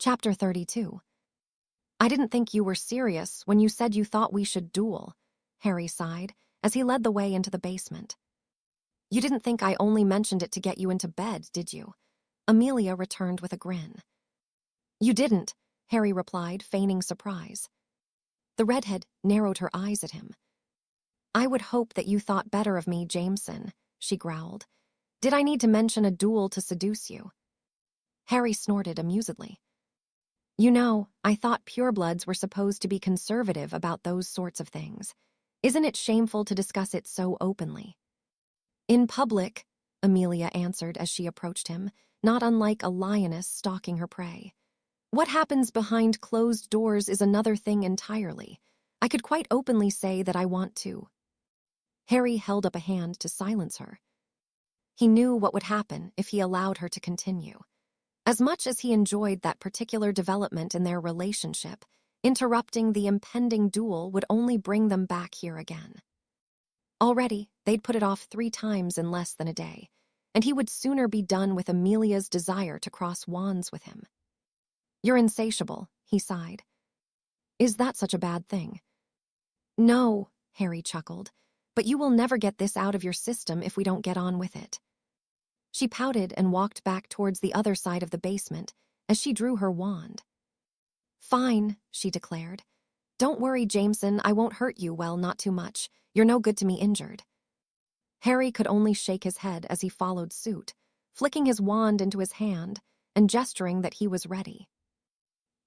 Chapter 32. I didn't think you were serious when you said you thought we should duel, Harry sighed as he led the way into the basement. You didn't think I only mentioned it to get you into bed, did you? Amelia returned with a grin. You didn't, Harry replied, feigning surprise. The redhead narrowed her eyes at him. I would hope that you thought better of me, Jameson, she growled. Did I need to mention a duel to seduce you? Harry snorted amusedly. You know, I thought purebloods were supposed to be conservative about those sorts of things. Isn't it shameful to discuss it so openly? In public, Amelia answered as she approached him, not unlike a lioness stalking her prey. What happens behind closed doors is another thing entirely. I could quite openly say that I want to. Harry held up a hand to silence her. He knew what would happen if he allowed her to continue. As much as he enjoyed that particular development in their relationship, interrupting the impending duel would only bring them back here again. Already, they'd put it off 3 times in less than a day, and he would sooner be done with Amelia's desire to cross wands with him. You're insatiable, he sighed. Is that such a bad thing? No, Harry chuckled, but you will never get this out of your system if we don't get on with it. She pouted and walked back towards the other side of the basement as she drew her wand. Fine, she declared. Don't worry, Jameson, I won't hurt you, well, not too much. You're no good to me injured. Harry could only shake his head as he followed suit, flicking his wand into his hand and gesturing that he was ready.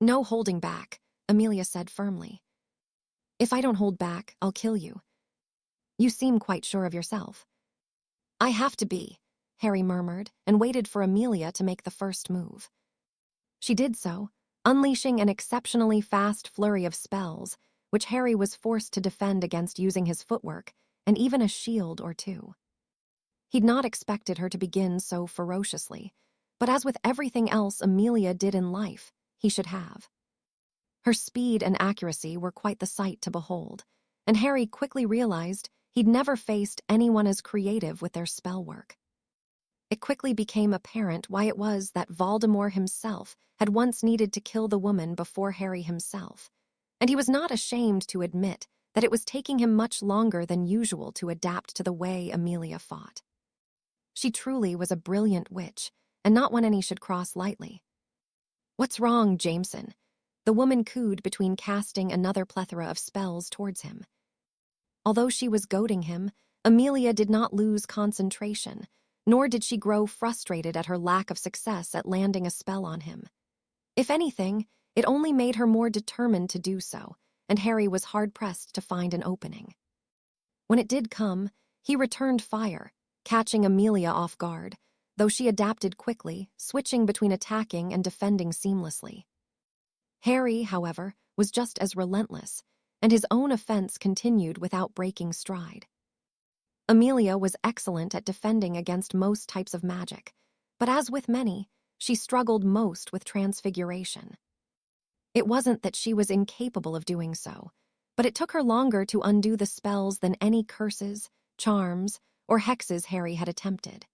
No holding back, Amelia said firmly. If I don't hold back, I'll kill you. You seem quite sure of yourself. I have to be, Harry murmured and waited for Amelia to make the first move. She did so, unleashing an exceptionally fast flurry of spells, which Harry was forced to defend against using his footwork and even a shield or 2. He'd not expected her to begin so ferociously, but as with everything else Amelia did in life, he should have. Her speed and accuracy were quite the sight to behold, and Harry quickly realized he'd never faced anyone as creative with their spell work. It quickly became apparent why it was that Voldemort himself had once needed to kill the woman before Harry himself, and he was not ashamed to admit that it was taking him much longer than usual to adapt to the way Amelia fought. She truly was a brilliant witch, and not one any should cross lightly. What's wrong, Jameson? The woman cooed between casting another plethora of spells towards him. Although she was goading him, Amelia did not lose concentration, nor did she grow frustrated at her lack of success at landing a spell on him. If anything, it only made her more determined to do so, and Harry was hard-pressed to find an opening. When it did come, he returned fire, catching Amelia off guard, though she adapted quickly, switching between attacking and defending seamlessly. Harry, however, was just as relentless, and his own offense continued without breaking stride. Amelia was excellent at defending against most types of magic, but as with many, she struggled most with transfiguration. It wasn't that she was incapable of doing so, but it took her longer to undo the spells than any curses, charms, or hexes Harry had attempted.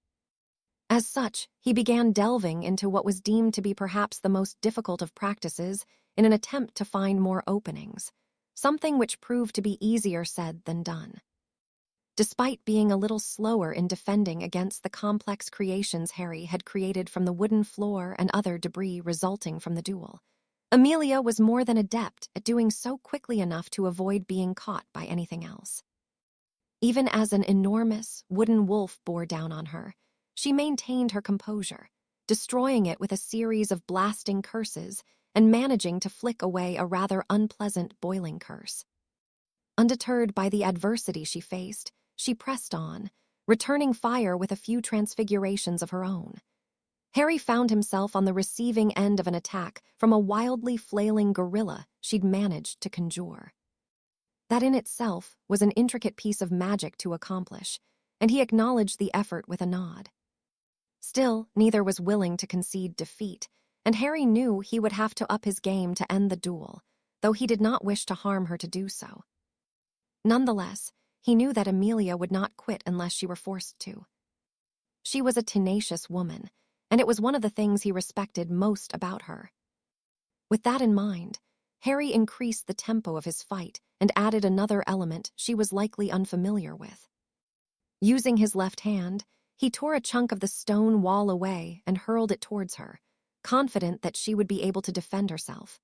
As such, he began delving into what was deemed to be perhaps the most difficult of practices in an attempt to find more openings, something which proved to be easier said than done. Despite being a little slower in defending against the complex creations Harry had created from the wooden floor and other debris resulting from the duel, Amelia was more than adept at doing so quickly enough to avoid being caught by anything else. Even as an enormous wooden wolf bore down on her, she maintained her composure, destroying it with a series of blasting curses and managing to flick away a rather unpleasant boiling curse. Undeterred by the adversity she faced, she pressed on, returning fire with a few transfigurations of her own. Harry found himself on the receiving end of an attack from a wildly flailing gorilla she'd managed to conjure. That in itself was an intricate piece of magic to accomplish, and he acknowledged the effort with a nod. Still, neither was willing to concede defeat, and Harry knew he would have to up his game to end the duel, though he did not wish to harm her to do so. Nonetheless, he knew that Amelia would not quit unless she were forced to. She was a tenacious woman, and it was one of the things he respected most about her. With that in mind, Harry increased the tempo of his fight and added another element she was likely unfamiliar with. Using his left hand, he tore a chunk of the stone wall away and hurled it towards her, confident that she would be able to defend herself.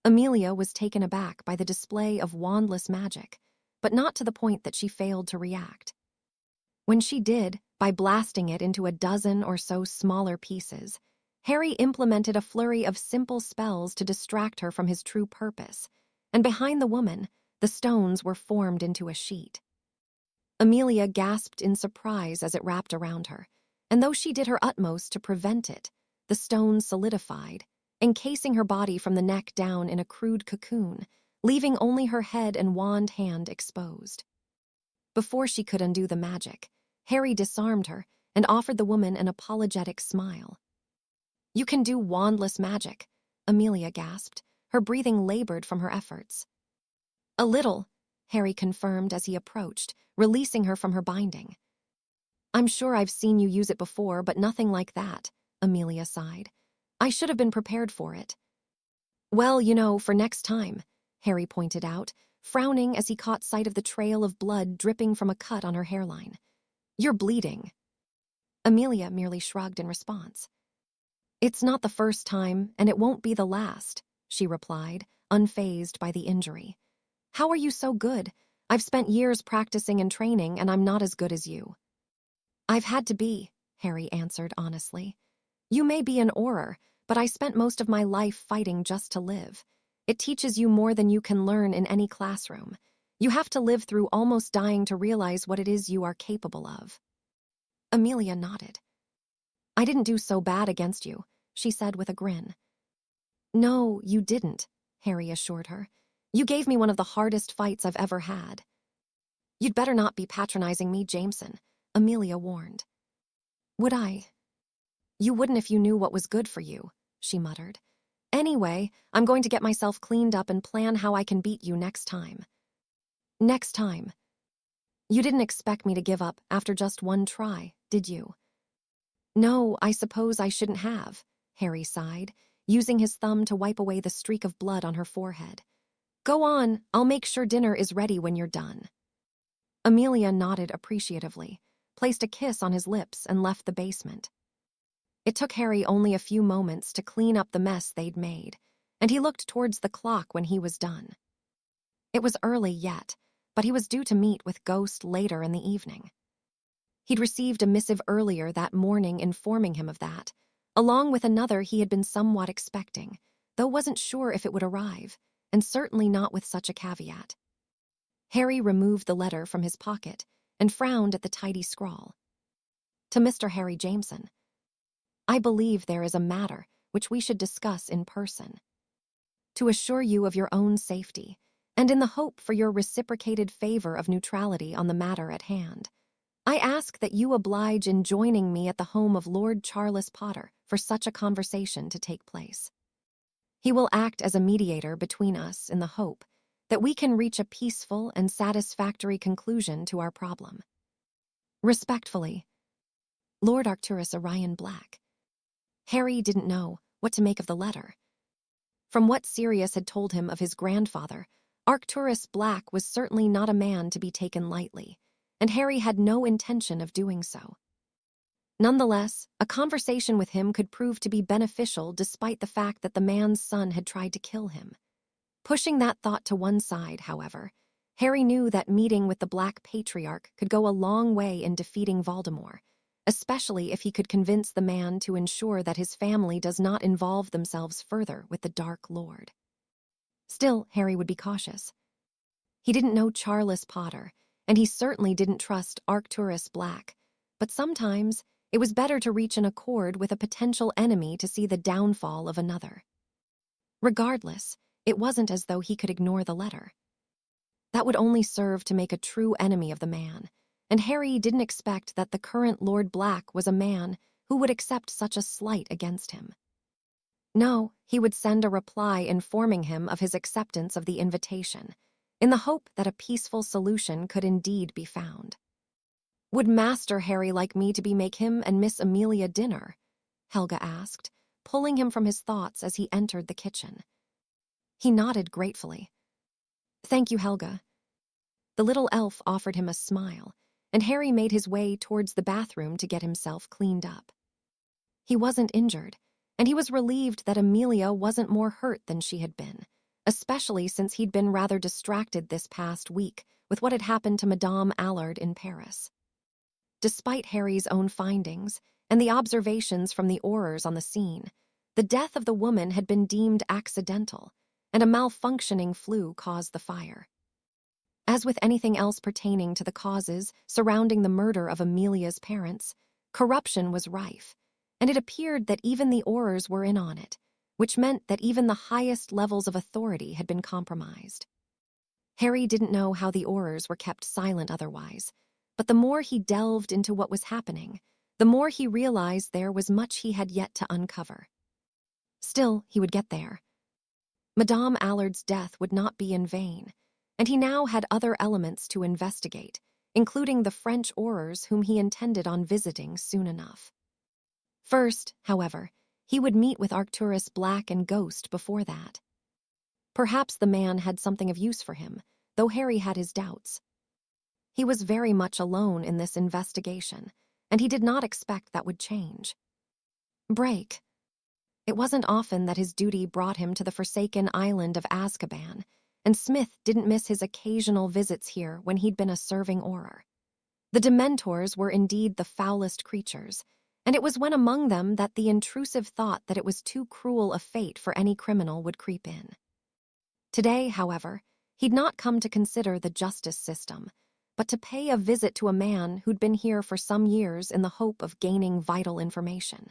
Amelia was taken aback by the display of wandless magic, but not to the point that she failed to react. When she did, by blasting it into a dozen or so smaller pieces, Harry implemented a flurry of simple spells to distract her from his true purpose, and behind the woman, the stones were formed into a sheet. Amelia gasped in surprise as it wrapped around her, and though she did her utmost to prevent it, the stone solidified, encasing her body from the neck down in a crude cocoon, leaving only her head and wand hand exposed. Before she could undo the magic, Harry disarmed her and offered the woman an apologetic smile. "You can do wandless magic," Amelia gasped, her breathing labored from her efforts. "A little," Harry confirmed as he approached, releasing her from her binding. "I'm sure I've seen you use it before, but nothing like that," Amelia sighed. "I should have been prepared for it." "Well, for next time," Harry pointed out, frowning as he caught sight of the trail of blood dripping from a cut on her hairline. "You're bleeding." Amelia merely shrugged in response. "It's not the first time, and it won't be the last," she replied, unfazed by the injury. "How are you so good? I've spent years practicing and training, and I'm not as good as you." "I've had to be," Harry answered honestly. "You may be an Auror, but I spent most of my life fighting just to live. It teaches you more than you can learn in any classroom. You have to live through almost dying to realize what it is you are capable of." Amelia nodded. "I didn't do so bad against you," she said with a grin. "No, you didn't," Harry assured her. "You gave me one of the hardest fights I've ever had." "You'd better not be patronizing me, Jameson," Amelia warned. "Would I?" "You wouldn't if you knew what was good for you," she muttered. "Anyway, I'm going to get myself cleaned up and plan how I can beat you next time." "Next time." "You didn't expect me to give up after just one try, did you?" "No, I suppose I shouldn't have," Harry sighed, using his thumb to wipe away the streak of blood on her forehead. "Go on, I'll make sure dinner is ready when you're done." Amelia nodded appreciatively, placed a kiss on his lips, and left the basement. It took Harry only a few moments to clean up the mess they'd made, and he looked towards the clock when he was done. It was early yet, but he was due to meet with Ghost later in the evening. He'd received a missive earlier that morning informing him of that, along with another he had been somewhat expecting, though wasn't sure if it would arrive, and certainly not with such a caveat. Harry removed the letter from his pocket and frowned at the tidy scrawl. To Mr. Harry Jameson, "I believe there is a matter which we should discuss in person. To assure you of your own safety, and in the hope for your reciprocated favor of neutrality on the matter at hand, I ask that you oblige in joining me at the home of Lord Charles Potter for such a conversation to take place. He will act as a mediator between us in the hope that we can reach a peaceful and satisfactory conclusion to our problem. Respectfully, Lord Arcturus Orion Black." Harry didn't know what to make of the letter. From what Sirius had told him of his grandfather, Arcturus Black was certainly not a man to be taken lightly, and Harry had no intention of doing so. Nonetheless, a conversation with him could prove to be beneficial despite the fact that the man's son had tried to kill him. Pushing that thought to one side, however, Harry knew that meeting with the Black Patriarch could go a long way in defeating Voldemort, especially if he could convince the man to ensure that his family does not involve themselves further with the Dark Lord. Still, Harry would be cautious. He didn't know Charles Potter, and he certainly didn't trust Arcturus Black, but sometimes it was better to reach an accord with a potential enemy to see the downfall of another. Regardless, it wasn't as though he could ignore the letter. That would only serve to make a true enemy of the man, and Harry didn't expect that the current Lord Black was a man who would accept such a slight against him. No, he would send a reply informing him of his acceptance of the invitation, in the hope that a peaceful solution could indeed be found. "Would Master Harry like me to make him and Miss Amelia dinner?" Helga asked, pulling him from his thoughts as he entered the kitchen. He nodded gratefully. "Thank you, Helga." The little elf offered him a smile, and Harry made his way towards the bathroom to get himself cleaned up. He wasn't injured, and he was relieved that Amelia wasn't more hurt than she had been, especially since he'd been rather distracted this past week with what had happened to Madame Allard in Paris. Despite Harry's own findings and the observations from the Aurors on the scene, the death of the woman had been deemed accidental, and a malfunctioning flue caused the fire. As with anything else pertaining to the causes surrounding the murder of Amelia's parents, corruption was rife, and it appeared that even the Aurors were in on it, which meant that even the highest levels of authority had been compromised. Harry didn't know how the Aurors were kept silent otherwise, but the more he delved into what was happening, the more he realized there was much he had yet to uncover. Still, he would get there. Madame Allard's death would not be in vain, and he now had other elements to investigate, including the French Aurors whom he intended on visiting soon enough. First, however, he would meet with Arcturus Black and Ghost before that. Perhaps the man had something of use for him, though Harry had his doubts. He was very much alone in this investigation, and he did not expect that would change. Break. It wasn't often that his duty brought him to the forsaken island of Azkaban, and Smith didn't miss his occasional visits here when he'd been a serving Auror. The Dementors were indeed the foulest creatures, and it was when among them that the intrusive thought that it was too cruel a fate for any criminal would creep in. Today, however, he'd not come to consider the justice system, but to pay a visit to a man who'd been here for some years in the hope of gaining vital information.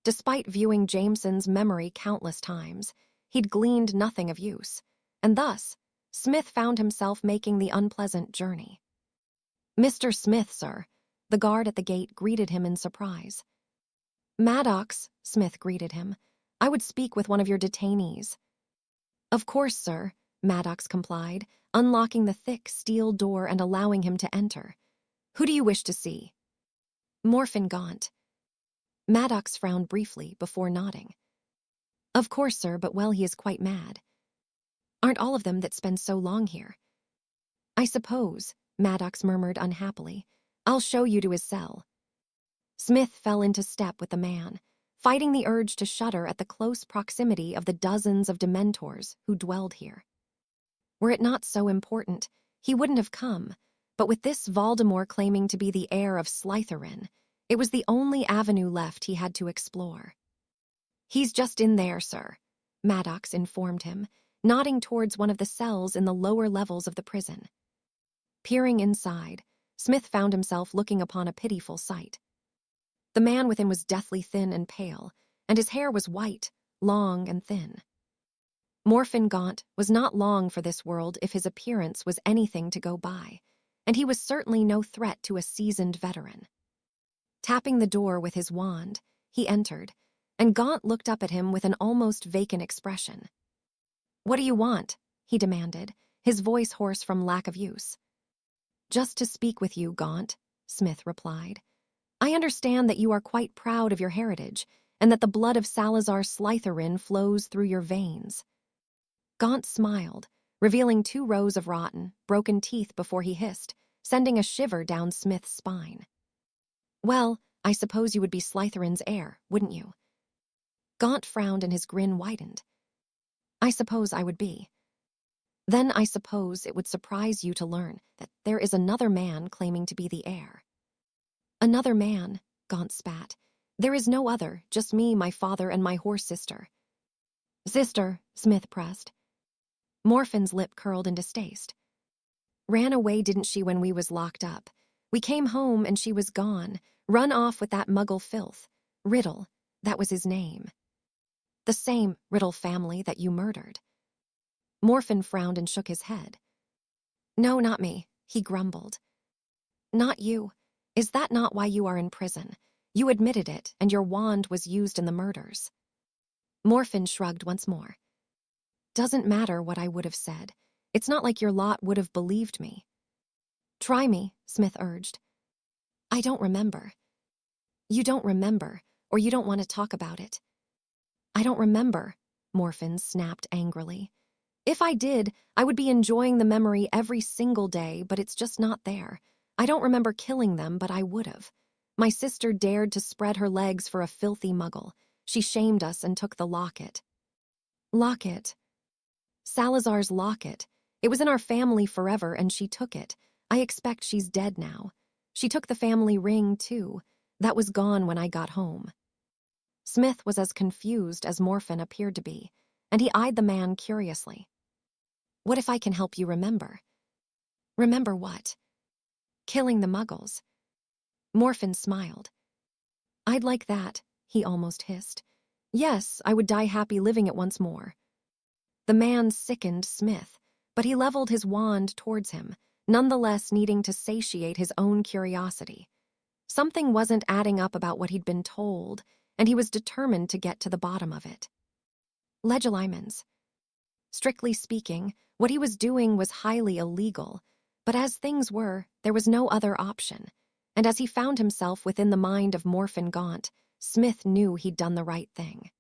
Despite viewing Jameson's memory countless times, he'd gleaned nothing of use, and thus, Smith found himself making the unpleasant journey. "Mr. Smith, sir," the guard at the gate greeted him in surprise. "Maddox," Smith greeted him, "I would speak with one of your detainees." "Of course, sir," Maddox complied, unlocking the thick steel door and allowing him to enter. "Who do you wish to see?" "Morphin Gaunt." Maddox frowned briefly before nodding. "Of course, sir, but well, he is quite mad." "Aren't all of them that spend so long here?" "I suppose," Maddox murmured unhappily. "I'll show you to his cell." Smith fell into step with the man, fighting the urge to shudder at the close proximity of the dozens of Dementors who dwelled here. Were it not so important, he wouldn't have come, but with this Voldemort claiming to be the heir of Slytherin, it was the only avenue left he had to explore. "He's just in there, sir," Maddox informed him, nodding towards one of the cells in the lower levels of the prison. Peering inside, Smith found himself looking upon a pitiful sight. The man within was deathly thin and pale, and his hair was white, long and thin. Morphin Gaunt was not long for this world if his appearance was anything to go by, and he was certainly no threat to a seasoned veteran. Tapping the door with his wand, he entered, and Gaunt looked up at him with an almost vacant expression. "What do you want?" he demanded, his voice hoarse from lack of use. "Just to speak with you, Gaunt," Smith replied. "I understand that you are quite proud of your heritage, and that the blood of Salazar Slytherin flows through your veins." Gaunt smiled, revealing 2 rows of rotten, broken teeth before he hissed, sending a shiver down Smith's spine. "Well, I suppose you would be Slytherin's heir, wouldn't you?" Gaunt frowned and his grin widened. "I suppose I would be." "Then I suppose it would surprise you to learn that there is another man claiming to be the heir." "Another man," Gaunt spat. "There is no other, just me, my father, and my horse sister." "Sister," Smith pressed. Morphin's lip curled in distaste. "Ran away, didn't she, when we was locked up? We came home and she was gone, run off with that muggle filth. Riddle, that was his name. The same Riddle family that you murdered." Morphin frowned and shook his head. "No, not me," he grumbled. "Not you. Is that not why you are in prison? You admitted it, and your wand was used in the murders." Morphin shrugged once more. "Doesn't matter what I would have said. It's not like your lot would have believed me." "Try me," Smith urged. "I don't remember." "You don't remember, or you don't want to talk about it." I don't remember, Morphin snapped angrily. If I did, I would be enjoying the memory every single day, but it's just not there. I don't remember killing them, but I would have. My sister dared to spread her legs for a filthy muggle. She shamed us and took the locket. Locket? Salazar's locket. It was in our family forever, and she took it. I expect she's dead now. She took the family ring, too. That was gone when I got home. Smith was as confused as Morphin appeared to be, and he eyed the man curiously. What if I can help you remember? Remember what? Killing the muggles. Morphin smiled. I'd like that, he almost hissed. Yes, I would die happy living it once more. The man sickened Smith, but he leveled his wand towards him, nonetheless needing to satiate his own curiosity. Something wasn't adding up about what he'd been told, and he was determined to get to the bottom of it. Legilimens. Strictly speaking, what he was doing was highly illegal, but as things were, there was no other option, and as he found himself within the mind of Morphin Gaunt, Smith knew he'd done the right thing.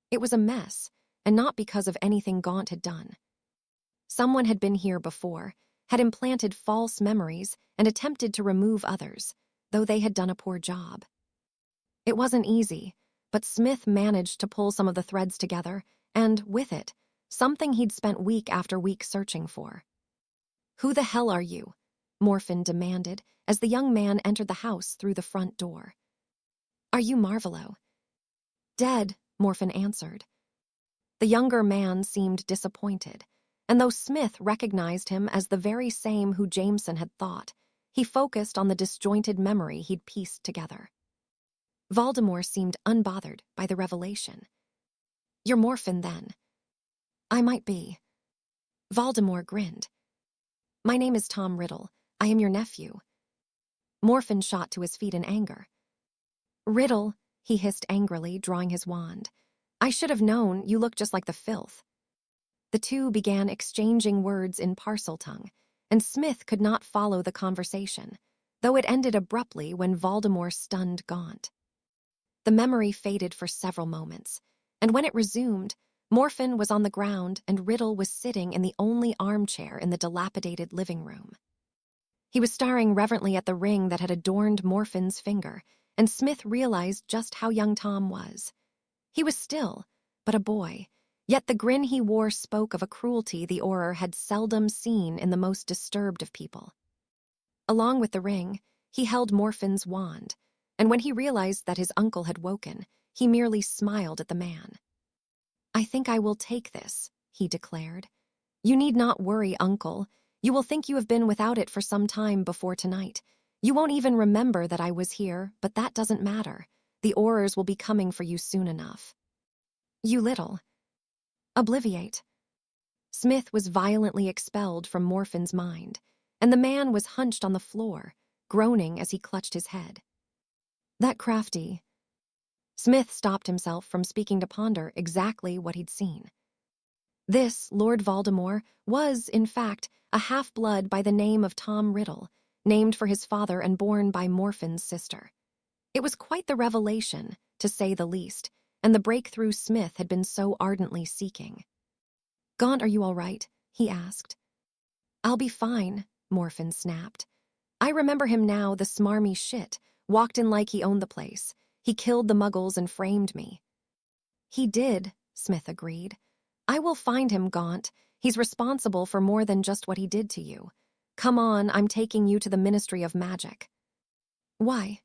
It was a mess, and not because of anything Gaunt had done. Someone had been here before, had implanted false memories, and attempted to remove others, though they had done a poor job. It wasn't easy, but Smith managed to pull some of the threads together, and, with it, something he'd spent week after week searching for. Who the hell are you? Morphin demanded as the young man entered the house through the front door. Are you Marvolo? Dead, Morphin answered. The younger man seemed disappointed, and though Smith recognized him as the very same who Jameson had thought, he focused on the disjointed memory he'd pieced together. Voldemort seemed unbothered by the revelation. You're Morphin, then? I might be. Voldemort grinned. My name is Tom Riddle. I am your nephew. Morphin shot to his feet in anger. Riddle, he hissed angrily, drawing his wand. I should have known, you look just like the filth. The two began exchanging words in Parseltongue, and Smith could not follow the conversation, though it ended abruptly when Voldemort stunned Gaunt. The memory faded for several moments, and when it resumed, Morphin was on the ground and Riddle was sitting in the only armchair in the dilapidated living room. He was staring reverently at the ring that had adorned Morphin's finger, and Smith realized just how young Tom was. He was still, but a boy, yet the grin he wore spoke of a cruelty the Auror had seldom seen in the most disturbed of people. Along with the ring, he held Morphin's wand, and when he realized that his uncle had woken, he merely smiled at the man. I think I will take this, he declared. You need not worry, uncle. You will think you have been without it for some time before tonight. You won't even remember that I was here, but that doesn't matter. The Aurors will be coming for you soon enough. You little. Obliviate. Smith was violently expelled from Morphin's mind, and the man was hunched on the floor, groaning as he clutched his head. That crafty. Smith stopped himself from speaking to ponder exactly what he'd seen. This, Lord Voldemort, was, in fact, a half-blood by the name of Tom Riddle, named for his father and born by Morphin's sister. It was quite the revelation, to say the least, and the breakthrough Smith had been so ardently seeking. Gaunt, are you all right? He asked. I'll be fine, Morphin snapped. I remember him now, the smarmy shit, walked in like he owned the place. He killed the muggles and framed me. He did, Smith agreed. I will find him, Gaunt. He's responsible for more than just what he did to you. Come on, I'm taking you to the Ministry of Magic. Why?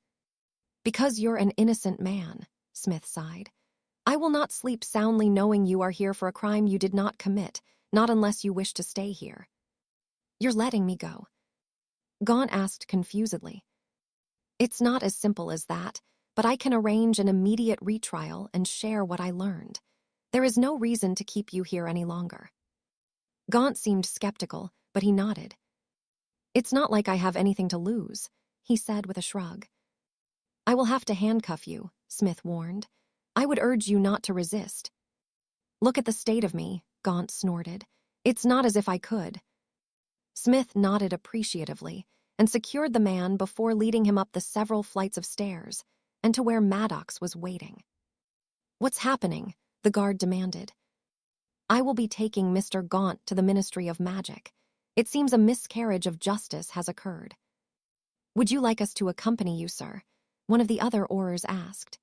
Because you're an innocent man, Smith sighed. I will not sleep soundly knowing you are here for a crime you did not commit, not unless you wish to stay here. You're letting me go? Gaunt asked confusedly. It's not as simple as that, but I can arrange an immediate retrial and share what I learned. There is no reason to keep you here any longer. Gaunt seemed skeptical, but he nodded. It's not like I have anything to lose, he said with a shrug. I will have to handcuff you, Smith warned. I would urge you not to resist. Look at the state of me, Gaunt snorted. It's not as if I could. Smith nodded appreciatively and secured the man before leading him up the several flights of stairs and to where Maddox was waiting. What's happening? the guard demanded. I will be taking Mr. Gaunt to the Ministry of Magic. It seems a miscarriage of justice has occurred. Would you like us to accompany you, sir? One of the other Aurors asked.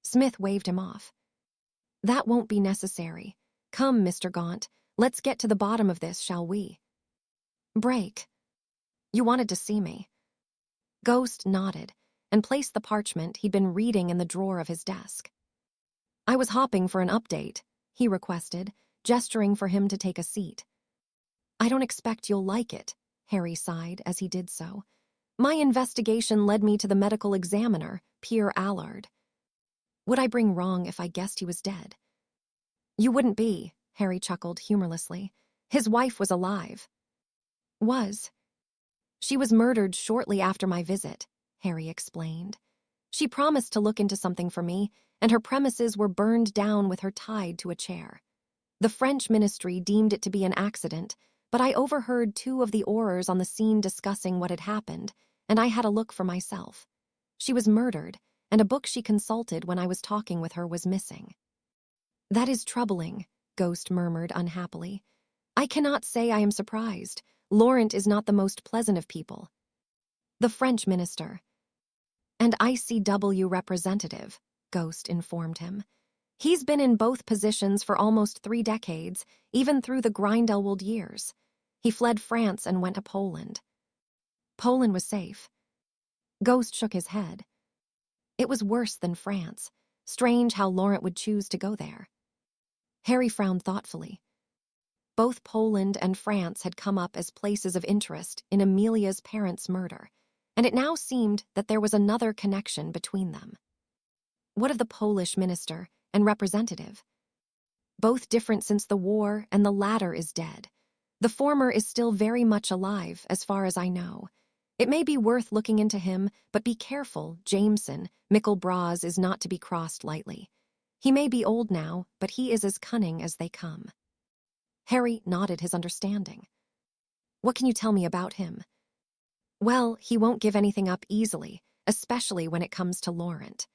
Smith waved him off. That won't be necessary. Come, Mr. Gaunt, let's get to the bottom of this, shall we? Break. You wanted to see me. Ghost nodded and placed the parchment he'd been reading in the drawer of his desk. I was hopping for an update, he requested, gesturing for him to take a seat. I don't expect you'll like it, Harry sighed as he did so. My investigation led me to the medical examiner, Pierre Allard. Would I bring wrong if I guessed he was dead? You wouldn't be, Harry chuckled humorlessly. His wife was alive. Was. She was murdered shortly after my visit, Harry explained. She promised to look into something for me, and her premises were burned down with her tied to a chair. The French ministry deemed it to be an accident, but I overheard two of the Aurors on the scene discussing what had happened, and I had a look for myself. She was murdered, and a book she consulted when I was talking with her was missing. That is troubling, Ghost murmured unhappily. I cannot say I am surprised. Laurent is not the most pleasant of people. The French minister. And ICW representative, Ghost informed him. He's been in both positions for almost 3 decades, even through the Grindelwald years. He fled France and went to Poland. Poland was safe. Ghost shook his head. It was worse than France. Strange how Laurent would choose to go there. Harry frowned thoughtfully. Both Poland and France had come up as places of interest in Amelia's parents' murder, and it now seemed that there was another connection between them. What of the Polish minister and representative? Both different since the war, and the latter is dead. The former is still very much alive, as far as I know. It may be worth looking into him, but be careful, Jameson, Micklebras is not to be crossed lightly. He may be old now, but he is as cunning as they come. Harry nodded his understanding. What can you tell me about him? Well, he won't give anything up easily, especially when it comes to Laurent.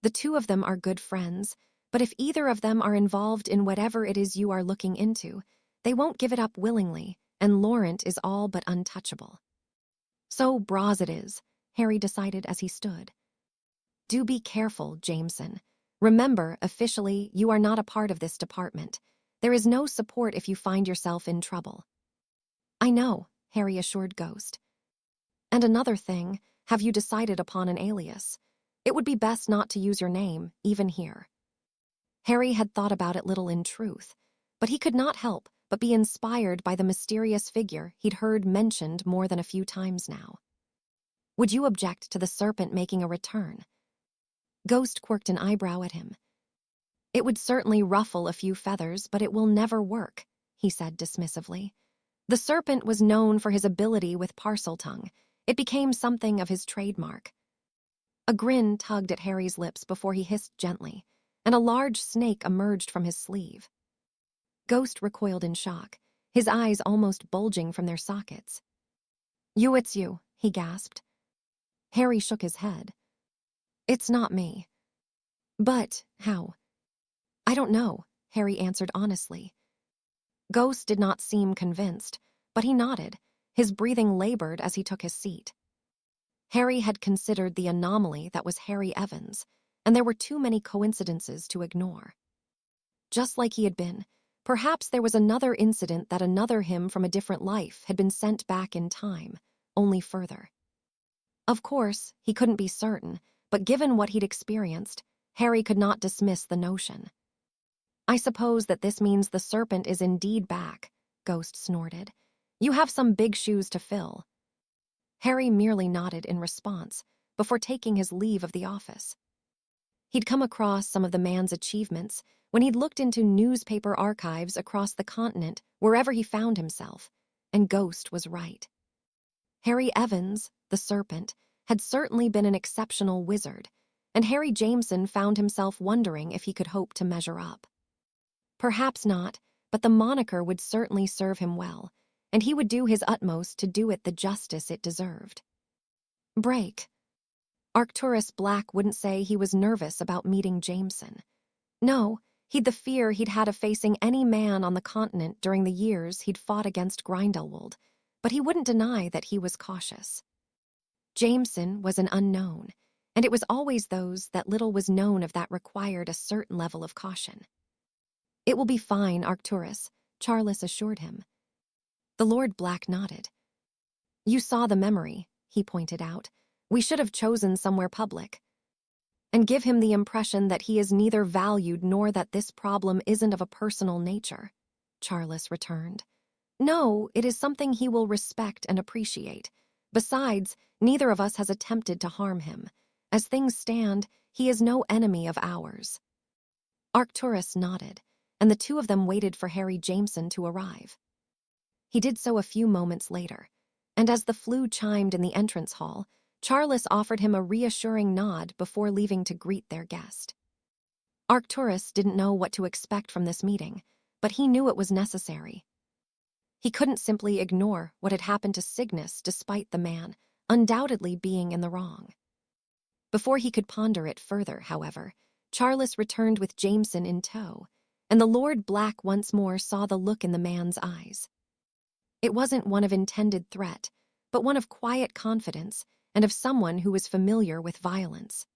The two of them are good friends, but if either of them are involved in whatever it is you are looking into, they won't give it up willingly, and Laurent is all but untouchable. So Bras it is, Harry decided as he stood. Do be careful, Jameson. Remember, officially, you are not a part of this department. There is no support if you find yourself in trouble. I know, Harry assured Ghost. And another thing, have you decided upon an alias? It would be best not to use your name, even here. Harry had thought about it little in truth, but he could not help but be inspired by the mysterious figure he'd heard mentioned more than a few times now. Would you object to the serpent making a return? Ghost quirked an eyebrow at him. It would certainly ruffle a few feathers, but it will never work, he said dismissively. The serpent was known for his ability with Parseltongue. It became something of his trademark. A grin tugged at Harry's lips before he hissed gently, and a large snake emerged from his sleeve. Ghost recoiled in shock, his eyes almost bulging from their sockets. It's you, he gasped. Harry shook his head. It's not me. But, how? I don't know, Harry answered honestly. Ghost did not seem convinced, but he nodded, his breathing labored as he took his seat. Harry had considered the anomaly that was Harry Evans, and there were too many coincidences to ignore. Just like he had been, perhaps there was another incident that another him from a different life had been sent back in time, only further. Of course, he couldn't be certain, but given what he'd experienced, Harry could not dismiss the notion. I suppose that this means the serpent is indeed back, Ghost snorted. You have some big shoes to fill. Harry merely nodded in response, before taking his leave of the office. He'd come across some of the man's achievements when he'd looked into newspaper archives across the continent wherever he found himself, and Ghost was right. Harry Evans, the serpent, had certainly been an exceptional wizard, and Harry Jameson found himself wondering if he could hope to measure up. Perhaps not, but the moniker would certainly serve him well, and he would do his utmost to do it the justice it deserved. Break. Arcturus Black wouldn't say he was nervous about meeting Jameson. No, He'd the fear he'd had of facing any man on the continent during the years he'd fought against Grindelwald, but he wouldn't deny that he was cautious. Jameson was an unknown, and it was always those that little was known of that required a certain level of caution. "It will be fine, Arcturus," Charles assured him. The Lord Black nodded. "You saw the memory," he pointed out. "We should have chosen somewhere public. And give him the impression that he is neither valued nor that this problem isn't of a personal nature," Charles returned. "No, it is something he will respect and appreciate. Besides, neither of us has attempted to harm him. As things stand, he is no enemy of ours." Arcturus nodded, and the two of them waited for Harry Jameson to arrive. He did so a few moments later, and as the flue chimed in the entrance hall, Charles offered him a reassuring nod before leaving to greet their guest. Arcturus didn't know what to expect from this meeting, but he knew it was necessary. He couldn't simply ignore what had happened to Cygnus despite the man undoubtedly being in the wrong. Before he could ponder it further, however, Charles returned with Jameson in tow, and the Lord Black once more saw the look in the man's eyes. It wasn't one of intended threat, but one of quiet confidence and of someone who was familiar with violence.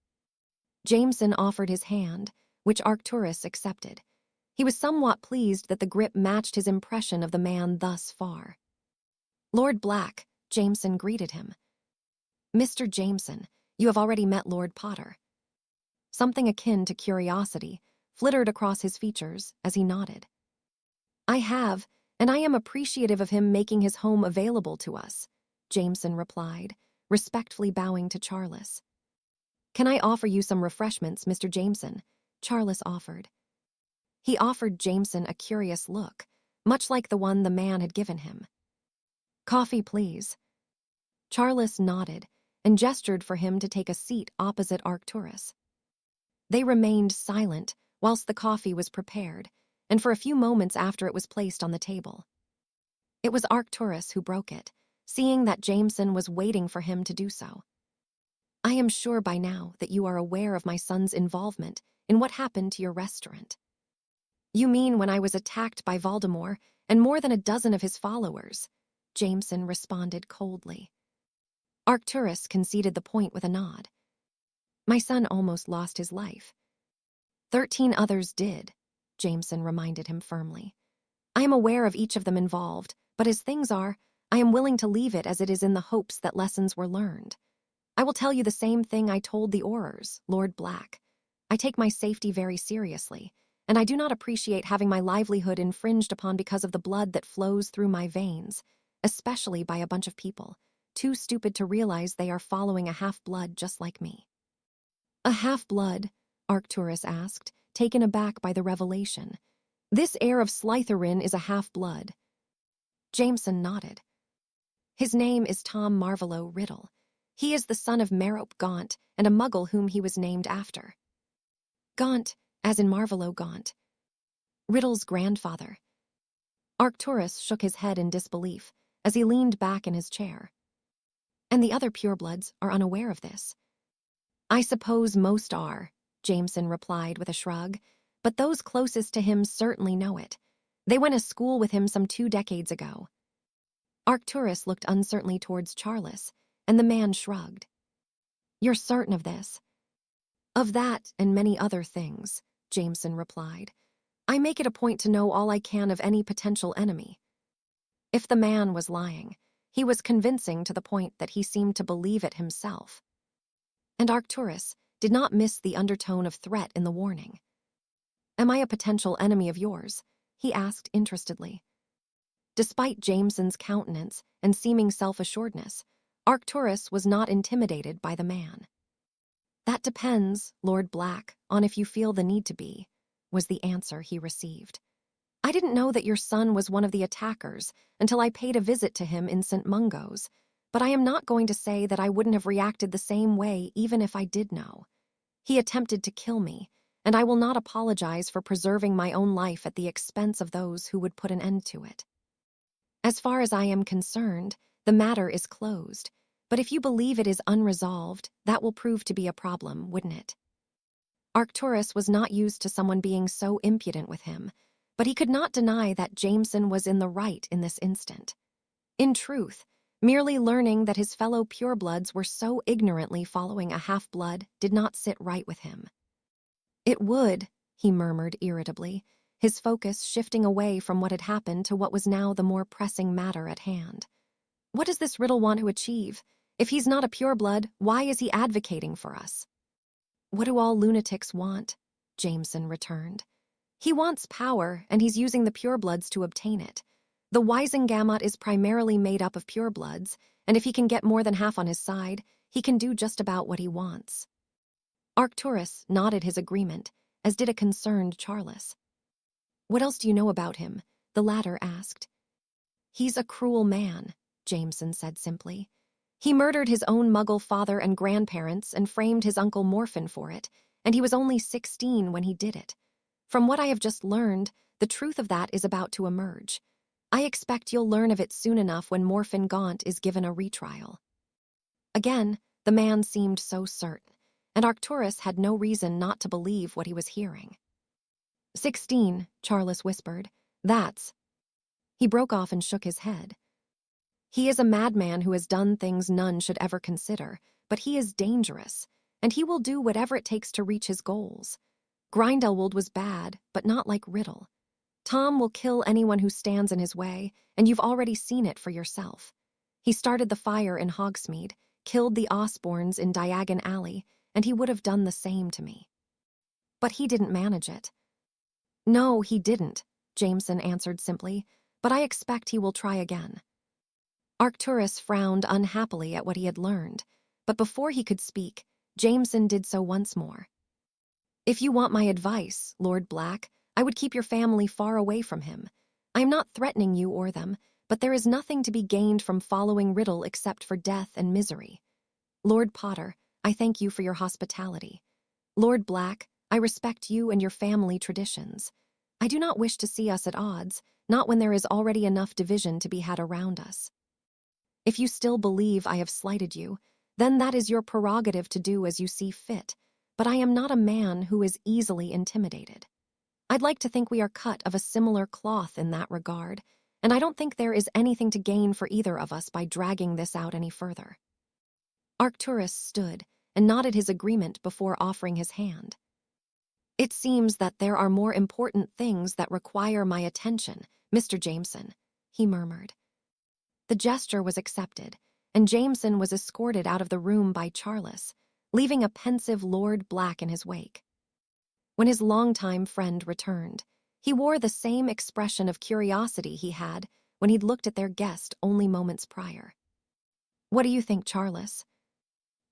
Jameson offered his hand, which Arcturus accepted. He was somewhat pleased that the grip matched his impression of the man thus far. "Lord Black," Jameson greeted him. "Mr. Jameson, you have already met Lord Potter." Something akin to curiosity flittered across his features as he nodded. "I have, and I am appreciative of him making his home available to us," Jameson replied, respectfully bowing to Charles. "Can I offer you some refreshments, Mr. Jameson?" Charles offered. He offered Jameson a curious look, much like the one the man had given him. "Coffee, please." Charles nodded and gestured for him to take a seat opposite Arcturus. They remained silent whilst the coffee was prepared, and for a few moments after it was placed on the table. It was Arcturus who broke it, seeing that Jameson was waiting for him to do so. "I am sure by now that you are aware of my son's involvement in what happened to your restaurant." "You mean when I was attacked by Voldemort and more than a dozen of his followers?" Jameson responded coldly. Arcturus conceded the point with a nod. "My son almost lost his life." 13 others did, Jameson reminded him firmly. "I am aware of each of them involved, but as things are, I am willing to leave it as it is in the hopes that lessons were learned. I will tell you the same thing I told the Aurors, Lord Black. I take my safety very seriously, and I do not appreciate having my livelihood infringed upon because of the blood that flows through my veins, especially by a bunch of people, too stupid to realize they are following a half-blood just like me." "A half-blood?" Arcturus asked, taken aback by the revelation. "This heir of Slytherin is a half-blood." Jameson nodded. "His name is Tom Marvolo Riddle. He is the son of Merope Gaunt and a muggle whom he was named after." "Gaunt, as in Marvolo Gaunt." "Riddle's grandfather." Arcturus shook his head in disbelief as he leaned back in his chair. "And the other purebloods are unaware of this?" "I suppose most are," Jameson replied with a shrug, "but those closest to him certainly know it. They went to school with him some 2 decades ago." Arcturus looked uncertainly towards Charles, and the man shrugged. "You're certain of this?" "Of that and many other things," Jameson replied. "I make it a point to know all I can of any potential enemy." If the man was lying, he was convincing to the point that he seemed to believe it himself. And Arcturus did not miss the undertone of threat in the warning. "Am I a potential enemy of yours?" he asked interestedly. Despite Jameson's countenance and seeming self-assuredness, Arcturus was not intimidated by the man. "That depends, Lord Black, on if you feel the need to be," was the answer he received. "I didn't know that your son was one of the attackers until I paid a visit to him in St. Mungo's, but I am not going to say that I wouldn't have reacted the same way even if I did know. He attempted to kill me, and I will not apologize for preserving my own life at the expense of those who would put an end to it. As far as I am concerned, the matter is closed, but if you believe it is unresolved, that will prove to be a problem, wouldn't it?" Arcturus was not used to someone being so impudent with him, but he could not deny that Jameson was in the right in this instant. In truth, merely learning that his fellow purebloods were so ignorantly following a half-blood did not sit right with him. It would, he murmured irritably, his focus shifting away from what had happened to what was now the more pressing matter at hand. What does this riddle want to achieve? If he's not a pureblood, why is he advocating for us? What do all lunatics want? Jameson returned. He wants power, and he's using the purebloods to obtain it. The Wisengamot is primarily made up of purebloods, and if he can get more than half on his side, he can do just about what he wants. Arcturus nodded his agreement, as did a concerned Charles. What else do you know about him? The latter asked. He's a cruel man, Jameson said simply. He murdered his own Muggle father and grandparents and framed his uncle Morphin for it, and he was only 16 when he did it. From what I have just learned, the truth of that is about to emerge. I expect you'll learn of it soon enough when Morphin Gaunt is given a retrial. Again, the man seemed so certain, and Arcturus had no reason not to believe what he was hearing. 16, Charles whispered. That's... He broke off and shook his head. He is a madman who has done things none should ever consider, but he is dangerous, and he will do whatever it takes to reach his goals. Grindelwald was bad, but not like Riddle. Tom will kill anyone who stands in his way, and you've already seen it for yourself. He started the fire in Hogsmeade, killed the Osborns in Diagon Alley, and he would have done the same to me. But he didn't manage it. No, he didn't, Jameson answered simply, but I expect he will try again. Arcturus frowned unhappily at what he had learned, but before he could speak, Jameson did so once more. If you want my advice, Lord Black, I would keep your family far away from him. I am not threatening you or them, but there is nothing to be gained from following Riddle except for death and misery. Lord Potter, I thank you for your hospitality. Lord Black, I respect you and your family traditions. I do not wish to see us at odds, not when there is already enough division to be had around us. If you still believe I have slighted you, then that is your prerogative to do as you see fit, but I am not a man who is easily intimidated. I'd like to think we are cut of a similar cloth in that regard, and I don't think there is anything to gain for either of us by dragging this out any further. Arcturus stood and nodded his agreement before offering his hand. It seems that there are more important things that require my attention, Mr. Jameson, he murmured. The gesture was accepted, and Jameson was escorted out of the room by Charles, leaving a pensive Lord Black in his wake. When his longtime friend returned, he wore the same expression of curiosity he had when he'd looked at their guest only moments prior. What do you think, Charles?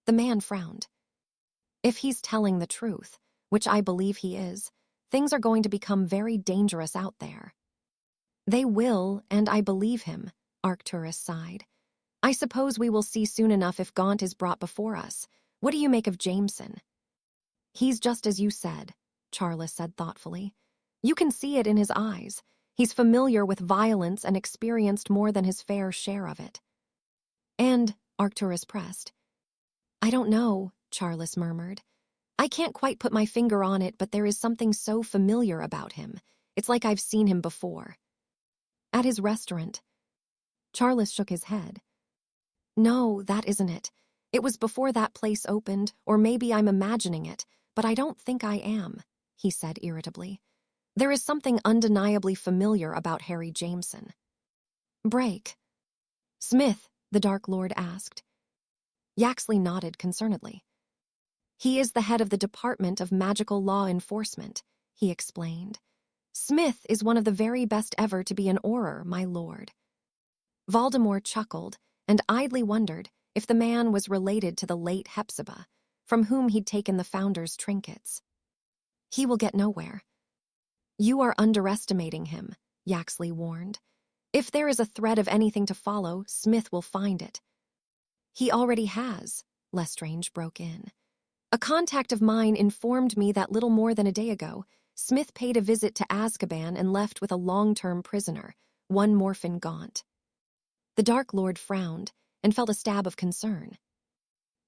The man frowned. If he's telling the truth, which I believe he is, things are going to become very dangerous out there. They will, and I believe him, Arcturus sighed. I suppose we will see soon enough if Gaunt is brought before us. What do you make of Jameson? He's just as you said, Charles said thoughtfully. You can see it in his eyes. He's familiar with violence and experienced more than his fair share of it. And, Arcturus pressed. I don't know, Charles murmured. I can't quite put my finger on it, but there is something so familiar about him. It's like I've seen him before. At his restaurant. Charles shook his head. No, that isn't it. It was before that place opened, or maybe I'm imagining it, but I don't think I am, he said irritably. There is something undeniably familiar about Harry Jameson. Break. Smith, the Dark Lord asked. Yaxley nodded concernedly. He is the head of the Department of Magical Law Enforcement, he explained. Smith is one of the very best ever to be an Auror, my lord. Voldemort chuckled and idly wondered if the man was related to the late Hepzibah, from whom he'd taken the Founder's trinkets. He will get nowhere. You are underestimating him, Yaxley warned. If there is a thread of anything to follow, Smith will find it. He already has, Lestrange broke in. A contact of mine informed me that little more than a day ago, Smith paid a visit to Azkaban and left with a long-term prisoner, one Morphin Gaunt. The Dark Lord frowned and felt a stab of concern.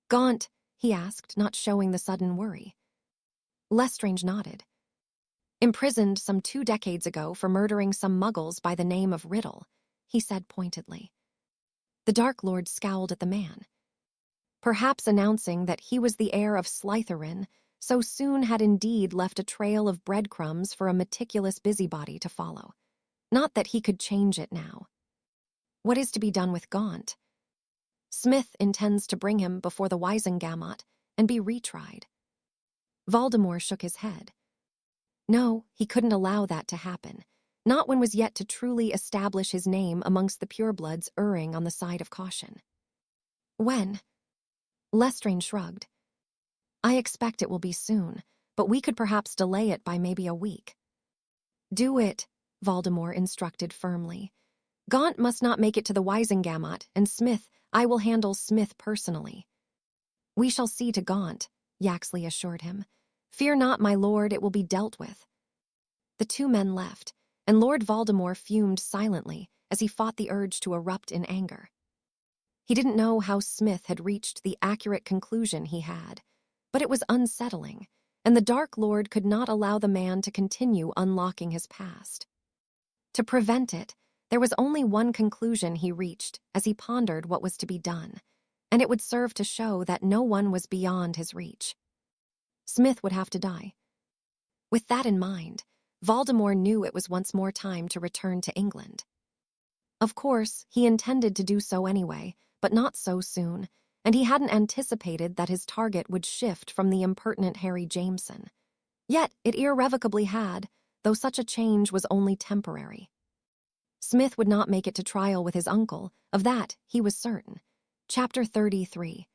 Gaunt, he asked, not showing the sudden worry. Lestrange nodded. Imprisoned some 2 decades ago for murdering some muggles by the name of Riddle, he said pointedly. The Dark Lord scowled at the man. Perhaps announcing that he was the heir of Slytherin so soon had indeed left a trail of breadcrumbs for a meticulous busybody to follow. Not that he could change it now. What is to be done with Gaunt? Smith intends to bring him before the Wisengamot and be retried. Voldemort shook his head. No, he couldn't allow that to happen, not when was yet to truly establish his name amongst the purebloods erring on the side of caution. When? Lestrange shrugged. I expect it will be soon, but we could perhaps delay it by maybe a week. Do it, Voldemort instructed firmly. Gaunt must not make it to the Wisengamot, and Smith, I will handle Smith personally. We shall see to Gaunt, Yaxley assured him. Fear not, my lord, it will be dealt with. The 2 men left, and Lord Voldemort fumed silently as he fought the urge to erupt in anger. He didn't know how Smith had reached the accurate conclusion he had, but it was unsettling, and the Dark Lord could not allow the man to continue unlocking his past. To prevent it, there was only one conclusion he reached as he pondered what was to be done, and it would serve to show that no one was beyond his reach. Smith would have to die. With that in mind, Voldemort knew it was once more time to return to England. Of course, he intended to do so anyway, but not so soon, and he hadn't anticipated that his target would shift from the impertinent Harry Jameson. Yet it irrevocably had, though such a change was only temporary. Smith would not make it to trial with his uncle, of that he was certain. Chapter 33.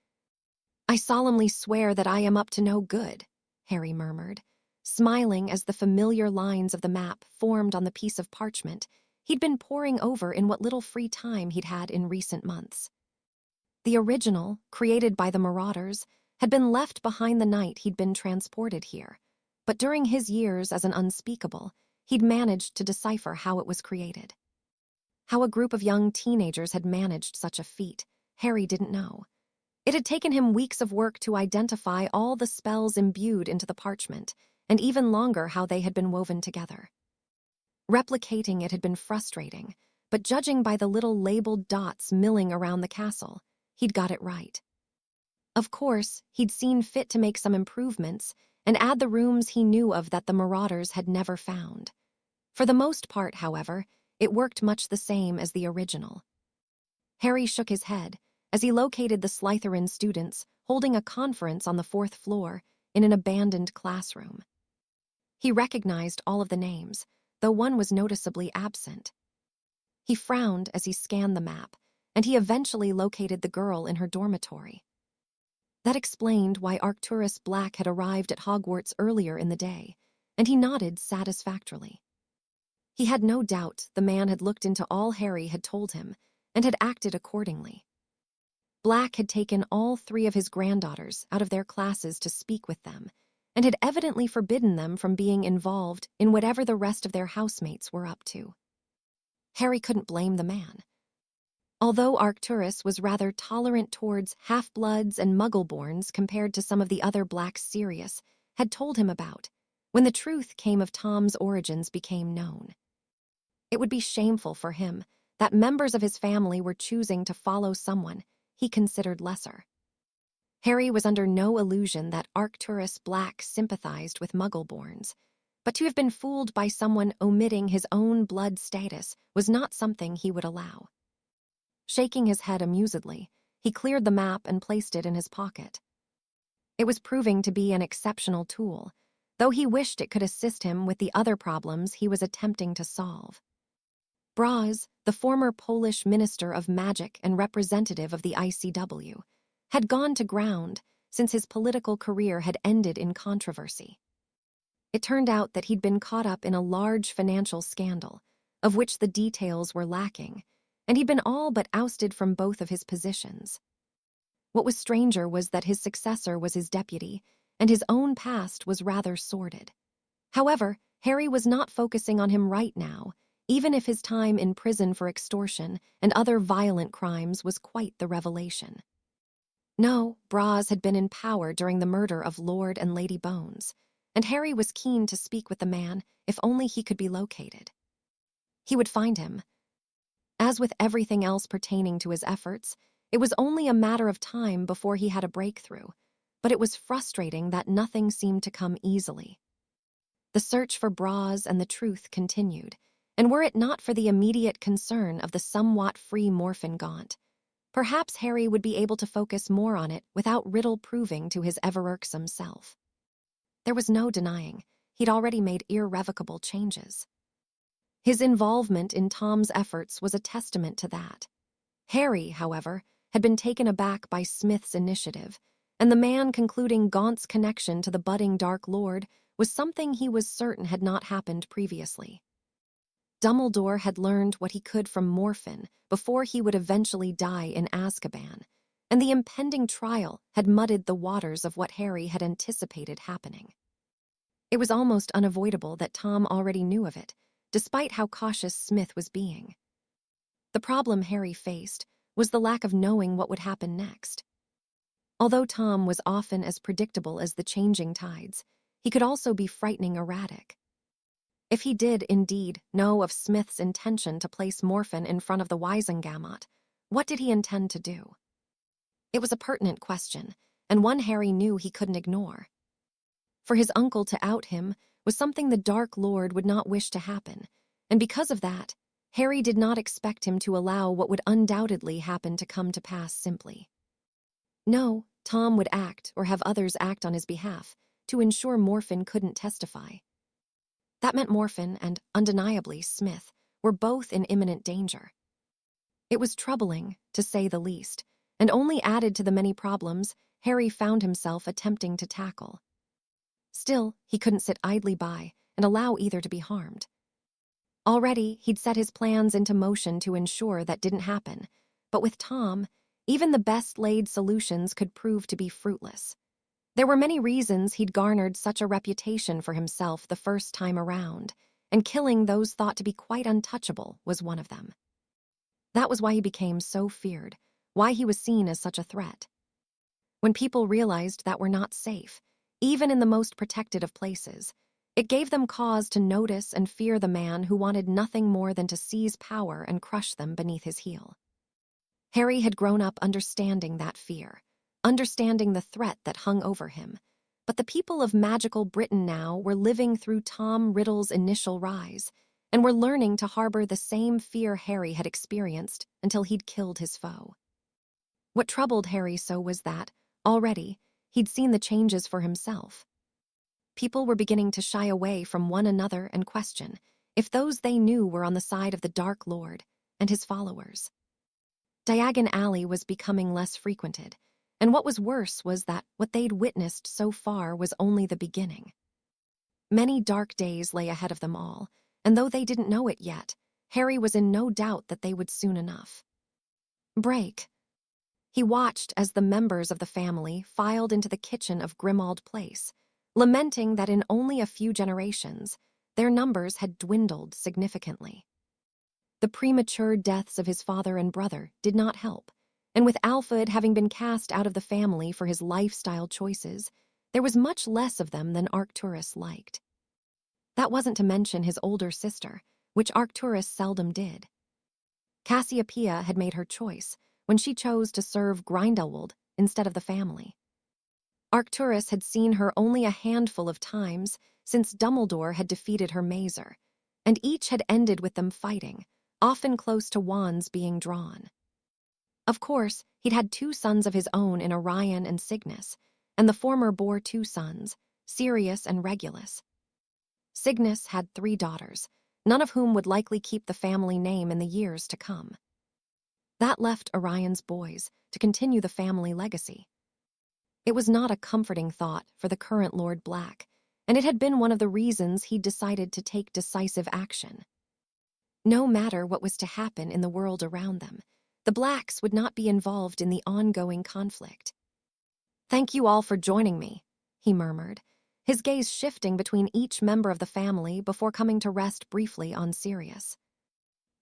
I solemnly swear that I am up to no good, Harry murmured, smiling as the familiar lines of the map formed on the piece of parchment he'd been poring over in what little free time he'd had in recent months. The original, created by the Marauders, had been left behind the night he'd been transported here, but during his years as an Unspeakable, he'd managed to decipher how it was created. How a group of young teenagers had managed such a feat, Harry didn't know. It had taken him weeks of work to identify all the spells imbued into the parchment, and even longer how they had been woven together. Replicating it had been frustrating, but judging by the little labeled dots milling around the castle, he'd got it right. Of course, he'd seen fit to make some improvements and add the rooms he knew of that the Marauders had never found. For the most part, however, it worked much the same as the original. Harry shook his head as he located the Slytherin students holding a conference on the 4th floor in an abandoned classroom. He recognized all of the names, though one was noticeably absent. He frowned as he scanned the map, and he eventually located the girl in her dormitory. That explained why Arcturus Black had arrived at Hogwarts earlier in the day, and he nodded satisfactorily. He had no doubt the man had looked into all Harry had told him and had acted accordingly. Black had taken all 3 of his granddaughters out of their classes to speak with them, and had evidently forbidden them from being involved in whatever the rest of their housemates were up to. Harry couldn't blame the man. Although Arcturus was rather tolerant towards half-bloods and muggle-borns compared to some of the other Blacks Sirius had told him about, when the truth came of Tom's origins became known. It would be shameful for him that members of his family were choosing to follow someone he considered lesser. Harry was under no illusion that Arcturus Black sympathized with muggle-borns, but to have been fooled by someone omitting his own blood status was not something he would allow. Shaking his head amusedly, he cleared the map and placed it in his pocket. It was proving to be an exceptional tool, though he wished it could assist him with the other problems he was attempting to solve. Braz, the former Polish Minister of Magic and representative of the ICW, had gone to ground since his political career had ended in controversy. It turned out that he'd been caught up in a large financial scandal, of which the details were lacking, and he'd been all but ousted from both of his positions. What was stranger was that his successor was his deputy, and his own past was rather sordid. However, Harry was not focusing on him right now, even if his time in prison for extortion and other violent crimes was quite the revelation. No, Braz had been in power during the murder of Lord and Lady Bones, and Harry was keen to speak with the man if only he could be located. He would find him. As with everything else pertaining to his efforts, it was only a matter of time before he had a breakthrough, but it was frustrating that nothing seemed to come easily. The search for Braz and the truth continued, and were it not for the immediate concern of the somewhat free Morphin Gaunt, perhaps Harry would be able to focus more on it without Riddle proving to his ever-irksome self. There was no denying he'd already made irrevocable changes. His involvement in Tom's efforts was a testament to that. Harry, however, had been taken aback by Smith's initiative, and the man concluding Gaunt's connection to the budding Dark Lord was something he was certain had not happened previously. Dumbledore had learned what he could from Morphin before he would eventually die in Azkaban, and the impending trial had muddied the waters of what Harry had anticipated happening. It was almost unavoidable that Tom already knew of it, despite how cautious Smith was being. The problem Harry faced was the lack of knowing what would happen next. Although Tom was often as predictable as the changing tides, he could also be frightening erratic. If he did indeed know of Smith's intention to place Morphin in front of the Wizengamot, what did he intend to do? It was a pertinent question, and one Harry knew he couldn't ignore. For his uncle to out him was something the Dark Lord would not wish to happen, and because of that, Harry did not expect him to allow what would undoubtedly happen to come to pass simply. No, Tom would act or have others act on his behalf to ensure Morphin couldn't testify. That meant Morphin and, undeniably, Smith were both in imminent danger. It was troubling, to say the least, and only added to the many problems Harry found himself attempting to tackle. Still, he couldn't sit idly by and allow either to be harmed. Already, he'd set his plans into motion to ensure that didn't happen, but with Tom, even the best-laid solutions could prove to be fruitless. There were many reasons he'd garnered such a reputation for himself the first time around, and killing those thought to be quite untouchable was one of them. That was why he became so feared, why he was seen as such a threat. When people realized that we're not safe, even in the most protected of places, it gave them cause to notice and fear the man who wanted nothing more than to seize power and crush them beneath his heel. Harry had grown up understanding that fear, understanding the threat that hung over him, but the people of magical Britain now were living through Tom Riddle's initial rise, and were learning to harbor the same fear Harry had experienced until he'd killed his foe. What troubled Harry so was that, already, he'd seen the changes for himself. People were beginning to shy away from one another and question if those they knew were on the side of the Dark Lord and his followers. Diagon Alley was becoming less frequented, and what was worse was that what they'd witnessed so far was only the beginning. Many dark days lay ahead of them all, and though they didn't know it yet, Harry was in no doubt that they would soon enough. Break. He watched as the members of the family filed into the kitchen of Grimmauld Place, lamenting that in only a few generations, their numbers had dwindled significantly. The premature deaths of his father and brother did not help, and with Alfred having been cast out of the family for his lifestyle choices, there was much less of them than Arcturus liked. That wasn't to mention his older sister, which Arcturus seldom did. Cassiopeia had made her choice when she chose to serve Grindelwald instead of the family. Arcturus had seen her only a handful of times since Dumbledore had defeated her mazer, and each had ended with them fighting, often close to wands being drawn. Of course, he'd had 2 sons of his own in Orion and Cygnus, and the former bore 2 sons, Sirius and Regulus. Cygnus had 3 daughters, none of whom would likely keep the family name in the years to come. That left Orion's boys to continue the family legacy. It was not a comforting thought for the current Lord Black, and it had been one of the reasons he'd decided to take decisive action. No matter what was to happen in the world around them, the Blacks would not be involved in the ongoing conflict. "Thank you all for joining me," he murmured, his gaze shifting between each member of the family before coming to rest briefly on Sirius.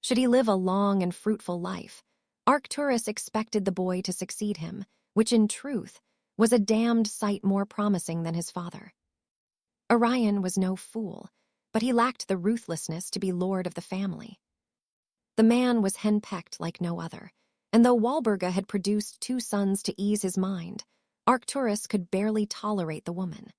Should he live a long and fruitful life, Arcturus expected the boy to succeed him, which in truth was a damned sight more promising than his father. Orion was no fool, but he lacked the ruthlessness to be lord of the family. The man was henpecked like no other, and though Walburga had produced 2 sons to ease his mind, Arcturus could barely tolerate the woman.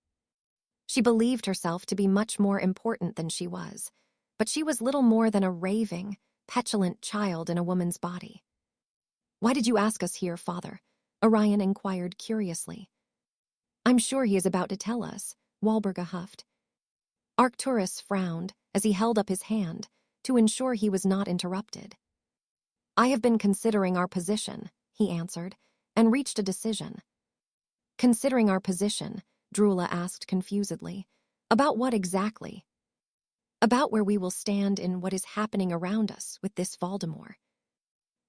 She believed herself to be much more important than she was, but she was little more than a raving, petulant child in a woman's body. "Why did you ask us here, father?" Orion inquired curiously. "I'm sure he is about to tell us," Walburga huffed. Arcturus frowned as he held up his hand to ensure he was not interrupted. "I have been considering our position," he answered, and reached a decision. "Considering our position?" Drula asked confusedly. "About what exactly?" "About where we will stand in what is happening around us with this Voldemort."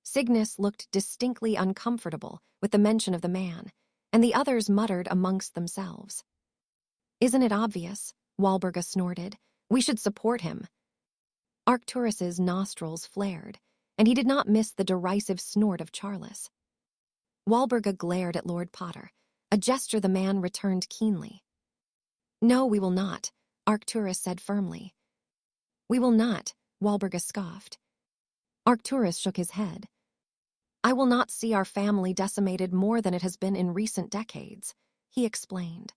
Cygnus looked distinctly uncomfortable with the mention of the man, and the others muttered amongst themselves. "Isn't it obvious?" Walburga snorted. "We should support him." Arcturus's nostrils flared, and he did not miss the derisive snort of Charles. Walburga glared at Lord Potter, a gesture the man returned keenly. "No, we will not," Arcturus said firmly. "We will not," Walburga scoffed. Arcturus shook his head. "I will not see our family decimated more than it has been in recent decades," he explained.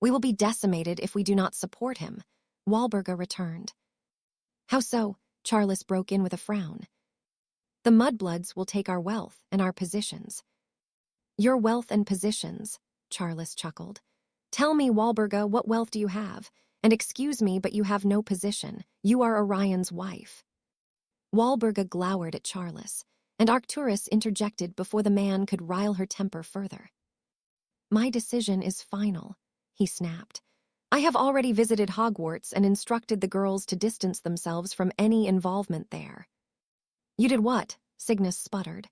"We will be decimated if we do not support him," Walburga returned. "How so?" Charles broke in with a frown. "The mudbloods will take our wealth and our positions." "Your wealth and positions," Charles chuckled. "Tell me, Walburga, what wealth do you have? And excuse me, but you have no position. You are Orion's wife." Walburga glowered at Charles, and Arcturus interjected before the man could rile her temper further. "My decision is final," he snapped. "I have already visited Hogwarts and instructed the girls to distance themselves from any involvement there." "You did what?" Cygnus sputtered.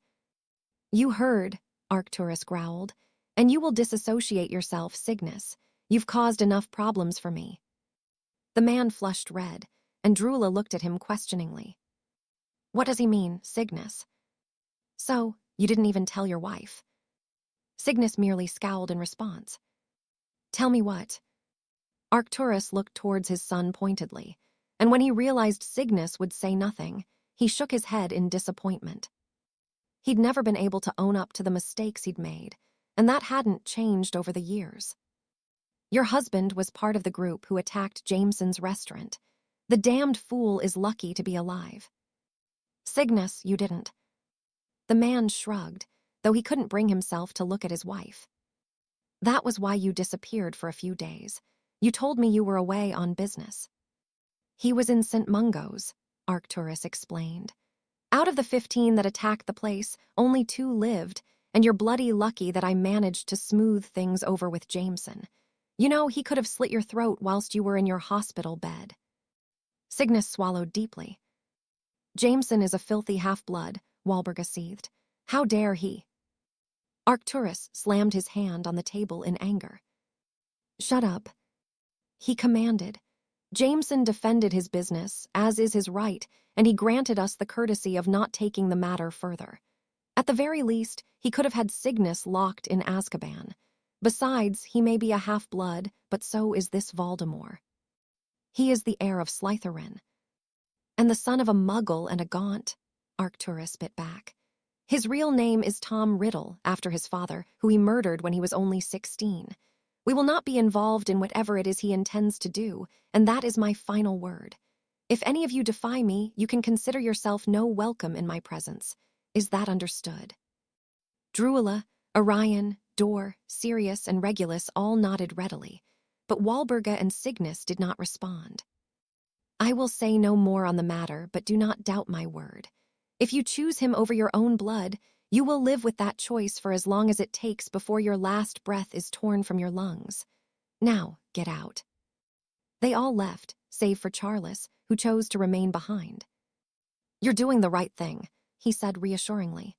"You heard," Arcturus growled. "And you will disassociate yourself, Cygnus. You've caused enough problems for me." The man flushed red, and Drula looked at him questioningly. "What does he mean, Cygnus?" "So, you didn't even tell your wife?" Cygnus merely scowled in response. "Tell me what?" Arcturus looked towards his son pointedly, and when he realized Cygnus would say nothing, he shook his head in disappointment. He'd never been able to own up to the mistakes he'd made, and that hadn't changed over the years. "Your husband was part of the group who attacked Jameson's restaurant. The damned fool is lucky to be alive." "Cygnus, you didn't." The man shrugged, though he couldn't bring himself to look at his wife. "That was why you disappeared for a few days. You told me you were away on business." "He was in St. Mungo's," Arcturus explained. "Out of the 15 that attacked the place, only 2 lived, and you're bloody lucky that I managed to smooth things over with Jameson. You know, he could have slit your throat whilst you were in your hospital bed." Cygnus swallowed deeply. "Jameson is a filthy half-blood," Walburga seethed. "How dare he?" Arcturus slammed his hand on the table in anger. "Shut up," he commanded. "Jameson defended his business, as is his right, and he granted us the courtesy of not taking the matter further. At the very least, he could have had Cygnus locked in Azkaban. Besides, he may be a half-blood, but so is this Voldemort. He is the heir of Slytherin." "And the son of a muggle and a gaunt," Arcturus bit back. "His real name is Tom Riddle, after his father, who he murdered when he was only 16. We will not be involved in whatever it is he intends to do, and that is my final word. If any of you defy me, you can consider yourself no welcome in my presence. Is that understood?" Drula, Orion, Dor, Sirius, and Regulus all nodded readily, but Walburga and Cygnus did not respond. "I will say no more on the matter, but do not doubt my word. If you choose him over your own blood, you will live with that choice for as long as it takes before your last breath is torn from your lungs. Now, get out." They all left, save for Charles, who chose to remain behind. "You're doing the right thing," he said reassuringly.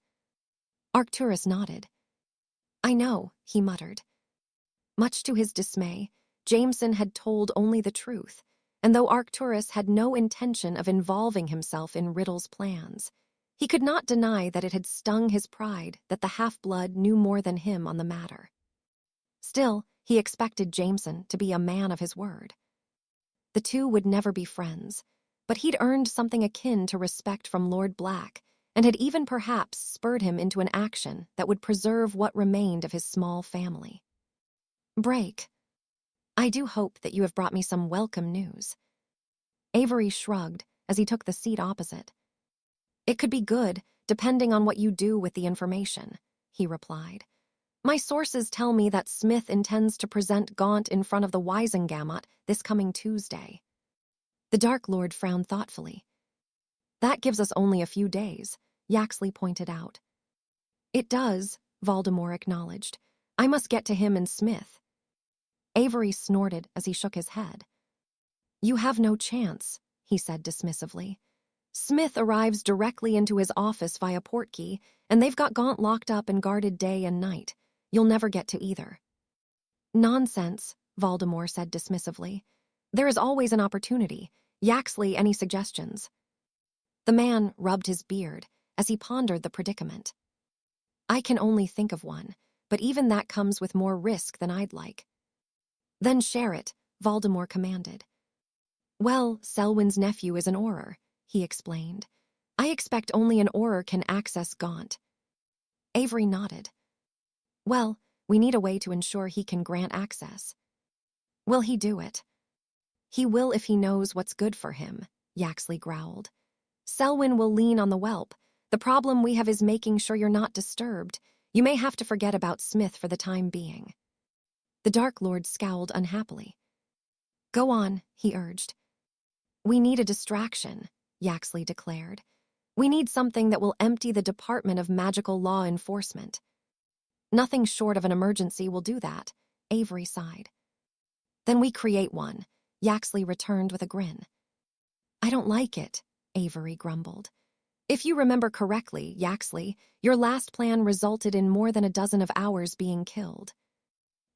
Arcturus nodded. "I know," he muttered. Much to his dismay, Jameson had told only the truth, and though Arcturus had no intention of involving himself in Riddle's plans, he could not deny that it had stung his pride that the half-blood knew more than him on the matter. Still, He expected Jameson to be a man of his word. The two would never be friends, but he'd earned something akin to respect from Lord Black and had even perhaps spurred him into an action that would preserve what remained of his small family. Break. I do hope that you have brought me some welcome news. Avery shrugged as he took the seat opposite. It could be good, depending on what you do with the information, he replied. My sources tell me that Smith intends to present Gaunt in front of the Wisengamot this coming Tuesday. The Dark Lord frowned thoughtfully. That gives us only a few days, Yaxley pointed out. It does, Voldemort acknowledged. I must get to him and Smith. Avery snorted as he shook his head. You have no chance, he said dismissively. Smith arrives directly into his office via portkey, and they've got Gaunt locked up and guarded day and night. You'll never get to either. Nonsense, Voldemort said dismissively. There is always an opportunity. Yaxley, any suggestions? The man rubbed his beard as he pondered the predicament. I can only think of one, but even that comes with more risk than I'd like. Then share it, Voldemort commanded. Well, Selwyn's nephew is an Auror, he explained. I expect only an Auror can access Gaunt. Avery nodded. Well, we need a way to ensure he can grant access. Will he do it? He will if he knows what's good for him, Yaxley growled. Selwyn will lean on the whelp. The problem we have is making sure you're not disturbed. You may have to forget about Smith for the time being. The Dark Lord scowled unhappily. Go on, he urged. We need a distraction, Yaxley declared. We need something that will empty the Department of Magical Law Enforcement. Nothing short of an emergency will do that, Avery sighed. Then we create one, Yaxley returned with a grin. I don't like it, Avery grumbled. If you remember correctly, Yaxley, your last plan resulted in more than a dozen of ours being killed.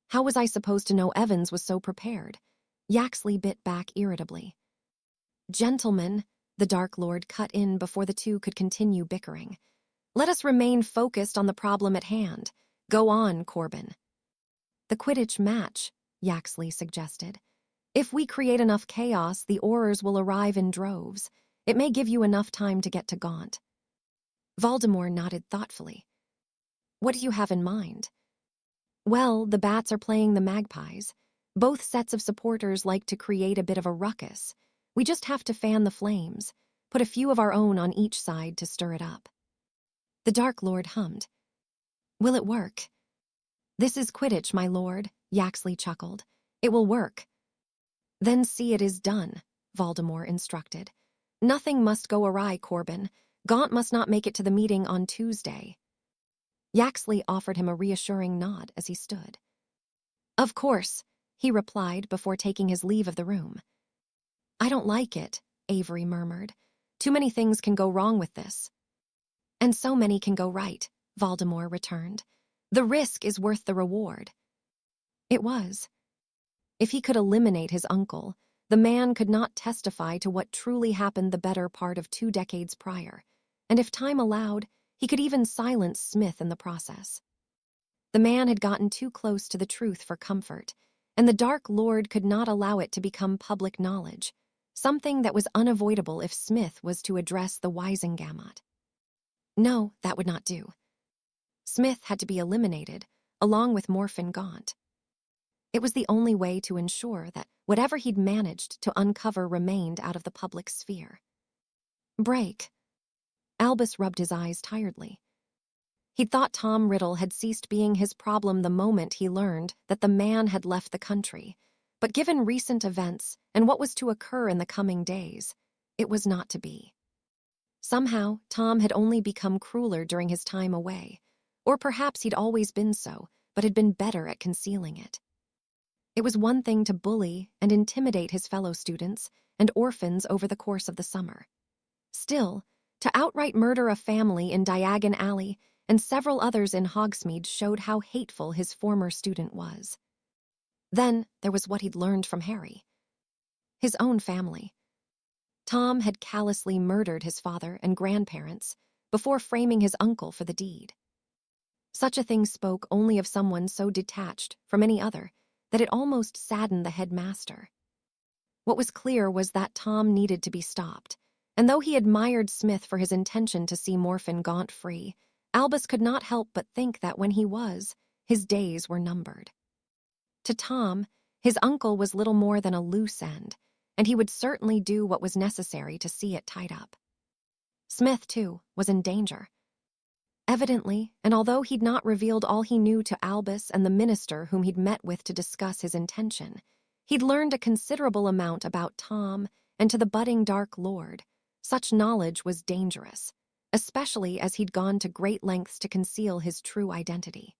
How was I supposed to know Evans was so prepared? Yaxley bit back irritably. Gentlemen, the Dark Lord cut in before the two could continue bickering. Let us remain focused on the problem at hand. Go on, Corbin. The Quidditch match, Yaxley suggested. If we create enough chaos, the Aurors will arrive in droves. It may give you enough time to get to Gaunt. Voldemort nodded thoughtfully. What do you have in mind? Well, the Bats are playing the Magpies. Both sets of supporters like to create a bit of a ruckus. We just have to fan the flames, put a few of our own on each side to stir it up. The Dark Lord hummed. Will it work? This is Quidditch, my lord, Yaxley chuckled. It will work. Then see it is done, Voldemort instructed. Nothing must go awry, Corbin. Gaunt must not make it to the meeting on Tuesday. Yaxley offered him a reassuring nod as he stood. Of course, he replied before taking his leave of the room. I don't like it, Avery murmured. Too many things can go wrong with this. And so many can go right, Voldemort returned. The risk is worth the reward. It was. If he could eliminate his uncle, the man could not testify to what truly happened the better part of 2 decades prior, and if time allowed, he could even silence Smith in the process. The man had gotten too close to the truth for comfort, and the Dark Lord could not allow it to become public knowledge, something that was unavoidable if Smith was to address the Wisengamot. No, that would not do. Smith had to be eliminated, along with Morphin Gaunt. It was the only way to ensure that whatever he'd managed to uncover remained out of the public sphere. Break. Albus rubbed his eyes tiredly. He'd thought Tom Riddle had ceased being his problem the moment he learned that the man had left the country, but given recent events and what was to occur in the coming days, it was not to be. Somehow, Tom had only become crueler during his time away, or perhaps he'd always been so, but had been better at concealing it. It was one thing to bully and intimidate his fellow students and orphans over the course of the summer. Still, to outright murder a family in Diagon Alley and several others in Hogsmeade showed how hateful his former student was. Then there was what he'd learned from Harry. His own family. Tom had callously murdered his father and grandparents before framing his uncle for the deed. Such a thing spoke only of someone so detached from any other that it almost saddened the headmaster. What was clear was that Tom needed to be stopped, and though he admired Smith for his intention to see Morphin Gaunt free, Albus could not help but think that when he was, his days were numbered. To Tom, his uncle was little more than a loose end, and he would certainly do what was necessary to see it tied up. Smith, too, was in danger. Evidently, and although he'd not revealed all he knew to Albus and the minister whom he'd met with to discuss his intention, he'd learned a considerable amount about Tom and to the budding Dark Lord. Such knowledge was dangerous, especially as he'd gone to great lengths to conceal his true identity.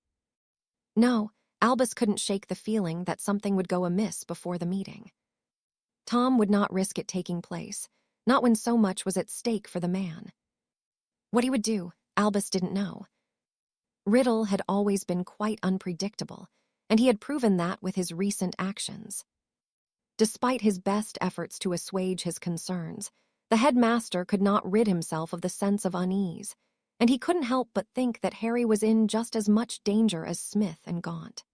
No, Albus couldn't shake the feeling that something would go amiss before the meeting. Tom would not risk it taking place, not when so much was at stake for the man. What he would do, Albus didn't know. Riddle had always been quite unpredictable, and he had proven that with his recent actions. Despite his best efforts to assuage his concerns, the headmaster could not rid himself of the sense of unease, and he couldn't help but think that Harry was in just as much danger as Smith and Gaunt.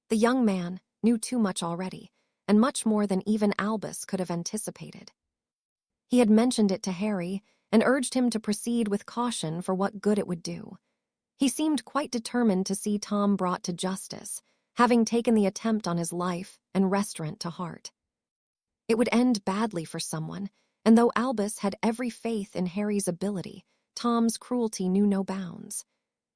The young man knew too much already, and much more than even Albus could have anticipated. He had mentioned it to Harry and urged him to proceed with caution for what good it would do. He seemed quite determined to see Tom brought to justice, having taken the attempt on his life and restaurant to heart. It would end badly for someone, and though Albus had every faith in Harry's ability, Tom's cruelty knew no bounds.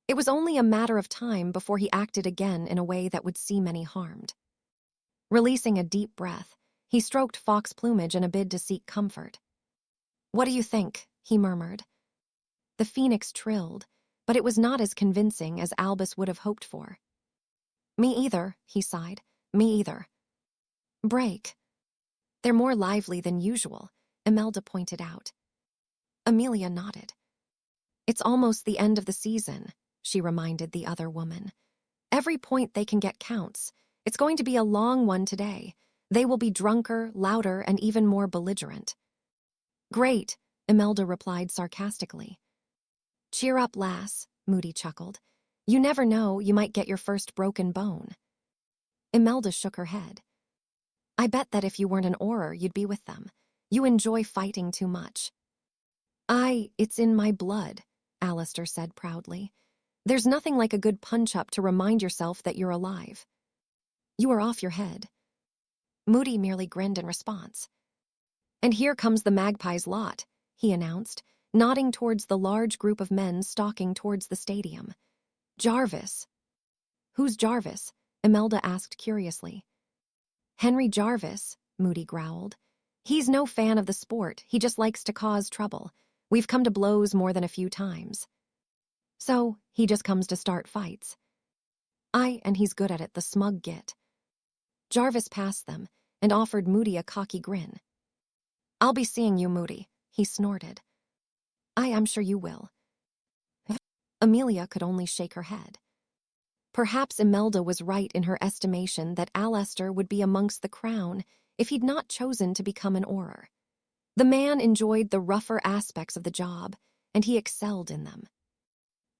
It was only a matter of time before he acted again in a way that would see many harmed. Releasing a deep breath, he stroked Fox plumage in a bid to seek comfort. "What do you think?" he murmured. The phoenix trilled, but it was not as convincing as Albus would have hoped for. "Me either," he sighed. "Me either." "Break. They're more lively than usual," Imelda pointed out. Amelia nodded. "It's almost the end of the season," she reminded the other woman. "Every point they can get counts. It's going to be a long one today. They will be drunker, louder, and even more belligerent." "Great," Imelda replied sarcastically. "Cheer up, lass," Moody chuckled. "You never know, you might get your first broken bone." Imelda shook her head. "I bet that if you weren't an Auror, you'd be with them. You enjoy fighting too much." It's in my blood," Alistair said proudly. "There's nothing like a good punch-up to remind yourself that you're alive." "You are off your head." Moody merely grinned in response. "And here comes the Magpie's lot," he announced, nodding towards the large group of men stalking towards the stadium. "Jarvis." "Who's Jarvis?" Imelda asked curiously. "Henry Jarvis," Moody growled. "He's no fan of the sport, he just likes to cause trouble. We've come to blows more than a few times." "So, he just comes to start fights." And he's good at it, the smug git." Jarvis passed them and offered Moody a cocky grin. "I'll be seeing you, Moody," he snorted. I'm sure you will." Amelia could only shake her head. Perhaps Imelda was right in her estimation that Alistair would be amongst the crown if he'd not chosen to become an Auror. The man enjoyed the rougher aspects of the job, and he excelled in them.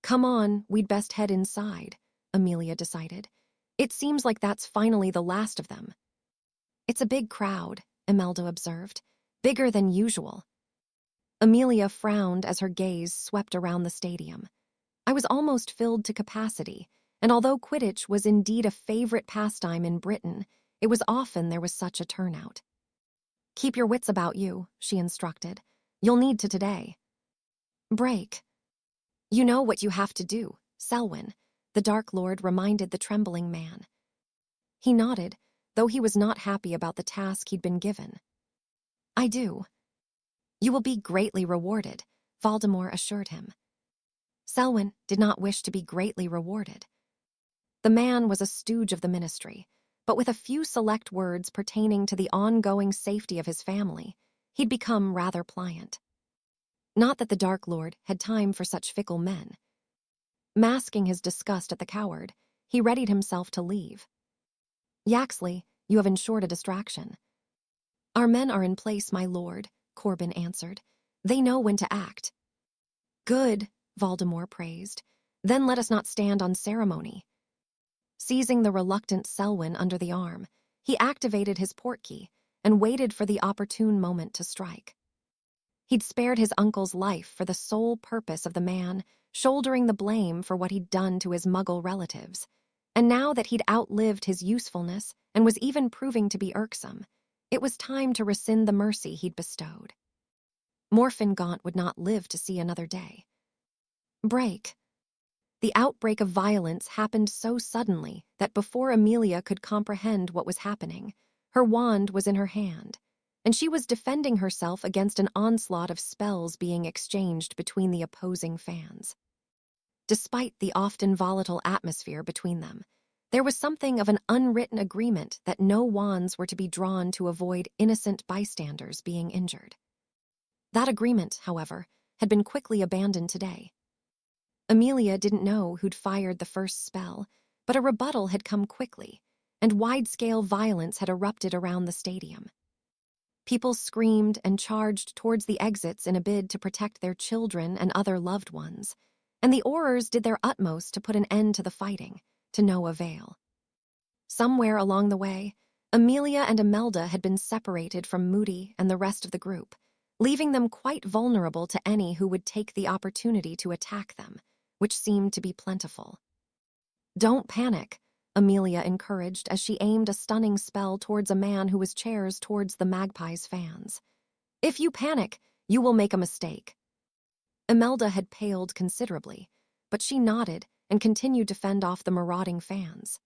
"Come on, we'd best head inside," Amelia decided. "It seems like that's finally the last of them." "It's a big crowd," Imelda observed. "Bigger than usual." Amelia frowned as her gaze swept around the stadium. "I was almost filled to capacity, and although Quidditch was indeed a favorite pastime in Britain, it was often there was such a turnout." "Keep your wits about you," she instructed. "You'll need to today." "Break. You know what you have to do, Selwyn," the Dark Lord reminded the trembling man. He nodded, though he was not happy about the task he'd been given. "I do." "You will be greatly rewarded," Voldemort assured him. Selwyn did not wish to be greatly rewarded. The man was a stooge of the ministry, but with a few select words pertaining to the ongoing safety of his family, he'd become rather pliant. Not that the Dark Lord had time for such fickle men. Masking his disgust at the coward, he readied himself to leave. "Yaxley, you have ensured a distraction." "Our men are in place, my lord," Corbin answered. "They know when to act." "Good," Voldemort praised. "Then let us not stand on ceremony." Seizing the reluctant Selwyn under the arm, he activated his portkey and waited for the opportune moment to strike. He'd spared his uncle's life for the sole purpose of the man shouldering the blame for what he'd done to his Muggle relatives, and now that he'd outlived his usefulness and was even proving to be irksome, it was time to rescind the mercy he'd bestowed. Morphin Gaunt would not live to see another day. Break. The outbreak of violence happened so suddenly that before Amelia could comprehend what was happening, her wand was in her hand, and she was defending herself against an onslaught of spells being exchanged between the opposing fans. Despite the often volatile atmosphere between them, there was something of an unwritten agreement that no wands were to be drawn to avoid innocent bystanders being injured. That agreement, however, had been quickly abandoned today. Amelia didn't know who'd fired the first spell, but a rebuttal had come quickly, and wide-scale violence had erupted around the stadium. People screamed and charged towards the exits in a bid to protect their children and other loved ones, and the Aurors did their utmost to put an end to the fighting, to no avail. Somewhere along the way, Amelia and Imelda had been separated from Moody and the rest of the group, leaving them quite vulnerable to any who would take the opportunity to attack them, which seemed to be plentiful. "Don't panic," Amelia encouraged as she aimed a stunning spell towards a man who was chairs towards the Magpies fans. "If you panic, you will make a mistake." Imelda had paled considerably, but she nodded and continued to fend off the marauding fans.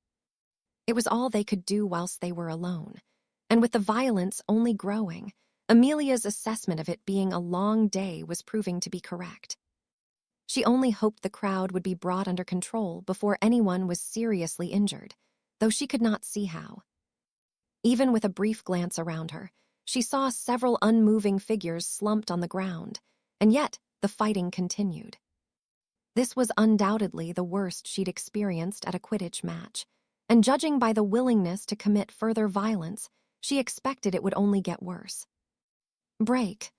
It was all they could do whilst they were alone, and with the violence only growing, Amelia's assessment of it being a long day was proving to be correct. She only hoped the crowd would be brought under control before anyone was seriously injured, though she could not see how. Even with a brief glance around her, she saw several unmoving figures slumped on the ground, and yet the fighting continued. This was undoubtedly the worst she'd experienced at a Quidditch match, and judging by the willingness to commit further violence, she expected it would only get worse. Break.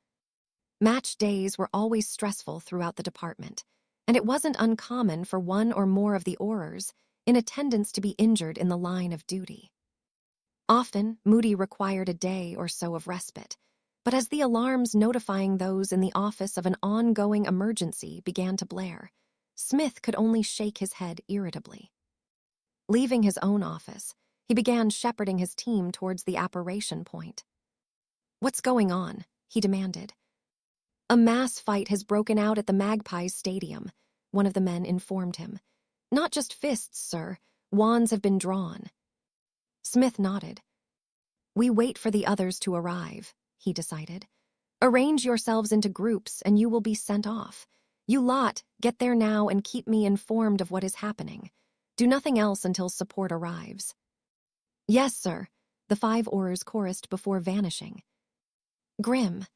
Match days were always stressful throughout the department, and it wasn't uncommon for one or more of the Aurors in attendance to be injured in the line of duty. Often, Moody required a day or so of respite, but as the alarms notifying those in the office of an ongoing emergency began to blare, Smith could only shake his head irritably. Leaving his own office, he began shepherding his team towards the apparition point. "What's going on?" he demanded. "A mass fight has broken out at the Magpies Stadium," one of the men informed him. "Not just fists, sir. Wands have been drawn." Smith nodded. "We wait for the others to arrive," he decided. "Arrange yourselves into groups and you will be sent off. You lot, get there now and keep me informed of what is happening. Do nothing else until support arrives." "Yes, sir," the 5 Aurors chorused before vanishing. "Grim."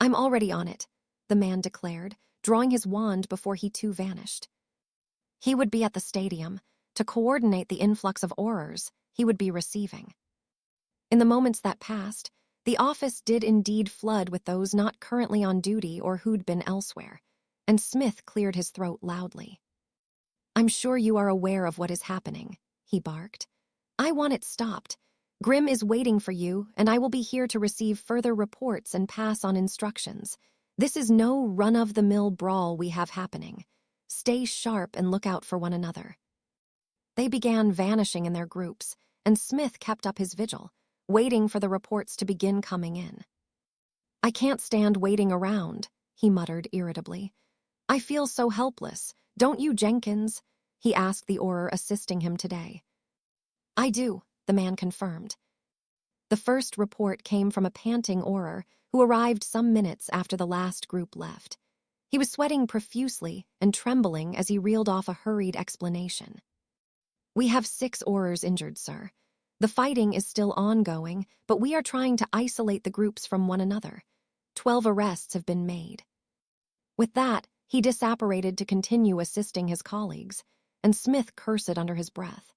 "I'm already on it," the man declared, drawing his wand before he too vanished. He would be at the stadium to coordinate the influx of Aurors he would be receiving. In the moments that passed, the office did indeed flood with those not currently on duty or who'd been elsewhere, and Smith cleared his throat loudly. "I'm sure you are aware of what is happening," he barked. "I want it stopped. Grim is waiting for you, and I will be here to receive further reports and pass on instructions. This is no run-of-the-mill brawl we have happening. Stay sharp and look out for one another." They began vanishing in their groups, and Smith kept up his vigil, waiting for the reports to begin coming in. "I can't stand waiting around," he muttered irritably. "I feel so helpless. Don't you, Jenkins?" he asked the Auror assisting him today. "I do," the man confirmed. The first report came from a panting Auror who arrived some minutes after the last group left. He was sweating profusely and trembling as he reeled off a hurried explanation. "We have 6 Aurors injured, sir. The fighting is still ongoing, but we are trying to isolate the groups from one another. 12 arrests have been made." With that, he disapparated to continue assisting his colleagues, and Smith cursed under his breath.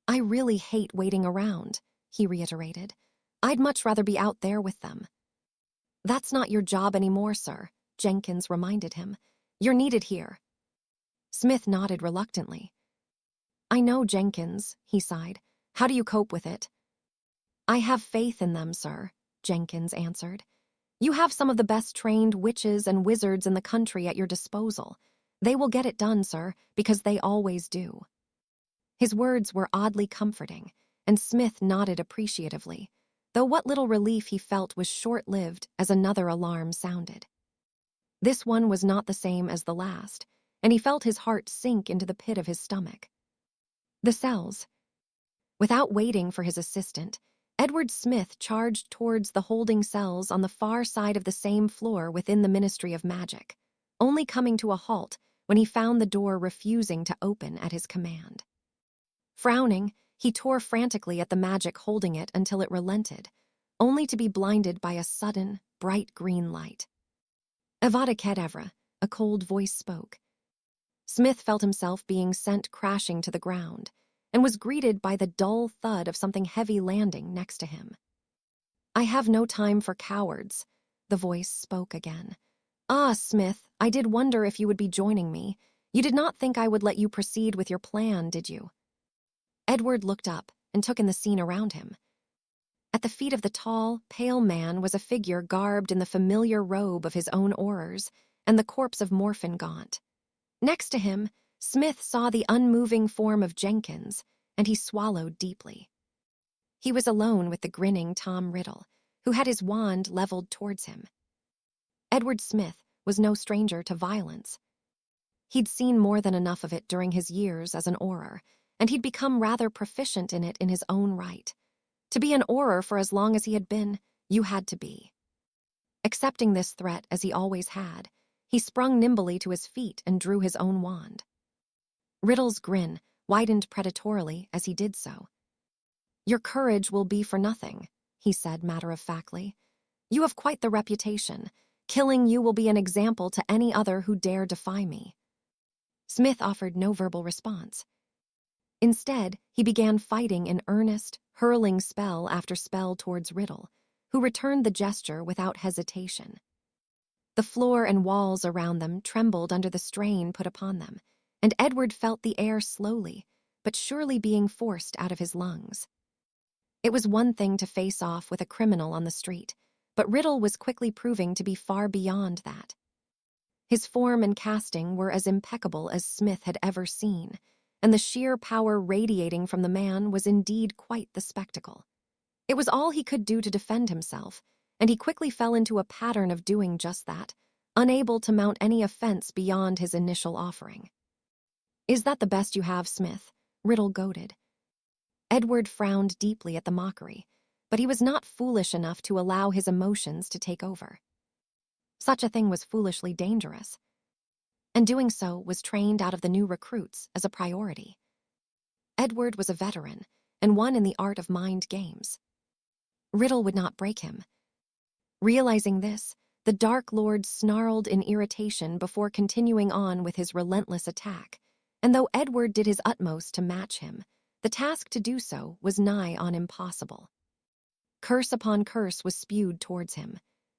"I really hate waiting around," he reiterated. "I'd much rather be out there with them." "That's not your job anymore, sir," Jenkins reminded him. "You're needed here." Smith nodded reluctantly. I know, Jenkins, he sighed. How do you cope with it? I have faith in them, sir, Jenkins answered. You have some of the best trained witches and wizards in the country at your disposal. They will get it done, sir, because they always do. His words were oddly comforting, and Smith nodded appreciatively, though what little relief he felt was short-lived as another alarm sounded. This one was not the same as the last, and he felt his heart sink into the pit of his stomach. The cells. Without waiting for his assistant, Edward Smith charged towards the holding cells on the far side of the same floor within the Ministry of Magic, only coming to a halt when he found the door refusing to open at his command. Frowning, he tore frantically at the magic holding it until it relented, only to be blinded by a sudden, bright green light. Avada Kedavra, a cold voice spoke. Smith felt himself being sent crashing to the ground, and was greeted by the dull thud of something heavy landing next to him. I have no time for cowards, the voice spoke again. Ah, Smith, I did wonder if you would be joining me. You did not think I would let you proceed with your plan, did you? Edward looked up and took in the scene around him. At the feet of the tall, pale man was a figure garbed in the familiar robe of his own Aurors and the corpse of Morphin Gaunt. Next to him, Smith saw the unmoving form of Jenkins, and he swallowed deeply. He was alone with the grinning Tom Riddle, who had his wand leveled towards him. Edward Smith was no stranger to violence. He'd seen more than enough of it during his years as an Auror, and he'd become rather proficient in it in his own right. To be an Auror for as long as he had been, you had to be. Accepting this threat as he always had, he sprung nimbly to his feet and drew his own wand. Riddle's grin widened predatorily as he did so. Your courage will be for nothing, he said matter-of-factly. You have quite the reputation. Killing you will be an example to any other who dare defy me. Smith offered no verbal response. Instead, he began fighting in earnest, hurling spell after spell towards Riddle, who returned the gesture without hesitation. The floor and walls around them trembled under the strain put upon them, and Edward felt the air slowly, but surely being forced out of his lungs. It was one thing to face off with a criminal on the street, but Riddle was quickly proving to be far beyond that. His form and casting were as impeccable as Smith had ever seen, and the sheer power radiating from the man was indeed quite the spectacle. It was all he could do to defend himself, and he quickly fell into a pattern of doing just that, unable to mount any offense beyond his initial offering. Is that the best you have, Smith? Riddle goaded. Edward frowned deeply at the mockery, but he was not foolish enough to allow his emotions to take over. Such a thing was foolishly dangerous, and doing so was trained out of the new recruits as a priority. Edward was a veteran, and one in the art of mind games. Riddle would not break him. Realizing this, the Dark Lord snarled in irritation before continuing on with his relentless attack, and though Edward did his utmost to match him, the task to do so was nigh on impossible. Curse upon curse was spewed towards him,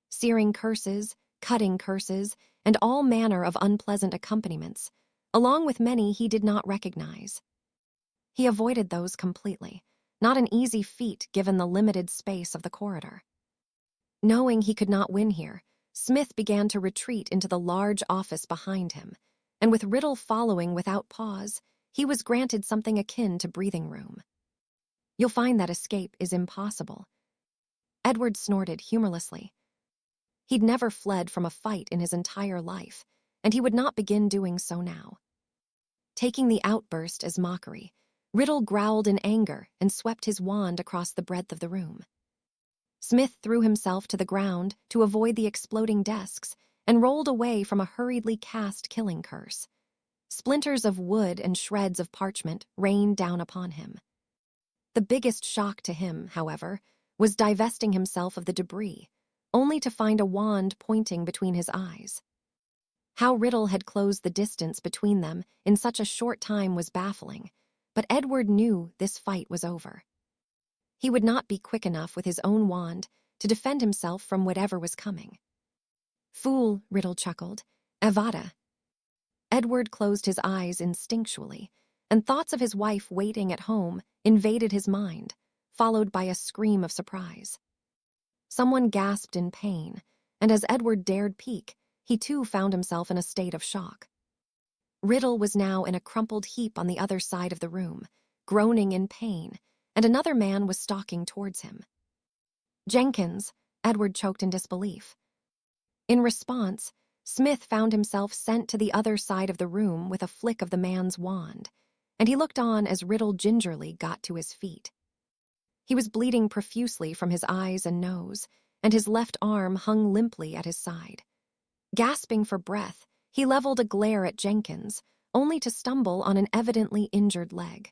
searing curses, cutting curses, and all manner of unpleasant accompaniments, along with many he did not recognize. He avoided those completely, not an easy feat given the limited space of the corridor. Knowing he could not win here, Smith began to retreat into the large office behind him, and with Riddle following without pause, he was granted something akin to breathing room. You'll find that escape is impossible. Edward snorted humorlessly. He'd never fled from a fight in his entire life, and he would not begin doing so now. Taking the outburst as mockery, Riddle growled in anger and swept his wand across the breadth of the room. Smith threw himself to the ground to avoid the exploding desks and rolled away from a hurriedly cast killing curse. Splinters of wood and shreds of parchment rained down upon him. The biggest shock to him, however, was divesting himself of the debris, only to find a wand pointing between his eyes. How Riddle had closed the distance between them in such a short time was baffling, but Edward knew this fight was over. He would not be quick enough with his own wand to defend himself from whatever was coming. Fool, Riddle chuckled. Avada. Edward closed his eyes instinctually, and thoughts of his wife waiting at home invaded his mind, followed by a scream of surprise. Someone gasped in pain, and as Edward dared peek, he too found himself in a state of shock. Riddle was now in a crumpled heap on the other side of the room, groaning in pain, and another man was stalking towards him. "Jenkins," Edward choked in disbelief. In response, Smith found himself sent to the other side of the room with a flick of the man's wand, and he looked on as Riddle gingerly got to his feet. He was bleeding profusely from his eyes and nose, and his left arm hung limply at his side. Gasping for breath, he leveled a glare at Jenkins, only to stumble on an evidently injured leg.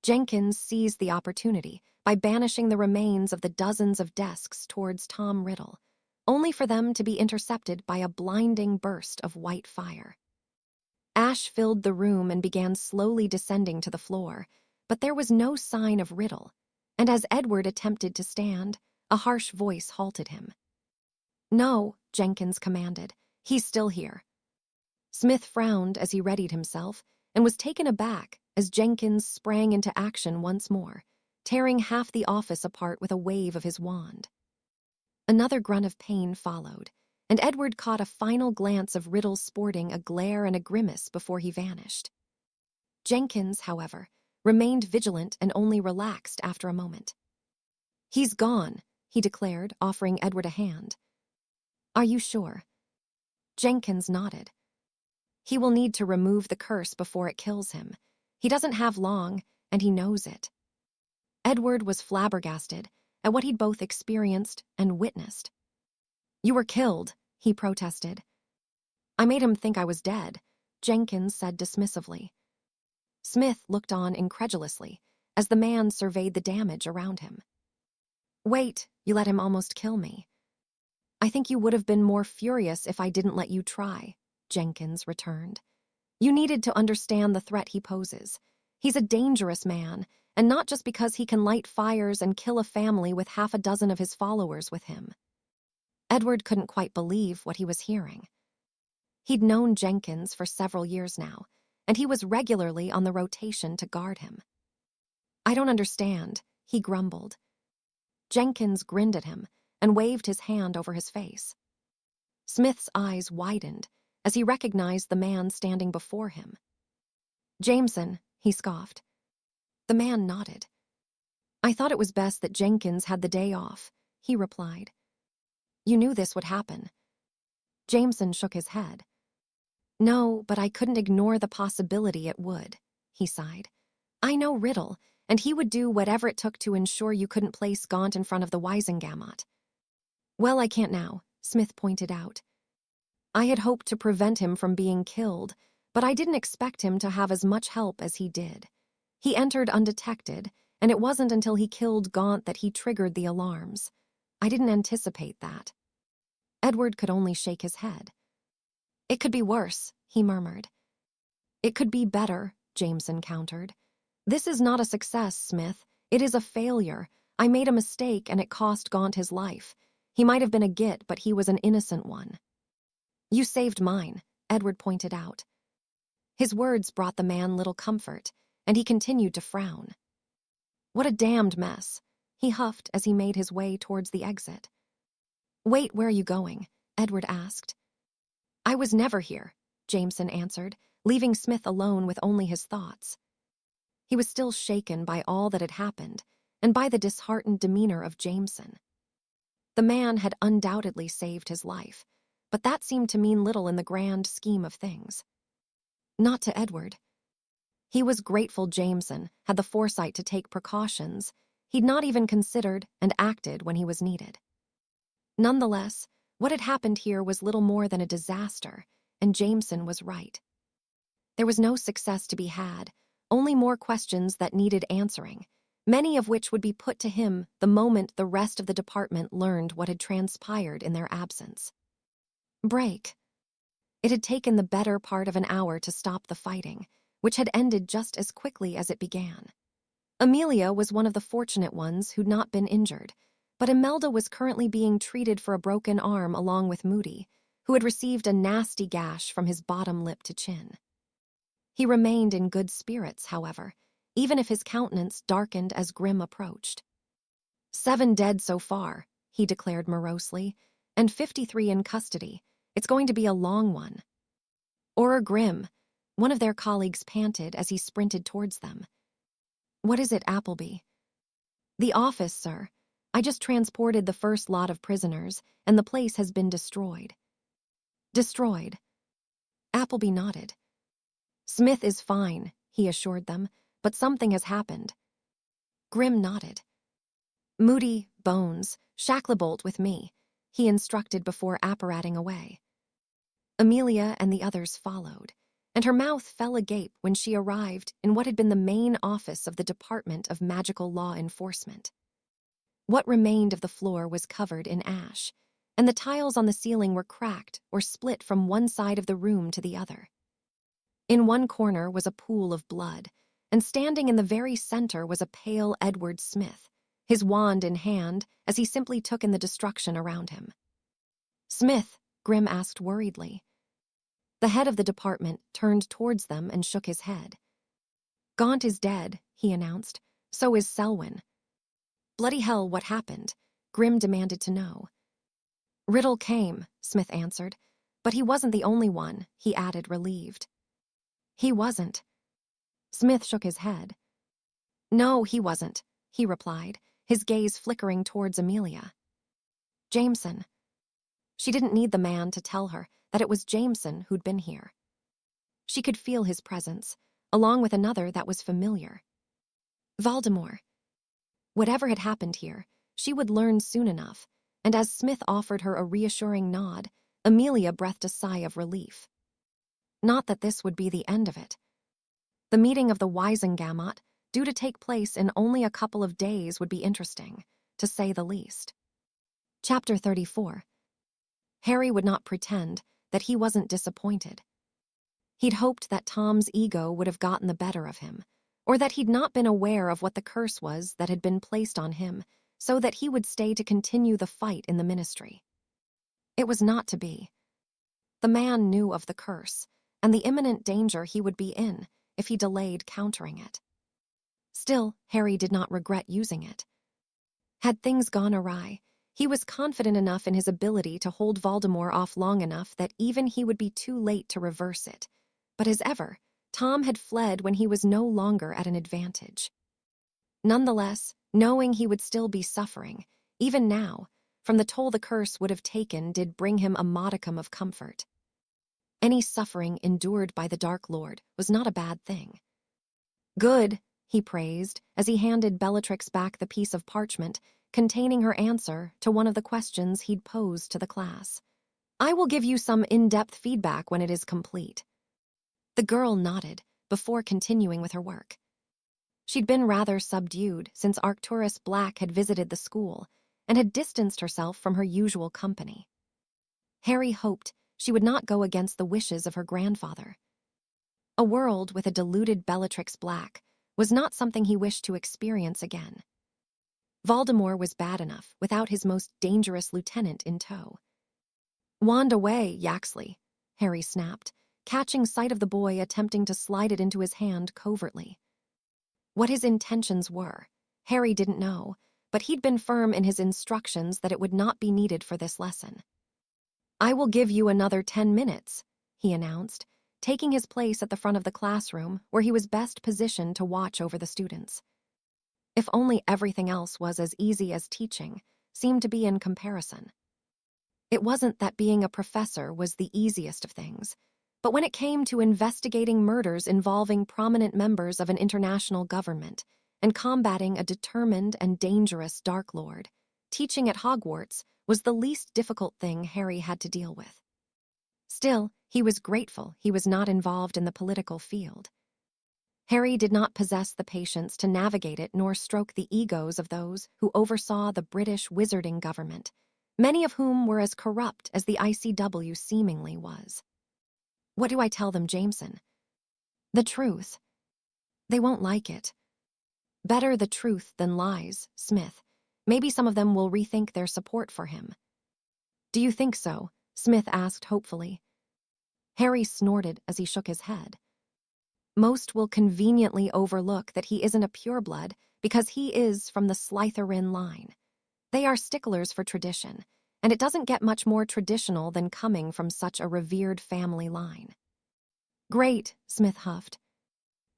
Jenkins seized the opportunity by banishing the remains of the dozens of desks towards Tom Riddle, only for them to be intercepted by a blinding burst of white fire. Ash filled the room and began slowly descending to the floor, but there was no sign of Riddle, and as Edward attempted to stand, a harsh voice halted him. "No," Jenkins commanded. "He's still here." Smith frowned as he readied himself and was taken aback as Jenkins sprang into action once more, tearing half the office apart with a wave of his wand. Another grunt of pain followed, and Edward caught a final glance of Riddle sporting a glare and a grimace before he vanished. Jenkins, however, remained vigilant and only relaxed after a moment. "He's gone," he declared, offering Edward a hand. "Are you sure?" Jenkins nodded. "He will need to remove the curse before it kills him. He doesn't have long, and he knows it." Edward was flabbergasted at what he'd both experienced and witnessed. "You were killed," he protested. "I made him think I was dead," Jenkins said dismissively. Smith looked on incredulously as the man surveyed the damage around him. "Wait, you let him almost kill me." "I think you would have been more furious if I didn't let you try," Jenkins returned. "You needed to understand the threat he poses. He's a dangerous man, and not just because he can light fires and kill a family with half a dozen of his followers with him." Edward couldn't quite believe what he was hearing. He'd known Jenkins for several years now, and he was regularly on the rotation to guard him. "I don't understand," he grumbled. Jenkins grinned at him and waved his hand over his face. Smith's eyes widened as he recognized the man standing before him. "Jameson," he scoffed. The man nodded. "I thought it was best that Jenkins had the day off," he replied. "You knew this would happen." Jameson shook his head. "No, but I couldn't ignore the possibility it would," he sighed. "I know Riddle, and he would do whatever it took to ensure you couldn't place Gaunt in front of the Wisengamot." "Well, I can't now," Smith pointed out. "I had hoped to prevent him from being killed, but I didn't expect him to have as much help as he did. He entered undetected, and it wasn't until he killed Gaunt that he triggered the alarms. I didn't anticipate that." Edward could only shake his head. "It could be worse," he murmured. "It could be better," Jameson countered. "This is not a success, Smith. It is a failure. I made a mistake and it cost Gaunt his life. He might have been a git, but he was an innocent one." "You saved mine," Edward pointed out. His words brought the man little comfort, and he continued to frown. "What a damned mess," he huffed as he made his way towards the exit. "Wait, where are you going?" Edward asked. "I was never here," Jameson answered, leaving Smith alone with only his thoughts. He was still shaken by all that had happened, and by the disheartened demeanor of Jameson. The man had undoubtedly saved his life, but that seemed to mean little in the grand scheme of things. Not to Edward. He was grateful Jameson had the foresight to take precautions he'd not even considered and acted when he was needed. Nonetheless, what had happened here was little more than a disaster, and Jameson was right. There was no success to be had, only more questions that needed answering, many of which would be put to him the moment the rest of the department learned what had transpired in their absence. Break. It had taken the better part of an hour to stop the fighting, which had ended just as quickly as it began. Amelia was one of the fortunate ones who'd not been injured, but Imelda was currently being treated for a broken arm along with Moody, who had received a nasty gash from his bottom lip to chin. He remained in good spirits, however, even if his countenance darkened as Grim approached. 7 dead so far, he declared morosely, and 53 in custody. It's going to be a long one. Or Grim, one of their colleagues panted as he sprinted towards them. What is it, Appleby? The office, sir. I just transported the first lot of prisoners, and the place has been destroyed. Destroyed? Appleby nodded. Smith is fine, he assured them, but something has happened. Grim nodded. Moody, Bones, Shacklebolt with me, he instructed before apparating away. Amelia and the others followed, and her mouth fell agape when she arrived in what had been the main office of the Department of Magical Law Enforcement. What remained of the floor was covered in ash, and the tiles on the ceiling were cracked or split from one side of the room to the other. In one corner was a pool of blood, and standing in the very center was a pale Edward Smith, his wand in hand as he simply took in the destruction around him. Smith, Grim asked worriedly. The head of the department turned towards them and shook his head. Gaunt is dead, he announced. So is Selwyn. Bloody hell, what happened? Grim demanded to know. Riddle came, Smith answered, but he wasn't the only one, he added, relieved. He wasn't. Smith shook his head. No, he wasn't, he replied, his gaze flickering towards Amelia. Jameson. She didn't need the man to tell her that it was Jameson who'd been here. She could feel his presence, along with another that was familiar. Voldemort. Whatever had happened here, she would learn soon enough, and as Smith offered her a reassuring nod, Amelia breathed a sigh of relief. Not that this would be the end of it. The meeting of the Wisengamot, due to take place in only a couple of days, would be interesting, to say the least. Chapter 34. Harry would not pretend that he wasn't disappointed. He'd hoped that Tom's ego would have gotten the better of him, or that he'd not been aware of what the curse was that had been placed on him, so that he would stay to continue the fight in the ministry. It was not to be. The man knew of the curse, and the imminent danger he would be in if he delayed countering it. Still, Harry did not regret using it. Had things gone awry, he was confident enough in his ability to hold Voldemort off long enough that even he would be too late to reverse it. But as ever, Tom had fled when he was no longer at an advantage. Nonetheless, knowing he would still be suffering, even now, from the toll the curse would have taken did bring him a modicum of comfort. Any suffering endured by the Dark Lord was not a bad thing. Good, he praised, as he handed Bellatrix back the piece of parchment containing her answer to one of the questions he'd posed to the class. I will give you some in-depth feedback when it is complete. The girl nodded before continuing with her work. She'd been rather subdued since Arcturus Black had visited the school and had distanced herself from her usual company. Harry hoped she would not go against the wishes of her grandfather. A world with a deluded Bellatrix Black was not something he wished to experience again. Voldemort was bad enough without his most dangerous lieutenant in tow. Wand away, Yaxley, Harry snapped, catching sight of the boy attempting to slide it into his hand covertly. What his intentions were, Harry didn't know, but he'd been firm in his instructions that it would not be needed for this lesson. I will give you another 10 minutes, he announced, taking his place at the front of the classroom where he was best positioned to watch over the students. If only everything else was as easy as teaching seemed to be in comparison. It wasn't that being a professor was the easiest of things, but when it came to investigating murders involving prominent members of an international government and combating a determined and dangerous Dark Lord, teaching at Hogwarts was the least difficult thing Harry had to deal with. Still, he was grateful he was not involved in the political field. Harry did not possess the patience to navigate it nor stroke the egos of those who oversaw the British wizarding government, many of whom were as corrupt as the ICW seemingly was. What do I tell them, Jameson? The truth. They won't like it. Better the truth than lies, Smith. Maybe some of them will rethink their support for him. Do you think so? Smith asked hopefully. Harry snorted as he shook his head. Most will conveniently overlook that he isn't a pureblood because he is from the Slytherin line. They are sticklers for tradition, and it doesn't get much more traditional than coming from such a revered family line. Great, Smith huffed.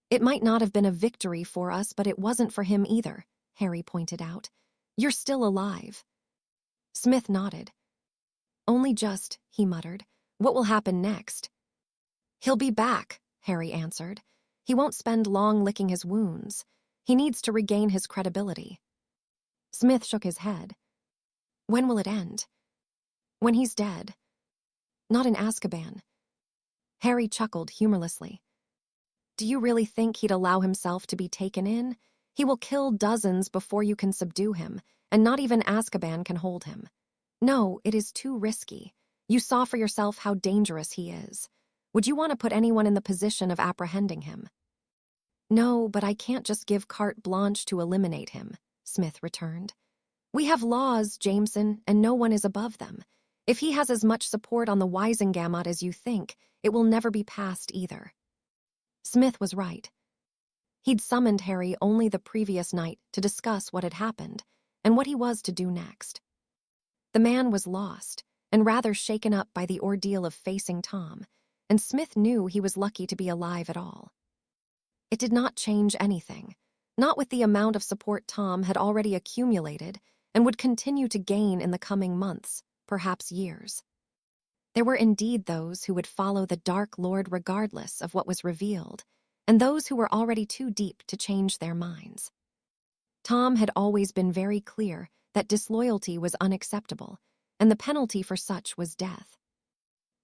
It might not have been a victory for us, but it wasn't for him either, Harry pointed out. You're still alive. Smith nodded. Only just, he muttered. What will happen next? He'll be back, Harry answered. He won't spend long licking his wounds. He needs to regain his credibility. Smith shook his head. When will it end? When he's dead. Not in Azkaban. Harry chuckled humorlessly. Do you really think he'd allow himself to be taken in? He will kill dozens before you can subdue him, and not even Azkaban can hold him. No, it is too risky. You saw for yourself how dangerous he is. Would you want to put anyone in the position of apprehending him? No, but I can't just give carte blanche to eliminate him, Smith returned. We have laws, Jameson, and no one is above them. If he has as much support on the Wisengamot as you think, it will never be passed either. Smith was right. He'd summoned Harry only the previous night to discuss what had happened and what he was to do next. The man was lost and rather shaken up by the ordeal of facing Tom, and Smith knew he was lucky to be alive at all. It did not change anything, not with the amount of support Tom had already accumulated and would continue to gain in the coming months, perhaps years. There were indeed those who would follow the Dark Lord regardless of what was revealed, and those who were already too deep to change their minds. Tom had always been very clear that disloyalty was unacceptable, and the penalty for such was death.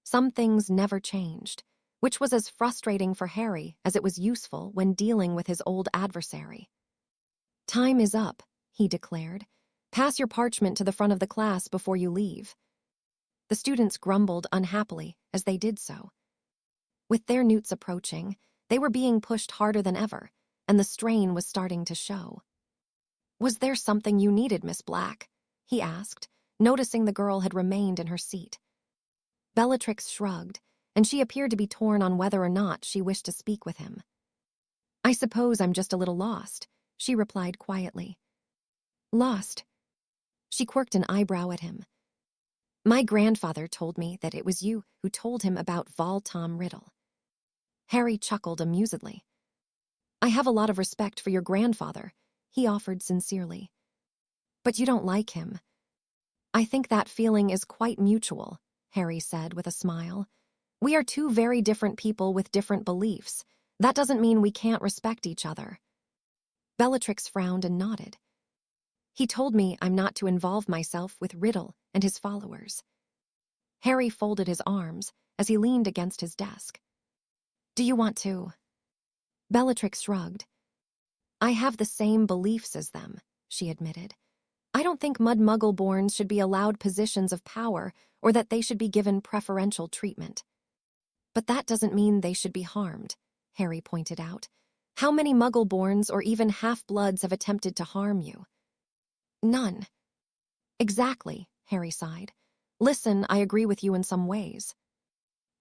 Some things never changed, which was as frustrating for Harry as it was useful when dealing with his old adversary. Time is up, he declared. Pass your parchment to the front of the class before you leave. The students grumbled unhappily as they did so. With their newts approaching, they were being pushed harder than ever, and the strain was starting to show. Was there something you needed, Miss Black? He asked, noticing the girl had remained in her seat. Bellatrix shrugged, and she appeared to be torn on whether or not she wished to speak with him. I suppose I'm just a little lost, she replied quietly. Lost? She quirked an eyebrow at him. My grandfather told me that it was you who told him about Tom Riddle. Harry chuckled amusedly. I have a lot of respect for your grandfather, he offered sincerely. But you don't like him. I think that feeling is quite mutual, Harry said with a smile. We are two very different people with different beliefs. That doesn't mean we can't respect each other. Bellatrix frowned and nodded. He told me I'm not to involve myself with Riddle and his followers. Harry folded his arms as he leaned against his desk. Do you want to? Bellatrix shrugged. I have the same beliefs as them, she admitted. I don't think Muggle-borns should be allowed positions of power or that they should be given preferential treatment. But that doesn't mean they should be harmed, Harry pointed out. How many Muggle-borns or even half-bloods have attempted to harm you? None. Exactly, Harry sighed. Listen, I agree with you in some ways.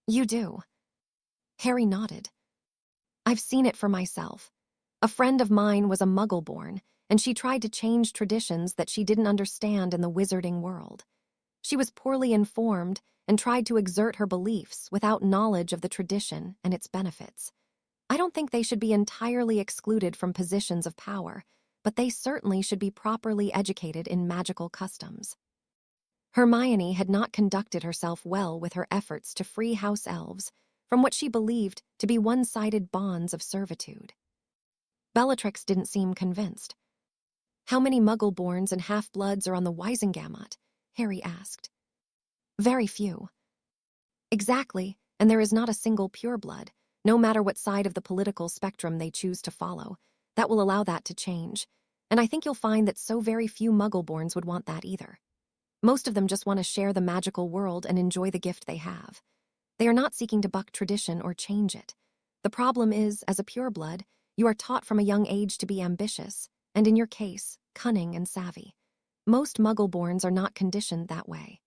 You do. Harry nodded. I've seen it for myself. A friend of mine was a Muggle-born, and she tried to change traditions that she didn't understand in the wizarding world. She was poorly informed and tried to exert her beliefs without knowledge of the tradition and its benefits. I don't think they should be entirely excluded from positions of power, but they certainly should be properly educated in magical customs. Hermione had not conducted herself well with her efforts to free house elves from what she believed to be one-sided bonds of servitude. Bellatrix didn't seem convinced. How many Muggle-borns and half-bloods are on the Wisengamot? Harry asked. Very few. Exactly, and there is not a single pureblood, no matter what side of the political spectrum they choose to follow. That will allow that to change, and I think you'll find that so very few Muggle-borns would want that either. Most of them just want to share the magical world and enjoy the gift they have. They are not seeking to buck tradition or change it. The problem is, as a pureblood, you are taught from a young age to be ambitious, and in your case, cunning and savvy. Most Muggle-borns are not conditioned that way.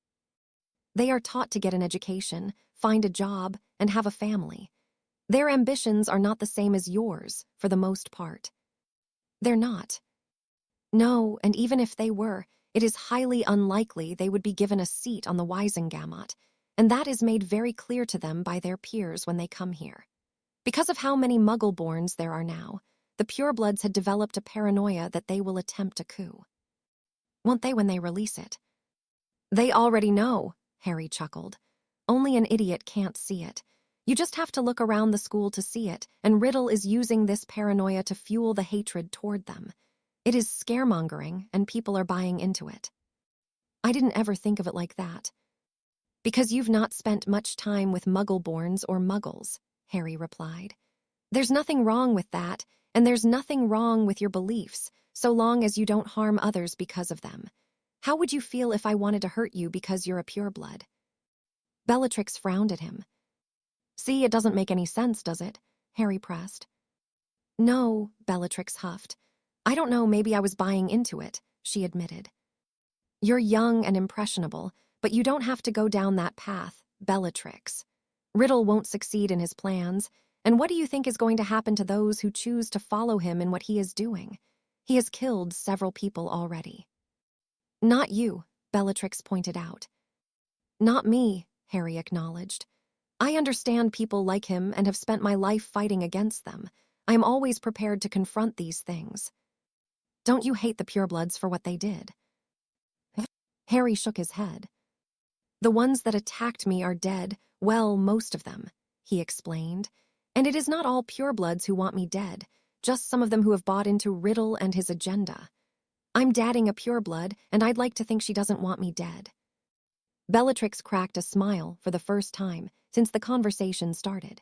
They are taught to get an education, find a job, and have a family. Their ambitions are not the same as yours, for the most part. They're not. No, and even if they were, it is highly unlikely they would be given a seat on the Wisengamot, and that is made very clear to them by their peers when they come here. Because of how many Muggle-borns there are now, the purebloods had developed a paranoia that they will attempt a coup. Won't they when they release it? They already know, Harry chuckled. Only an idiot can't see it. You just have to look around the school to see it, and Riddle is using this paranoia to fuel the hatred toward them. It is scaremongering, and people are buying into it. I didn't ever think of it like that. Because you've not spent much time with Muggle-borns or Muggles, Harry replied. There's nothing wrong with that, and there's nothing wrong with your beliefs, so long as you don't harm others because of them. How would you feel if I wanted to hurt you because you're a pureblood? Bellatrix frowned at him. See, it doesn't make any sense, does it? Harry pressed. No, Bellatrix huffed. I don't know, maybe I was buying into it, she admitted. You're young and impressionable, but you don't have to go down that path, Bellatrix. Riddle won't succeed in his plans, and what do you think is going to happen to those who choose to follow him in what he is doing? He has killed several people already. Not you, Bellatrix pointed out. Not me, Harry acknowledged. I understand people like him and have spent my life fighting against them. I am always prepared to confront these things. Don't you hate the purebloods for what they did? Harry shook his head. The ones that attacked me are dead, well, most of them, he explained. And it is not all purebloods who want me dead, just some of them who have bought into Riddle and his agenda. I'm dadding a pureblood, and I'd like to think she doesn't want me dead. Bellatrix cracked a smile for the first time since the conversation started.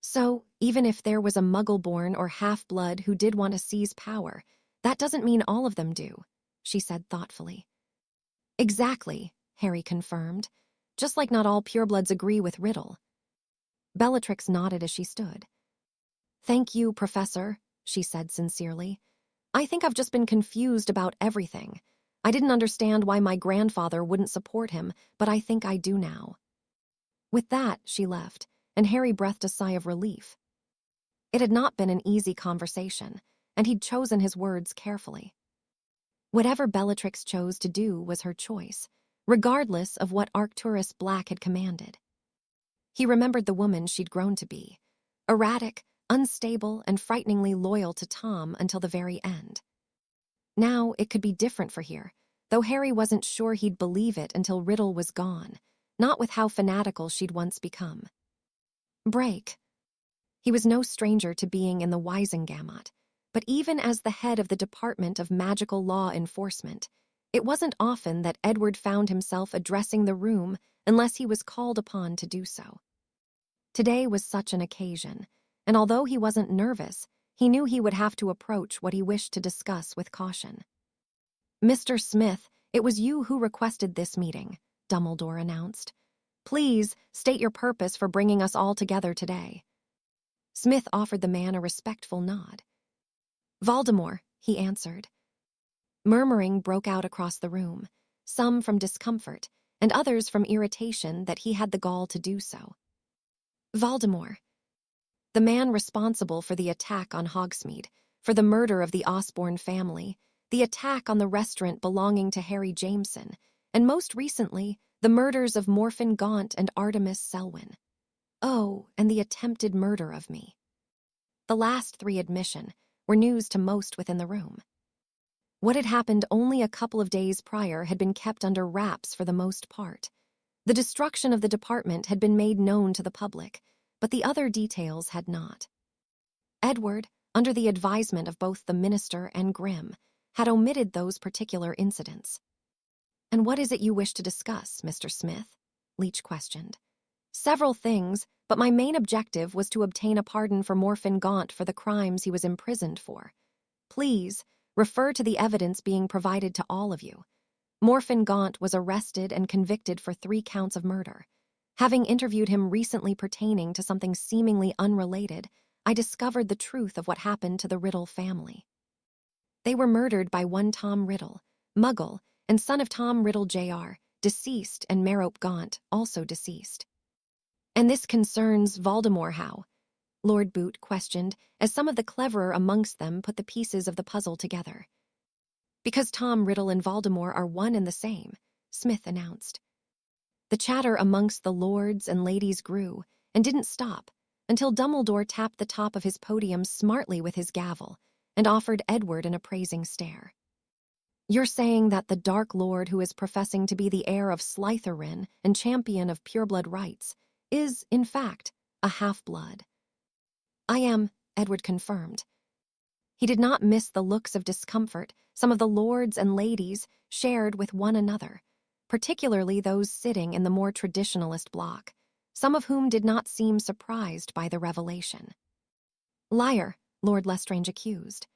So, even if there was a Muggle-born or half-blood who did want to seize power, that doesn't mean all of them do, she said thoughtfully. Exactly, Harry confirmed, just like not all purebloods agree with Riddle. Bellatrix nodded as she stood. Thank you, Professor, she said sincerely. I think I've just been confused about everything. I didn't understand why my grandfather wouldn't support him, but I think I do now. With that, she left, and Harry breathed a sigh of relief. It had not been an easy conversation, and he'd chosen his words carefully. Whatever Bellatrix chose to do was her choice, regardless of what Arcturus Black had commanded. He remembered the woman she'd grown to be, erratic, unstable, and frighteningly loyal to Tom until the very end. Now it could be different for here, though Harry wasn't sure he'd believe it until Riddle was gone, not with how fanatical she'd once become. Break. He was no stranger to being in the Wisengamot, but even as the head of the Department of Magical Law Enforcement, it wasn't often that Edward found himself addressing the room unless he was called upon to do so. Today was such an occasion, and although he wasn't nervous, he knew he would have to approach what he wished to discuss with caution. Mr. Smith, it was you who requested this meeting, Dumbledore announced. Please state your purpose for bringing us all together today. Smith offered the man a respectful nod. Voldemort, he answered. Murmuring broke out across the room, some from discomfort, and others from irritation that he had the gall to do so. Voldemort. The man responsible for the attack on Hogsmeade, for the murder of the Osborne family, the attack on the restaurant belonging to Harry Jameson, and most recently, the murders of Morphin Gaunt and Artemis Selwyn. Oh, and the attempted murder of me. The last three admission were news to most within the room. What had happened only a couple of days prior had been kept under wraps for the most part. The destruction of the department had been made known to the public, but the other details had not. Edward, under the advisement of both the minister and Grimm, had omitted those particular incidents. And what is it you wish to discuss, Mr. Smith? Leach questioned. Several things, but my main objective was to obtain a pardon for Morphin Gaunt for the crimes he was imprisoned for. Please, refer to the evidence being provided to all of you. Morphin Gaunt was arrested and convicted for 3 counts of murder. Having interviewed him recently pertaining to something seemingly unrelated, I discovered the truth of what happened to the Riddle family. They were murdered by one Tom Riddle, Muggle, and son of Tom Riddle Jr., deceased, and Merope Gaunt, also deceased. And this concerns Voldemort how? Lord Boot questioned as some of the cleverer amongst them put the pieces of the puzzle together. Because Tom Riddle and Voldemort are one and the same, Smith announced. The chatter amongst the lords and ladies grew and didn't stop until Dumbledore tapped the top of his podium smartly with his gavel and offered Edward an appraising stare. You're saying that the Dark Lord who is professing to be the heir of Slytherin and champion of pureblood rights is, in fact, a half-blood. I am, Edward confirmed. He did not miss the looks of discomfort some of the lords and ladies shared with one another, particularly those sitting in the more traditionalist bloc, some of whom did not seem surprised by the revelation. Liar, Lord Lestrange accused.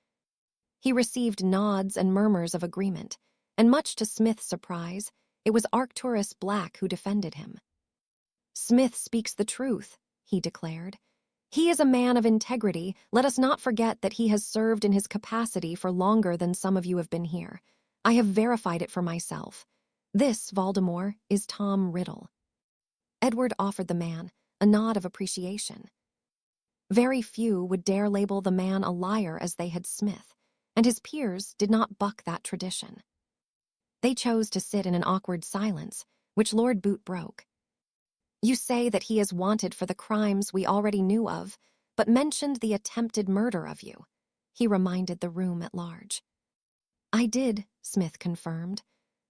He received nods and murmurs of agreement, and much to Smith's surprise, it was Arcturus Black who defended him. Smith speaks the truth, he declared. He is a man of integrity. Let us not forget that he has served in his capacity for longer than some of you have been here. I have verified it for myself. This, Voldemort, is Tom Riddle. Edward offered the man a nod of appreciation. Very few would dare label the man a liar as they had Smith, and his peers did not buck that tradition. They chose to sit in an awkward silence, which Lord Boot broke. You say that he is wanted for the crimes we already knew of, but mentioned the attempted murder of you, he reminded the room at large. I did, Smith confirmed.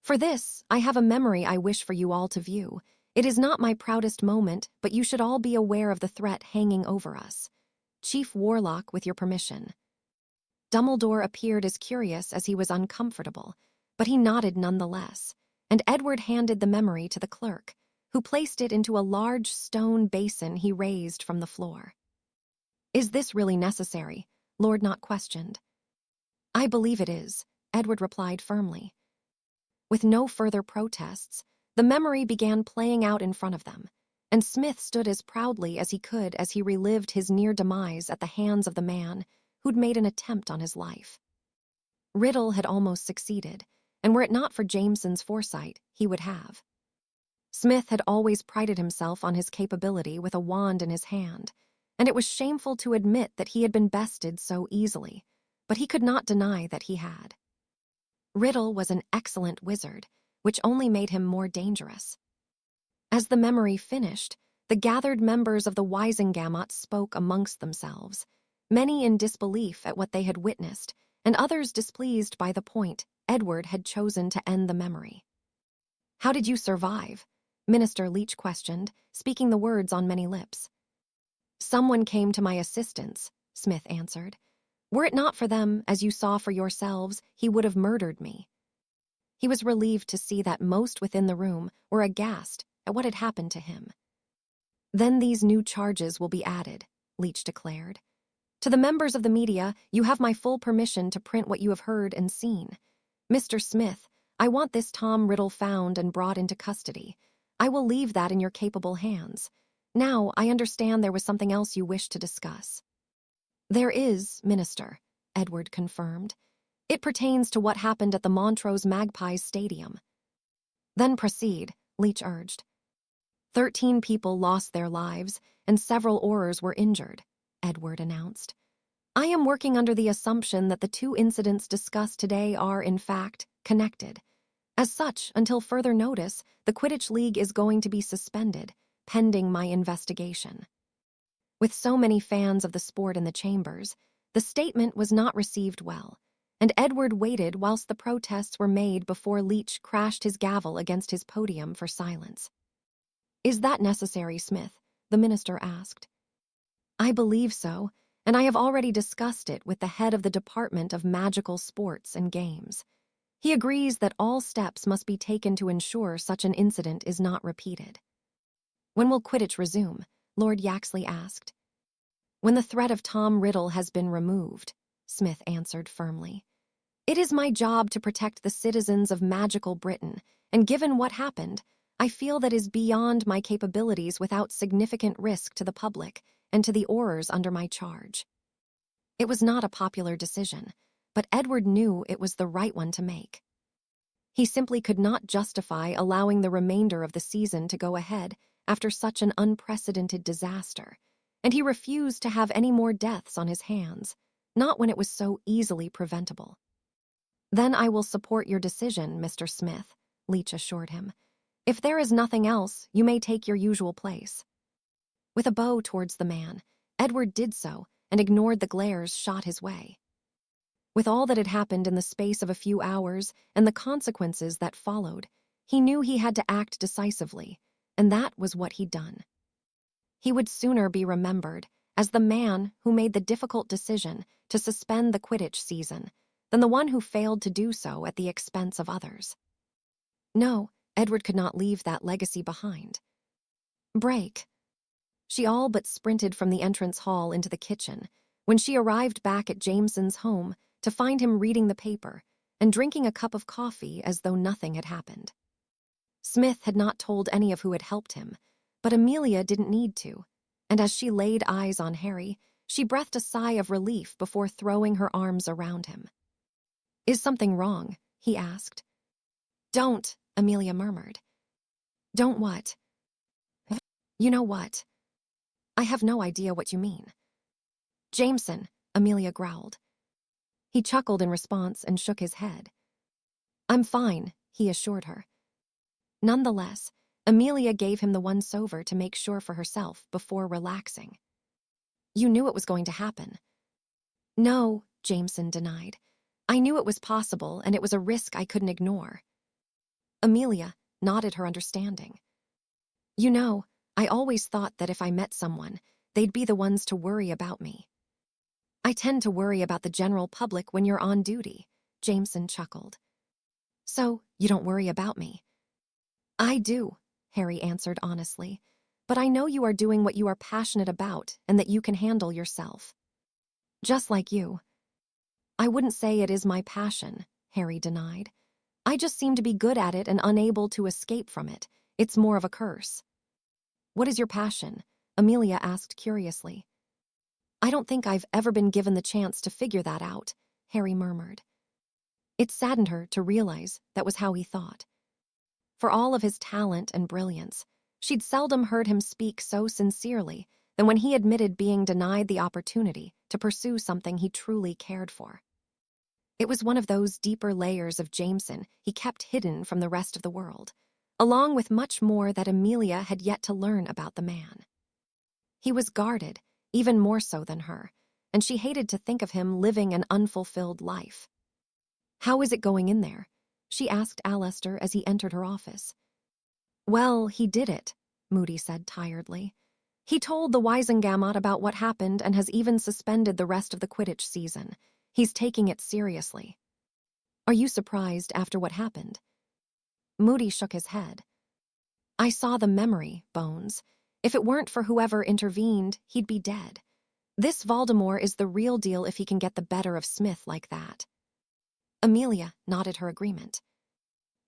For this, I have a memory I wish for you all to view. It is not my proudest moment, but you should all be aware of the threat hanging over us. Chief Warlock, with your permission. Dumbledore appeared as curious as he was uncomfortable, but he nodded nonetheless, and Edward handed the memory to the clerk, who placed it into a large stone basin he raised from the floor. Is this really necessary? Lord Not questioned. I believe it is, Edward replied firmly. With no further protests, the memory began playing out in front of them, and Smith stood as proudly as he could as he relived his near demise at the hands of the man who'd made an attempt on his life. Riddle had almost succeeded, and were it not for Jameson's foresight, he would have. Smith had always prided himself on his capability with a wand in his hand, and it was shameful to admit that he had been bested so easily, but he could not deny that he had. Riddle was an excellent wizard, which only made him more dangerous. As the memory finished, the gathered members of the Wisengamot spoke amongst themselves, many in disbelief at what they had witnessed, and others displeased by the point Edward had chosen to end the memory. How did you survive? Minister Leech questioned, speaking the words on many lips. Someone came to my assistance, Smith answered. Were it not for them, as you saw for yourselves, he would have murdered me. He was relieved to see that most within the room were aghast at what had happened to him. Then these new charges will be added, Leech declared. To the members of the media, you have my full permission to print what you have heard and seen. Mr. Smith, I want this Tom Riddle found and brought into custody. I will leave that in your capable hands. Now, I understand there was something else you wished to discuss. There is, Minister, Edward confirmed. It pertains to what happened at the Montrose Magpies Stadium. Then proceed, Leech urged. 13 people lost their lives, and several Aurors were injured, Edward announced. I am working under the assumption that the two incidents discussed today are, in fact, connected. As such, until further notice, the Quidditch League is going to be suspended, pending my investigation. With so many fans of the sport in the chambers, the statement was not received well, and Edward waited whilst the protests were made before Leech crashed his gavel against his podium for silence. Is that necessary, Smith? The minister asked. I believe so, and I have already discussed it with the head of the Department of Magical Sports and Games. He agrees that all steps must be taken to ensure such an incident is not repeated. When will Quidditch resume? Lord Yaxley asked. When the threat of Tom Riddle has been removed, Smith answered firmly. It is my job to protect the citizens of magical Britain, and given what happened, I feel that is beyond my capabilities without significant risk to the public and to the Aurors under my charge. It was not a popular decision, but Edward knew it was the right one to make. He simply could not justify allowing the remainder of the season to go ahead after such an unprecedented disaster, and he refused to have any more deaths on his hands, not when it was so easily preventable. "Then I will support your decision, Mr. Smith," Leach assured him. "If there is nothing else, you may take your usual place." With a bow towards the man, Edward did so and ignored the glares shot his way. With all that had happened in the space of a few hours and the consequences that followed, he knew he had to act decisively, and that was what he'd done. He would sooner be remembered as the man who made the difficult decision to suspend the Quidditch season than the one who failed to do so at the expense of others. No, Edward could not leave that legacy behind. Break. She all but sprinted from the entrance hall into the kitchen when she arrived back at Jameson's home to find him reading the paper and drinking a cup of coffee as though nothing had happened. Smith had not told any of who had helped him, but Amelia didn't need to, and as she laid eyes on Harry, she breathed a sigh of relief before throwing her arms around him. "Is something wrong?" he asked. "Don't," Amelia murmured. "Don't what?" "You know what. I have no idea what you mean." "Jameson," Amelia growled. He chuckled in response and shook his head. "I'm fine," he assured her. Nonetheless, Amelia gave him the once-over to make sure for herself before relaxing. "You knew it was going to happen." "No," Jameson denied. "I knew it was possible, and it was a risk I couldn't ignore." Amelia nodded her understanding. "You know, I always thought that if I met someone, they'd be the ones to worry about me." "I tend to worry about the general public when you're on duty," Jameson chuckled. "So, you don't worry about me?" "I do," Harry answered honestly, "but I know you are doing what you are passionate about and that you can handle yourself." "Just like you." "I wouldn't say it is my passion," Harry denied. "I just seem to be good at it and unable to escape from it. It's more of a curse." "What is your passion?" Amelia asked curiously. "I don't think I've ever been given the chance to figure that out," Harry murmured. It saddened her to realize that was how he thought. For all of his talent and brilliance, she'd seldom heard him speak so sincerely than when he admitted being denied the opportunity to pursue something he truly cared for. It was one of those deeper layers of Jameson he kept hidden from the rest of the world, along with much more that Amelia had yet to learn about the man. He was guarded, even more so than her, and she hated to think of him living an unfulfilled life. "How is it going in there?" she asked Alistair as he entered her office. "Well, he did it," Moody said tiredly. "He told the Wisengamot about what happened and has even suspended the rest of the Quidditch season. He's taking it seriously." "Are you surprised after what happened?" Moody shook his head. "I saw the memory, Bones. If it weren't for whoever intervened, he'd be dead. This Voldemort is the real deal if he can get the better of Smith like that." Amelia nodded her agreement.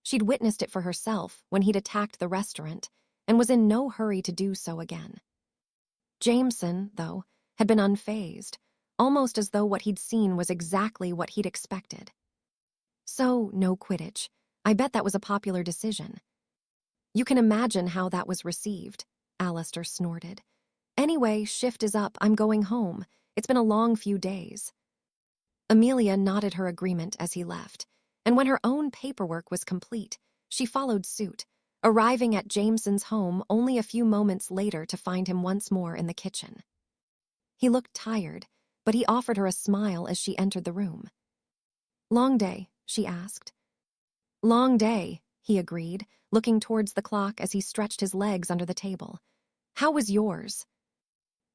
She'd witnessed it for herself when he'd attacked the restaurant and was in no hurry to do so again. Jameson, though, had been unfazed, almost as though what he'd seen was exactly what he'd expected. "So, no Quidditch. I bet that was a popular decision." "You can imagine how that was received," Alistair snorted. "Anyway, shift is up. I'm going home. It's been a long few days." Amelia nodded her agreement as he left, and when her own paperwork was complete, she followed suit, arriving at Jameson's home only a few moments later to find him once more in the kitchen. He looked tired, but he offered her a smile as she entered the room. "Long day?" she asked. "Long day," he agreed, looking towards the clock as he stretched his legs under the table. "How was yours?"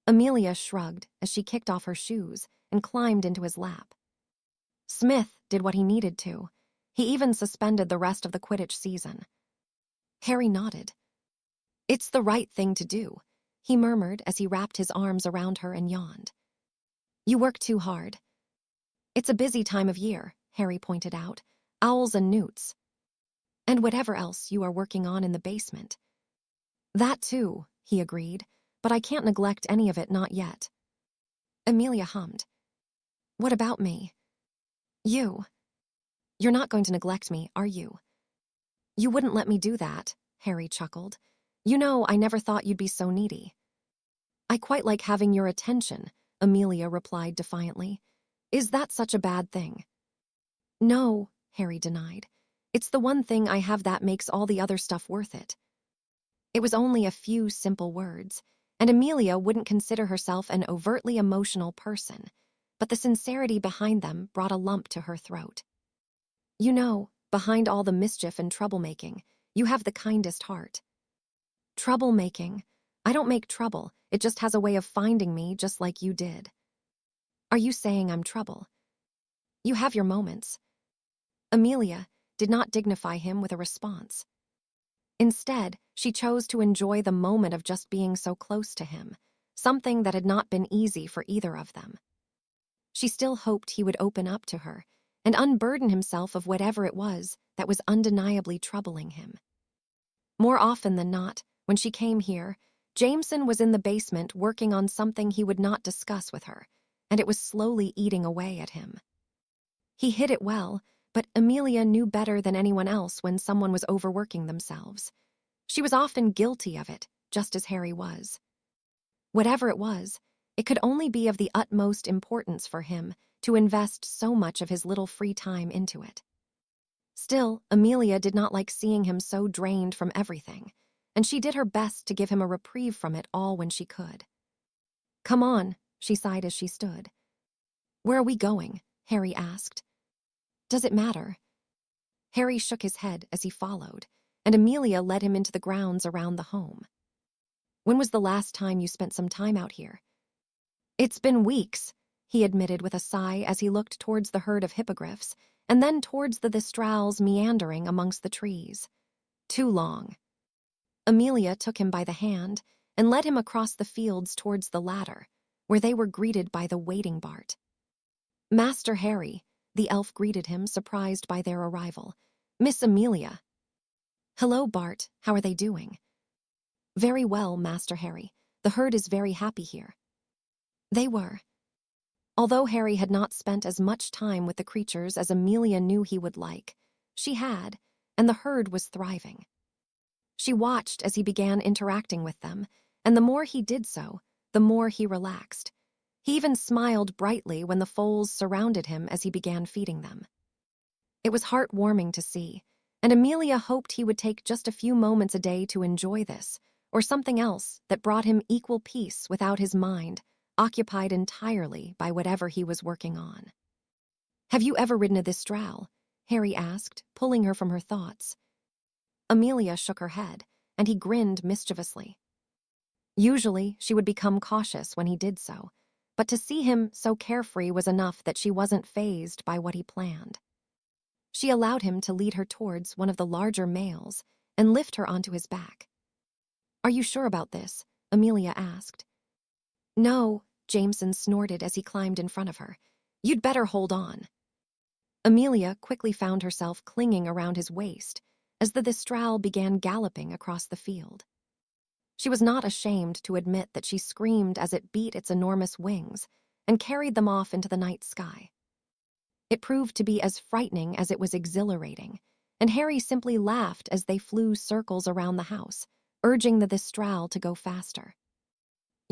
Amelia shrugged as she kicked off her shoes and climbed into his lap. "Smith did what he needed to. He even suspended the rest of the Quidditch season." Harry nodded. "It's the right thing to do," he murmured as he wrapped his arms around her and yawned. "You work too hard." "It's a busy time of year," Harry pointed out. "Owls and newts." "And whatever else you are working on in the basement." "That too," he agreed, "but I can't neglect any of it, not yet." Amelia hummed. "What about me?" "You. You're not going to neglect me, are you?" "You wouldn't let me do that," Harry chuckled. "You know I never thought you'd be so needy." I quite like having your attention, Amelia replied defiantly. Is that such a bad thing? No, Harry denied. It's the one thing I have that makes all the other stuff worth it. It was only a few simple words, and Amelia wouldn't consider herself an overtly emotional person, but the sincerity behind them brought a lump to her throat. You know, behind all the mischief and troublemaking, you have the kindest heart. Troublemaking? I don't make trouble, it just has a way of finding me just like you did. Are you saying I'm trouble? You have your moments. Amelia did not dignify him with a response. Instead, she chose to enjoy the moment of just being so close to him, something that had not been easy for either of them. She still hoped he would open up to her and unburden himself of whatever it was that was undeniably troubling him. More often than not, when she came here, Jameson was in the basement working on something he would not discuss with her, and it was slowly eating away at him. He hid it well, but Amelia knew better than anyone else when someone was overworking themselves. She was often guilty of it, just as Harry was. Whatever it was, it could only be of the utmost importance for him to invest so much of his little free time into it. Still, Amelia did not like seeing him so drained from everything, and she did her best to give him a reprieve from it all when she could. Come on, she sighed as she stood. Where are we going? Harry asked. Does it matter? Harry shook his head as he followed, and Amelia led him into the grounds around the home. When was the last time you spent some time out here? It's been weeks, he admitted with a sigh as he looked towards the herd of hippogriffs and then towards the Thestrals meandering amongst the trees. Too long. Amelia took him by the hand and led him across the fields towards the ladder, where they were greeted by the waiting Bart. Master Harry, the elf greeted him, surprised by their arrival. Miss Amelia. Hello, Bart. How are they doing? Very well, Master Harry. The herd is very happy here. They were. Although Harry had not spent as much time with the creatures as Amelia knew he would like, she had, and the herd was thriving. She watched as he began interacting with them, and the more he did so, the more he relaxed. He even smiled brightly when the foals surrounded him as he began feeding them. It was heartwarming to see, and Amelia hoped he would take just a few moments a day to enjoy this, or something else that brought him equal peace without his mind occupied entirely by whatever he was working on. Have you ever ridden a Thistral? Harry asked, pulling her from her thoughts. Amelia shook her head, and he grinned mischievously. Usually, she would become cautious when he did so, but to see him so carefree was enough that she wasn't fazed by what he planned. She allowed him to lead her towards one of the larger males and lift her onto his back. Are you sure about this? Amelia asked. No, Jameson snorted as he climbed in front of her. You'd better hold on. Amelia quickly found herself clinging around his waist as the Thistral began galloping across the field. She was not ashamed to admit that she screamed as it beat its enormous wings and carried them off into the night sky. It proved to be as frightening as it was exhilarating, and Harry simply laughed as they flew circles around the house, urging the Thistral to go faster.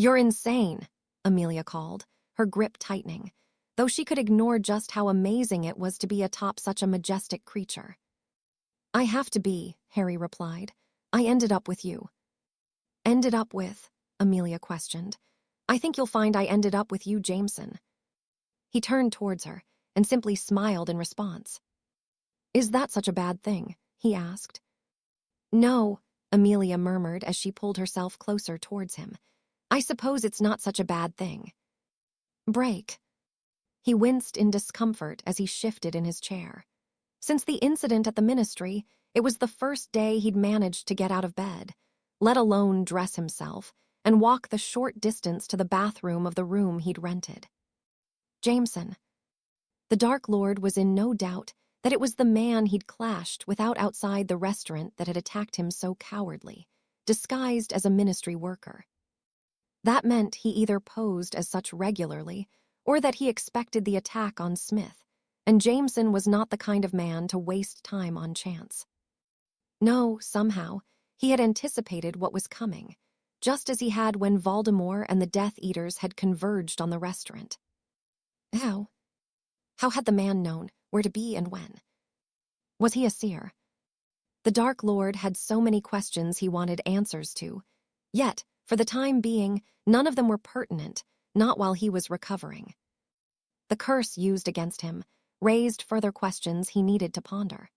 You're insane, Amelia called, her grip tightening, though she could ignore just how amazing it was to be atop such a majestic creature. I have to be, Harry replied. I ended up with you. Ended up with? Amelia questioned. I think you'll find I ended up with you, Jameson. He turned towards her and simply smiled in response. Is that such a bad thing? He asked. No, Amelia murmured as she pulled herself closer towards him. I suppose it's not such a bad thing. Break. He winced in discomfort as he shifted in his chair. Since the incident at the ministry, it was the first day he'd managed to get out of bed, let alone dress himself, and walk the short distance to the bathroom of the room he'd rented. Jameson. The Dark Lord was in no doubt that it was the man he'd clashed without outside the restaurant that had attacked him so cowardly, disguised as a ministry worker. That meant he either posed as such regularly, or that he expected the attack on Smith, and Jameson was not the kind of man to waste time on chance. No, somehow, he had anticipated what was coming, just as he had when Voldemort and the Death Eaters had converged on the restaurant. How? How had the man known where to be and when? Was he a seer? The Dark Lord had so many questions he wanted answers to. Yet, for the time being, none of them were pertinent, not while he was recovering. The curse used against him raised further questions he needed to ponder.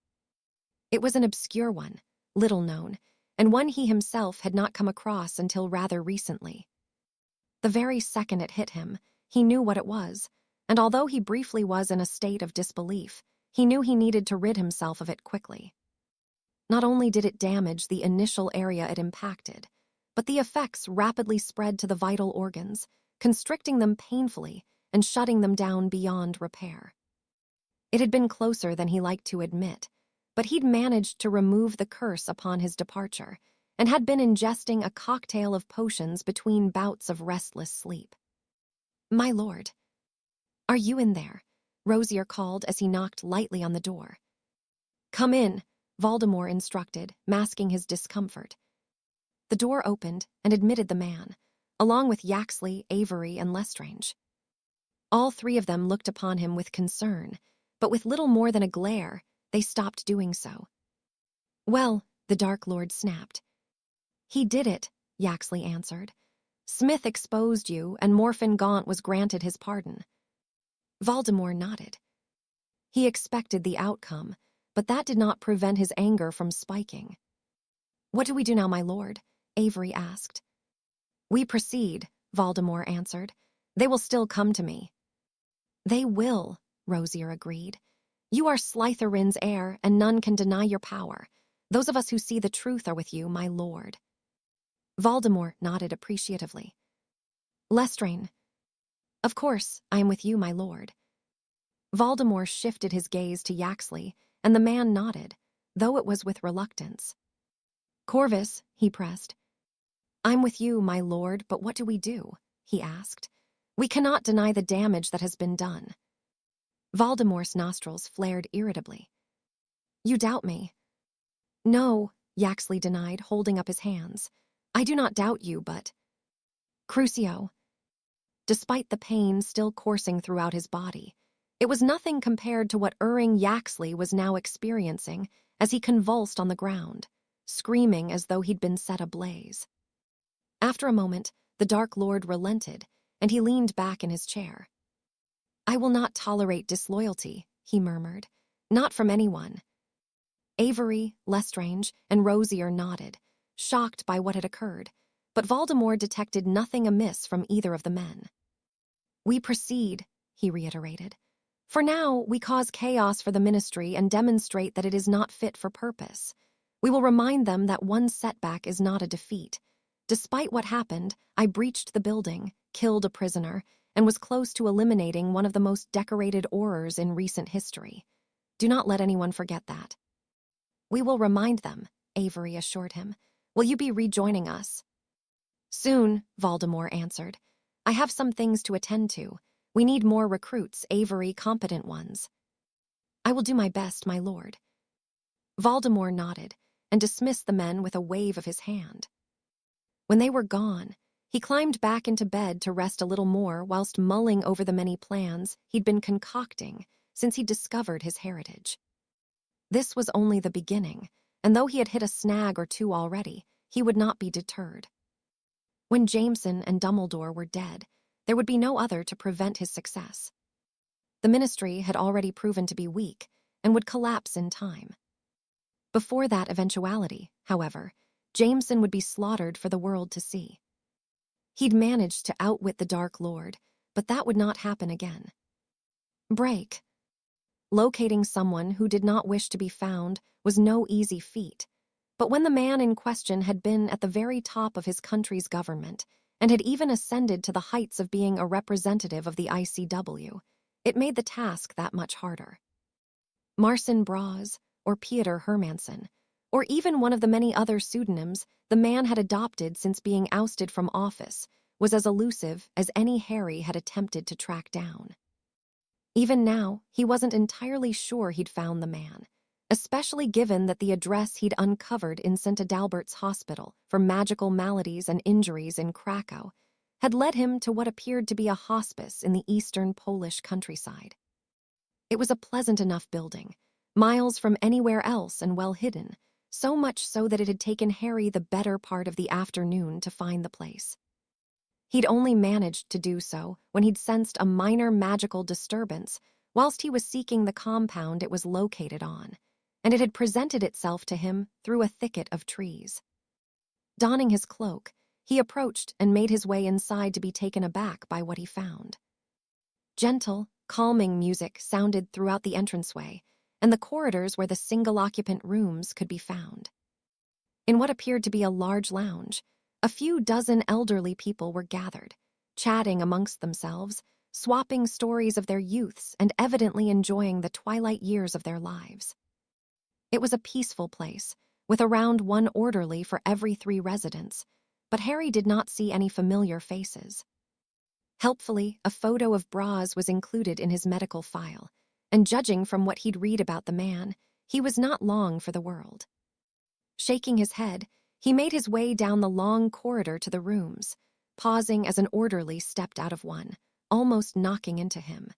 It was an obscure one, little known, and one he himself had not come across until rather recently. The very second it hit him, he knew what it was, and although he briefly was in a state of disbelief, he knew he needed to rid himself of it quickly. Not only did it damage the initial area it impacted, but the effects rapidly spread to the vital organs, constricting them painfully and shutting them down beyond repair. It had been closer than he liked to admit, but he'd managed to remove the curse upon his departure and had been ingesting a cocktail of potions between bouts of restless sleep. "My lord, are you in there?" Rosier called as he knocked lightly on the door. "Come in," Voldemort instructed, masking his discomfort. The door opened and admitted the man, along with Yaxley, Avery, and Lestrange. All three of them looked upon him with concern, but with little more than a glare, they stopped doing so. "Well," the Dark Lord snapped. "He did it," Yaxley answered. "Smith exposed you, and Morphin Gaunt was granted his pardon." Voldemort nodded. He expected the outcome, but that did not prevent his anger from spiking. "What do we do now, my lord?" Avery asked. "We proceed," Voldemort answered. "They will still come to me." "They will," Rosier agreed. "You are Slytherin's heir, and none can deny your power. Those of us who see the truth are with you, my lord." Voldemort nodded appreciatively. "Lestrange." "Of course, I am with you, my lord." Voldemort shifted his gaze to Yaxley, and the man nodded, though it was with reluctance. "Corvus," he pressed. "I'm with you, my lord, but what do we do?" he asked. "We cannot deny the damage that has been done." Voldemort's nostrils flared irritably. "You doubt me?" "No," Yaxley denied, holding up his hands. "I do not doubt you, but—" "Crucio." Despite the pain still coursing throughout his body, it was nothing compared to what erring Yaxley was now experiencing as he convulsed on the ground, screaming as though he'd been set ablaze. After a moment, the Dark Lord relented, and he leaned back in his chair. "I will not tolerate disloyalty," he murmured. "Not from anyone." Avery, Lestrange, and Rosier nodded, shocked by what had occurred, but Voldemort detected nothing amiss from either of the men. "We proceed," he reiterated. "For now, we cause chaos for the Ministry and demonstrate that it is not fit for purpose. We will remind them that one setback is not a defeat. Despite what happened, I breached the building, killed a prisoner, and was close to eliminating one of the most decorated Aurors in recent history. Do not let anyone forget that." "We will remind them," Avery assured him. "Will you be rejoining us?" "Soon," Voldemort answered. "I have some things to attend to. We need more recruits, Avery, competent ones." "I will do my best, my lord." Voldemort nodded and dismissed the men with a wave of his hand. When they were gone, he climbed back into bed to rest a little more whilst mulling over the many plans he'd been concocting since he'd discovered his heritage. This was only the beginning, and though he had hit a snag or two already, he would not be deterred. When Jameson and Dumbledore were dead, there would be no other to prevent his success. The Ministry had already proven to be weak and would collapse in time. Before that eventuality, however, Jameson would be slaughtered for the world to see. He'd managed to outwit the Dark Lord, but that would not happen again. Break. Locating someone who did not wish to be found was no easy feat, but when the man in question had been at the very top of his country's government and had even ascended to the heights of being a representative of the ICW, it made the task that much harder. Marcin Braz, or Pieter Hermansen, or even one of the many other pseudonyms the man had adopted since being ousted from office, was as elusive as any Harry had attempted to track down. Even now, he wasn't entirely sure he'd found the man, especially given that the address he'd uncovered in St. Adalbert's Hospital for magical maladies and injuries in Krakow had led him to what appeared to be a hospice in the eastern Polish countryside. It was a pleasant enough building, miles from anywhere else and well hidden, so much so that it had taken Harry the better part of the afternoon to find the place. He'd only managed to do so when he'd sensed a minor magical disturbance whilst he was seeking the compound it was located on, and it had presented itself to him through a thicket of trees. Donning his cloak, he approached and made his way inside to be taken aback by what he found. Gentle, calming music sounded throughout the entranceway and the corridors where the single-occupant rooms could be found. In what appeared to be a large lounge, a few dozen elderly people were gathered, chatting amongst themselves, swapping stories of their youths and evidently enjoying the twilight years of their lives. It was a peaceful place, with around one orderly for every 3 residents, but Harry did not see any familiar faces. Helpfully, a photo of Braz was included in his medical file, and judging from what he'd read about the man, he was not long for the world. Shaking his head, he made his way down the long corridor to the rooms, pausing as an orderly stepped out of one, almost knocking into him.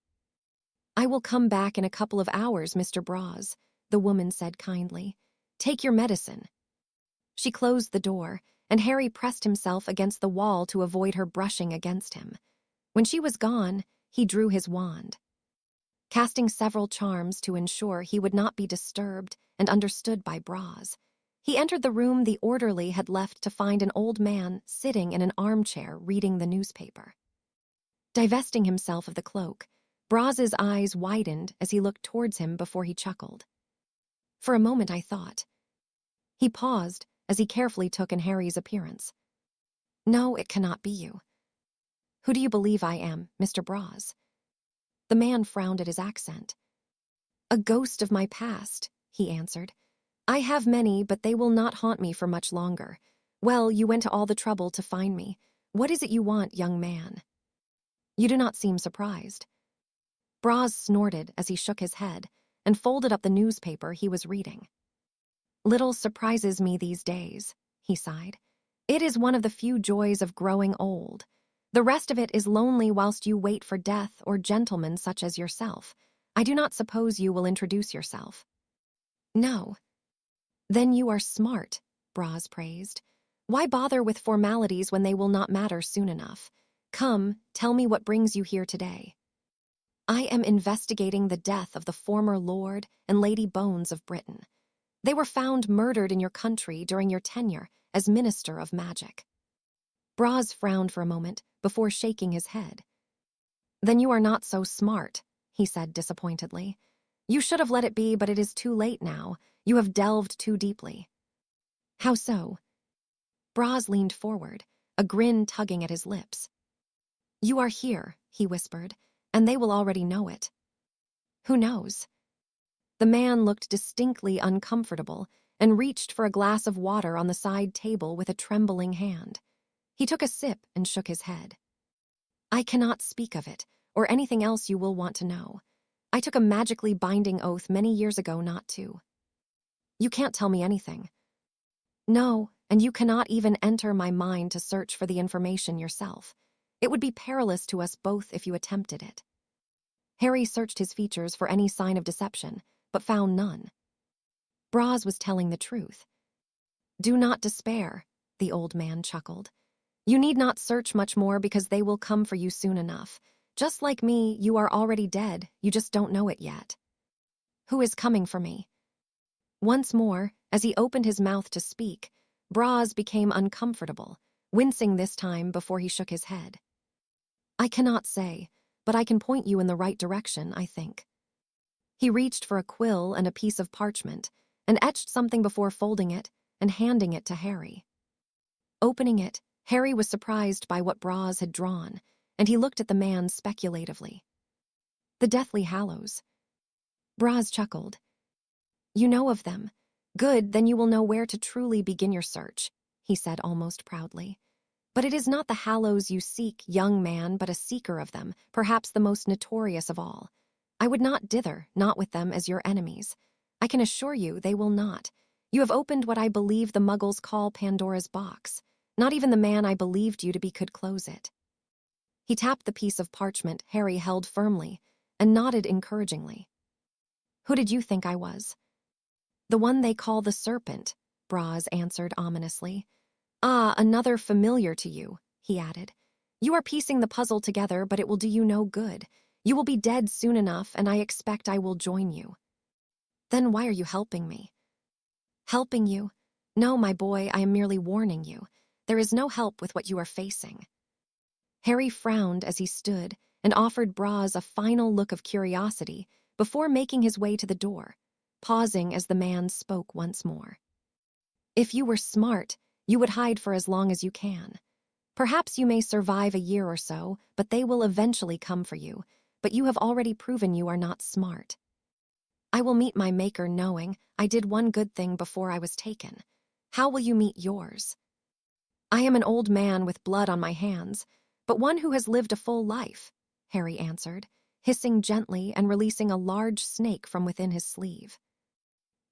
"I will come back in a couple of hours, Mr. Braz," the woman said kindly. "Take your medicine." She closed the door, and Harry pressed himself against the wall to avoid her brushing against him. When she was gone, he drew his wand. Casting several charms to ensure he would not be disturbed and understood by Braz, he entered the room the orderly had left to find an old man sitting in an armchair reading the newspaper. Divesting himself of the cloak, Braz's eyes widened as he looked towards him before he chuckled. "For a moment I thought." He paused as he carefully took in Harry's appearance. "No, it cannot be you." "Who do you believe I am, Mr. Braz?" The man frowned at his accent. "A ghost of my past," he answered. "I have many, but they will not haunt me for much longer. Well, you went to all the trouble to find me. What is it you want, young man?" "You do not seem surprised." Braz snorted as he shook his head and folded up the newspaper he was reading. "Little surprises me these days," he sighed. "It is one of the few joys of growing old. The rest of it is lonely whilst you wait for death or gentlemen such as yourself. I do not suppose you will introduce yourself." "No." "Then you are smart," Braz praised. "Why bother with formalities when they will not matter soon enough? Come, tell me what brings you here today." "I am investigating the death of the former Lord and Lady Bones of Britain. They were found murdered in your country during your tenure as Minister of Magic." Braz frowned for a moment before shaking his head. "Then you are not so smart," he said disappointedly. "You should have let it be, but it is too late now. You have delved too deeply." "How so?" Braz leaned forward, a grin tugging at his lips. "You are here," he whispered, "and they will already know it." "Who knows?" The man looked distinctly uncomfortable and reached for a glass of water on the side table with a trembling hand. He took a sip and shook his head. "I cannot speak of it, or anything else you will want to know. I took a magically binding oath many years ago not to." "You can't tell me anything." "No, and you cannot even enter my mind to search for the information yourself. It would be perilous to us both if you attempted it." Harry searched his features for any sign of deception, but found none. Braz was telling the truth. "Do not despair," the old man chuckled. "You need not search much more because they will come for you soon enough. Just like me, you are already dead, you just don't know it yet." "Who is coming for me?" Once more, as he opened his mouth to speak, Braz became uncomfortable, wincing this time before he shook his head. "I cannot say, but I can point you in the right direction, I think." He reached for a quill and a piece of parchment, and etched something before folding it and handing it to Harry. Opening it, Harry was surprised by what Braz had drawn, and he looked at the man speculatively. "The Deathly Hallows." Braz chuckled. "You know of them. Good, then you will know where to truly begin your search," he said almost proudly. "But it is not the Hallows you seek, young man, but a seeker of them, perhaps the most notorious of all. I would not dither, not with them as your enemies. I can assure you they will not. You have opened what I believe the Muggles call Pandora's box. Not even the man I believed you to be could close it. He tapped the piece of parchment Harry held firmly and nodded encouragingly. Who did you think I was? The one they call the Serpent, Braz answered ominously. Ah, another familiar to you, he added. You are piecing the puzzle together, but it will do you no good. You will be dead soon enough, and I expect I will join you. Then why are you helping me? Helping you? No, my boy, I am merely warning you. There is no help with what you are facing. Harry frowned as he stood and offered Braz a final look of curiosity before making his way to the door, pausing as the man spoke once more. If you were smart, you would hide for as long as you can. Perhaps you may survive a year or so, but they will eventually come for you. But you have already proven you are not smart. I will meet my maker knowing I did one good thing before I was taken. How will you meet yours? I am an old man with blood on my hands, but one who has lived a full life, Harry answered, hissing gently and releasing a large snake from within his sleeve.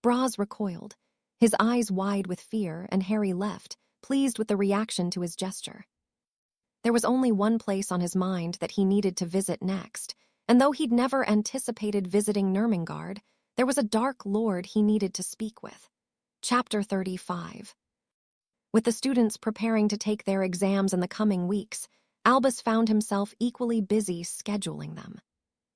Braz recoiled, his eyes wide with fear, and Harry left, pleased with the reaction to his gesture. There was only one place on his mind that he needed to visit next, and though he'd never anticipated visiting Nurmengard, there was a dark lord he needed to speak with. Chapter 35. With the students preparing to take their exams in the coming weeks, Albus found himself equally busy scheduling them.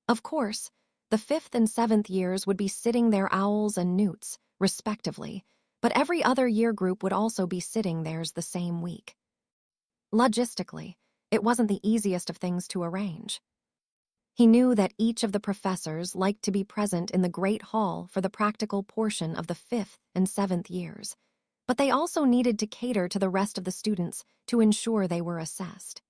Of course, the 5th and 7th years would be sitting their owls and newts, respectively, but every other year group would also be sitting theirs the same week. Logistically, it wasn't the easiest of things to arrange. He knew that each of the professors liked to be present in the Great Hall for the practical portion of the 5th and 7th years, but they also needed to cater to the rest of the students to ensure they were assessed.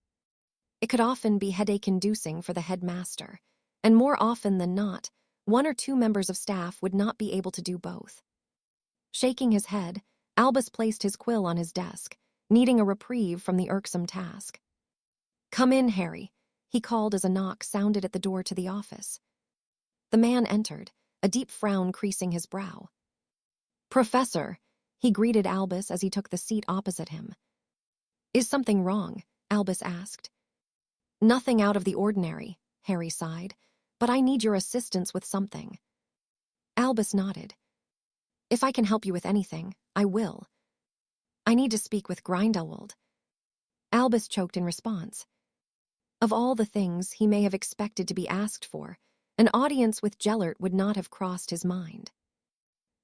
It could often be headache-inducing for the headmaster, and more often than not, one or two members of staff would not be able to do both. Shaking his head, Albus placed his quill on his desk, needing a reprieve from the irksome task. "Come in, Harry," he called as a knock sounded at the door to the office. The man entered, a deep frown creasing his brow. "Professor," he greeted Albus as he took the seat opposite him. "Is something wrong?" Albus asked. "Nothing out of the ordinary," Harry sighed, "but I need your assistance with something." Albus nodded. "If I can help you with anything, I will. I need to speak with Grindelwald." Albus choked in response. Of all the things he may have expected to be asked for, an audience with Gellert would not have crossed his mind.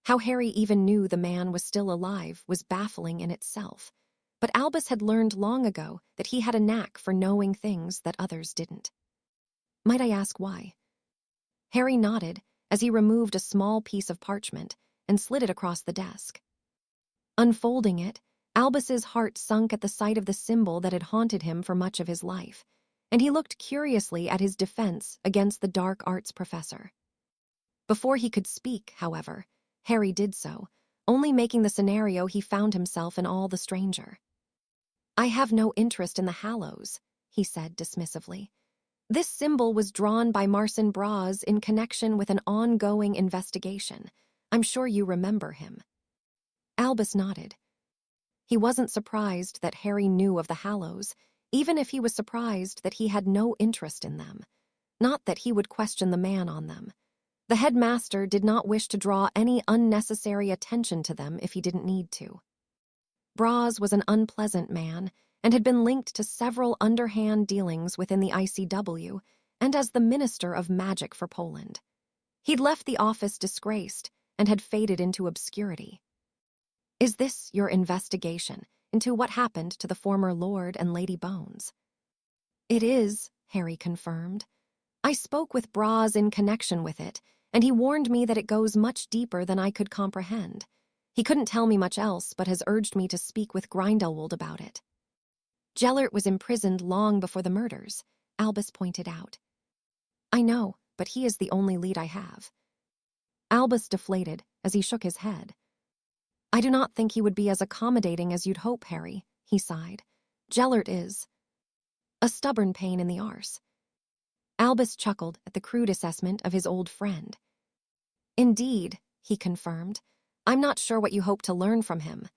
How Harry even knew the man was still alive was baffling in itself, but Albus had learned long ago that he had a knack for knowing things that others didn't. "Might I ask why?" Harry nodded as he removed a small piece of parchment and slid it across the desk. Unfolding it, Albus's heart sunk at the sight of the symbol that had haunted him for much of his life, and he looked curiously at his defense against the dark arts professor. Before he could speak, however, Harry did so, only making the scenario he found himself in all the stranger. "I have no interest in the Hallows," he said dismissively. "This symbol was drawn by Marcin Braz in connection with an ongoing investigation. I'm sure you remember him." Albus nodded. He wasn't surprised that Harry knew of the Hallows, even if he was surprised that he had no interest in them. Not that he would question the man on them. The headmaster did not wish to draw any unnecessary attention to them if he didn't need to. Braz was an unpleasant man and had been linked to several underhand dealings within the ICW and as the Minister of Magic for Poland. He'd left the office disgraced and had faded into obscurity. "Is this your investigation into what happened to the former Lord and Lady Bones?" "It is," Harry confirmed. "I spoke with Braz in connection with it, and he warned me that it goes much deeper than I could comprehend. He couldn't tell me much else, but has urged me to speak with Grindelwald about it." "Gellert was imprisoned long before the murders," Albus pointed out. "I know, but he is the only lead I have." Albus deflated as he shook his head. "I do not think he would be as accommodating as you'd hope, Harry," he sighed. "Gellert is a stubborn pain in the arse." Albus chuckled at the crude assessment of his old friend. "Indeed," he confirmed. I'm not sure what you hope to learn from him.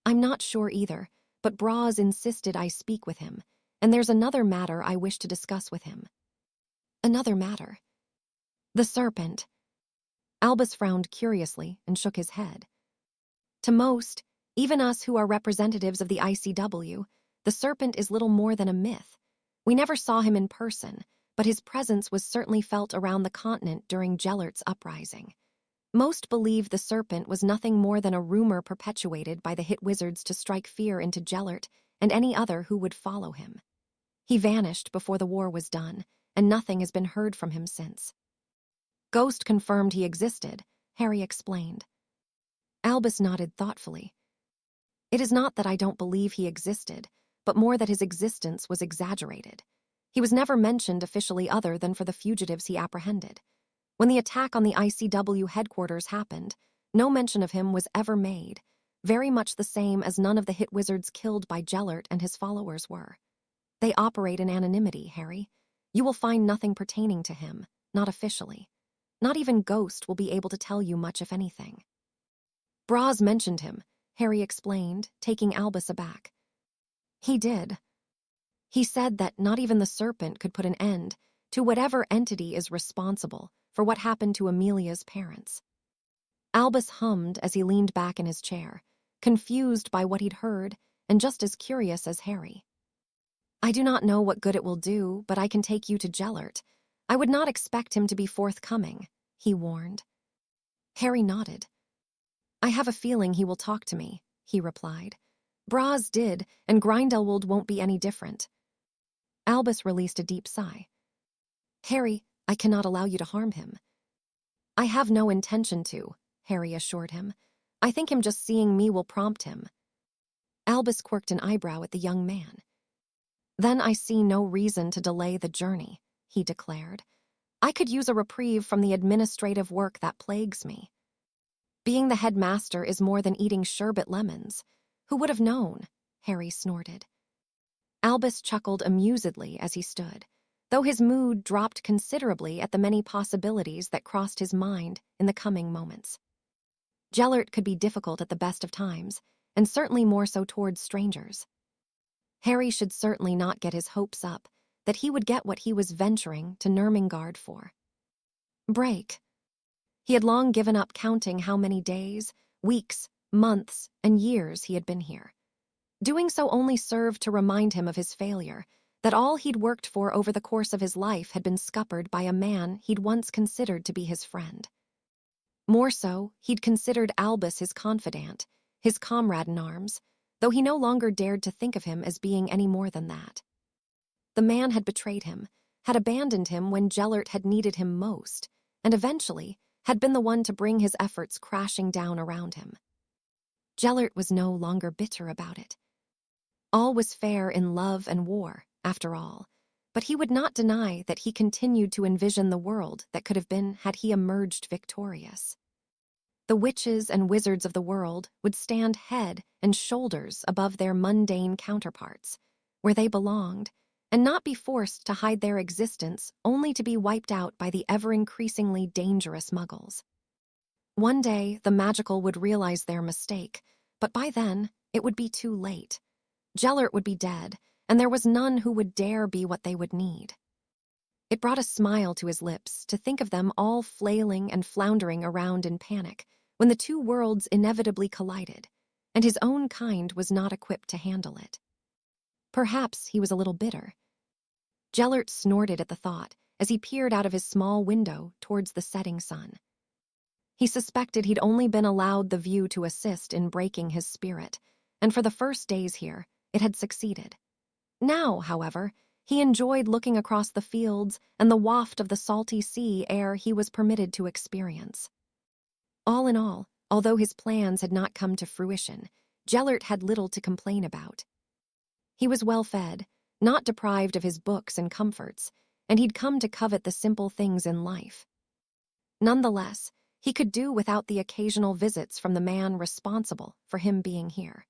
I'm not sure either, but Braz insisted I speak with him, and there's another matter I wish to discuss with him. Another matter? The serpent. Albus frowned curiously and shook his head. To most, even us who are representatives of the ICW, the serpent is little more than a myth. We never saw him in person, but his presence was certainly felt around the continent during Gellert's uprising. Most believe the serpent was nothing more than a rumor perpetuated by the hit wizards to strike fear into Gellert and any other who would follow him. He vanished before the war was done, and nothing has been heard from him since. Ghost confirmed he existed, Harry explained. Albus nodded thoughtfully. It is not that I don't believe he existed, but more that his existence was exaggerated. He was never mentioned officially other than for the fugitives he apprehended. When the attack on the ICW headquarters happened, no mention of him was ever made, very much the same as none of the hit wizards killed by Gellert and his followers were. They operate in anonymity, Harry. You will find nothing pertaining to him, not officially. Not even Ghost will be able to tell you much, if anything. Braz mentioned him, Harry explained, taking Albus aback. He did. He said that not even the serpent could put an end to whatever entity is responsible for what happened to Amelia's parents. Albus hummed as he leaned back in his chair, confused by what he'd heard and just as curious as Harry. I do not know what good it will do, but I can take you to Gellert. I would not expect him to be forthcoming, he warned. Harry nodded. I have a feeling he will talk to me, he replied. Braz did, and Grindelwald won't be any different. Albus released a deep sigh. Harry, I cannot allow you to harm him. I have no intention to, Harry assured him. I think him just seeing me will prompt him. Albus quirked an eyebrow at the young man. Then I see no reason to delay the journey, he declared. I could use a reprieve from the administrative work that plagues me. Being the headmaster is more than eating sherbet lemons. Who would have known? Harry snorted. Albus chuckled amusedly as he stood, though his mood dropped considerably at the many possibilities that crossed his mind in the coming moments. Gellert could be difficult at the best of times, and certainly more so towards strangers. Harry should certainly not get his hopes up that he would get what he was venturing to Nurmengard for. Break. He had long given up counting how many days, weeks, months, and years he had been here. Doing so only served to remind him of his failure, that all he'd worked for over the course of his life had been scuppered by a man he'd once considered to be his friend. More so, he'd considered Albus his confidant, his comrade in arms, though he no longer dared to think of him as being any more than that. The man had betrayed him, had abandoned him when Gellert had needed him most, and eventually had been the one to bring his efforts crashing down around him. Gellert was no longer bitter about it. All was fair in love and war, after all, but he would not deny that he continued to envision the world that could have been had he emerged victorious. The witches and wizards of the world would stand head and shoulders above their mundane counterparts, where they belonged, and not be forced to hide their existence only to be wiped out by the ever-increasingly dangerous muggles. One day, the magical would realize their mistake, but by then, it would be too late. Gellert would be dead, and there was none who would dare be what they would need. It brought a smile to his lips to think of them all flailing and floundering around in panic when the two worlds inevitably collided, and his own kind was not equipped to handle it. Perhaps he was a little bitter. Gellert snorted at the thought as he peered out of his small window towards the setting sun. He suspected he'd only been allowed the view to assist in breaking his spirit, and for the first days here, it had succeeded. Now, however, he enjoyed looking across the fields and the waft of the salty sea air he was permitted to experience. All in all, although his plans had not come to fruition, Gellert had little to complain about. He was well fed, not deprived of his books and comforts, and he'd come to covet the simple things in life. Nonetheless, he could do without the occasional visits from the man responsible for him being here.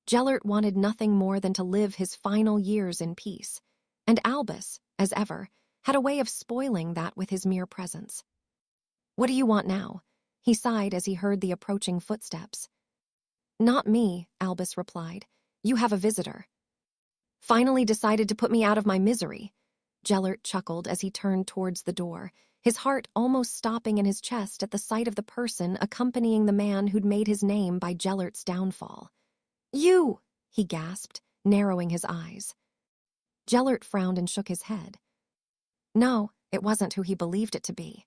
Gellert wanted nothing more than to live his final years in peace, and Albus, as ever, had a way of spoiling that with his mere presence. "What do you want now?" He sighed as he heard the approaching footsteps. Not me, Albus replied. You have a visitor. Finally decided to put me out of my misery. Gellert chuckled as he turned towards the door, his heart almost stopping in his chest at the sight of the person accompanying the man who'd made his name by Gellert's downfall. You! He gasped, narrowing his eyes. Gellert frowned and shook his head. No, it wasn't who he believed it to be.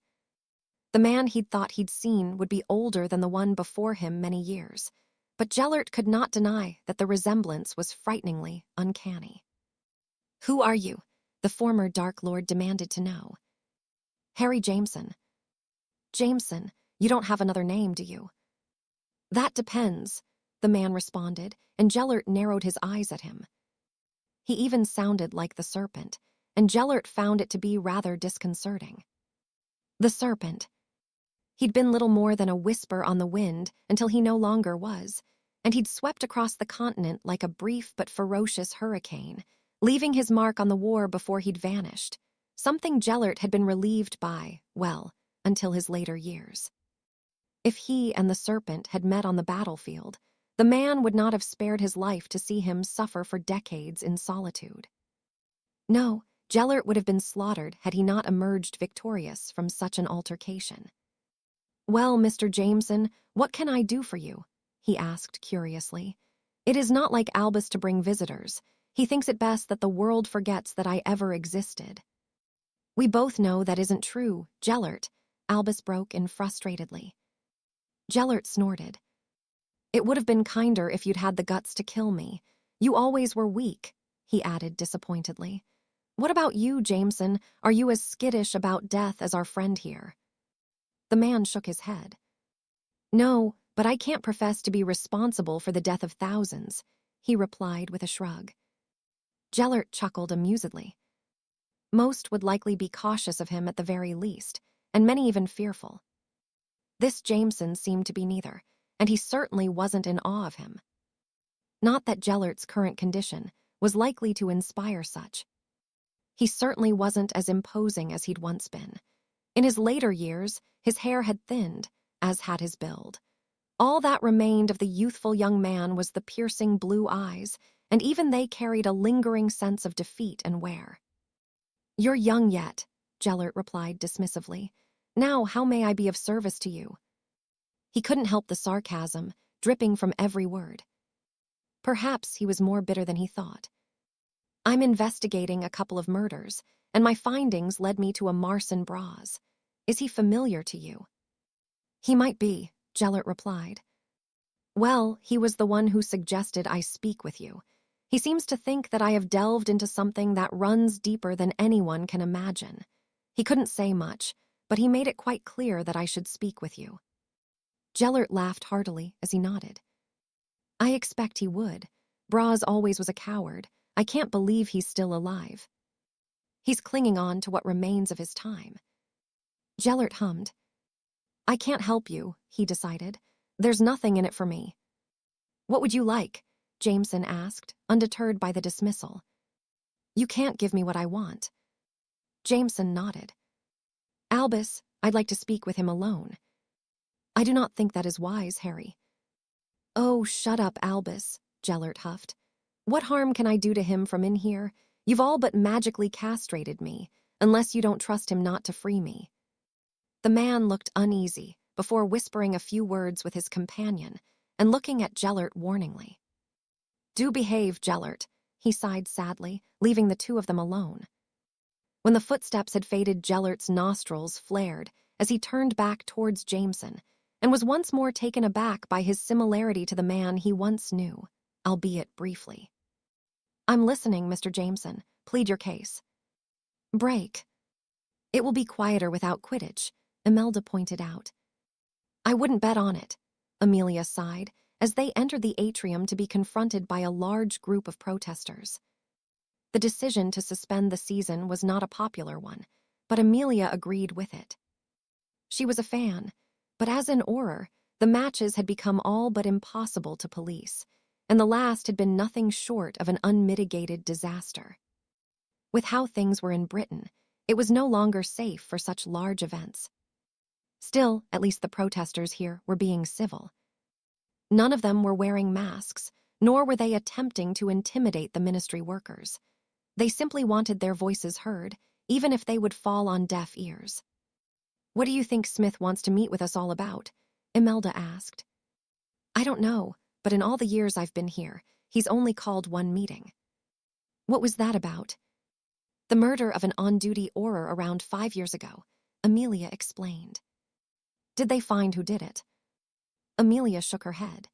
The man he'd thought he'd seen would be older than the one before him many years, but Gellert could not deny that the resemblance was frighteningly uncanny. Who are you? The former Dark Lord demanded to know. Harry Jameson. Jameson, you don't have another name, do you? That depends, the man responded, and Gellert narrowed his eyes at him. He even sounded like the serpent, and Gellert found it to be rather disconcerting. The serpent. He'd been little more than a whisper on the wind until he no longer was, and he'd swept across the continent like a brief but ferocious hurricane, leaving his mark on the war before he'd vanished, something Gellert had been relieved by, well, until his later years. If he and the serpent had met on the battlefield, the man would not have spared his life to see him suffer for decades in solitude. No, Gellert would have been slaughtered had he not emerged victorious from such an altercation. Well, Mr. Jameson, what can I do for you? He asked curiously. It is not like Albus to bring visitors. He thinks it best that the world forgets that I ever existed. We both know that isn't true, Gellert, Albus broke in frustratedly. Gellert snorted. It would have been kinder if you'd had the guts to kill me. You always were weak, he added disappointedly. What about you, Jameson? Are you as skittish about death as our friend here? The man shook his head. No, but I can't profess to be responsible for the death of thousands, he replied with a shrug. Gellert chuckled amusedly. Most would likely be cautious of him at the very least, and many even fearful. This Jameson seemed to be neither, and he certainly wasn't in awe of him. Not that Gellert's current condition was likely to inspire such. He certainly wasn't as imposing as he'd once been. In his later years, his hair had thinned, as had his build. All that remained of the youthful young man was the piercing blue eyes, and even they carried a lingering sense of defeat and wear. You're young yet, Gellert replied dismissively. Now, how may I be of service to you? He couldn't help the sarcasm, dripping from every word. Perhaps he was more bitter than he thought. I'm investigating a couple of murders, and my findings led me to a Marson Braz. Is he familiar to you? He might be, Gellert replied. Well, he was the one who suggested I speak with you. He seems to think that I have delved into something that runs deeper than anyone can imagine. He couldn't say much, but he made it quite clear that I should speak with you. Gellert laughed heartily as he nodded. I expect he would. Braz always was a coward. I can't believe he's still alive. He's clinging on to what remains of his time. Gellert hummed. I can't help you, he decided. There's nothing in it for me. What would you like? Jameson asked, undeterred by the dismissal. You can't give me what I want. Jameson nodded. Albus, I'd like to speak with him alone. I do not think that is wise, Harry. Oh, shut up, Albus, Gellert huffed. What harm can I do to him from in here? You've all but magically castrated me, unless you don't trust him not to free me. The man looked uneasy before whispering a few words with his companion and looking at Gellert warningly. Do behave, Gellert, he sighed sadly, leaving the two of them alone. When the footsteps had faded, Gellert's nostrils flared as he turned back towards Jameson and was once more taken aback by his similarity to the man he once knew, albeit briefly. I'm listening, Mr. Jameson. Plead your case. Break. It will be quieter without Quidditch, Imelda pointed out. I wouldn't bet on it, Amelia sighed, as they entered the atrium to be confronted by a large group of protesters. The decision to suspend the season was not a popular one, but Amelia agreed with it. She was a fan, but as an Auror, the matches had become all but impossible to police, and the last had been nothing short of an unmitigated disaster. With how things were in Britain, it was no longer safe for such large events. Still, at least the protesters here were being civil. None of them were wearing masks, nor were they attempting to intimidate the ministry workers. They simply wanted their voices heard, even if they would fall on deaf ears. "What do you think Smith wants to meet with us all about?" Imelda asked. "I don't know, but in all the years I've been here, he's only called one meeting." "What was that about?" "The murder of an on-duty Auror around 5 years ago," Amelia explained. "Did they find who did it?" Amelia shook her head.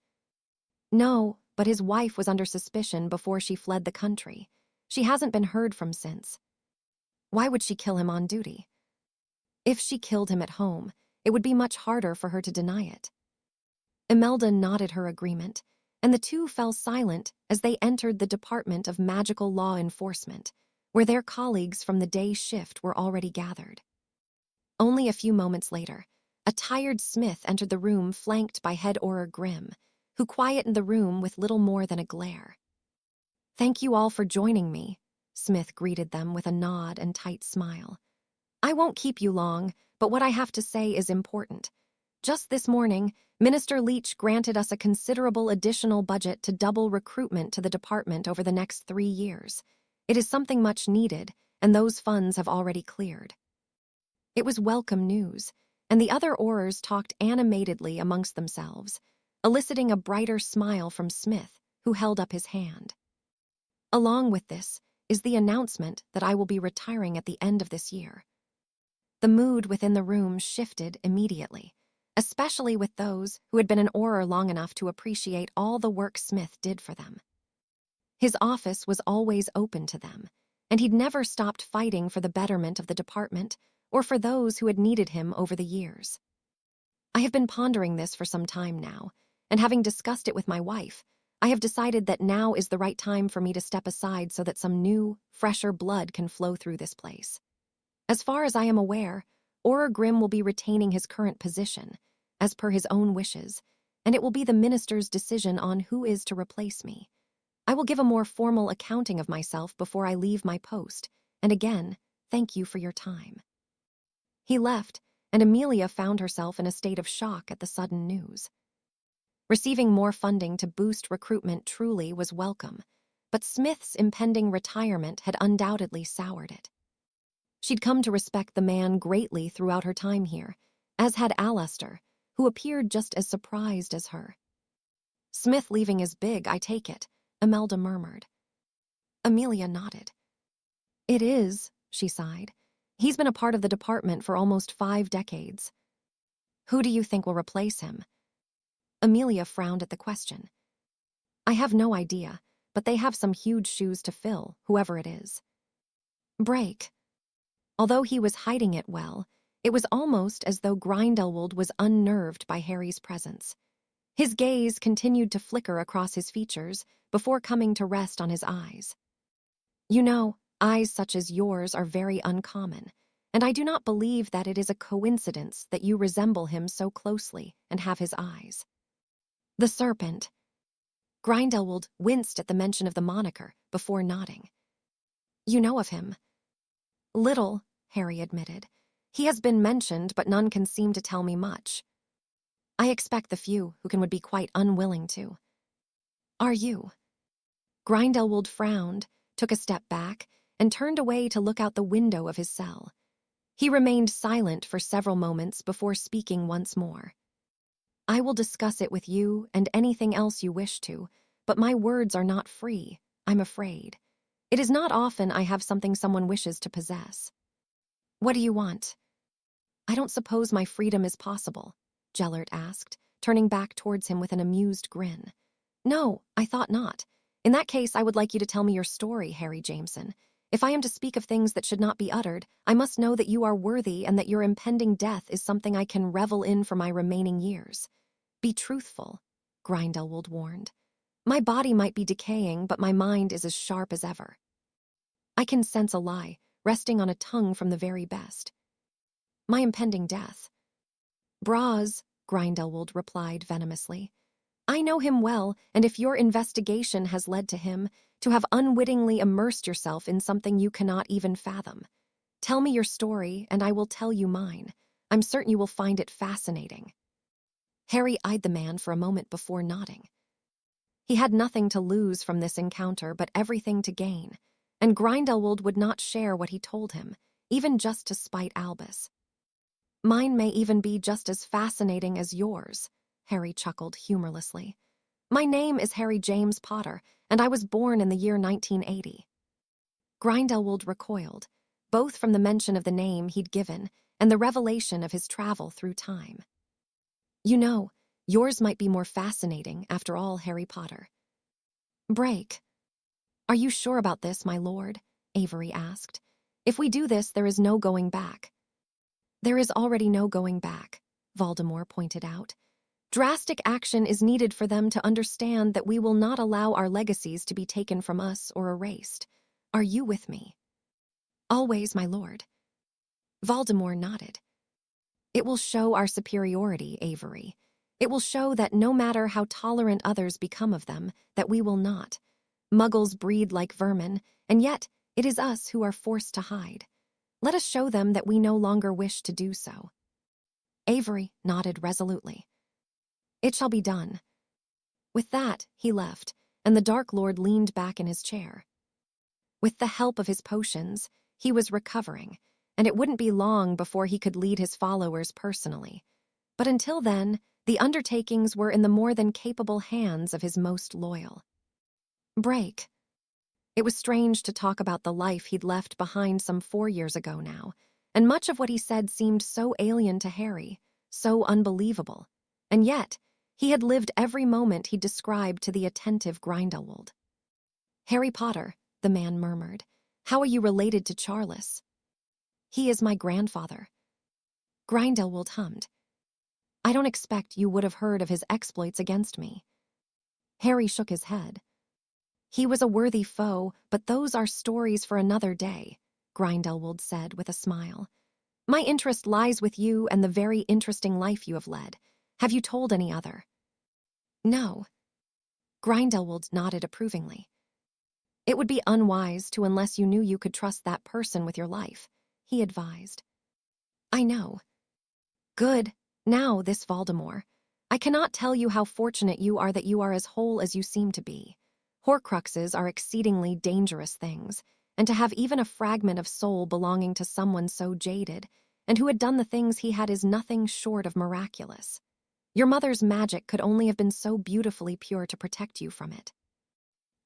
"No, but his wife was under suspicion before she fled the country. She hasn't been heard from since." "Why would she kill him on duty?" "If she killed him at home, it would be much harder for her to deny it." Imelda nodded her agreement, and the two fell silent as they entered the Department of Magical Law Enforcement, where their colleagues from the day shift were already gathered. Only a few moments later, a tired Smith entered the room flanked by Head Auror Grimm, who quietened the room with little more than a glare. "Thank you all for joining me," Smith greeted them with a nod and tight smile. "I won't keep you long, but what I have to say is important. Just this morning, Minister Leach granted us a considerable additional budget to double recruitment to the department over the next 3 years. It is something much needed, and those funds have already cleared." It was welcome news, and the other Aurors talked animatedly amongst themselves, eliciting a brighter smile from Smith, who held up his hand. "Along with this is the announcement that I will be retiring at the end of this year." The mood within the room shifted immediately, especially with those who had been an Auror long enough to appreciate all the work Smith did for them. His office was always open to them, and he'd never stopped fighting for the betterment of the department or for those who had needed him over the years. "I have been pondering this for some time now, and having discussed it with my wife, I have decided that now is the right time for me to step aside so that some new, fresher blood can flow through this place. As far as I am aware, Auror Grimm will be retaining his current position, as per his own wishes, and it will be the minister's decision on who is to replace me. I will give a more formal accounting of myself before I leave my post, and again, thank you for your time." He left, and Amelia found herself in a state of shock at the sudden news. Receiving more funding to boost recruitment truly was welcome, but Smith's impending retirement had undoubtedly soured it. She'd come to respect the man greatly throughout her time here, as had Alastair, who appeared just as surprised as her. "Smith leaving is big, I take it," Imelda murmured. Amelia nodded. "It is," she sighed. "He's been a part of the department for almost 5 decades. Who do you think will replace him?" Amelia frowned at the question. "I have no idea, but they have some huge shoes to fill, whoever it is." Break. Although he was hiding it well, it was almost as though Grindelwald was unnerved by Harry's presence. His gaze continued to flicker across his features before coming to rest on his eyes. "You know, eyes such as yours are very uncommon, and I do not believe that it is a coincidence that you resemble him so closely and have his eyes." "The serpent." Grindelwald winced at the mention of the moniker before nodding. "You know of him?" "Little," Harry admitted. "He has been mentioned, but none can seem to tell me much. I expect the few who can would be quite unwilling to." "Are you?" Grindelwald frowned, took a step back, and turned away to look out the window of his cell. He remained silent for several moments before speaking once more. "I will discuss it with you and anything else you wish to, but my words are not free, I'm afraid. It is not often I have something someone wishes to possess." "What do you want?" "I don't suppose my freedom is possible," Gellert asked, turning back towards him with an amused grin. "No, I thought not. In that case, I would like you to tell me your story, Harry Jameson. If I am to speak of things that should not be uttered, I must know that you are worthy and that your impending death is something I can revel in for my remaining years. Be truthful," Grindelwald warned. "My body might be decaying, but my mind is as sharp as ever." "I can sense a lie, resting on a tongue from the very best." "My impending death." "Braz," Grindelwald replied venomously. "I know him well, and if your investigation has led to him, to have unwittingly immersed yourself in something you cannot even fathom. Tell me your story, and I will tell you mine. I'm certain you will find it fascinating." Harry eyed the man for a moment before nodding. He had nothing to lose from this encounter but everything to gain, and Grindelwald would not share what he told him, even just to spite Albus. "Mine may even be just as fascinating as yours," Harry chuckled humorlessly. "My name is Harry James Potter, and I was born in the year 1980. Grindelwald recoiled, both from the mention of the name he'd given and the revelation of his travel through time. "You know, yours might be more fascinating, after all, Harry Potter." "Break. Are you sure about this, my lord?" Avery asked. "If we do this, there is no going back." "There is already no going back," Voldemort pointed out. "Drastic action is needed for them to understand that we will not allow our legacies to be taken from us or erased. Are you with me?" "Always, my lord." Voldemort nodded. "It will show our superiority, Avery. It will show that no matter how tolerant others become of them, that we will not. Muggles breed like vermin, and yet it is us who are forced to hide. Let us show them that we no longer wish to do so." Avery nodded resolutely. "It shall be done." With that, he left, and the Dark Lord leaned back in his chair. With the help of his potions, he was recovering, and it wouldn't be long before he could lead his followers personally. But until then, the undertakings were in the more than capable hands of his most loyal. Break. It was strange to talk about the life he'd left behind some 4 years ago now, and much of what he said seemed so alien to Harry, so unbelievable. And yet, he had lived every moment he described to the attentive Grindelwald. "Harry Potter," the man murmured, "how are you related to Charles?" "He is my grandfather." Grindelwald hummed. "I don't expect you would have heard of his exploits against me." Harry shook his head. "He was a worthy foe, but those are stories for another day," Grindelwald said with a smile. "My interest lies with you and the very interesting life you have led. Have you told any other?" "No." Grindelwald nodded approvingly. "It would be unwise to unless you knew you could trust that person with your life," he advised. "I know." "Good. Now this Voldemort. I cannot tell you how fortunate you are that you are as whole as you seem to be. Horcruxes are exceedingly dangerous things, and to have even a fragment of soul belonging to someone so jaded, and who had done the things he had, is nothing short of miraculous. Your mother's magic could only have been so beautifully pure to protect you from it.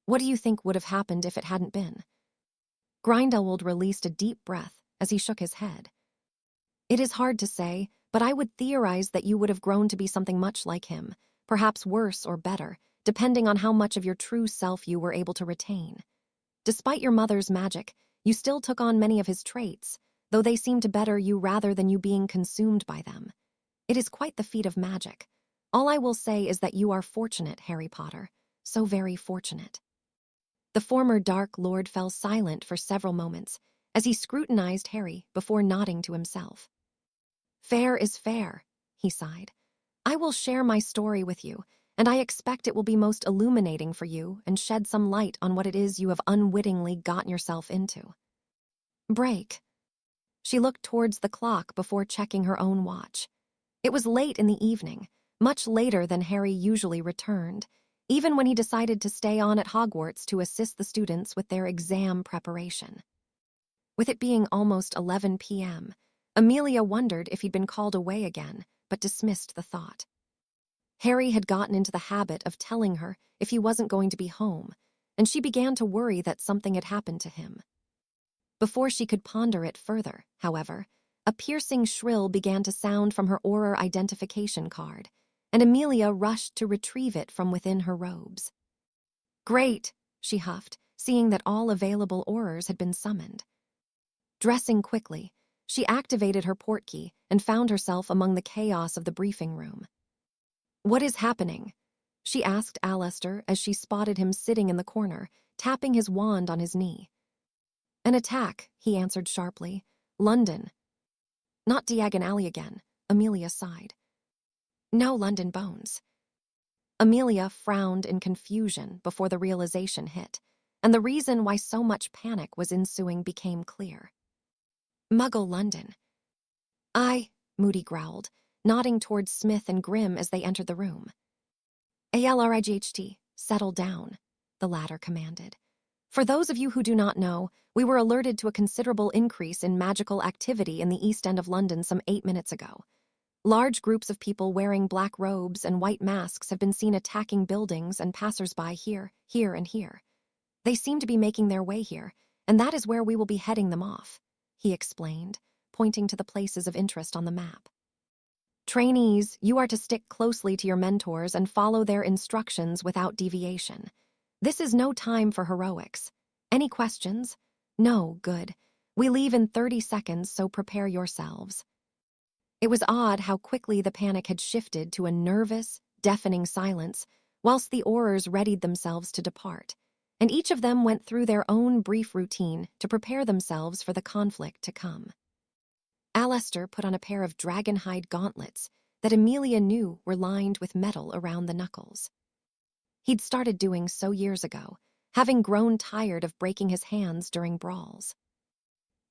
What do you think would have happened if it hadn't been?" Grindelwald released a deep breath as he shook his head. "It is hard to say, but I would theorize that you would have grown to be something much like him, perhaps worse or better, depending on how much of your true self you were able to retain. Despite your mother's magic, you still took on many of his traits, though they seem to better you rather than you being consumed by them. It is quite the feat of magic. All I will say is that you are fortunate, Harry Potter, so very fortunate." The former Dark Lord fell silent for several moments as he scrutinized Harry before nodding to himself. "Fair is fair," he sighed. "I will share my story with you, and I expect it will be most illuminating for you and shed some light on what it is you have unwittingly gotten yourself into." Break. She looked towards the clock before checking her own watch. It was late in the evening, much later than Harry usually returned, even when he decided to stay on at Hogwarts to assist the students with their exam preparation. With it being almost 11 p.m., Amelia wondered if he'd been called away again, but dismissed the thought. Harry had gotten into the habit of telling her if he wasn't going to be home, and she began to worry that something had happened to him. Before she could ponder it further, however, a piercing shrill began to sound from her Auror identification card, and Amelia rushed to retrieve it from within her robes. "Great," she huffed, seeing that all available Aurors had been summoned. Dressing quickly, she activated her portkey and found herself among the chaos of the briefing room. "What is happening?" she asked Alistair as she spotted him sitting in the corner, tapping his wand on his knee. "An attack," he answered sharply. "London." "Not Diagon Alley again," Amelia sighed. "No London Bones." Amelia frowned in confusion before the realization hit, and the reason why so much panic was ensuing became clear. "Muggle London." Moody growled, nodding towards Smith and Grimm as they entered the room. ALRIGHT, settle down, the latter commanded. For those of you who do not know, we were alerted to a considerable increase in magical activity in the East End of London some 8 minutes ago. Large groups of people wearing black robes and white masks have been seen attacking buildings and passers-by here, and here. They seem to be making their way here, and that is where we will be heading them off, he explained, pointing to the places of interest on the map. Trainees, you are to stick closely to your mentors and follow their instructions without deviation. This is no time for heroics. Any questions? No, good. We leave in 30 seconds, so prepare yourselves. It was odd how quickly the panic had shifted to a nervous, deafening silence whilst the Aurors readied themselves to depart, and each of them went through their own brief routine to prepare themselves for the conflict to come. Alistair put on a pair of dragon-hide gauntlets that Amelia knew were lined with metal around the knuckles. He'd started doing so years ago, having grown tired of breaking his hands during brawls.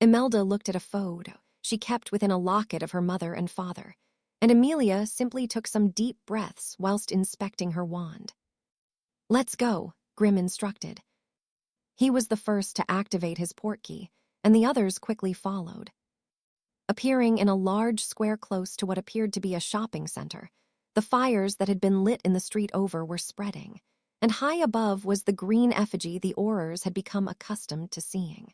Imelda looked at a photo she kept within a locket of her mother and father, and Amelia simply took some deep breaths whilst inspecting her wand. Let's go, Grimm instructed. He was the first to activate his portkey, and the others quickly followed. Appearing in a large square close to what appeared to be a shopping center, the fires that had been lit in the street over were spreading, and high above was the green effigy the Aurors had become accustomed to seeing.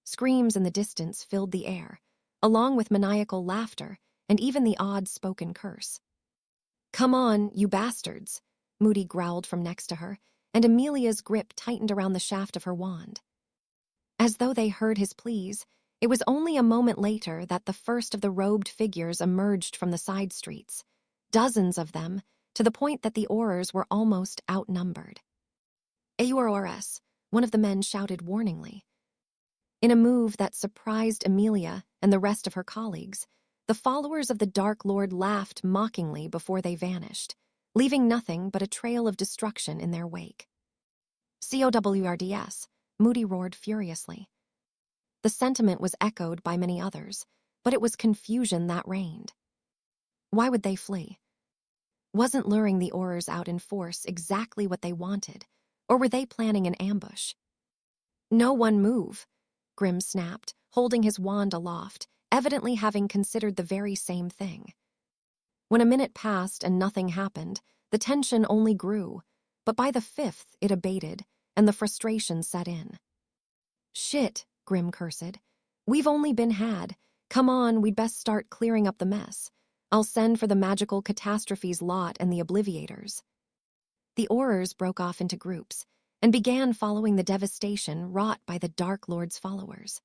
Screams in the distance filled the air, along with maniacal laughter and even the odd-spoken curse. Come on, you bastards, Moody growled from next to her, and Amelia's grip tightened around the shaft of her wand. As though they heard his pleas, it was only a moment later that the first of the robed figures emerged from the side streets, dozens of them, to the point that the Aurors were almost outnumbered. AURORS, one of the men shouted warningly. In a move that surprised Amelia and the rest of her colleagues, the followers of the Dark Lord laughed mockingly before they vanished, leaving nothing but a trail of destruction in their wake. COWRDS, Moody roared furiously. The sentiment was echoed by many others, but it was confusion that reigned. Why would they flee? Wasn't luring the Aurors out in force exactly what they wanted, or were they planning an ambush? No one move, Grimm snapped, holding his wand aloft, evidently having considered the very same thing. When a minute passed and nothing happened, the tension only grew, but by the 5th it abated, and the frustration set in. Shit, Grimm cursed. We've only been had. Come on, we'd best start clearing up the mess. I'll send for the magical catastrophes lot and the obliviators. The Aurors broke off into groups and began following the devastation wrought by the Dark Lord's followers.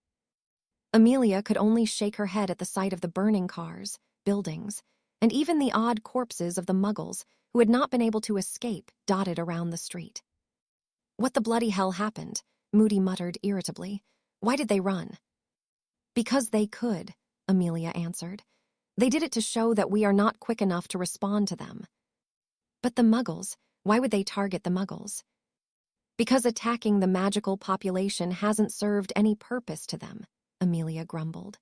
Amelia could only shake her head at the sight of the burning cars, buildings, and even the odd corpses of the Muggles who had not been able to escape dotted around the street. What the bloody hell happened? Moody muttered irritably. Why did they run? Because they could, Amelia answered. They did it to show that we are not quick enough to respond to them. But the Muggles, why would they target the Muggles? Because attacking the magical population hasn't served any purpose to them, Amelia grumbled.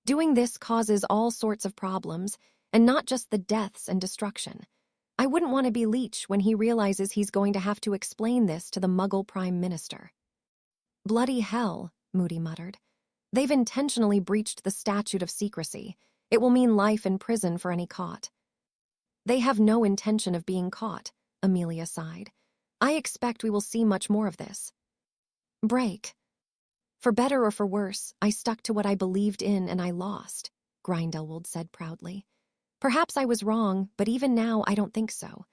Doing this causes all sorts of problems, and not just the deaths and destruction. I wouldn't want to be Leech when he realizes he's going to have to explain this to the Muggle Prime Minister. Bloody hell, Moody muttered. They've intentionally breached the statute of secrecy. It will mean life in prison for any caught. They have no intention of being caught, Amelia sighed. I expect we will see much more of this. Break. For better or for worse, I stuck to what I believed in and I lost, Grindelwald said proudly. Perhaps I was wrong, but even now I don't think so.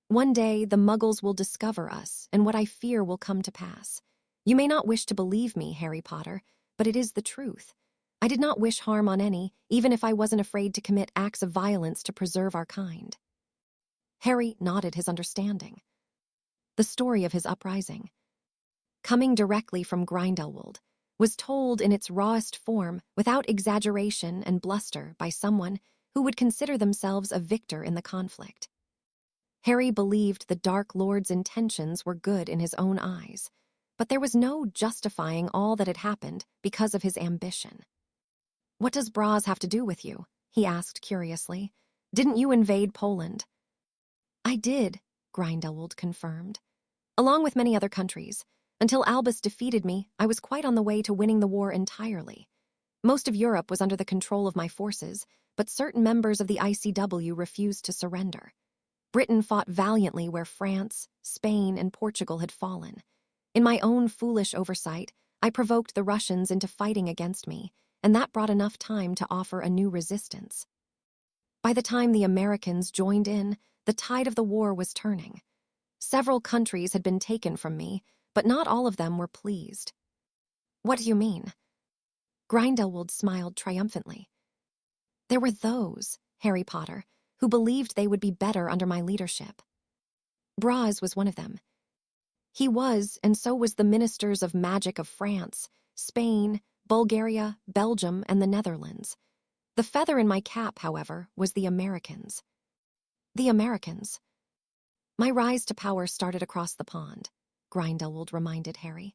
One day the Muggles will discover us, and what I fear will come to pass. You may not wish to believe me, Harry Potter, but it is the truth. I did not wish harm on any, even if I wasn't afraid to commit acts of violence to preserve our kind. Harry nodded his understanding. The story of his uprising, coming directly from Grindelwald, was told in its rawest form without exaggeration and bluster by someone who would consider themselves a victor in the conflict. Harry believed the Dark Lord's intentions were good in his own eyes, but there was no justifying all that had happened because of his ambition. What does Braz have to do with you? he asked curiously. "Didn't you invade Poland?" "I did," Grindelwald confirmed. "Along with many other countries. Until Albus defeated me, I was quite on the way to winning the war entirely. Most of Europe was under the control of my forces, but certain members of the ICW refused to surrender. Britain fought valiantly where France, Spain, and Portugal had fallen. In my own foolish oversight, I provoked the Russians into fighting against me, and that brought enough time to offer a new resistance. By the time the Americans joined in, the tide of the war was turning. Several countries had been taken from me, but not all of them were pleased." "What do you mean?" Grindelwald smiled triumphantly. "There were those, Harry Potter, who believed they would be better under my leadership. Braz was one of them. He was, and so was the ministers of magic of France, Spain, Bulgaria, Belgium, and the Netherlands. The feather in my cap, however, was the Americans." "The Americans?" "My rise to power started across the pond," Grindelwald reminded Harry.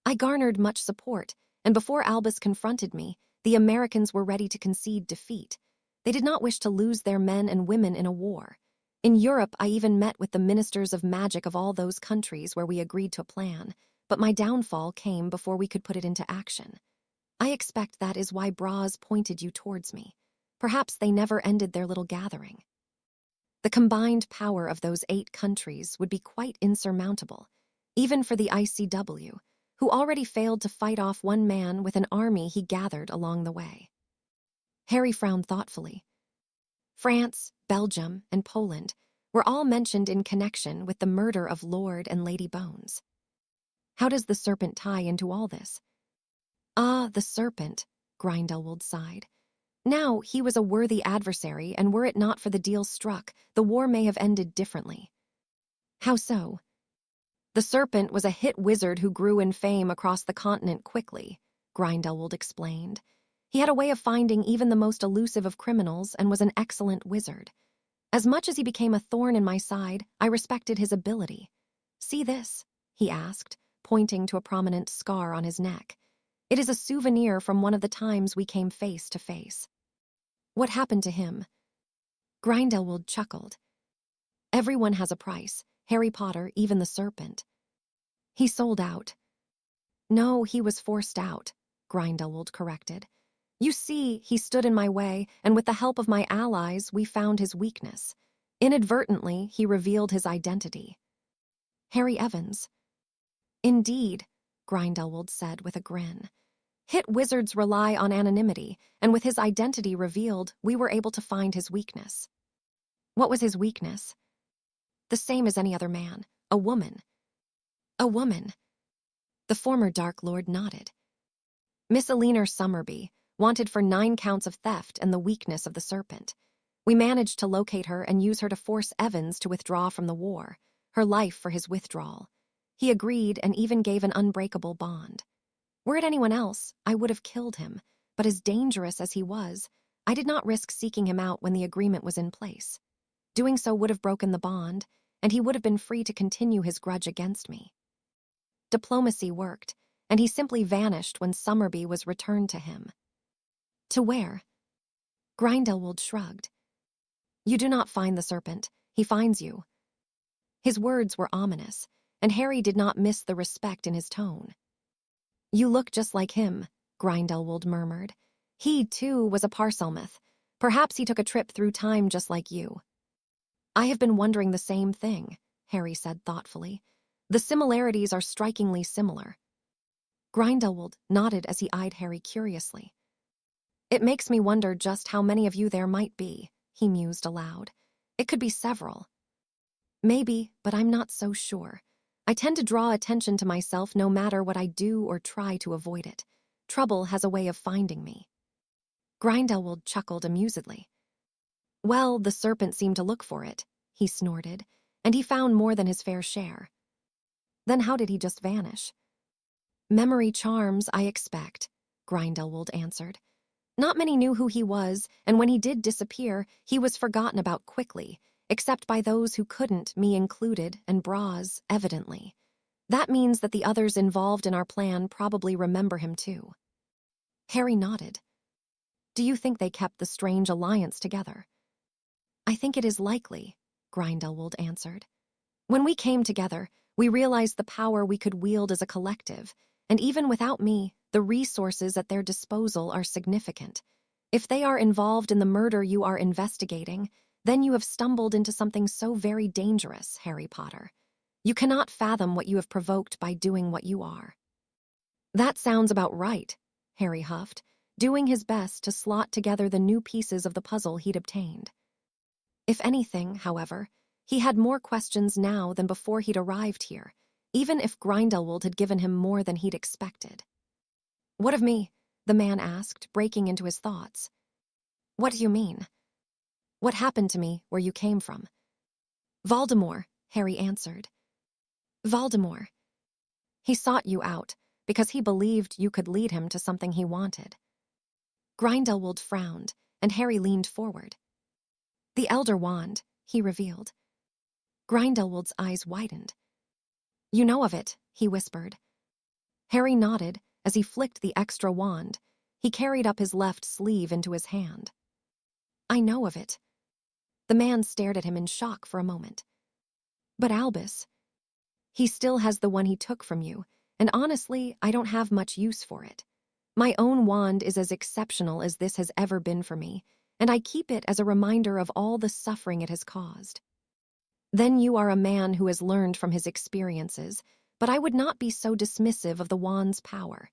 "I garnered much support, and before Albus confronted me, the Americans were ready to concede defeat. They did not wish to lose their men and women in a war. In Europe, I even met with the ministers of magic of all those countries where we agreed to a plan, but my downfall came before we could put it into action. I expect that is why Braz pointed you towards me. Perhaps they never ended their little gathering. The combined power of those 8 countries would be quite insurmountable, even for the ICW, who already failed to fight off one man with an army he gathered along the way." Harry frowned thoughtfully. France, Belgium, and Poland were all mentioned in connection with the murder of Lord and Lady Bones. "How does the serpent tie into all this?" "Ah, the serpent," Grindelwald sighed. "Now, he was a worthy adversary, and were it not for the deal struck, the war may have ended differently." "How so?" "The serpent was a hit wizard who grew in fame across the continent quickly," Grindelwald explained. "He had a way of finding even the most elusive of criminals and was an excellent wizard. As much as he became a thorn in my side, I respected his ability. See this?" he asked, pointing to a prominent scar on his neck. "It is a souvenir from one of the times we came face to face." "What happened to him?" Grindelwald chuckled. "Everyone has a price, Harry Potter, even the serpent." "He sold out." "No, he was forced out," Grindelwald corrected. "You see, he stood in my way, and with the help of my allies, we found his weakness. Inadvertently, he revealed his identity." "Harry Evans." "Indeed," Grindelwald said with a grin. "Hit wizards rely on anonymity, and with his identity revealed, we were able to find his weakness." "What was his weakness?" "The same as any other man. A woman." "A woman?" The former Dark Lord nodded. "Miss Eleanor Summerby, wanted for 9 counts of theft and the weakness of the serpent. We managed to locate her and use her to force Evans to withdraw from the war, her life for his withdrawal. He agreed and even gave an unbreakable bond. Were it anyone else, I would have killed him, but as dangerous as he was, I did not risk seeking him out when the agreement was in place. Doing so would have broken the bond, and he would have been free to continue his grudge against me. Diplomacy worked, and he simply vanished when Summerby was returned to him." "To where?" Grindelwald shrugged. "You do not find the serpent, he finds you." His words were ominous, and Harry did not miss the respect in his tone. "You look just like him," Grindelwald murmured. "He, too, was a Parselmouth. Perhaps he took a trip through time just like you." "I have been wondering the same thing," Harry said thoughtfully. "The similarities are strikingly similar." Grindelwald nodded as he eyed Harry curiously. "It makes me wonder just how many of you there might be," he mused aloud. "It could be several." "Maybe, but I'm not so sure. I tend to draw attention to myself no matter what I do or try to avoid it. Trouble has a way of finding me." Grindelwald chuckled amusedly. "Well, the serpent seemed to look for it," he snorted, "and he found more than his fair share." "Then how did he just vanish?" "Memory charms, I expect," Grindelwald answered. "Not many knew who he was, and when he did disappear, he was forgotten about quickly, except by those who couldn't, me included, and Braz, evidently. That means that the others involved in our plan probably remember him too." Harry nodded. Do you think they kept the strange alliance together? I think it is likely, Grindelwald answered. When we came together, we realized the power we could wield as a collective, and even without me, the resources at their disposal are significant. If they are involved in the murder you are investigating, then you have stumbled into something so very dangerous, Harry Potter. You cannot fathom what you have provoked by doing what you are. That sounds about right, Harry huffed, doing his best to slot together the new pieces of the puzzle he'd obtained. If anything, however, he had more questions now than before he'd arrived here, even if Grindelwald had given him more than he'd expected. What of me? The man asked, breaking into his thoughts. What do you mean? What happened to me where you came from? Voldemort, Harry answered. Voldemort. He sought you out because he believed you could lead him to something he wanted. Grindelwald frowned, and Harry leaned forward. The Elder Wand, he revealed. Grindelwald's eyes widened. You know of it, he whispered. Harry nodded as he flicked the extra wand. He carried up his left sleeve into his hand. I know of it. The man stared at him in shock for a moment. But Albus, he still has the one he took from you, and honestly, I don't have much use for it. My own wand is as exceptional as this has ever been for me, and I keep it as a reminder of all the suffering it has caused. Then you are a man who has learned from his experiences, but I would not be so dismissive of the wand's power.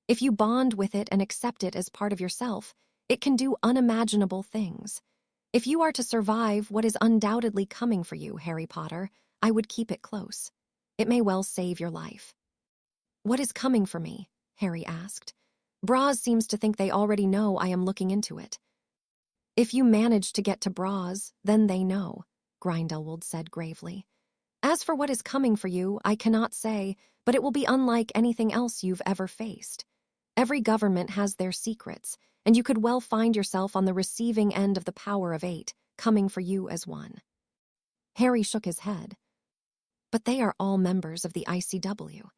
If you bond with it and accept it as part of yourself, it can do unimaginable things. If you are to survive what is undoubtedly coming for you, Harry Potter, I would keep it close. It may well save your life. What is coming for me? Harry asked. Braz seems to think they already know I am looking into it. If you manage to get to Braz, then they know, Grindelwald said gravely. As for what is coming for you, I cannot say, but it will be unlike anything else you've ever faced. Every government has their secrets, and you could well find yourself on the receiving end of the power of 8, coming for you as one. Harry shook his head. But they are all members of the ICW.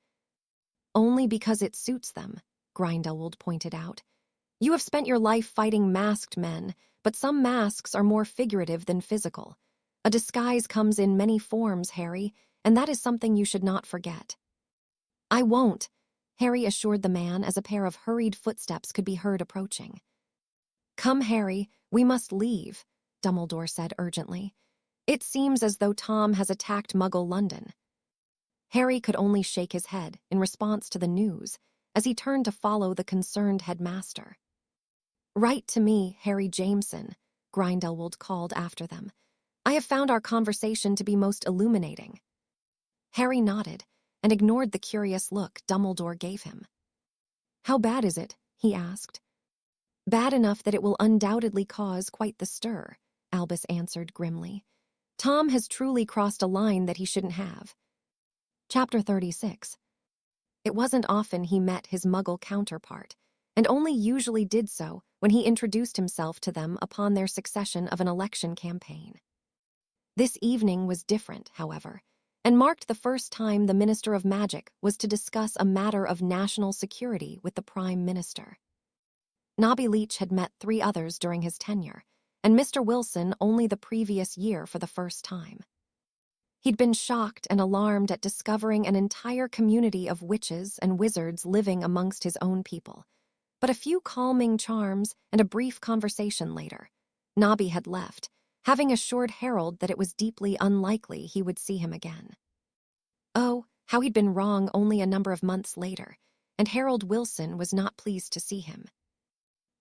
Only because it suits them, Grindelwald pointed out. You have spent your life fighting masked men, but some masks are more figurative than physical. A disguise comes in many forms, Harry, and that is something you should not forget. I won't, Harry assured the man as a pair of hurried footsteps could be heard approaching. Come, Harry, we must leave, Dumbledore said urgently. It seems as though Tom has attacked Muggle London. Harry could only shake his head in response to the news as he turned to follow the concerned headmaster. Write to me, Harry Jameson, Grindelwald called after them. I have found our conversation to be most illuminating. Harry nodded and ignored the curious look Dumbledore gave him. How bad is it? He asked. Bad enough that it will undoubtedly cause quite the stir, Albus answered grimly. Tom has truly crossed a line that he shouldn't have. Chapter 36. It wasn't often he met his Muggle counterpart, and only usually did so when he introduced himself to them upon their succession of an election campaign. This evening was different, however, and marked the first time the Minister of Magic was to discuss a matter of national security with the Prime Minister. Nobby Leach had met 3 others during his tenure, and Mr. Wilson only the previous year for the first time. He'd been shocked and alarmed at discovering an entire community of witches and wizards living amongst his own people. But a few calming charms and a brief conversation later, Nobby had left, having assured Harold that it was deeply unlikely he would see him again. Oh, how he'd been wrong only a number of months later, and Harold Wilson was not pleased to see him.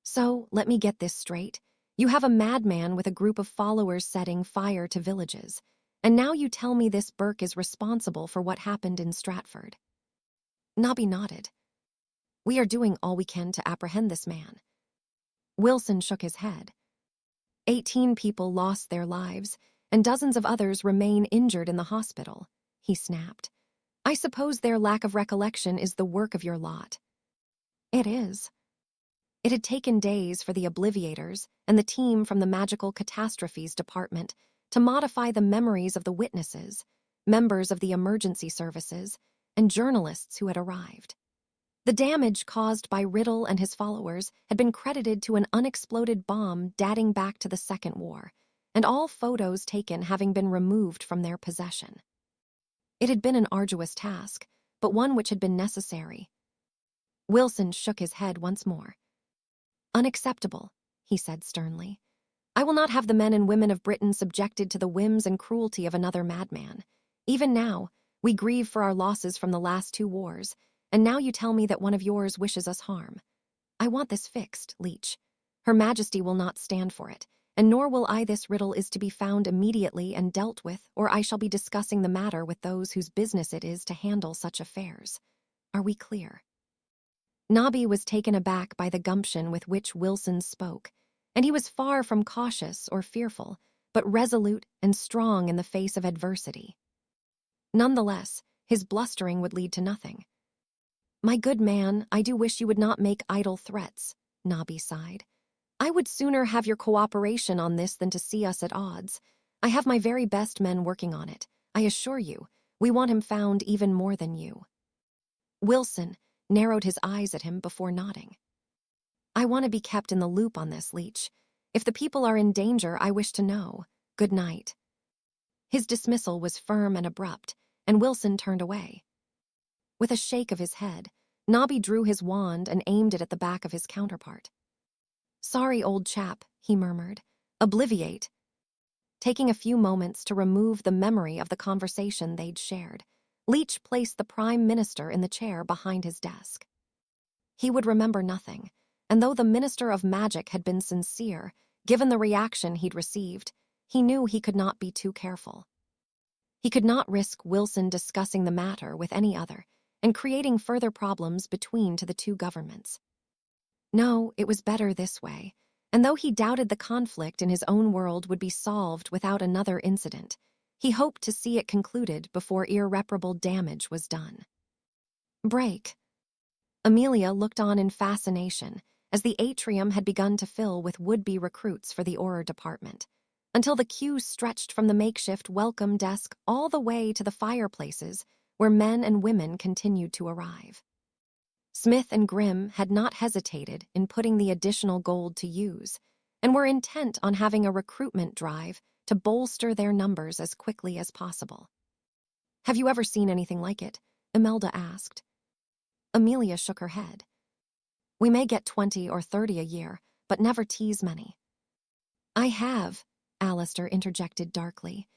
So, let me get this straight. You have a madman with a group of followers setting fire to villages, and now you tell me this Burke is responsible for what happened in Stratford. Nobby nodded. We are doing all we can to apprehend this man. Wilson shook his head. 18 people lost their lives, and dozens of others remain injured in the hospital, he snapped. I suppose their lack of recollection is the work of your lot. It is. It had taken days for the Obliviators and the team from the Magical Catastrophes Department to modify the memories of the witnesses, members of the emergency services, and journalists who had arrived. The damage caused by Riddle and his followers had been credited to an unexploded bomb dating back to the Second War, and all photos taken having been removed from their possession. It had been an arduous task, but one which had been necessary. Wilson shook his head once more. "Unacceptable," he said sternly. "I will not have the men and women of Britain subjected to the whims and cruelty of another madman. Even now, we grieve for our losses from the last 2 wars, and now you tell me that one of yours wishes us harm. I want this fixed, Leech. Her Majesty will not stand for it, and nor will I. This riddle is to be found immediately and dealt with, or I shall be discussing the matter with those whose business it is to handle such affairs. Are we clear?" Nobby was taken aback by the gumption with which Wilson spoke, and he was far from cautious or fearful, but resolute and strong in the face of adversity. Nonetheless, his blustering would lead to nothing. "My good man, I do wish you would not make idle threats," Nobby sighed. "I would sooner have your cooperation on this than to see us at odds. I have my very best men working on it. I assure you, we want him found even more than you." Wilson narrowed his eyes at him before nodding. "I want to be kept in the loop on this, Leech. If the people are in danger, I wish to know. Good night." His dismissal was firm and abrupt, and Wilson turned away. With a shake of his head, Nobby drew his wand and aimed it at the back of his counterpart. "Sorry, old chap," he murmured. "Obliviate." Taking a few moments to remove the memory of the conversation they'd shared, Leech placed the Prime Minister in the chair behind his desk. He would remember nothing, and though the Minister of Magic had been sincere, given the reaction he'd received, he knew he could not be too careful. He could not risk Wilson discussing the matter with any other and creating further problems between the 2 governments. No, it was better this way, and though he doubted the conflict in his own world would be solved without another incident, he hoped to see it concluded before irreparable damage was done. Break. Amelia looked on in fascination as the atrium had begun to fill with would-be recruits for the Auror department, until the queue stretched from the makeshift welcome desk all the way to the fireplaces where men and women continued to arrive. Smith and Grimm had not hesitated in putting the additional gold to use, and were intent on having a recruitment drive to bolster their numbers as quickly as possible. "Have you ever seen anything like it?" Imelda asked. Amelia shook her head. "We may get 20 or 30 a year, but never tease many." "I have," Alistair interjected darkly.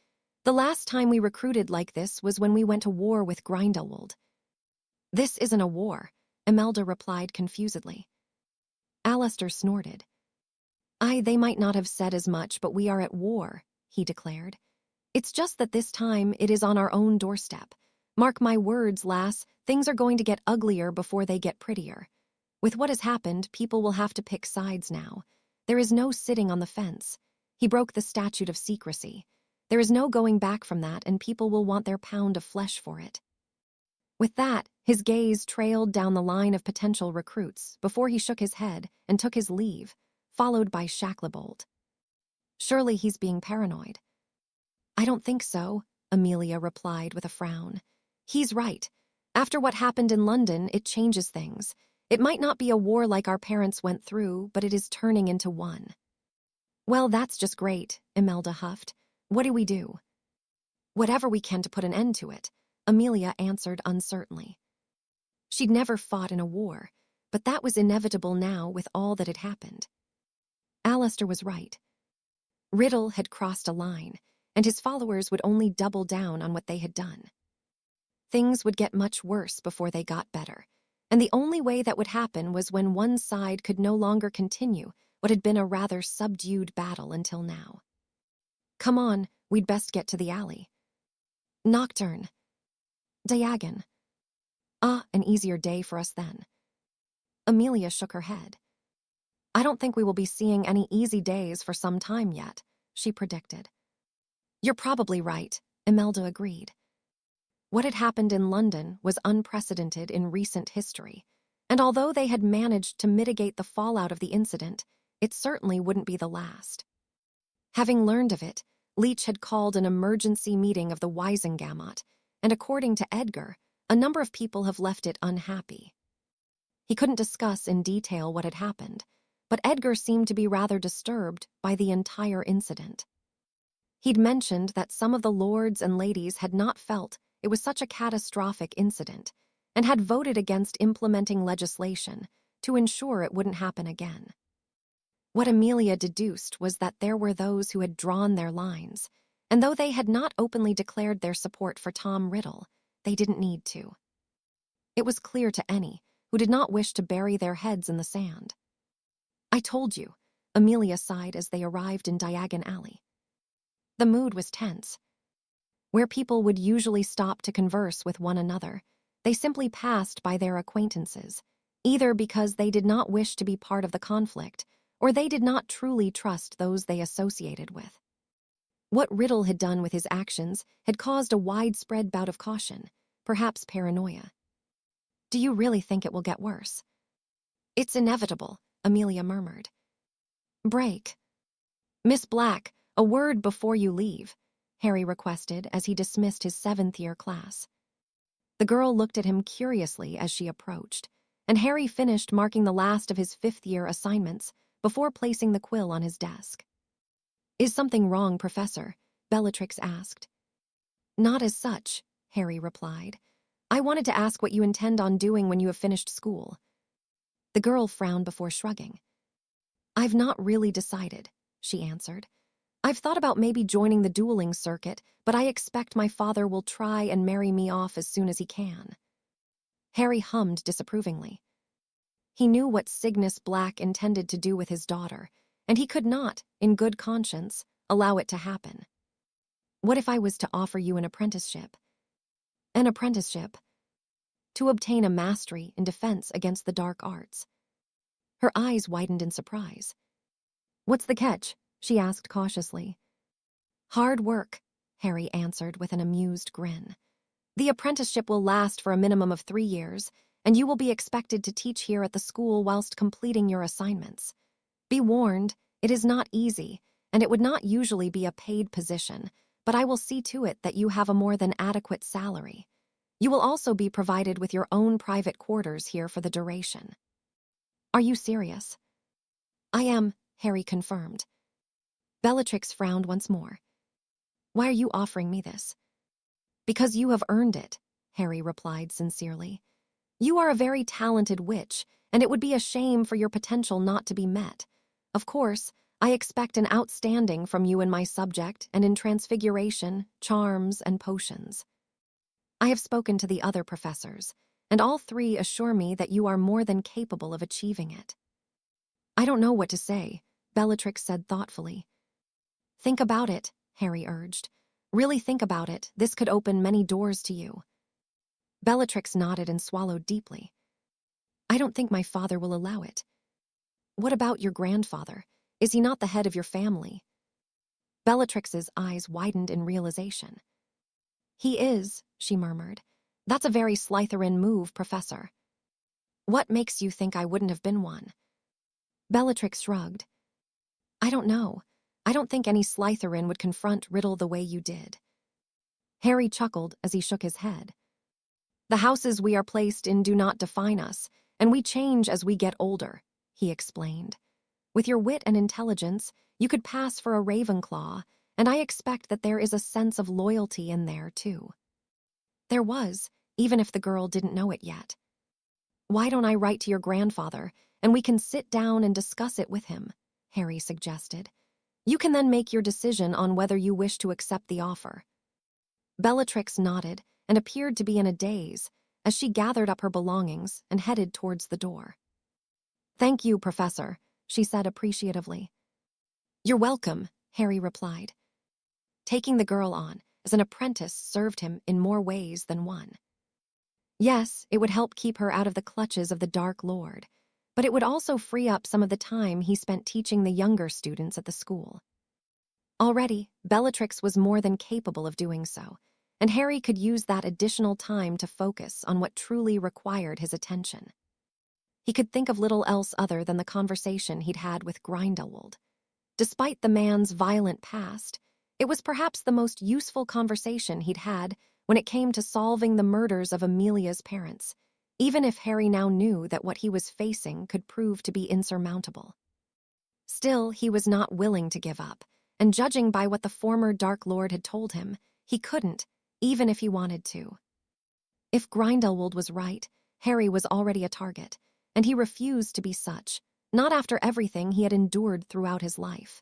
"The last time we recruited like this was when we went to war with Grindelwald." "This isn't a war," Imelda replied confusedly. Alistair snorted. They might not have said as much, but we are at war," he declared. "It's just that this time it is on our own doorstep. Mark my words, lass, things are going to get uglier before they get prettier. With what has happened, people will have to pick sides now. There is no sitting on the fence. He broke the statute of secrecy. There is no going back from that, and people will want their pound of flesh for it." With that, his gaze trailed down the line of potential recruits before he shook his head and took his leave, followed by Shacklebolt. "Surely he's being paranoid." "I don't think so," Amelia replied with a frown. "He's right. After what happened in London, it changes things. It might not be a war like our parents went through, but it is turning into one." "Well, that's just great," Imelda huffed. "What do we do?" "Whatever we can to put an end to it," Amelia answered uncertainly. She'd never fought in a war, but that was inevitable now with all that had happened. Alistair was right. Riddle had crossed a line, and his followers would only double down on what they had done. Things would get much worse before they got better, and the only way that would happen was when one side could no longer continue what had been a rather subdued battle until now. "Come on, we'd best get to the alley." "Nocturne." "Diagon." An easier day for us then." Amelia shook her head. "I don't think we will be seeing any easy days for some time yet," she predicted. "You're probably right," Imelda agreed. What had happened in London was unprecedented in recent history, and although they had managed to mitigate the fallout of the incident, it certainly wouldn't be the last. Having learned of it, Leech had called an emergency meeting of the Wisengamot, and according to Edgar, a number of people have left it unhappy. He couldn't discuss in detail what had happened, but Edgar seemed to be rather disturbed by the entire incident. He'd mentioned that some of the lords and ladies had not felt it was such a catastrophic incident and had voted against implementing legislation to ensure it wouldn't happen again. What Amelia deduced was that there were those who had drawn their lines, and though they had not openly declared their support for Tom Riddle, they didn't need to. It was clear to any who did not wish to bury their heads in the sand. "I told you," Amelia sighed as they arrived in Diagon Alley. The mood was tense. Where people would usually stop to converse with one another, they simply passed by their acquaintances, either because they did not wish to be part of the conflict or they did not truly trust those they associated with. What Riddle had done with his actions had caused a widespread bout of caution, perhaps paranoia. "Do you really think it will get worse?" "It's inevitable," Amelia murmured. "Break. Miss Black, a word before you leave," Harry requested as he dismissed his 7th-year class. The girl looked at him curiously as she approached, and Harry finished marking the last of his 5th-year assignments before placing the quill on his desk. "Is something wrong, Professor?" Bellatrix asked. "Not as such," Harry replied. "I wanted to ask what you intend on doing when you have finished school." The girl frowned before shrugging. "I've not really decided," she answered. "I've thought about maybe joining the dueling circuit, but I expect my father will try and marry me off as soon as he can." Harry hummed disapprovingly. He knew what Cygnus Black intended to do with his daughter, and he could not, in good conscience, allow it to happen. "What if I was to offer you an apprenticeship?" "An apprenticeship?" "To obtain a mastery in defense against the dark arts." Her eyes widened in surprise. "What's the catch?" she asked cautiously. "Hard work," Harry answered with an amused grin. "The apprenticeship will last for a minimum of 3 years, and you will be expected to teach here at the school whilst completing your assignments. Be warned, it is not easy, and it would not usually be a paid position, but I will see to it that you have a more than adequate salary. You will also be provided with your own private quarters here for the duration." "Are you serious?" "I am," Harry confirmed. Bellatrix frowned once more. "Why are you offering me this?" "Because you have earned it," Harry replied sincerely. "You are a very talented witch, and it would be a shame for your potential not to be met. Of course, I expect an outstanding from you in my subject and in transfiguration, charms, and potions. I have spoken to the other professors, and all 3 assure me that you are more than capable of achieving it." "I don't know what to say," Bellatrix said thoughtfully. "Think about it," Harry urged. "Really think about it. This could open many doors to you." Bellatrix nodded and swallowed deeply. "I don't think my father will allow it." "What about your grandfather? Is he not the head of your family?" Bellatrix's eyes widened in realization. "He is," she murmured. "That's a very Slytherin move, Professor." "What makes you think I wouldn't have been one?" Bellatrix shrugged. "I don't know. I don't think any Slytherin would confront Riddle the way you did." Harry chuckled as he shook his head. "The houses we are placed in do not define us, and we change as we get older," he explained. "With your wit and intelligence, you could pass for a Ravenclaw, and I expect that there is a sense of loyalty in there, too." There was, even if the girl didn't know it yet. "Why don't I write to your grandfather, and we can sit down and discuss it with him?" Harry suggested. "You can then make your decision on whether you wish to accept the offer." Bellatrix nodded and appeared to be in a daze as she gathered up her belongings and headed towards the door. "Thank you, Professor," she said appreciatively. "You're welcome," Harry replied. Taking the girl on as an apprentice served him in more ways than one. Yes, it would help keep her out of the clutches of the Dark Lord, but it would also free up some of the time he spent teaching the younger students at the school. Already, Bellatrix was more than capable of doing so, and Harry could use that additional time to focus on what truly required his attention. He could think of little else other than the conversation he'd had with Grindelwald. Despite the man's violent past, it was perhaps the most useful conversation he'd had when it came to solving the murders of Amelia's parents, even if Harry now knew that what he was facing could prove to be insurmountable. Still, he was not willing to give up, and judging by what the former Dark Lord had told him, he couldn't, even if he wanted to. If Grindelwald was right, Harry was already a target, and he refused to be such, not after everything he had endured throughout his life.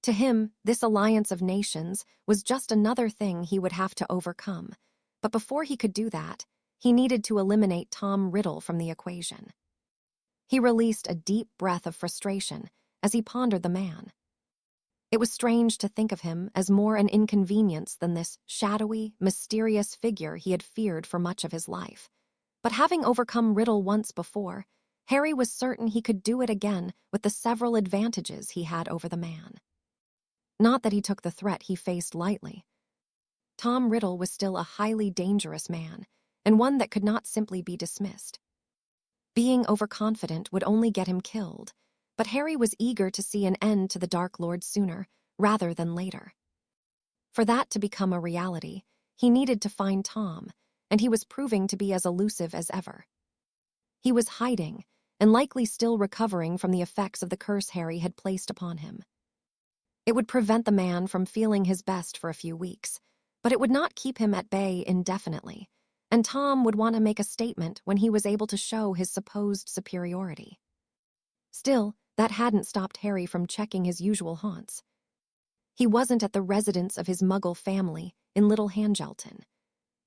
To him, this alliance of nations was just another thing he would have to overcome, but before he could do that, he needed to eliminate Tom Riddle from the equation. He released a deep breath of frustration as he pondered the man. It was strange to think of him as more an inconvenience than this shadowy, mysterious figure he had feared for much of his life. But having overcome Riddle once before, Harry was certain he could do it again with the several advantages he had over the man. Not that he took the threat he faced lightly. Tom Riddle was still a highly dangerous man, and one that could not simply be dismissed. Being overconfident would only get him killed, but Harry was eager to see an end to the Dark Lord sooner, rather than later. For that to become a reality, he needed to find Tom, and he was proving to be as elusive as ever. He was hiding, and likely still recovering from the effects of the curse Harry had placed upon him. It would prevent the man from feeling his best for a few weeks, but it would not keep him at bay indefinitely, and Tom would want to make a statement when he was able to show his supposed superiority. Still, that hadn't stopped Harry from checking his usual haunts. He wasn't at the residence of his Muggle family in Little Hangelton.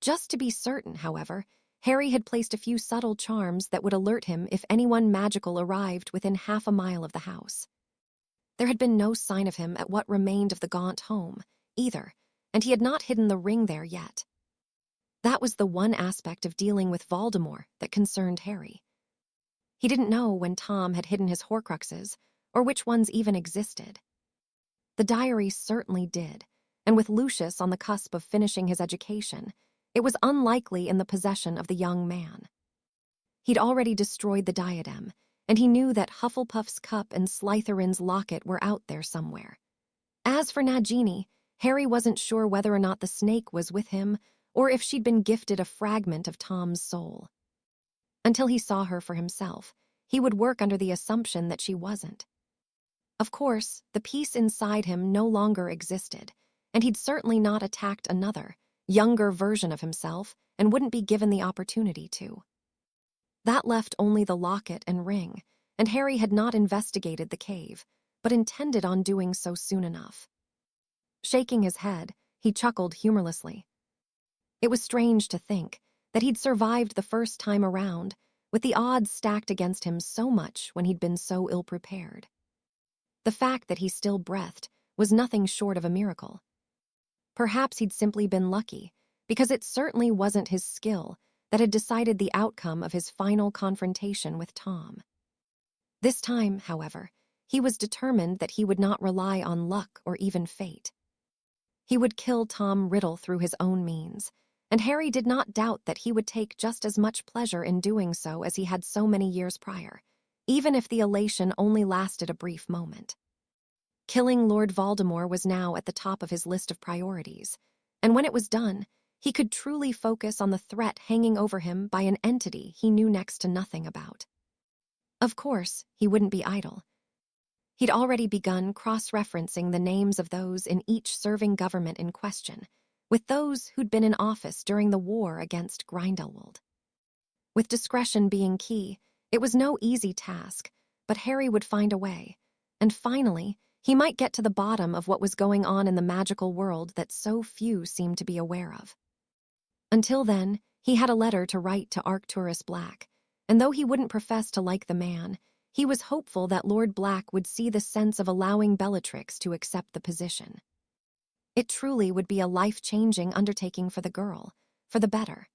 Just to be certain, however, Harry had placed a few subtle charms that would alert him if anyone magical arrived within half a mile of the house. There had been no sign of him at what remained of the Gaunt home, either, and he had not hidden the ring there yet. That was the one aspect of dealing with Voldemort that concerned Harry. He didn't know when Tom had hidden his Horcruxes, or which ones even existed. The diary certainly did, and with Lucius on the cusp of finishing his education, it was unlikely in the possession of the young man. He'd already destroyed the diadem, and he knew that Hufflepuff's cup and Slytherin's locket were out there somewhere. As for Nagini, Harry wasn't sure whether or not the snake was with him, or if she'd been gifted a fragment of Tom's soul. Until he saw her for himself, he would work under the assumption that she wasn't. Of course, the piece inside him no longer existed, and he'd certainly not attacked another, younger version of himself and wouldn't be given the opportunity to. That left only the locket and ring, and Harry had not investigated the cave, but intended on doing so soon enough. Shaking his head, he chuckled humorlessly. It was strange to think that he'd survived the first time around, with the odds stacked against him so much when he'd been so ill-prepared. The fact that he still breathed was nothing short of a miracle. Perhaps he'd simply been lucky, because it certainly wasn't his skill that had decided the outcome of his final confrontation with Tom. This time, however, he was determined that he would not rely on luck or even fate. He would kill Tom Riddle through his own means, and Harry did not doubt that he would take just as much pleasure in doing so as he had so many years prior, even if the elation only lasted a brief moment. Killing Lord Voldemort was now at the top of his list of priorities, and when it was done, he could truly focus on the threat hanging over him by an entity he knew next to nothing about. Of course, he wouldn't be idle. He'd already begun cross-referencing the names of those in each serving government in question, with those who'd been in office during the war against Grindelwald. With discretion being key, it was no easy task, but Harry would find a way, and finally, he might get to the bottom of what was going on in the magical world that so few seemed to be aware of. Until then, he had a letter to write to Arcturus Black, and though he wouldn't profess to like the man, he was hopeful that Lord Black would see the sense of allowing Bellatrix to accept the position. It truly would be a life-changing undertaking for the girl, for the better.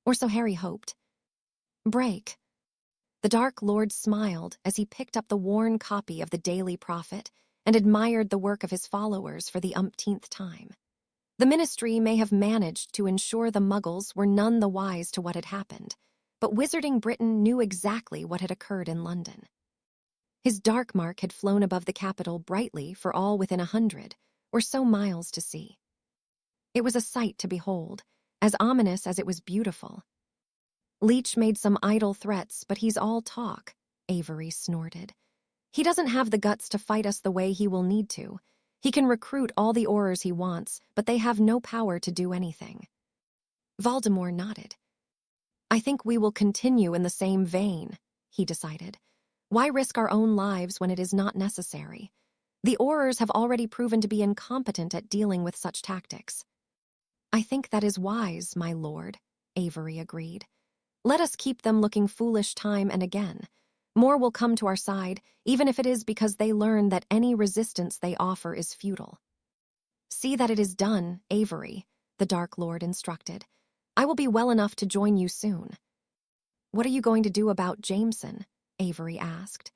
Or so Harry hoped. Break. The Dark Lord smiled as he picked up the worn copy of the Daily Prophet and admired the work of his followers for the umpteenth time. The Ministry may have managed to ensure the Muggles were none the wise to what had happened, but Wizarding Britain knew exactly what had occurred in London. His dark mark had flown above the capital brightly for all within 100 or so miles to see. It was a sight to behold, as ominous as it was beautiful. Leech made some idle threats, but he's all talk, Avery snorted. He doesn't have the guts to fight us the way he will need to. He can recruit all the Aurors he wants, but they have no power to do anything. Voldemort nodded. I think we will continue in the same vein, he decided. Why risk our own lives when it is not necessary? The Aurors have already proven to be incompetent at dealing with such tactics. I think that is wise, my lord, Avery agreed. Let us keep them looking foolish time and again. More will come to our side, even if it is because they learn that any resistance they offer is futile. See that it is done, Avery, the Dark Lord instructed. I will be well enough to join you soon. What are you going to do about Jameson? Avery asked.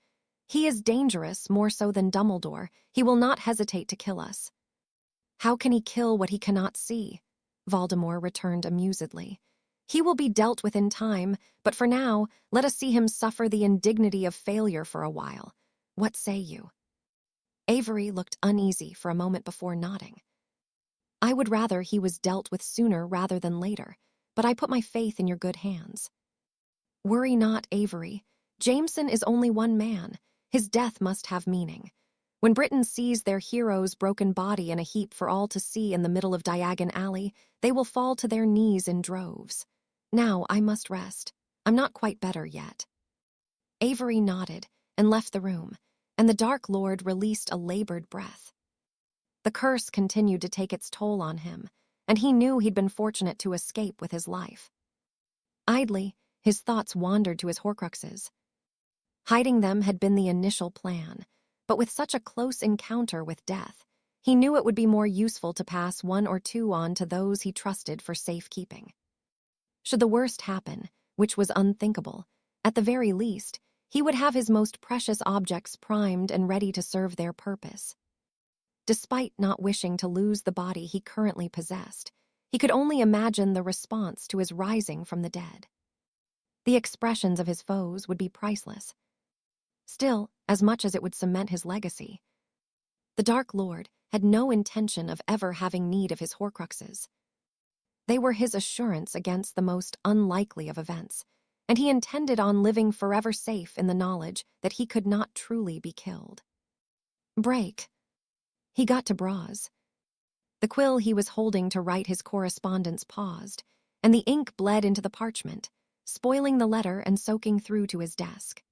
He is dangerous, more so than Dumbledore. He will not hesitate to kill us. How can he kill what he cannot see? Voldemort returned amusedly. He will be dealt with in time, but for now, let us see him suffer the indignity of failure for a while. What say you? Avery looked uneasy for a moment before nodding. I would rather he was dealt with sooner rather than later, but I put my faith in your good hands. Worry not, Avery. Jameson is only one man. His death must have meaning. When Britain sees their hero's broken body in a heap for all to see in the middle of Diagon Alley, they will fall to their knees in droves. Now I must rest. I'm not quite better yet. Avery nodded and left the room, and the Dark Lord released a labored breath. The curse continued to take its toll on him, and he knew he'd been fortunate to escape with his life. Idly, his thoughts wandered to his Horcruxes. Hiding them had been the initial plan, but with such a close encounter with death, he knew it would be more useful to pass one or two on to those he trusted for safekeeping. Should the worst happen, which was unthinkable, at the very least, he would have his most precious objects primed and ready to serve their purpose. Despite not wishing to lose the body he currently possessed, he could only imagine the response to his rising from the dead. The expressions of his foes would be priceless. Still, as much as it would cement his legacy, the Dark Lord had no intention of ever having need of his Horcruxes. They were his assurance against the most unlikely of events, and he intended on living forever safe in the knowledge that he could not truly be killed. Break. He got to Braz. The quill he was holding to write his correspondence paused, and the ink bled into the parchment, spoiling the letter and soaking through to his desk.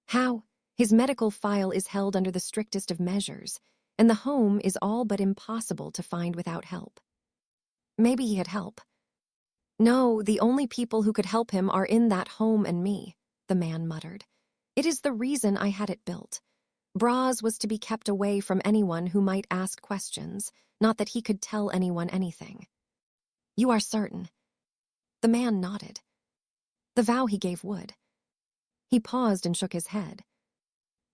How? His medical file is held under the strictest of measures, and the home is all but impossible to find without help. Maybe he had help. No, the only people who could help him are in that home and me, the man muttered. It is the reason I had it built. Braz was to be kept away from anyone who might ask questions, not that he could tell anyone anything. You are certain? The man nodded. The vow he gave would. He paused and shook his head.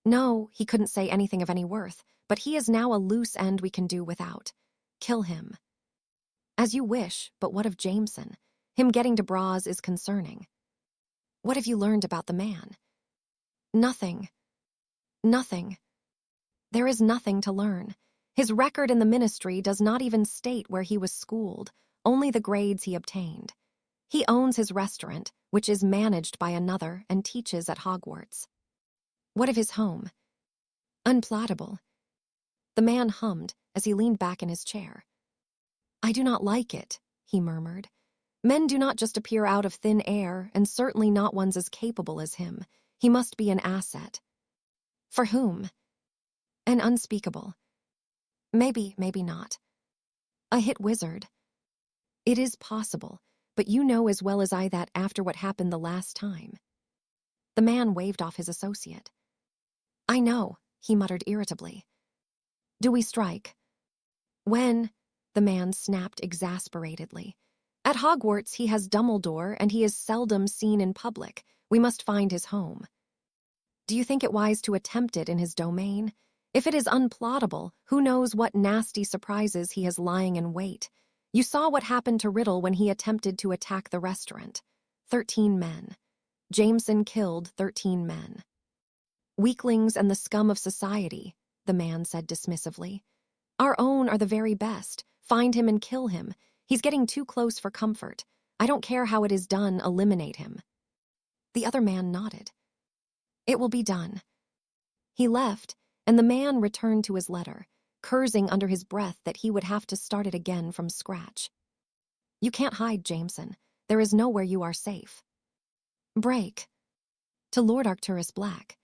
No, he couldn't say anything of any worth, but he is now a loose end we can do without. Kill him. As you wish, but what of Jameson? Him getting to Braz is concerning. What have you learned about the man? Nothing. Nothing. There is nothing to learn. His record in the ministry does not even state where he was schooled, only the grades he obtained. He owns his restaurant, which is managed by another, and teaches at Hogwarts. What of his home? Unplottable. The man hummed as he leaned back in his chair. I do not like it, he murmured. Men do not just appear out of thin air, and certainly not ones as capable as him. He must be an asset. For whom? An unspeakable. Maybe, maybe not. A hit wizard. It is possible, but you know as well as I that after what happened the last time. The man waved off his associate. I know, he muttered irritably. Do we strike? When? The man snapped exasperatedly. At Hogwarts he has Dumbledore, and he is seldom seen in public. We must find his home. Do you think it wise to attempt it in his domain? If it is unplottable, who knows what nasty surprises he has lying in wait. You saw what happened to Riddle when he attempted to attack the restaurant. 13 men. Jameson killed 13 men. Weaklings and the scum of society, the man said dismissively. Our own are the very best. Find him and kill him. He's getting too close for comfort. I don't care how it is done, eliminate him." The other man nodded. "It will be done." He left, and the man returned to his letter, cursing under his breath that he would have to start it again from scratch. "You can't hide, Jameson. There is nowhere you are safe." Break. To Lord Arcturus Black.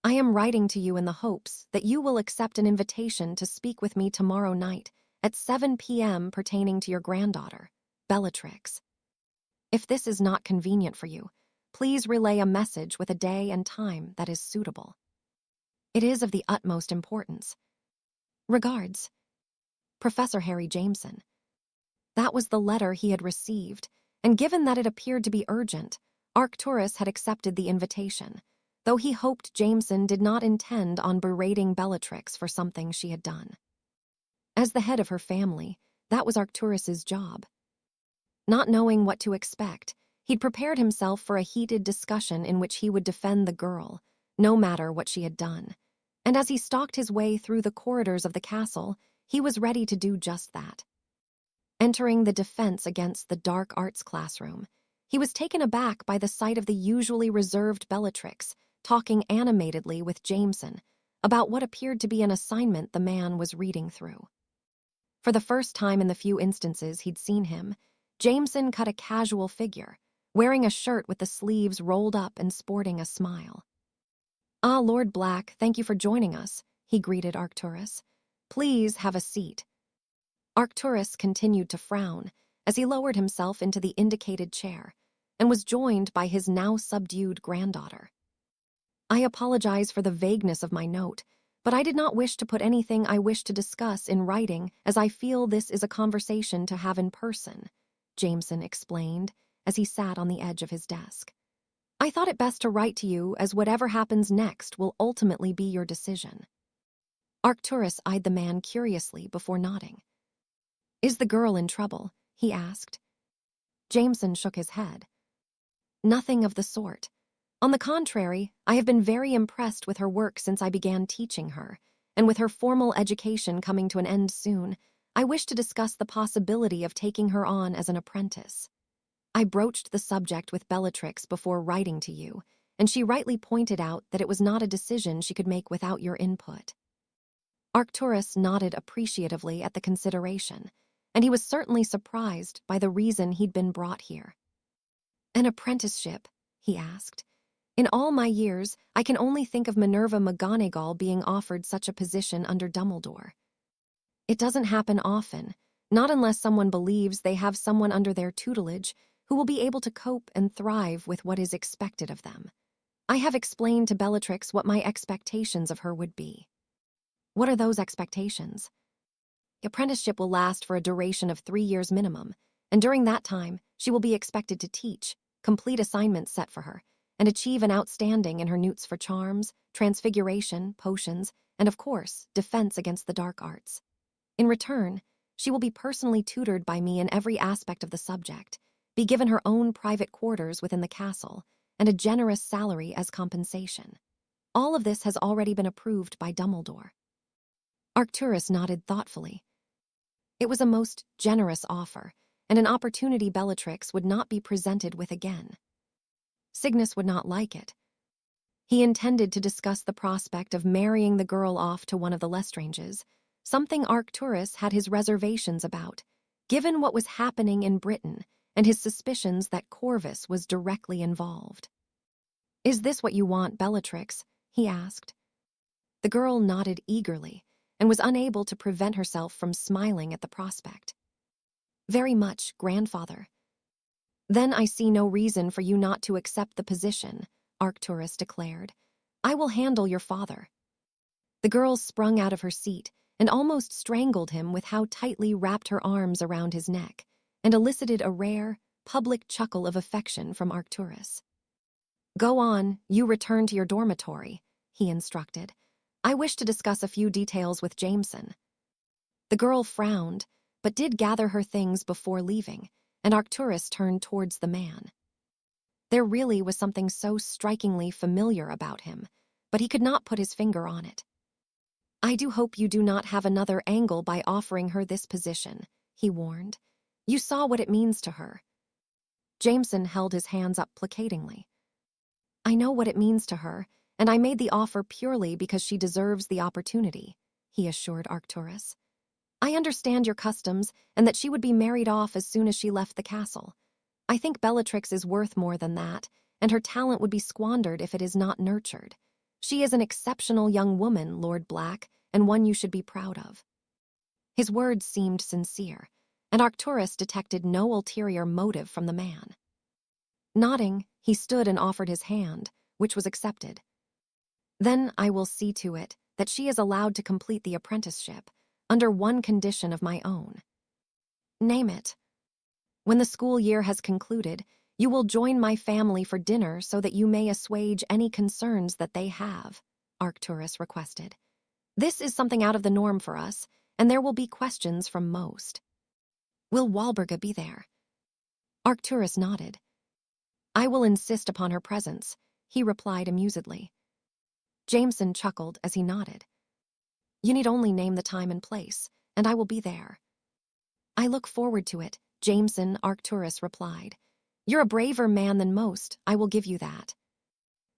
I am writing to you in the hopes that you will accept an invitation to speak with me tomorrow night at 7 p.m. pertaining to your granddaughter, Bellatrix. If this is not convenient for you, please relay a message with a day and time that is suitable. It is of the utmost importance. Regards, Professor Harry Jameson. That was the letter he had received, and given that it appeared to be urgent, Arcturus had accepted the invitation, though he hoped Jameson did not intend on berating Bellatrix for something she had done. As the head of her family, that was Arcturus's job. Not knowing what to expect, he'd prepared himself for a heated discussion in which he would defend the girl, no matter what she had done. And as he stalked his way through the corridors of the castle, he was ready to do just that. Entering the defense against the dark arts classroom, he was taken aback by the sight of the usually reserved Bellatrix talking animatedly with Jameson about what appeared to be an assignment the man was reading through. For the first time in the few instances he'd seen him, Jameson cut a casual figure, wearing a shirt with the sleeves rolled up and sporting a smile. "Ah, Lord Black, thank you for joining us," he greeted Arcturus. "Please have a seat." Arcturus continued to frown as he lowered himself into the indicated chair and was joined by his now subdued granddaughter. "I apologize for the vagueness of my note, but I did not wish to put anything I wish to discuss in writing, as I feel this is a conversation to have in person," Jameson explained as he sat on the edge of his desk. "I thought it best to write to you, as whatever happens next will ultimately be your decision." Arcturus eyed the man curiously before nodding. "Is the girl in trouble?" he asked. Jameson shook his head. "Nothing of the sort. On the contrary, I have been very impressed with her work since I began teaching her, and with her formal education coming to an end soon, I wish to discuss the possibility of taking her on as an apprentice. I broached the subject with Bellatrix before writing to you, and she rightly pointed out that it was not a decision she could make without your input." Arcturus nodded appreciatively at the consideration, and he was certainly surprised by the reason he'd been brought here. "An apprenticeship?" he asked. "In all my years, I can only think of Minerva McGonagall being offered such a position under Dumbledore. It doesn't happen often, not unless someone believes they have someone under their tutelage who will be able to cope and thrive with what is expected of them. I have explained to Bellatrix what my expectations of her would be." "What are those expectations?" "The apprenticeship will last for a duration of 3 years minimum, and during that time, she will be expected to teach, complete assignments set for her, and achieve an outstanding in her newts for charms, transfiguration, potions, and of course, defense against the dark arts. In return, she will be personally tutored by me in every aspect of the subject, be given her own private quarters within the castle, and a generous salary as compensation. All of this has already been approved by Dumbledore." Arcturus nodded thoughtfully. It was a most generous offer, and an opportunity Bellatrix would not be presented with again. Cygnus would not like it. He intended to discuss the prospect of marrying the girl off to one of the Lestranges, something Arcturus had his reservations about, given what was happening in Britain and his suspicions that Corvus was directly involved. "Is this what you want, Bellatrix?" he asked. The girl nodded eagerly and was unable to prevent herself from smiling at the prospect. "Very much, grandfather." "Then I see no reason for you not to accept the position," Arcturus declared. "I will handle your father." The girl sprung out of her seat and almost strangled him with how tightly wrapped her arms around his neck, and elicited a rare, public chuckle of affection from Arcturus. "Go on, you return to your dormitory," he instructed. "I wish to discuss a few details with Jameson." The girl frowned, but did gather her things before leaving, and Arcturus turned towards the man. There really was something so strikingly familiar about him, but he could not put his finger on it. "I do hope you do not have another angle by offering her this position," he warned. "You saw what it means to her. Jameson held his hands up placatingly. I know what it means to her, and I made the offer purely because she deserves the opportunity, he assured Arcturus. I understand your customs and that she would be married off as soon as she left the castle. I think Bellatrix is worth more than that, and her talent would be squandered if it is not nurtured. She is an exceptional young woman, Lord Black, and one you should be proud of. His words seemed sincere, and Arcturus detected no ulterior motive from the man. Nodding, he stood and offered his hand, which was accepted. Then I will see to it that she is allowed to complete the apprenticeship, under one condition of my own. Name it. When the school year has concluded, you will join my family for dinner so that you may assuage any concerns that they have, Arcturus requested. This is something out of the norm for us, and there will be questions from most. Will Walburga be there? Arcturus nodded. I will insist upon her presence, he replied amusedly. Jameson chuckled as he nodded. You need only name the time and place, and I will be there. I look forward to it, Jameson, Arcturus replied. You're a braver man than most, I will give you that.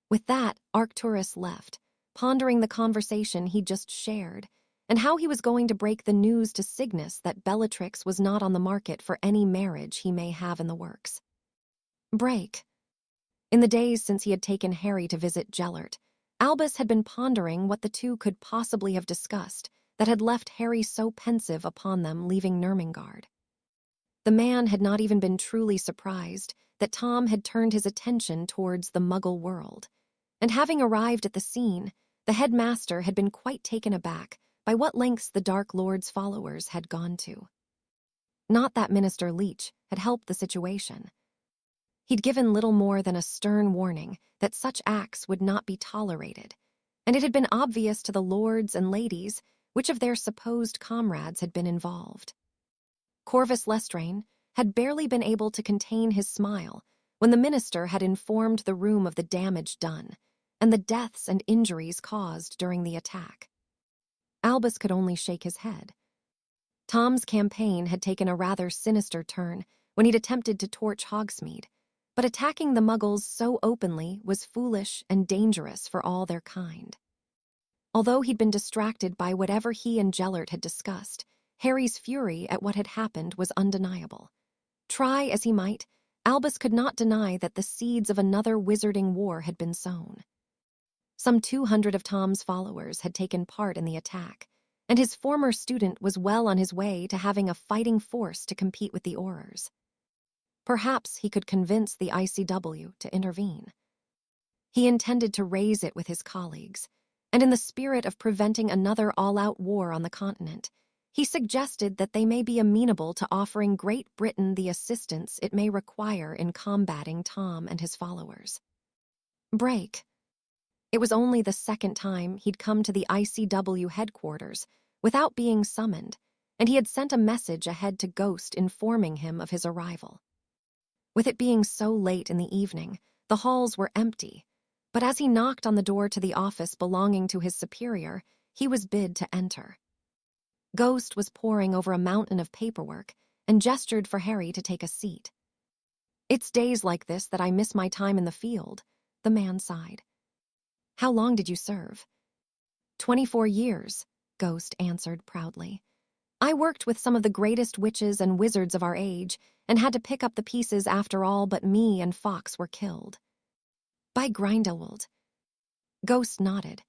With that, Arcturus left, pondering the conversation he'd just shared, and how he was going to break the news to Cygnus that Bellatrix was not on the market for any marriage he may have in the works. Break. In the days since he had taken Harry to visit Gellert, Albus had been pondering what the two could possibly have discussed that had left Harry so pensive upon them leaving Nurmengard. The man had not even been truly surprised that Tom had turned his attention towards the Muggle world, and having arrived at the scene, the headmaster had been quite taken aback by what lengths the Dark Lord's followers had gone to. Not that Minister Leech had helped the situation. He'd given little more than a stern warning that such acts would not be tolerated, and it had been obvious to the lords and ladies which of their supposed comrades had been involved. Corvus Lestrain had barely been able to contain his smile when the minister had informed the room of the damage done and the deaths and injuries caused during the attack. Albus could only shake his head. Tom's campaign had taken a rather sinister turn when he'd attempted to torch Hogsmeade, but attacking the Muggles so openly was foolish and dangerous for all their kind. Although he'd been distracted by whatever he and Gellert had discussed, Harry's fury at what had happened was undeniable. Try as he might, Albus could not deny that the seeds of another wizarding war had been sown. Some 200 of Tom's followers had taken part in the attack, and his former student was well on his way to having a fighting force to compete with the Aurors. Perhaps he could convince the ICW to intervene. He intended to raise it with his colleagues, and in the spirit of preventing another all-out war on the continent, he suggested that they may be amenable to offering Great Britain the assistance it may require in combating Tom and his followers. Break. It was only the second time he'd come to the ICW headquarters without being summoned, and he had sent a message ahead to Ghost informing him of his arrival. With it being so late in the evening, the halls were empty, but as he knocked on the door to the office belonging to his superior, he was bid to enter. Ghost was poring over a mountain of paperwork and gestured for Harry to take a seat. It's days like this that I miss my time in the field, the man sighed. How long did you serve? 24 years, Ghost answered proudly. I worked with some of the greatest witches and wizards of our age and had to pick up the pieces after all but me and Fox were killed. By Grindelwald. Ghost nodded.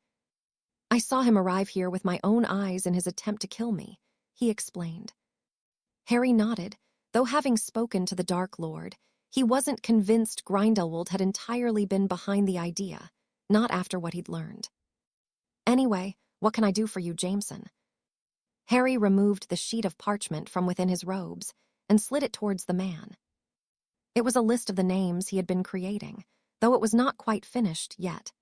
I saw him arrive here with my own eyes in his attempt to kill me, he explained. Harry nodded, though having spoken to the Dark Lord, he wasn't convinced Grindelwald had entirely been behind the idea, not after what he'd learned. Anyway, what can I do for you, Jameson? Harry removed the sheet of parchment from within his robes and slid it towards the man. It was a list of the names he had been creating, though it was not quite finished yet.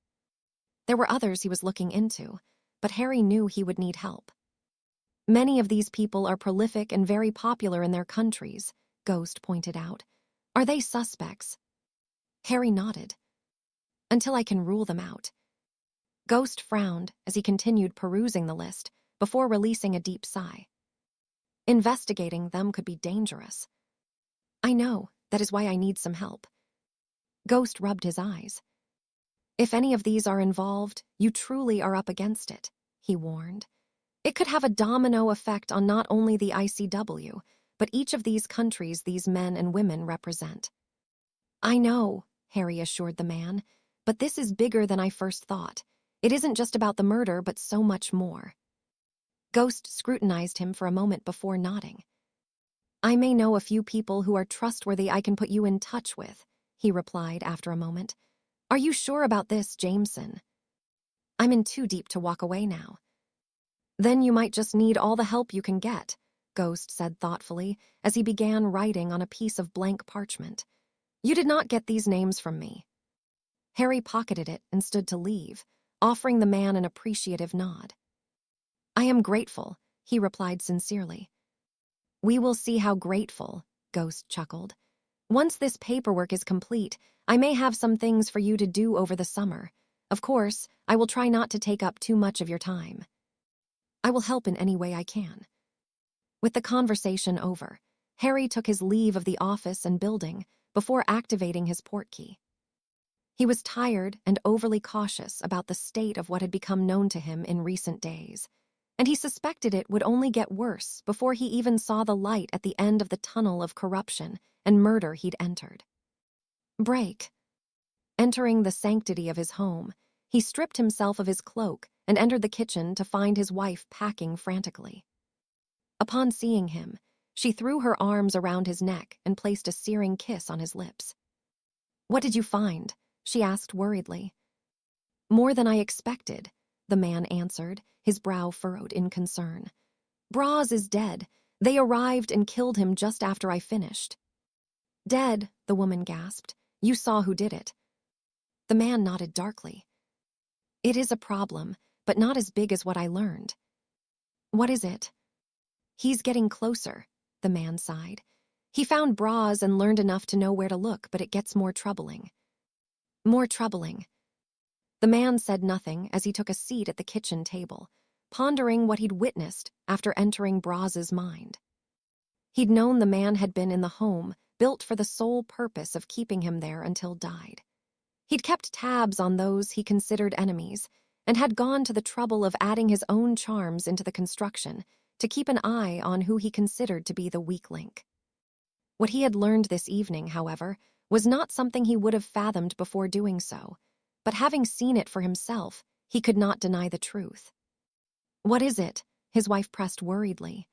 There were others he was looking into, but Harry knew he would need help. Many of these people are prolific and very popular in their countries, Ghost pointed out. Are they suspects? Harry nodded. Until I can rule them out. Ghost frowned as he continued perusing the list before releasing a deep sigh. Investigating them could be dangerous. I know, That is why I need some help. Ghost rubbed his eyes. If any of these are involved, you truly are up against it, he warned. It could have a domino effect on not only the ICW, but each of these countries these men and women represent. I know, Harry assured the man, but this is bigger than I first thought. It isn't just about the murder, but so much more. Ghost scrutinized him for a moment before nodding. I may know a few people who are trustworthy I can put you in touch with, he replied after a moment. Are you sure about this, Jameson? I'm in too deep to walk away now. Then you might just need all the help you can get, Ghost said thoughtfully as he began writing on a piece of blank parchment. You did not get these names from me. Harry pocketed it and stood to leave, offering the man an appreciative nod. I am grateful, he replied sincerely. We will see how grateful, Ghost chuckled. Once this paperwork is complete, I may have some things for you to do over the summer. Of course, I will try not to take up too much of your time. I will help in any way I can. With the conversation over, Harry took his leave of the office and building before activating his portkey. He was tired and overly cautious about the state of what had become known to him in recent days, and he suspected it would only get worse before he even saw the light at the end of the tunnel of corruption and murder he'd entered. Break. Entering the sanctity of his home, he stripped himself of his cloak and entered the kitchen to find his wife packing frantically. Upon seeing him, she threw her arms around his neck and placed a searing kiss on his lips. What did you find? She asked worriedly. More than I expected, the man answered, his brow furrowed in concern. Braz is dead. They arrived and killed him just after I finished. Dead, the woman gasped. You saw who did it. The man nodded darkly. It is a problem, but not as big as what I learned. What is it? He's getting closer, the man sighed. He found Braz and learned enough to know where to look, but it gets more troubling. More troubling. The man said nothing as he took a seat at the kitchen table, pondering what he'd witnessed after entering Braz's mind. He'd known the man had been in the home, built for the sole purpose of keeping him there until died. He'd kept tabs on those he considered enemies, and had gone to the trouble of adding his own charms into the construction to keep an eye on who he considered to be the weak link. What he had learned this evening, however, was not something he would have fathomed before doing so, but having seen it for himself, he could not deny the truth. What is it? His wife pressed worriedly.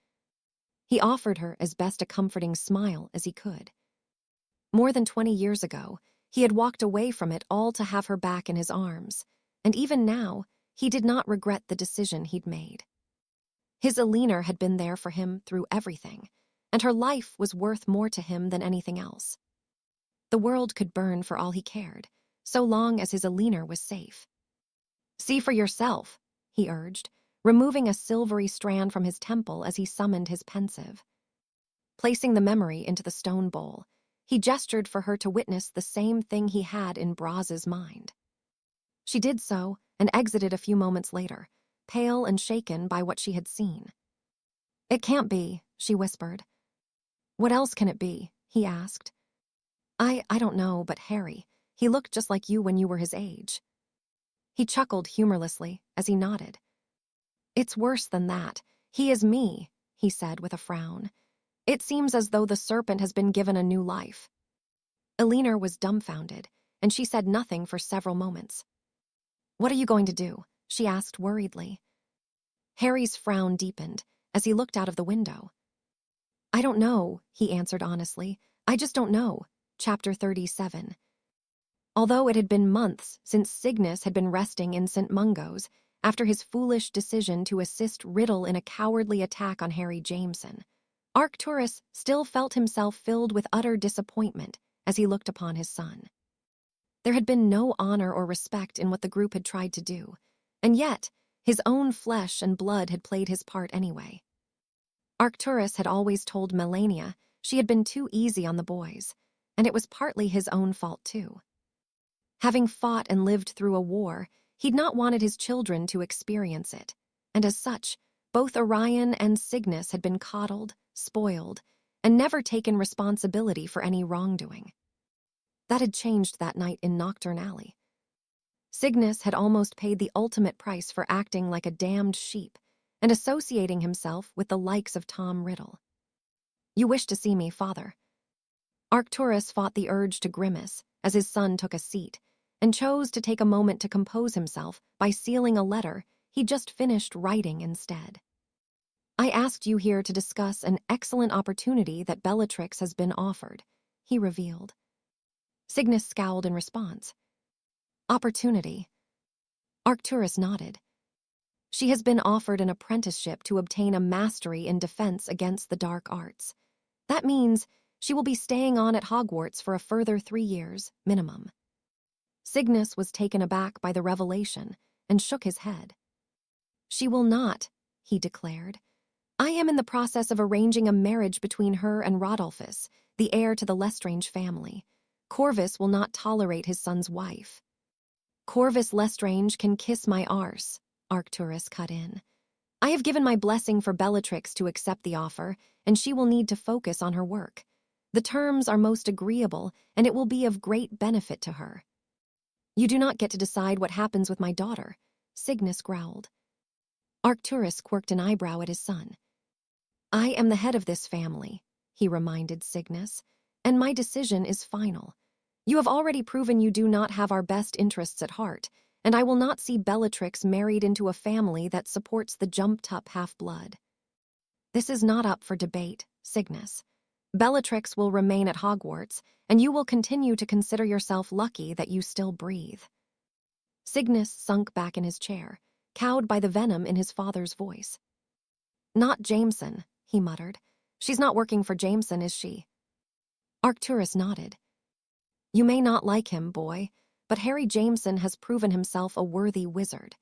He offered her as best a comforting smile as he could. More than 20 years ago, he had walked away from it all to have her back in his arms, and even now, he did not regret the decision he'd made. His Alina had been there for him through everything, and her life was worth more to him than anything else. The world could burn for all he cared, so long as his Alina was safe. See for yourself, he urged, removing a silvery strand from his temple as he summoned his pensive. Placing the memory into the stone bowl, he gestured for her to witness the same thing he had in Braz's mind. She did so and exited a few moments later, pale and shaken by what she had seen. It can't be, she whispered. What else can it be? He asked. I don't know, but Harry, he looked just like you when you were his age. He chuckled humorlessly as he nodded. It's worse than that. He is me, he said with a frown. It seems as though the serpent has been given a new life. Alina was dumbfounded, and she said nothing for several moments. What are you going to do? She asked worriedly. Harry's frown deepened as he looked out of the window. I don't know, he answered honestly. I just don't know. Chapter 37. Although it had been months since Cygnus had been resting in St. Mungo's after his foolish decision to assist Riddle in a cowardly attack on Harry Jameson, Arcturus still felt himself filled with utter disappointment as he looked upon his son. There had been no honor or respect in what the group had tried to do, and yet his own flesh and blood had played his part anyway. Arcturus had always told Melania she had been too easy on the boys, and it was partly his own fault too. Having fought and lived through a war, he'd not wanted his children to experience it, and as such, both Orion and Cygnus had been coddled, spoiled, and never taken responsibility for any wrongdoing. That had changed that night in Nocturne Alley. Cygnus had almost paid the ultimate price for acting like a damned sheep and associating himself with the likes of Tom Riddle. "You wish to see me, father." Arcturus fought the urge to grimace as his son took a seat and chose to take a moment to compose himself by sealing a letter he just finished writing instead. "I asked you here to discuss an excellent opportunity that Bellatrix has been offered," he revealed. Cygnus scowled in response. "Opportunity?" Arcturus nodded. "She has been offered an apprenticeship to obtain a mastery in defense against the dark arts. That means she will be staying on at Hogwarts for a further 3 years, minimum." Cygnus was taken aback by the revelation and shook his head. "She will not," he declared. "I am in the process of arranging a marriage between her and Rodolphus, the heir to the Lestrange family. Corvus will not tolerate his son's wife." "Corvus Lestrange can kiss my arse," Arcturus cut in. "I have given my blessing for Bellatrix to accept the offer, and she will need to focus on her work. The terms are most agreeable, and it will be of great benefit to her." "You do not get to decide what happens with my daughter," Cygnus growled. Arcturus quirked an eyebrow at his son. "I am the head of this family," he reminded Cygnus, "and my decision is final. You have already proven you do not have our best interests at heart, and I will not see Bellatrix married into a family that supports the jumped-up half-blood." "This is not up for debate, Cygnus. Bellatrix will remain at Hogwarts, and you will continue to consider yourself lucky that you still breathe." Cygnus sunk back in his chair, cowed by the venom in his father's voice. "Not Jameson," he muttered. "She's not working for Jameson, is she?" Arcturus nodded. "You may not like him, boy, but Harry Jameson has proven himself a worthy wizard.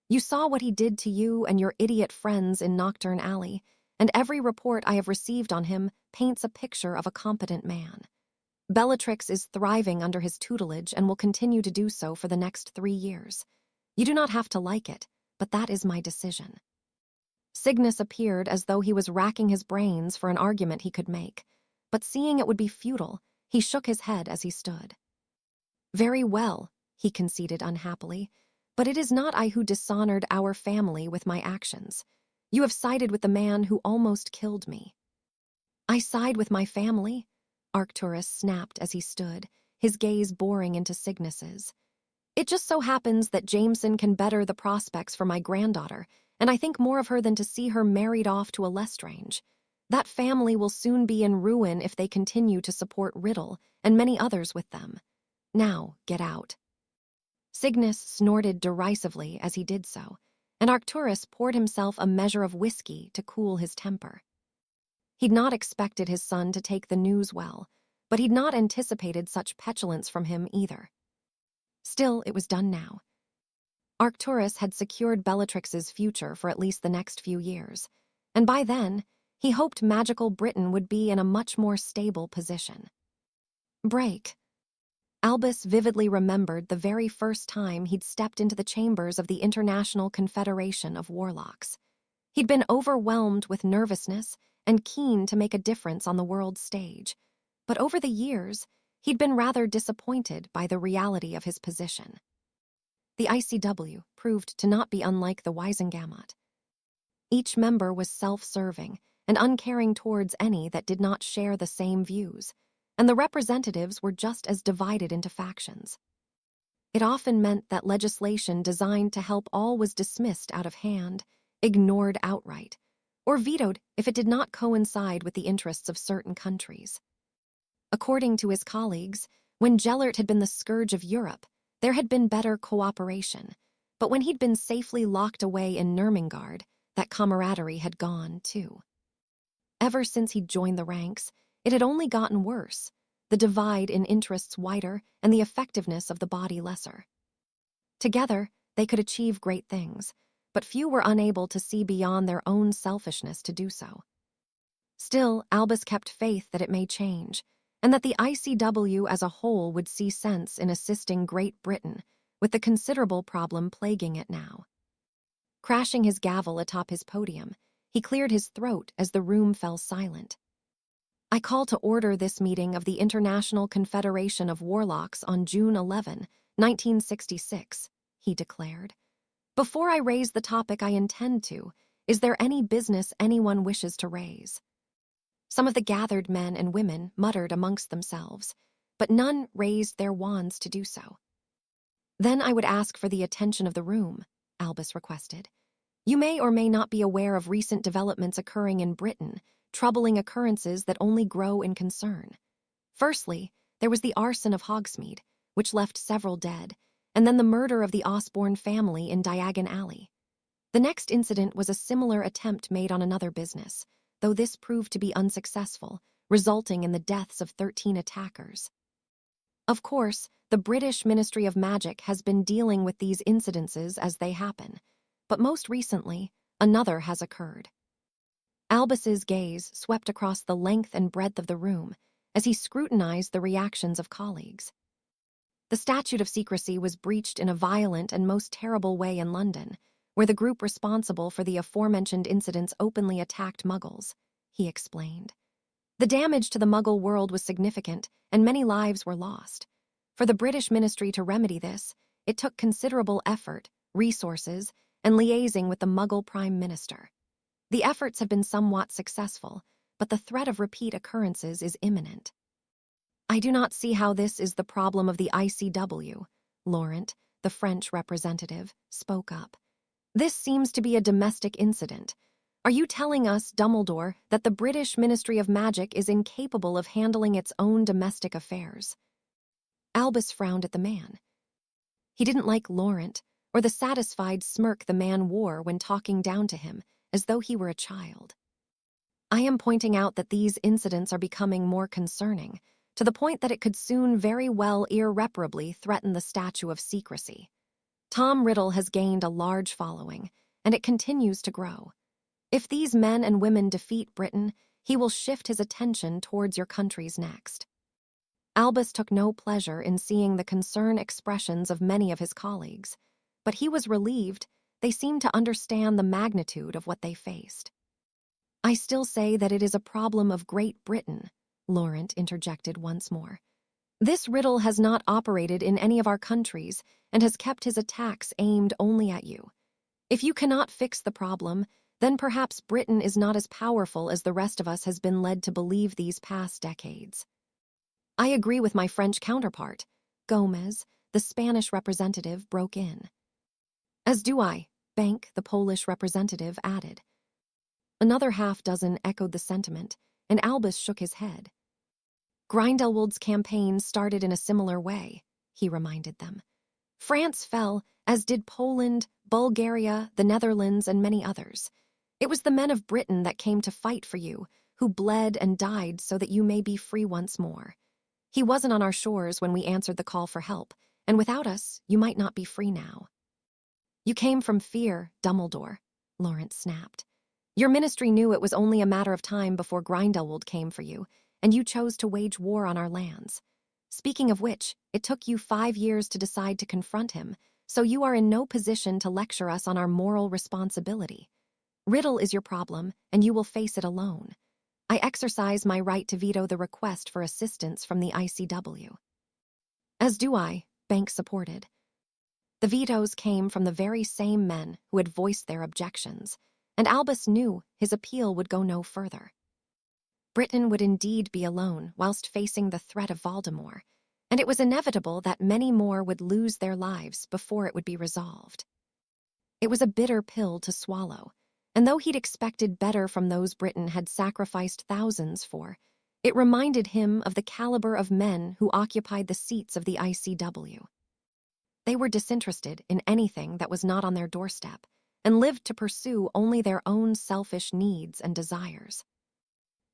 You saw what he did to you and your idiot friends in Nocturne Alley, and every report I have received on him paints a picture of a competent man. Bellatrix is thriving under his tutelage and will continue to do so for the next 3 years. You do not have to like it, but that is my decision." Cygnus appeared as though he was racking his brains for an argument he could make, but seeing it would be futile, he shook his head as he stood. "Very well," he conceded unhappily, "but it is not I who dishonored our family with my actions. You have sided with the man who almost killed me." "I side with my family?" Arcturus snapped as he stood, his gaze boring into Cygnus's. "It just so happens that Jameson can better the prospects for my granddaughter, and I think more of her than to see her married off to a Lestrange. That family will soon be in ruin if they continue to support Riddle and many others with them. Now, get out." Cygnus snorted derisively as he did so, and Arcturus poured himself a measure of whiskey to cool his temper. He'd not expected his son to take the news well, but he'd not anticipated such petulance from him either. Still, it was done now. Arcturus had secured Bellatrix's future for at least the next few years, and by then, he hoped magical Britain would be in a much more stable position. Break. Albus vividly remembered the very first time he'd stepped into the chambers of the International Confederation of Warlocks. He'd been overwhelmed with nervousness and keen to make a difference on the world stage, but over the years, he'd been rather disappointed by the reality of his position. The ICW proved to not be unlike the Wisengamot. Each member was self-serving and uncaring towards any that did not share the same views, and the representatives were just as divided into factions. It often meant that legislation designed to help all was dismissed out of hand, ignored outright, or vetoed if it did not coincide with the interests of certain countries. According to his colleagues, when Gellert had been the scourge of Europe, there had been better cooperation, but when he'd been safely locked away in Nurmengard, that camaraderie had gone too. Ever since he'd joined the ranks, it had only gotten worse, the divide in interests wider and the effectiveness of the body lesser. Together, they could achieve great things, but few were unable to see beyond their own selfishness to do so. Still, Albus kept faith that it may change, and that the ICW as a whole would see sense in assisting Great Britain with the considerable problem plaguing it now. Crashing his gavel atop his podium, he cleared his throat as the room fell silent. I call to order this meeting of the International Confederation of Warlocks on June 11, 1966, he declared. Before I raise the topic I intend to, is there any business anyone wishes to raise? Some of the gathered men and women muttered amongst themselves, but none raised their wands to do so. Then I would ask for the attention of the room, Albus requested. You may or may not be aware of recent developments occurring in Britain, troubling occurrences that only grow in concern. Firstly, there was the arson of Hogsmeade, which left several dead, and then the murder of the Osborne family in Diagon Alley. The next incident was a similar attempt made on another business, though this proved to be unsuccessful, resulting in the deaths of 13 attackers. Of course, the British Ministry of Magic has been dealing with these incidences as they happen, but most recently, another has occurred. Albus's gaze swept across the length and breadth of the room as he scrutinized the reactions of colleagues. The statute of secrecy was breached in a violent and most terrible way in London, where the group responsible for the aforementioned incidents openly attacked Muggles, he explained. The damage to the Muggle world was significant, and many lives were lost. For the British Ministry to remedy this, it took considerable effort, resources, and liaising with the Muggle Prime Minister. The efforts have been somewhat successful, but the threat of repeat occurrences is imminent. I do not see how this is the problem of the ICW, Laurent, the French representative, spoke up. This seems to be a domestic incident. Are you telling us, Dumbledore, that the British Ministry of Magic is incapable of handling its own domestic affairs? Albus frowned at the man. He didn't like Laurent, or the satisfied smirk the man wore when talking down to him, as though he were a child. I am pointing out that these incidents are becoming more concerning, to the point that it could soon very well irreparably threaten the statute of secrecy. Tom Riddle has gained a large following, and it continues to grow. If these men and women defeat Britain, he will shift his attention towards your countries next. Albus took no pleasure in seeing the concerned expressions of many of his colleagues, but he was relieved. They seemed to understand the magnitude of what they faced. I still say that it is a problem of Great Britain, Laurent interjected once more. This Riddle has not operated in any of our countries and has kept his attacks aimed only at you. If you cannot fix the problem, then perhaps Britain is not as powerful as the rest of us has been led to believe these past decades. I agree with my French counterpart. Gomez, the Spanish representative, broke in. As do I, Bank, the Polish representative, added. Another half-dozen echoed the sentiment, and Albus shook his head. Grindelwald's campaign started in a similar way, he reminded them. France fell, as did Poland, Bulgaria, the Netherlands, and many others. It was the men of Britain that came to fight for you, who bled and died so that you may be free once more. He wasn't on our shores when we answered the call for help, and without us, you might not be free now. You came from fear, Dumbledore, Laurent snapped. Your ministry knew it was only a matter of time before Grindelwald came for you, and you chose to wage war on our lands. Speaking of which, it took you 5 years to decide to confront him, so you are in no position to lecture us on our moral responsibility. Riddle is your problem, and you will face it alone. I exercise my right to veto the request for assistance from the ICW. As do I, Bank supported. The vetoes came from the very same men who had voiced their objections, and Albus knew his appeal would go no further. Britain would indeed be alone whilst facing the threat of Voldemort, and it was inevitable that many more would lose their lives before it would be resolved. It was a bitter pill to swallow, and though he'd expected better from those Britain had sacrificed thousands for, it reminded him of the caliber of men who occupied the seats of the ICW. They were disinterested in anything that was not on their doorstep, and lived to pursue only their own selfish needs and desires.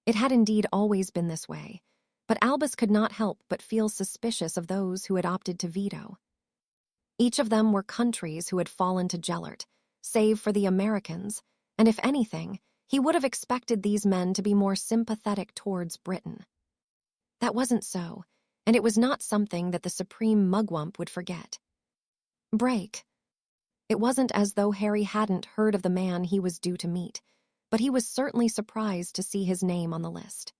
It had indeed always been this way, but Albus could not help but feel suspicious of those who had opted to veto. Each of them were countries who had fallen to Gellert, save for the Americans, and if anything, he would have expected these men to be more sympathetic towards Britain. That wasn't so, and it was not something that the Supreme Mugwump would forget. Break. It wasn't as though Harry hadn't heard of the man he was due to meet, but he was certainly surprised to see his name on the list.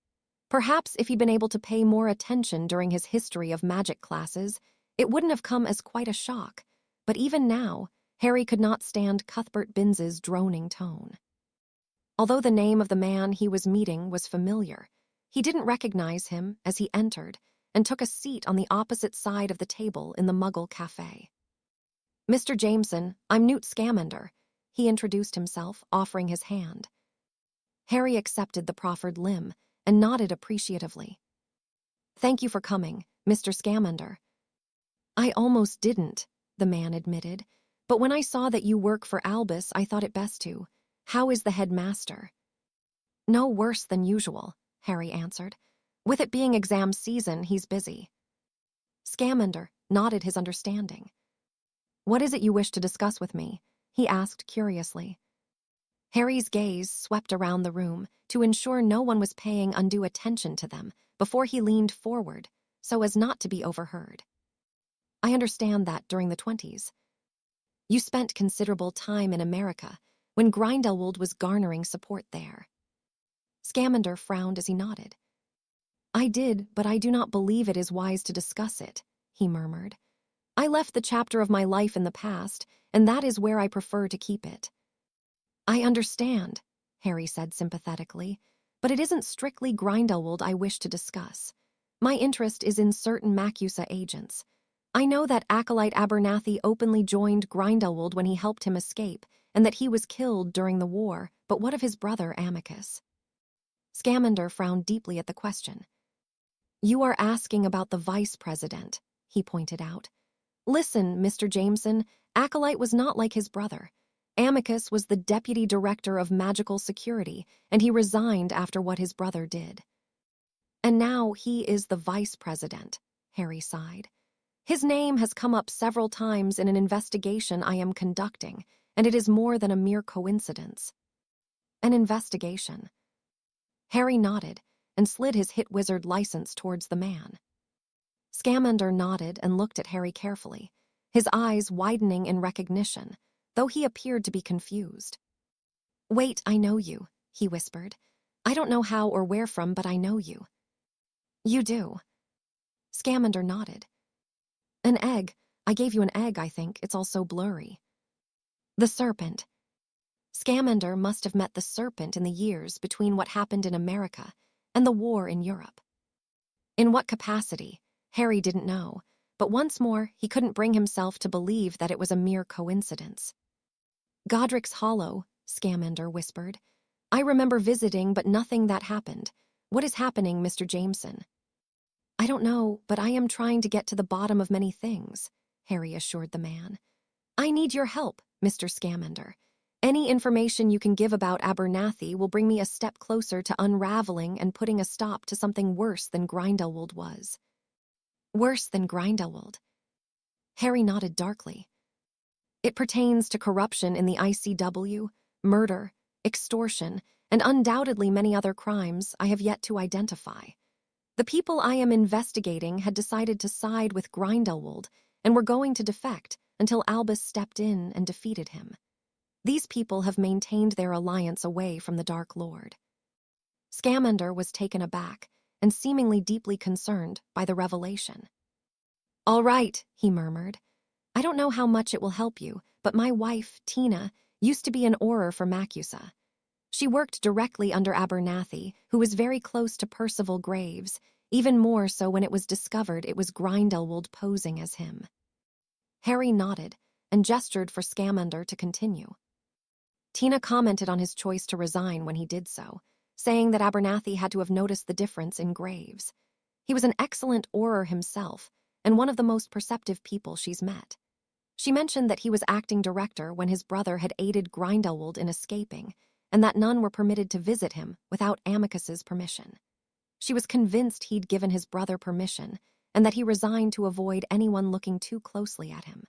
Perhaps if he'd been able to pay more attention during his history of magic classes, it wouldn't have come as quite a shock. But even now, Harry could not stand Cuthbert Binns's droning tone. Although the name of the man he was meeting was familiar, he didn't recognize him as he entered and took a seat on the opposite side of the table in the Muggle Cafe. "Mr. Jameson, I'm Newt Scamander," he introduced himself, offering his hand. Harry accepted the proffered limb and nodded appreciatively. "Thank you for coming, Mr. Scamander." "I almost didn't," the man admitted, "but when I saw that you work for Albus, I thought it best to. How is the headmaster?" "No worse than usual," Harry answered. "With it being exam season, he's busy." Scamander nodded his understanding. "What is it you wish to discuss with me?" he asked curiously. Harry's gaze swept around the room to ensure no one was paying undue attention to them before he leaned forward so as not to be overheard. "I understand that during the 20s, you spent considerable time in America when Grindelwald was garnering support there." Scamander frowned as he nodded. "I did, but I do not believe it is wise to discuss it," he murmured. "I left the chapter of my life in the past, and that is where I prefer to keep it." "I understand," Harry said sympathetically, "but it isn't strictly Grindelwald I wish to discuss. My interest is in certain Macusa agents. I know that Acolyte Abernathy openly joined Grindelwald when he helped him escape, and that he was killed during the war, but what of his brother Amicus?" Scamander frowned deeply at the question. "You are asking about the vice president," he pointed out. "Listen, Mr. Jameson, Acolyte was not like his brother. Amicus was the deputy director of magical security, and he resigned after what his brother did." "And now he is the vice president," Harry sighed. "His name has come up several times in an investigation I am conducting, and it is more than a mere coincidence." "An investigation?" Harry nodded and slid his Hit Wizard license towards the man. Scamander nodded and looked at Harry carefully, his eyes widening in recognition, though he appeared to be confused. "Wait, I know you," he whispered. "I don't know how or where from, but I know you." "You do?" Scamander nodded. "An egg. I gave you an egg, I think. It's all so blurry." "The serpent." Scamander must have met the serpent in the years between what happened in America and the war in Europe. In what capacity, Harry didn't know, but once more he couldn't bring himself to believe that it was a mere coincidence. "Godric's Hollow," Scamander whispered. "I remember visiting, but nothing that happened. What is happening, Mr. Jameson?" "I don't know, but I am trying to get to the bottom of many things," Harry assured the man. "I need your help, Mr. Scamander. Any information you can give about Abernathy will bring me a step closer to unraveling and putting a stop to something worse than Grindelwald was." "Worse than Grindelwald?" Harry nodded darkly. "It pertains to corruption in the ICW, murder, extortion, and undoubtedly many other crimes I have yet to identify. The people I am investigating had decided to side with Grindelwald and were going to defect until Albus stepped in and defeated him. These people have maintained their alliance away from the Dark Lord." Scamander was taken aback and seemingly deeply concerned by the revelation. "All right," he murmured. "I don't know how much it will help you, but my wife, Tina, used to be an Auror for Macusa. She worked directly under Abernathy, who was very close to Percival Graves, even more so when it was discovered it was Grindelwald posing as him." Harry nodded and gestured for Scamander to continue. "Tina commented on his choice to resign when he did so, saying that Abernathy had to have noticed the difference in Graves. He was an excellent Auror himself, and one of the most perceptive people she's met. She mentioned that he was acting director when his brother had aided Grindelwald in escaping, and that none were permitted to visit him without Amicus's permission. She was convinced he'd given his brother permission, and that he resigned to avoid anyone looking too closely at him.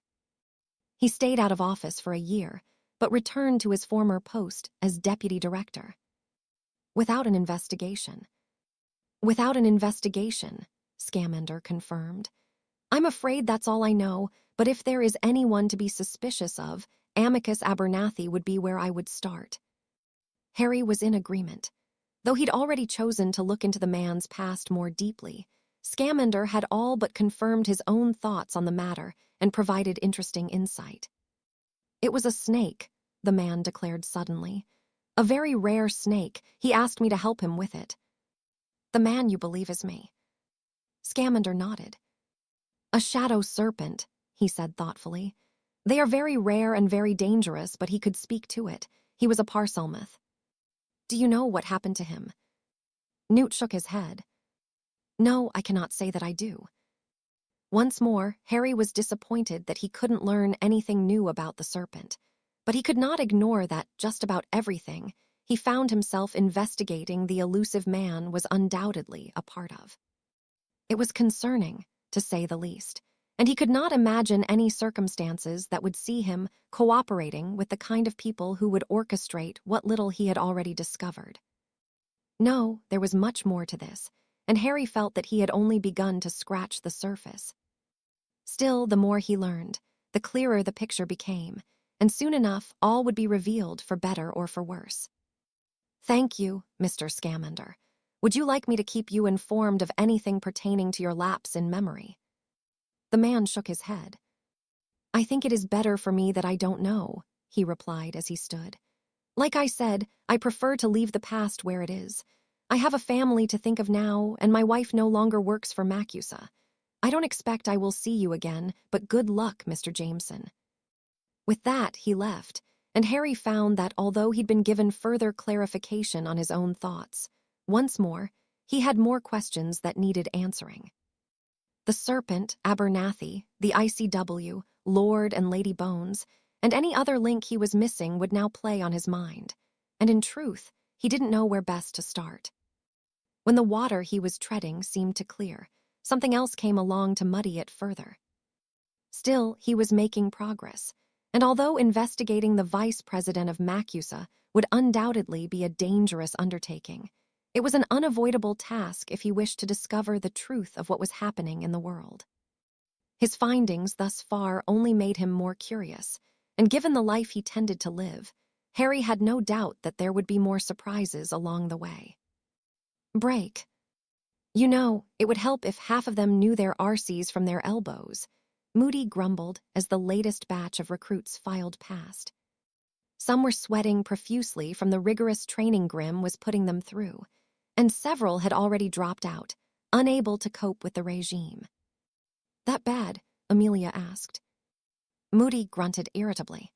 He stayed out of office for a year, but returned to his former post as deputy director. Without an investigation." "Without an investigation," Scamander confirmed. "I'm afraid that's all I know, but if there is anyone to be suspicious of, Amicus Abernathy would be where I would start." Harry was in agreement. Though he'd already chosen to look into the man's past more deeply, Scamander had all but confirmed his own thoughts on the matter and provided interesting insight. "It was a snake," the man declared suddenly. "A very rare snake. He asked me to help him with it." "The man you believe is me." Scamander nodded. "A shadow serpent," he said thoughtfully. "They are very rare and very dangerous, but he could speak to it. He was a Parselmouth." "Do you know what happened to him?" Newt shook his head. "No, I cannot say that I do." Once more, Harry was disappointed that he couldn't learn anything new about the serpent. But he could not ignore that just about everything he found himself investigating the elusive man was undoubtedly a part of. It was concerning, to say the least, and he could not imagine any circumstances that would see him cooperating with the kind of people who would orchestrate what little he had already discovered. No, there was much more to this, and Harry felt that he had only begun to scratch the surface. Still, the more he learned, the clearer the picture became, and soon enough all would be revealed for better or for worse. "Thank you, Mr. Scamander. Would you like me to keep you informed of anything pertaining to your lapse in memory?" The man shook his head. "I think it is better for me that I don't know," he replied as he stood. "Like I said, I prefer to leave the past where it is. I have a family to think of now, and my wife no longer works for Macusa. I don't expect I will see you again, but good luck, Mr. Jameson." With that, he left, and Harry found that although he'd been given further clarification on his own thoughts, once more, he had more questions that needed answering. The serpent, Abernathy, the ICW, Lord and Lady Bones, and any other link he was missing would now play on his mind, and in truth, he didn't know where best to start. When the water he was treading seemed to clear, something else came along to muddy it further. Still, he was making progress, and although investigating the vice president of Macusa would undoubtedly be a dangerous undertaking, it was an unavoidable task if he wished to discover the truth of what was happening in the world. His findings thus far only made him more curious, and given the life he tended to live, Harry had no doubt that there would be more surprises along the way. Break. "You know, it would help if half of them knew their RCs from their elbows," Moody grumbled as the latest batch of recruits filed past. Some were sweating profusely from the rigorous training Grim was putting them through, and several had already dropped out, unable to cope with the regime. "That bad?" Amelia asked. Moody grunted irritably.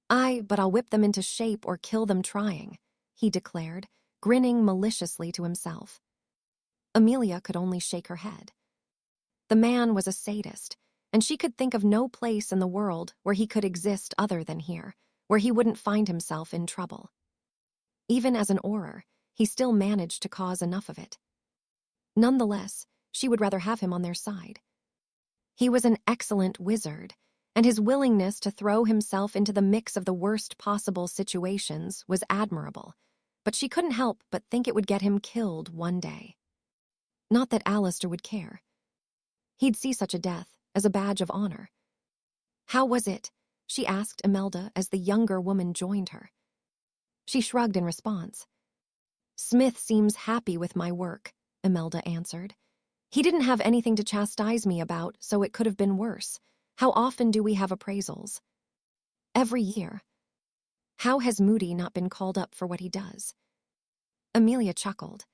"Aye, but I'll whip them into shape or kill them trying," he declared, grinning maliciously to himself. Amelia could only shake her head. The man was a sadist, and she could think of no place in the world where he could exist other than here, where he wouldn't find himself in trouble. Even as an Auror, he still managed to cause enough of it. Nonetheless, she would rather have him on their side. He was an excellent wizard, and his willingness to throw himself into the mix of the worst possible situations was admirable, but she couldn't help but think it would get him killed one day. Not that Alistair would care. He'd see such a death as a badge of honor. "How was it?" she asked Imelda as the younger woman joined her. She shrugged in response. "Smith seems happy with my work," Imelda answered. "He didn't have anything to chastise me about, so it could have been worse. How often do we have appraisals?" "Every year." "How has Moody not been called up for what he does?" Amelia chuckled.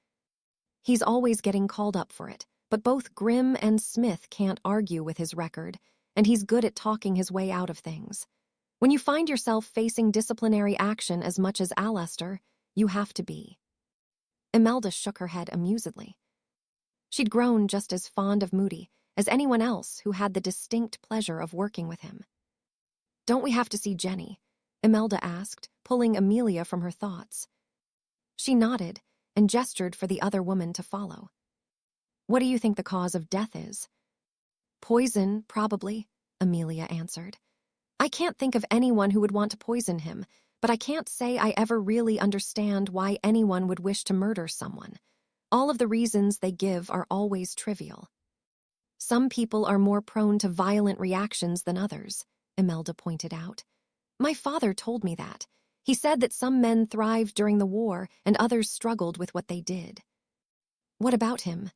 "He's always getting called up for it, but both Grimm and Smith can't argue with his record, and he's good at talking his way out of things. When you find yourself facing disciplinary action as much as Alistair, you have to be." Imelda shook her head amusedly. She'd grown just as fond of Moody as anyone else who had the distinct pleasure of working with him. "Don't we have to see Jenny?" Imelda asked, pulling Amelia from her thoughts. She nodded and gestured for the other woman to follow. "What do you think the cause of death is?" "Poison, probably," Amelia answered. "I can't think of anyone who would want to poison him, but I can't say I ever really understand why anyone would wish to murder someone. All of the reasons they give are always trivial." "Some people are more prone to violent reactions than others," Imelda pointed out. "My father told me that. He said that some men thrived during the war and others struggled with what they did. What about him?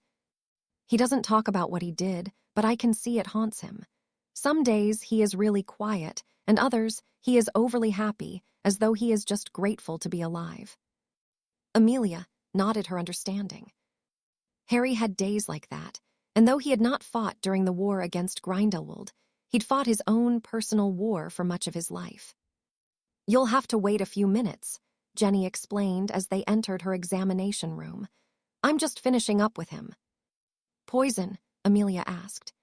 He doesn't talk about what he did, but I can see it haunts him. Some days he is really quiet, and others he is overly happy, as though he is just grateful to be alive. Amelia nodded her understanding. Harry had days like that, and though he had not fought during the war against Grindelwald, he'd fought his own personal war for much of his life. "You'll have to wait a few minutes," Jenny explained as they entered her examination room. "I'm just finishing up with him." "Poison?" Amelia asked.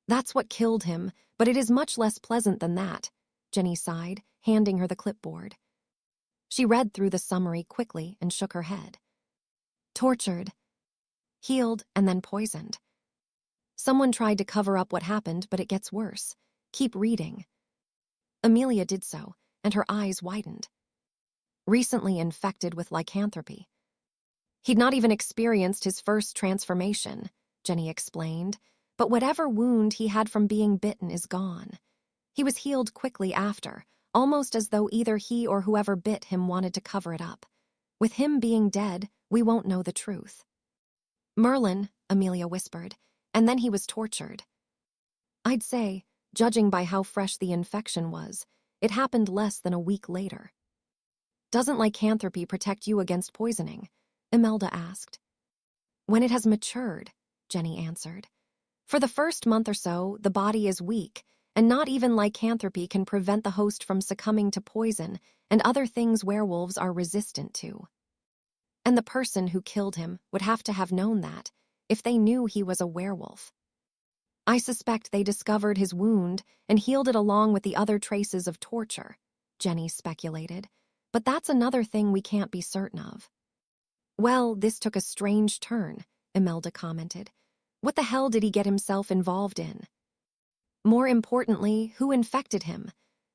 "That's what killed him, but it is much less pleasant than that," Jenny sighed, handing her the clipboard. She read through the summary quickly and shook her head. "Tortured, healed, and then poisoned. Someone tried to cover up what happened, but it gets worse. Keep reading." Amelia did so, and her eyes widened. "Recently infected with lycanthropy." "He'd not even experienced his first transformation," Jenny explained, "but whatever wound he had from being bitten is gone. He was healed quickly after, almost as though either he or whoever bit him wanted to cover it up. With him being dead, we won't know the truth." "Merlin," Amelia whispered, "and then he was tortured." "I'd say, judging by how fresh the infection was, it happened less than a week later." "Doesn't lycanthropy protect you against poisoning?" Imelda asked. "When it has matured," Jenny answered. "For the first month or so, the body is weak, and not even lycanthropy can prevent the host from succumbing to poison and other things werewolves are resistant to. And the person who killed him would have to have known that, if they knew he was a werewolf. I suspect they discovered his wound and healed it along with the other traces of torture," Jenny speculated. "But that's another thing we can't be certain of." "Well, this took a strange turn," Imelda commented. "What the hell did he get himself involved in?" "More importantly, who infected him?"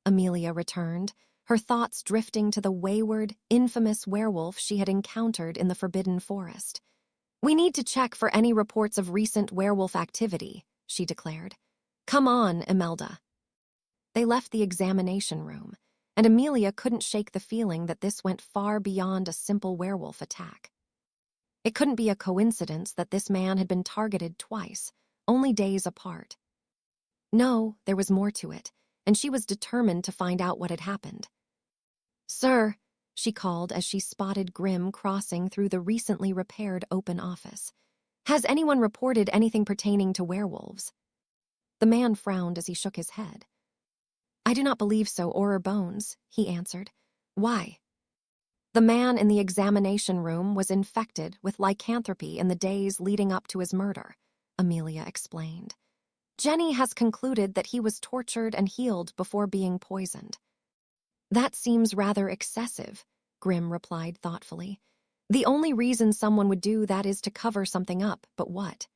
Amelia returned, her thoughts drifting to the wayward, infamous werewolf she had encountered in the Forbidden Forest. "We need to check for any reports of recent werewolf activity," she declared. "Come on, Imelda." They left the examination room, and Amelia couldn't shake the feeling that this went far beyond a simple werewolf attack. It couldn't be a coincidence that this man had been targeted twice, only days apart. No, there was more to it, and she was determined to find out what had happened. "Sir," she called as she spotted Grim crossing through the recently repaired open office. "Has anyone reported anything pertaining to werewolves?" The man frowned as he shook his head. "I do not believe so, or Bones," he answered. "Why?" "The man in the examination room was infected with lycanthropy in the days leading up to his murder," Amelia explained. "Jenny has concluded that he was tortured and healed before being poisoned." "That seems rather excessive," Grim replied thoughtfully. "The only reason someone would do that is to cover something up, but what?"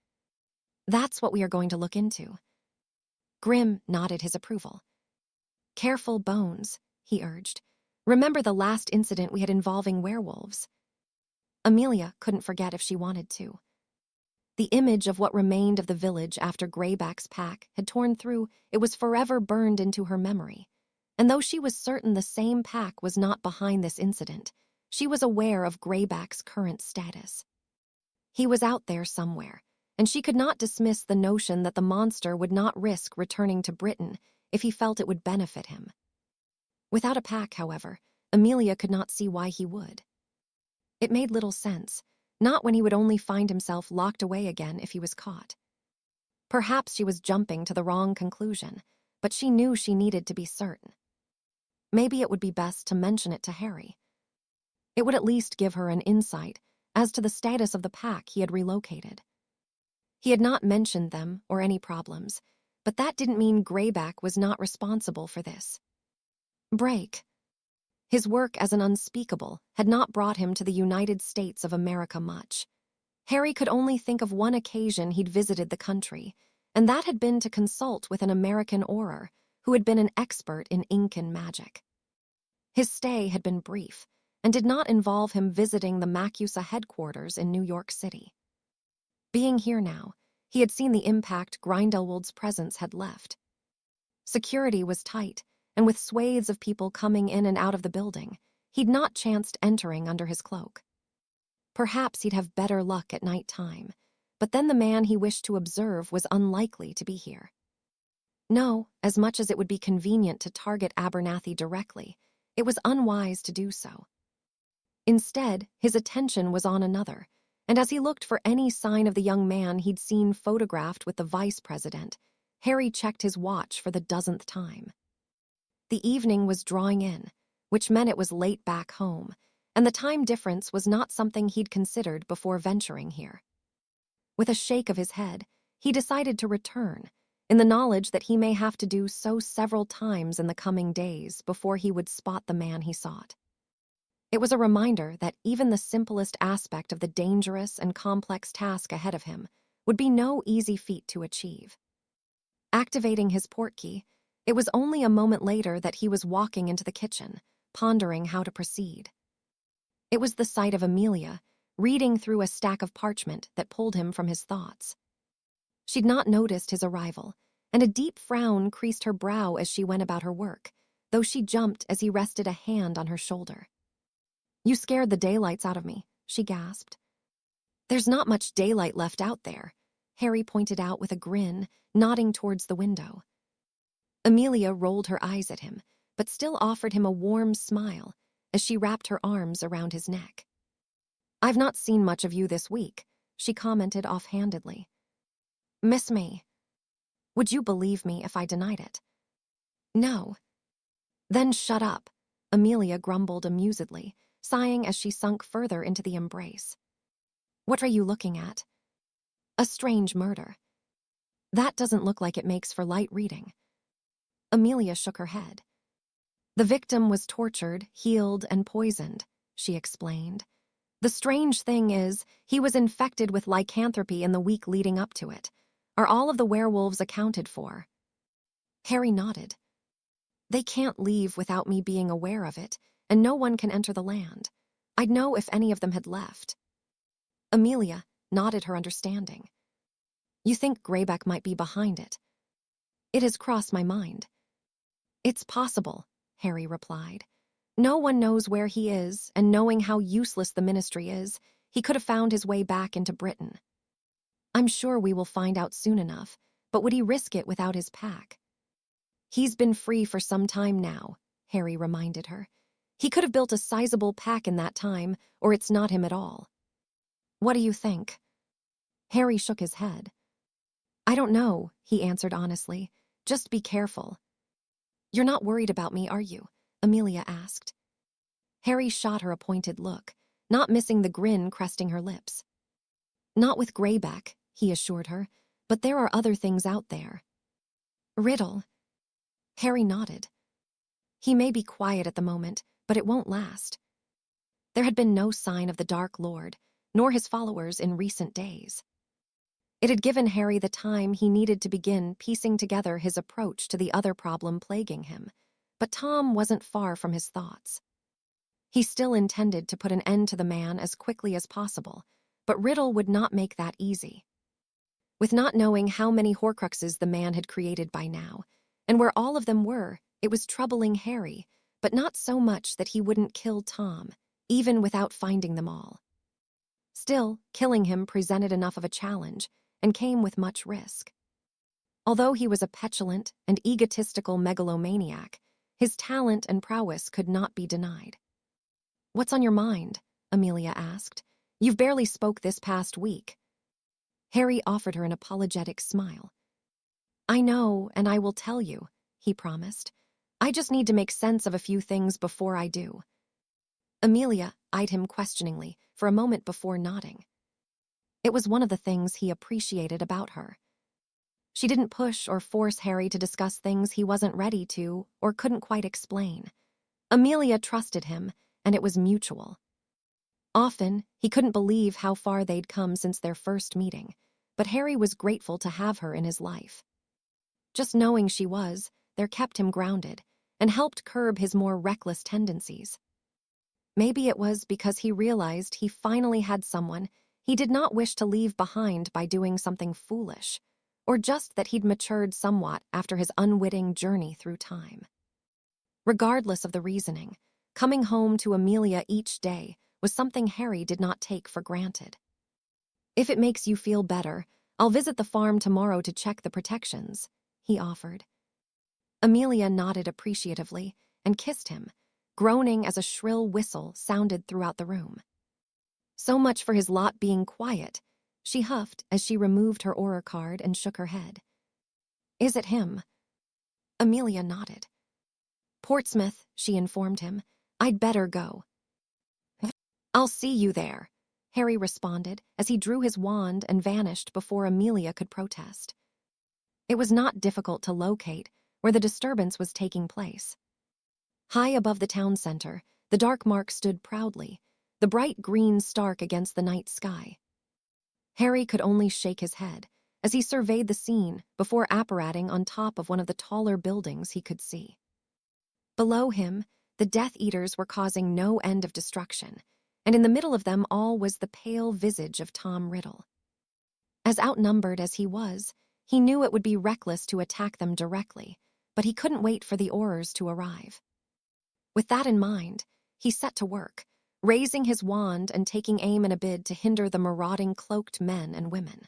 "That's what we are going to look into." Grim nodded his approval. "Careful, Bones," he urged. "Remember the last incident we had involving werewolves." Amelia couldn't forget if she wanted to. The image of what remained of the village after Greyback's pack had torn through, it was forever burned into her memory. And though she was certain the same pack was not behind this incident, she was aware of Greyback's current status. He was out there somewhere, and she could not dismiss the notion that the monster would not risk returning to Britain if he felt it would benefit him. Without a pack, however, Amelia could not see why he would. It made little sense, not when he would only find himself locked away again if he was caught. Perhaps she was jumping to the wrong conclusion, but she knew she needed to be certain. Maybe it would be best to mention it to Harry. It would at least give her an insight as to the status of the pack he had relocated. He had not mentioned them or any problems, but that didn't mean Greyback was not responsible for this. Break. His work as an Unspeakable had not brought him to the United States of America much. Harry could only think of one occasion he'd visited the country, and that had been to consult with an American Auror who had been an expert in ink and magic. His stay had been brief, and did not involve him visiting the MACUSA headquarters in New York City. Being here now, he had seen the impact Grindelwald's presence had left. Security was tight, and with swathes of people coming in and out of the building, he'd not chanced entering under his cloak. Perhaps he'd have better luck at night time, but then the man he wished to observe was unlikely to be here. No, as much as it would be convenient to target Abernathy directly, it was unwise to do so. Instead, his attention was on another, and as he looked for any sign of the young man he'd seen photographed with the vice president, Harry checked his watch for the dozenth time. The evening was drawing in, which meant it was late back home, and the time difference was not something he'd considered before venturing here. With a shake of his head, he decided to return, in the knowledge that he may have to do so several times in the coming days before he would spot the man he sought. It was a reminder that even the simplest aspect of the dangerous and complex task ahead of him would be no easy feat to achieve. Activating his portkey, it was only a moment later that he was walking into the kitchen, pondering how to proceed. It was the sight of Amelia, reading through a stack of parchment, that pulled him from his thoughts. She'd not noticed his arrival, and a deep frown creased her brow as she went about her work, though she jumped as he rested a hand on her shoulder. "You scared the daylights out of me," she gasped. "There's not much daylight left out there," Harry pointed out with a grin, nodding towards the window. Amelia rolled her eyes at him, but still offered him a warm smile as she wrapped her arms around his neck. "I've not seen much of you this week," she commented offhandedly. "Miss me? Would you believe me if I denied it?" "No." "Then shut up," Amelia grumbled amusedly, sighing as she sunk further into the embrace. "What are you looking at?" "A strange murder." "That doesn't look like it makes for light reading." Amelia shook her head. "The victim was tortured, healed, and poisoned," she explained. "The strange thing is, he was infected with lycanthropy in the week leading up to it. Are all of the werewolves accounted for?" Harry nodded. "They can't leave without me being aware of it, and no one can enter the land. I'd know if any of them had left." Amelia nodded her understanding. "You think Greyback might be behind it?" "It has crossed my mind." "It's possible," Harry replied. "No one knows where he is, and knowing how useless the ministry is, he could have found his way back into Britain. I'm sure we will find out soon enough, but would he risk it without his pack?" "He's been free for some time now," Harry reminded her. "He could have built a sizable pack in that time, or it's not him at all." "What do you think?" Harry shook his head. "I don't know," he answered honestly. "Just be careful." "You're not worried about me, are you?" Amelia asked. Harry shot her a pointed look, not missing the grin cresting her lips. "Not with Greyback," he assured her, "but there are other things out there." "Riddle?" Harry nodded. "He may be quiet at the moment, but it won't last." There had been no sign of the Dark Lord, nor his followers in recent days. It had given Harry the time he needed to begin piecing together his approach to the other problem plaguing him, but Tom wasn't far from his thoughts. He still intended to put an end to the man as quickly as possible, but Riddle would not make that easy. With not knowing how many Horcruxes the man had created by now, and where all of them were, it was troubling Harry, but not so much that he wouldn't kill Tom, even without finding them all. Still, killing him presented enough of a challenge, and came with much risk. Although he was a petulant and egotistical megalomaniac, his talent and prowess could not be denied. "What's on your mind?" Amelia asked. "You've barely spoke this past week." Harry offered her an apologetic smile. "I know, and I will tell you," he promised. "I just need to make sense of a few things before I do." Amelia eyed him questioningly for a moment before nodding. It was one of the things he appreciated about her. She didn't push or force Harry to discuss things he wasn't ready to or couldn't quite explain. Amelia trusted him, and it was mutual. Often, he couldn't believe how far they'd come since their first meeting, but Harry was grateful to have her in his life. Just knowing she was, there kept him grounded, and helped curb his more reckless tendencies. Maybe it was because he realized he finally had someone he did not wish to leave behind by doing something foolish, or just that he'd matured somewhat after his unwitting journey through time. Regardless of the reasoning, coming home to Amelia each day was something Harry did not take for granted. "If it makes you feel better, I'll visit the farm tomorrow to check the protections," he offered. Amelia nodded appreciatively and kissed him, groaning as a shrill whistle sounded throughout the room. "So much for his lot being quiet," she huffed as she removed her aura card and shook her head. "Is it him?" Amelia nodded. "Portsmouth," she informed him. "I'd better go." "I'll see you there," Harry responded as he drew his wand and vanished before Amelia could protest. It was not difficult to locate where the disturbance was taking place. High above the town center, the dark mark stood proudly, the bright green stark against the night sky. Harry could only shake his head as he surveyed the scene before apparating on top of one of the taller buildings he could see. Below him, the Death Eaters were causing no end of destruction, and in the middle of them all was the pale visage of Tom Riddle. As outnumbered as he knew it would be reckless to attack them directly, but he couldn't wait for the Aurors to arrive. With that in mind, he set to work, raising his wand and taking aim in a bid to hinder the marauding cloaked men and women.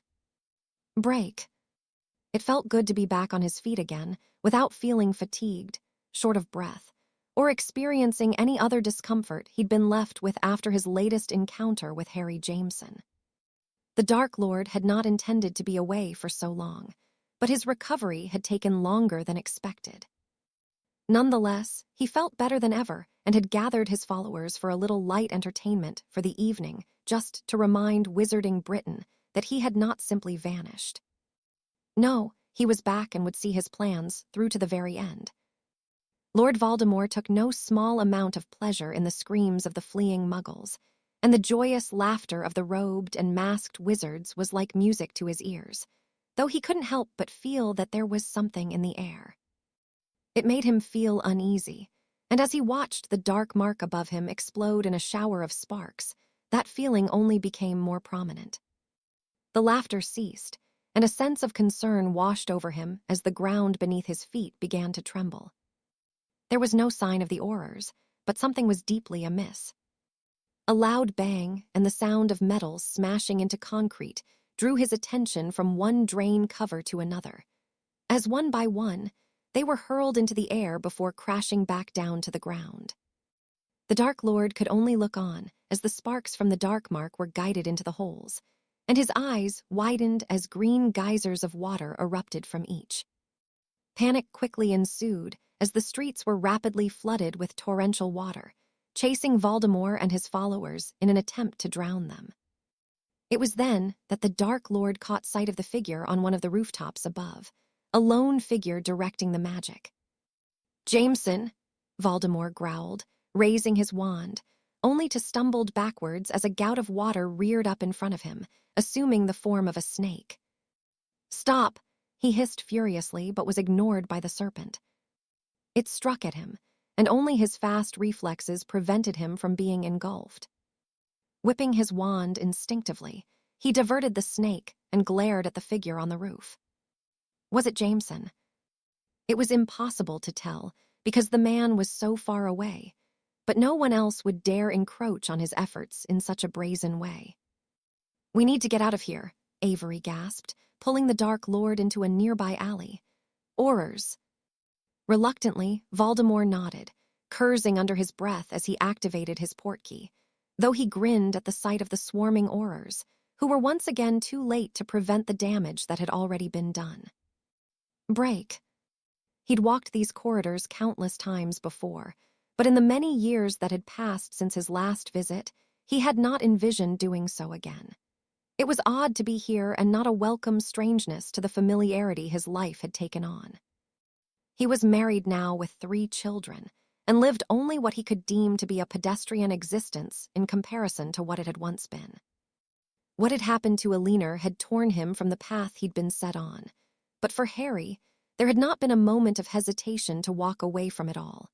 Break. It felt good to be back on his feet again, without feeling fatigued, short of breath, or experiencing any other discomfort he'd been left with after his latest encounter with Harry Jameson. The Dark Lord had not intended to be away for so long, but his recovery had taken longer than expected. Nonetheless, he felt better than ever and had gathered his followers for a little light entertainment for the evening, just to remind Wizarding Britain that he had not simply vanished. No, he was back and would see his plans through to the very end. Lord Voldemort took no small amount of pleasure in the screams of the fleeing muggles, and the joyous laughter of the robed and masked wizards was like music to his ears, though he couldn't help but feel that there was something in the air. It made him feel uneasy, and as he watched the dark mark above him explode in a shower of sparks, that feeling only became more prominent. The laughter ceased, and a sense of concern washed over him as the ground beneath his feet began to tremble. There was no sign of the Aurors, but something was deeply amiss. A loud bang and the sound of metals smashing into concrete drew his attention from one drain cover to another. As one by one, they were hurled into the air before crashing back down to the ground. The Dark Lord could only look on as the sparks from the dark mark were guided into the holes, and his eyes widened as green geysers of water erupted from each. Panic quickly ensued as the streets were rapidly flooded with torrential water, chasing Voldemort and his followers in an attempt to drown them. It was then that the Dark Lord caught sight of the figure on one of the rooftops above, a lone figure directing the magic. "Jameson," Voldemort growled, raising his wand, only to stumble backwards as a gout of water reared up in front of him, assuming the form of a snake. "Stop," he hissed furiously, but was ignored by the serpent. It struck at him, and only his fast reflexes prevented him from being engulfed. Whipping his wand instinctively, he diverted the snake and glared at the figure on the roof. Was it Jameson? It was impossible to tell, because the man was so far away, but no one else would dare encroach on his efforts in such a brazen way. "We need to get out of here," Avery gasped, pulling the Dark Lord into a nearby alley. "Aurors." Reluctantly, Voldemort nodded, cursing under his breath as he activated his portkey, though he grinned at the sight of the swarming Aurors, who were once again too late to prevent the damage that had already been done. Break. He'd walked these corridors countless times before, but in the many years that had passed since his last visit, he had not envisioned doing so again. It was odd to be here and not a welcome strangeness to the familiarity his life had taken on. He was married now with 3 children, and lived only what he could deem to be a pedestrian existence in comparison to what it had once been. What had happened to Elinor had torn him from the path he'd been set on, but for Harry, there had not been a moment of hesitation to walk away from it all.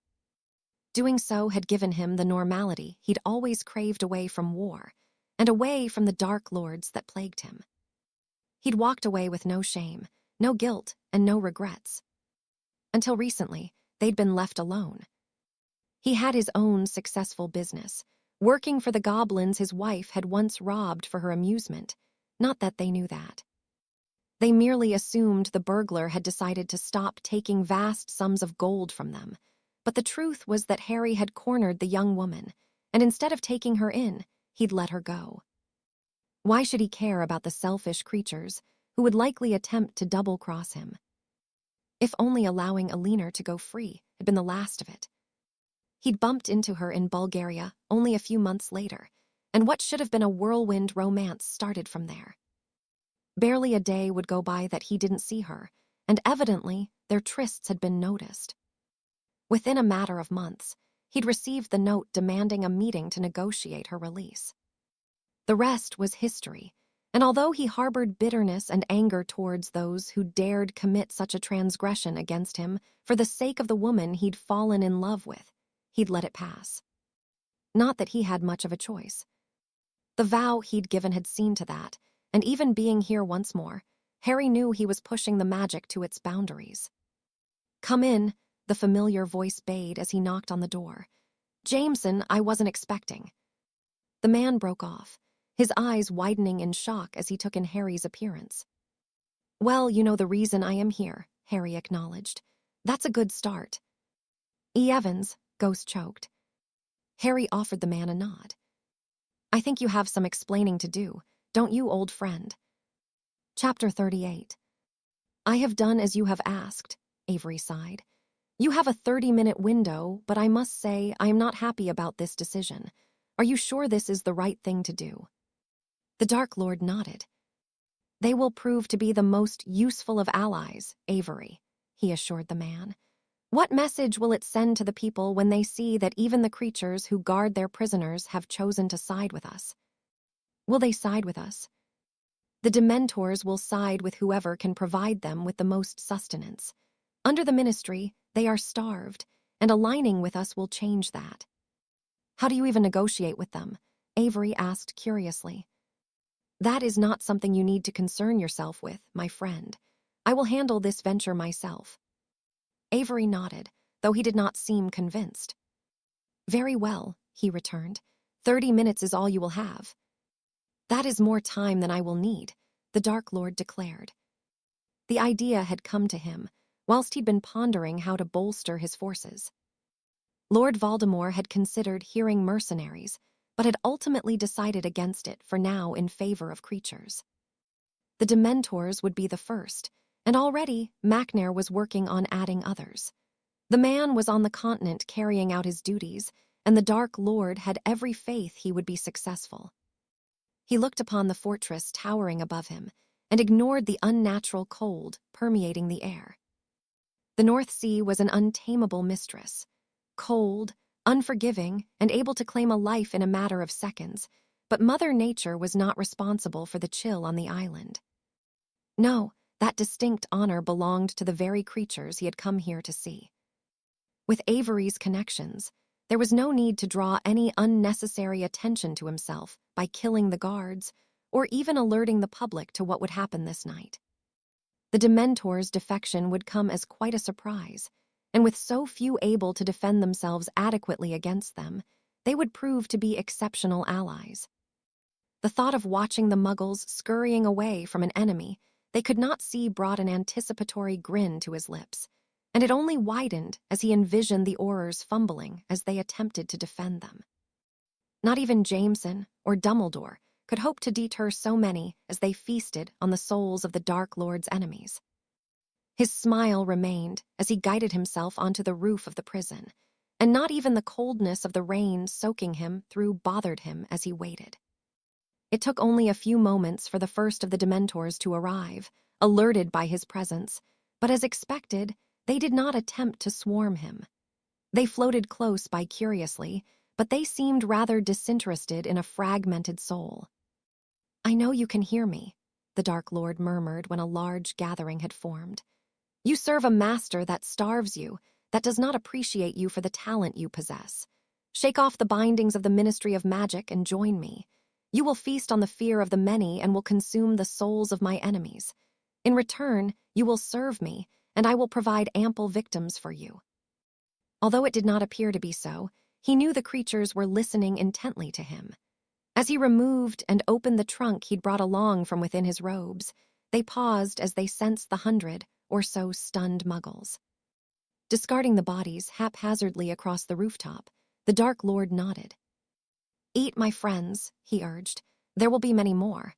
Doing so had given him the normality he'd always craved away from war, and away from the Dark Lords that plagued him. He'd walked away with no shame, no guilt, and no regrets. Until recently, they'd been left alone. He had his own successful business, working for the goblins his wife had once robbed for her amusement. Not that they knew that. They merely assumed the burglar had decided to stop taking vast sums of gold from them. But the truth was that Harry had cornered the young woman, and instead of taking her in, he'd let her go. Why should he care about the selfish creatures who would likely attempt to double-cross him? If only allowing a linger to go free had been the last of it. He'd bumped into her in Bulgaria only a few months later, and what should have been a whirlwind romance started from there. Barely a day would go by that he didn't see her, and evidently their trysts had been noticed. Within a matter of months, he'd received the note demanding a meeting to negotiate her release. The rest was history, and although he harbored bitterness and anger towards those who dared commit such a transgression against him for the sake of the woman he'd fallen in love with, he'd let it pass. Not that he had much of a choice. The vow he'd given had seen to that, and even being here once more, Harry knew he was pushing the magic to its boundaries. "Come in," the familiar voice bade as he knocked on the door. "Jameson, I wasn't expecting." The man broke off, his eyes widening in shock as he took in Harry's appearance. "Well, you know the reason I am here," Harry acknowledged. "That's a good start." "E. Evans," Ghost choked. Harry offered the man a nod. "I think you have some explaining to do, don't you, old friend?" Chapter 38. "I have done as you have asked," Avery sighed. "You have a 30-minute window, but I must say I am not happy about this decision. Are you sure this is the right thing to do?" The Dark Lord nodded. "They will prove to be the most useful of allies, Avery," he assured the man. "What message will it send to the people when they see that even the creatures who guard their prisoners have chosen to side with us?" "Will they side with us?" "The Dementors will side with whoever can provide them with the most sustenance. Under the Ministry, they are starved, and aligning with us will change that." "How do you even negotiate with them?" Avery asked curiously. "That is not something you need to concern yourself with, my friend. I will handle this venture myself." Avery nodded, though he did not seem convinced. "Very well," he returned. 30 minutes is all you will have." "That is more time than I will need," the Dark Lord declared. The idea had come to him, whilst he'd been pondering how to bolster his forces. Lord Voldemort had considered hearing mercenaries, but had ultimately decided against it for now in favor of creatures. The Dementors would be the first, and already Macnair was working on adding others. The man was on the continent carrying out his duties, and the Dark Lord had every faith he would be successful. He looked upon the fortress towering above him and ignored the unnatural cold permeating the air. The North Sea was an untamable mistress, cold, unforgiving, and able to claim a life in a matter of seconds, but Mother Nature was not responsible for the chill on the island. No, that distinct honor belonged to the very creatures he had come here to see. With Avery's connections, there was no need to draw any unnecessary attention to himself by killing the guards or even alerting the public to what would happen this night. The Dementor's defection would come as quite a surprise, and with so few able to defend themselves adequately against them, they would prove to be exceptional allies. The thought of watching the Muggles scurrying away from an enemy they could not see brought an anticipatory grin to his lips, and it only widened as he envisioned the Aurors fumbling as they attempted to defend them. Not even Jameson or Dumbledore could hope to deter so many as they feasted on the souls of the Dark Lord's enemies. His smile remained as he guided himself onto the roof of the prison, and not even the coldness of the rain soaking him through bothered him as he waited. It took only a few moments for the first of the Dementors to arrive, alerted by his presence, but as expected, they did not attempt to swarm him. They floated close by curiously, but they seemed rather disinterested in a fragmented soul. "I know you can hear me," the Dark Lord murmured when a large gathering had formed. "You serve a master that starves you, that does not appreciate you for the talent you possess. Shake off the bindings of the Ministry of Magic and join me. You will feast on the fear of the many and will consume the souls of my enemies. In return, you will serve me, and I will provide ample victims for you." Although it did not appear to be so, he knew the creatures were listening intently to him. As he removed and opened the trunk he'd brought along from within his robes, they paused as they sensed the 100 or so stunned muggles. Discarding the bodies haphazardly across the rooftop, the Dark Lord nodded. "Eat, my friends," he urged. "There will be many more."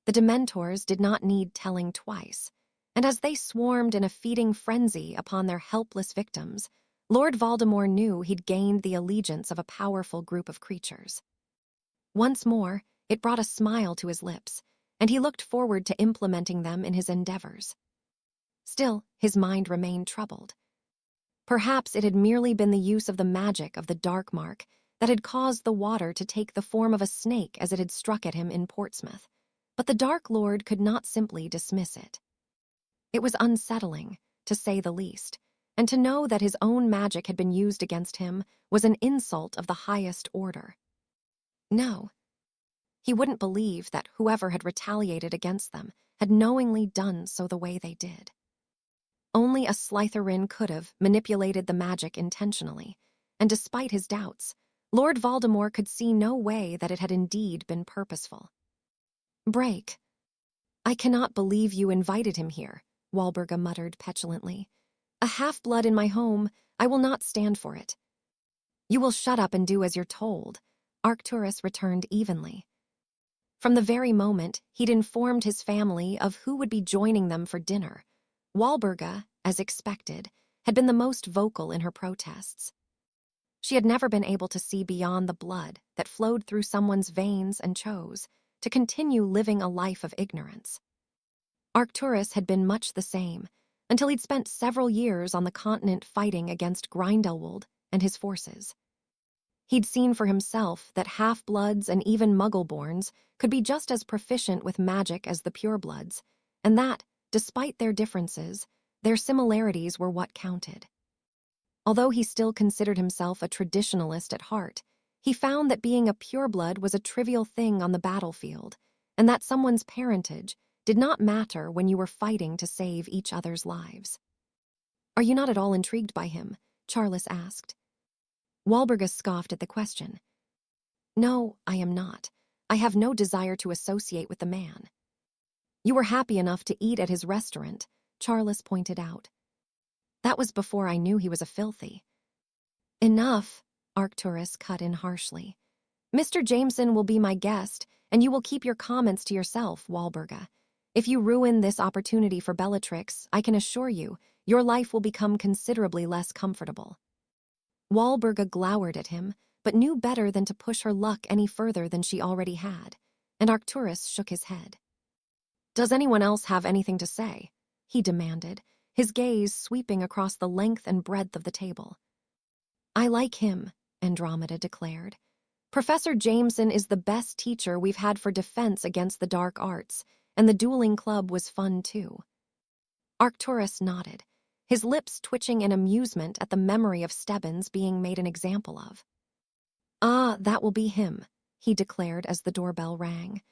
The Dementors did not need telling twice, and as they swarmed in a feeding frenzy upon their helpless victims, Lord Voldemort knew he'd gained the allegiance of a powerful group of creatures. Once more, it brought a smile to his lips, and he looked forward to implementing them in his endeavors. Still, his mind remained troubled. Perhaps it had merely been the use of the magic of the Dark Mark that had caused the water to take the form of a snake as it had struck at him in Portsmouth, but the Dark Lord could not simply dismiss it. It was unsettling, to say the least, and to know that his own magic had been used against him was an insult of the highest order. No. He wouldn't believe that whoever had retaliated against them had knowingly done so the way they did. Only a Slytherin could have manipulated the magic intentionally, and despite his doubts, Lord Voldemort could see no way that it had indeed been purposeful. "Break. I cannot believe you invited him here," Walburga muttered petulantly. "A half-blood in my home, I will not stand for it." "You will shut up and do as you're told," Arcturus returned evenly. From the very moment he'd informed his family of who would be joining them for dinner, Walburga, as expected, had been the most vocal in her protests. She had never been able to see beyond the blood that flowed through someone's veins and chose to continue living a life of ignorance. Arcturus had been much the same, until he'd spent several years on the continent fighting against Grindelwald and his forces. He'd seen for himself that half-bloods and even Muggle-borns could be just as proficient with magic as the purebloods, and that, despite their differences, their similarities were what counted. Although he still considered himself a traditionalist at heart, he found that being a pureblood was a trivial thing on the battlefield, and that someone's parentage did not matter when you were fighting to save each other's lives. "Are you not at all intrigued by him?" Charles asked. Walburga scoffed at the question. "No, I am not. I have no desire to associate with the man." "You were happy enough to eat at his restaurant," Charles pointed out. "That was before I knew he was a filthy." "Enough," Arcturus cut in harshly. "Mr. Jameson will be my guest, and you will keep your comments to yourself, Walburga. If you ruin this opportunity for Bellatrix, I can assure you, your life will become considerably less comfortable." Walburga glowered at him, but knew better than to push her luck any further than she already had, and Arcturus shook his head. "Does anyone else have anything to say?" he demanded, his gaze sweeping across the length and breadth of the table. "I like him," Andromeda declared. "Professor Jameson is the best teacher we've had for defense against the dark arts, and the dueling club was fun too." Arcturus nodded, his lips twitching in amusement at the memory of Stebbins being made an example of. "Ah, that will be him," he declared as the doorbell rang.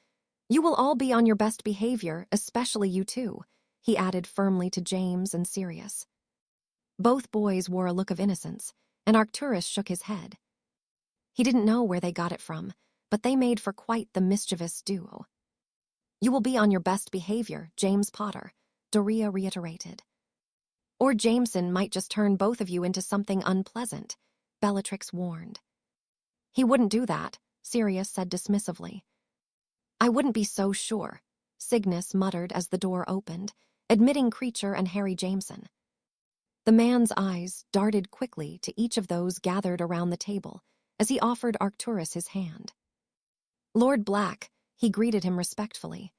"You will all be on your best behavior, especially you two," he added firmly to James and Sirius. Both boys wore a look of innocence, and Arcturus shook his head. He didn't know where they got it from, but they made for quite the mischievous duo. "You will be on your best behavior, James Potter," Doria reiterated. "Or Jameson might just turn both of you into something unpleasant," Bellatrix warned. "He wouldn't do that," Sirius said dismissively. "I wouldn't be so sure," Cygnus muttered as the door opened, admitting Creature and Harry Jameson. The man's eyes darted quickly to each of those gathered around the table as he offered Arcturus his hand. "Lord Black," he greeted him respectfully.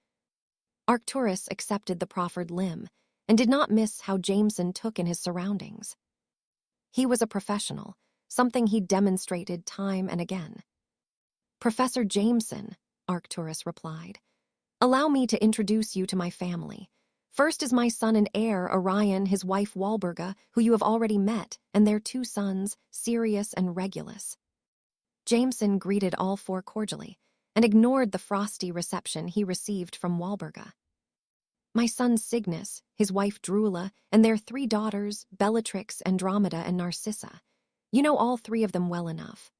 Arcturus accepted the proffered limb and did not miss how Jameson took in his surroundings. He was a professional, something he demonstrated time and again. "Professor Jameson," Arcturus replied, "allow me to introduce you to my family. First is my son and heir, Orion, his wife Walburga, who you have already met, and their two sons, Sirius and Regulus." Jameson greeted all four cordially and ignored the frosty reception he received from Walburga. My son Cygnus, his wife Drula, and their 3 daughters, Bellatrix, Andromeda, and Narcissa. You know all 3 of them well enough."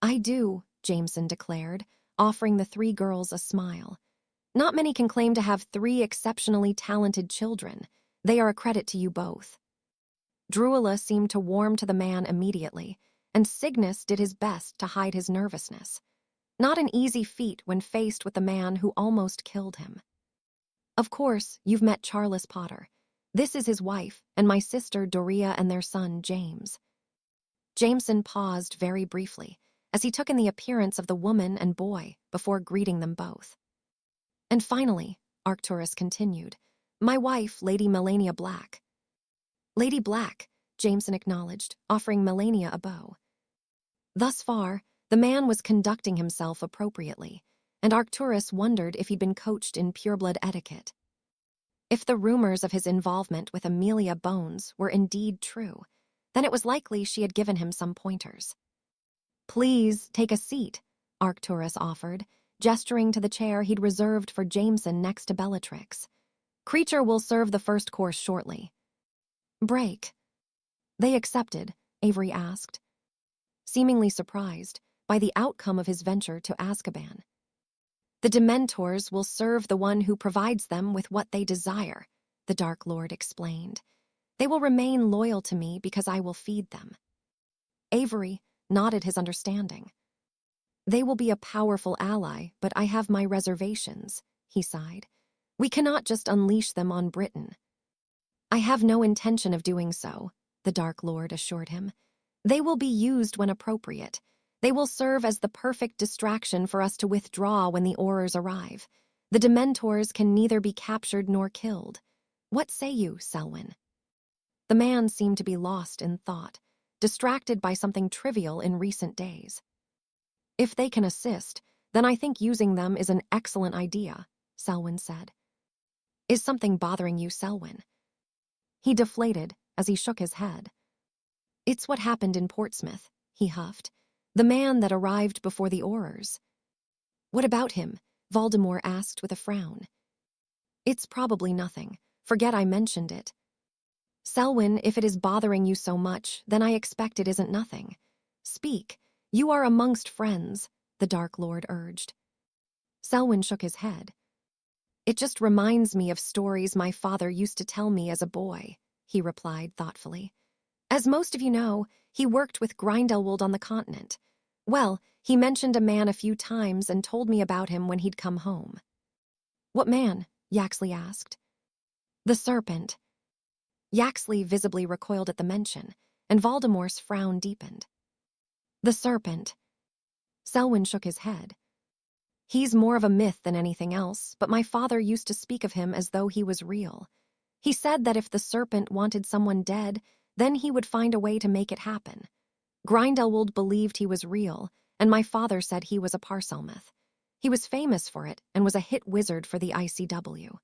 "I do," Jameson declared, offering the 3 girls a smile. "Not many can claim to have 3 exceptionally talented children. They are a credit to you both." Drula seemed to warm to the man immediately, and Cygnus did his best to hide his nervousness. Not an easy feat when faced with the man who almost killed him. "Of course, you've met Charles Potter. This is his wife, and my sister Doria and their son James." Jameson paused very briefly as he took in the appearance of the woman and boy before greeting them both. "And finally," Arcturus continued, "my wife, Lady Melania Black." "Lady Black," Jameson acknowledged, offering Melania a bow. Thus far, the man was conducting himself appropriately, and Arcturus wondered if he'd been coached in pureblood etiquette. If the rumors of his involvement with Amelia Bones were indeed true, then it was likely she had given him some pointers. "Please take a seat," Arcturus offered, gesturing to the chair he'd reserved for Jameson next to Bellatrix. "Creature will serve the first course shortly." "Break." They accepted, Avery asked, seemingly surprised by the outcome of his venture to Azkaban. "The Dementors will serve the one who provides them with what they desire," the Dark Lord explained. "They will remain loyal to me because I will feed them." Avery nodded his understanding. "They will be a powerful ally, but I have my reservations," he sighed. "We cannot just unleash them on Britain." "I have no intention of doing so," the Dark Lord assured him. "They will be used when appropriate. They will serve as the perfect distraction for us to withdraw when the Aurors arrive. The Dementors can neither be captured nor killed. What say you, Selwyn?" The man seemed to be lost in thought, distracted by something trivial in recent days. "If they can assist, then I think using them is an excellent idea," Selwyn said. "Is something bothering you, Selwyn?" He deflated as he shook his head. "It's what happened in Portsmouth," he huffed. "The man that arrived before the Aurors." "What about him?" Voldemort asked with a frown. "It's probably nothing. Forget I mentioned it." "Selwyn, if it is bothering you so much, then I expect it isn't nothing. Speak. You are amongst friends," the Dark Lord urged. Selwyn shook his head. "It just reminds me of stories my father used to tell me as a boy," he replied thoughtfully. "As most of you know, he worked with Grindelwald on the continent. Well, he mentioned a man a few times and told me about him when he'd come home." "What man?" Yaxley asked. "The serpent." Yaxley visibly recoiled at the mention, and Voldemort's frown deepened. "The serpent." Selwyn shook his head. "He's more of a myth than anything else, but my father used to speak of him as though he was real. He said that if the serpent wanted someone dead, then he would find a way to make it happen. Grindelwald believed he was real, and my father said he was a Parselmouth. He was famous for it and was a hit wizard for the ICW.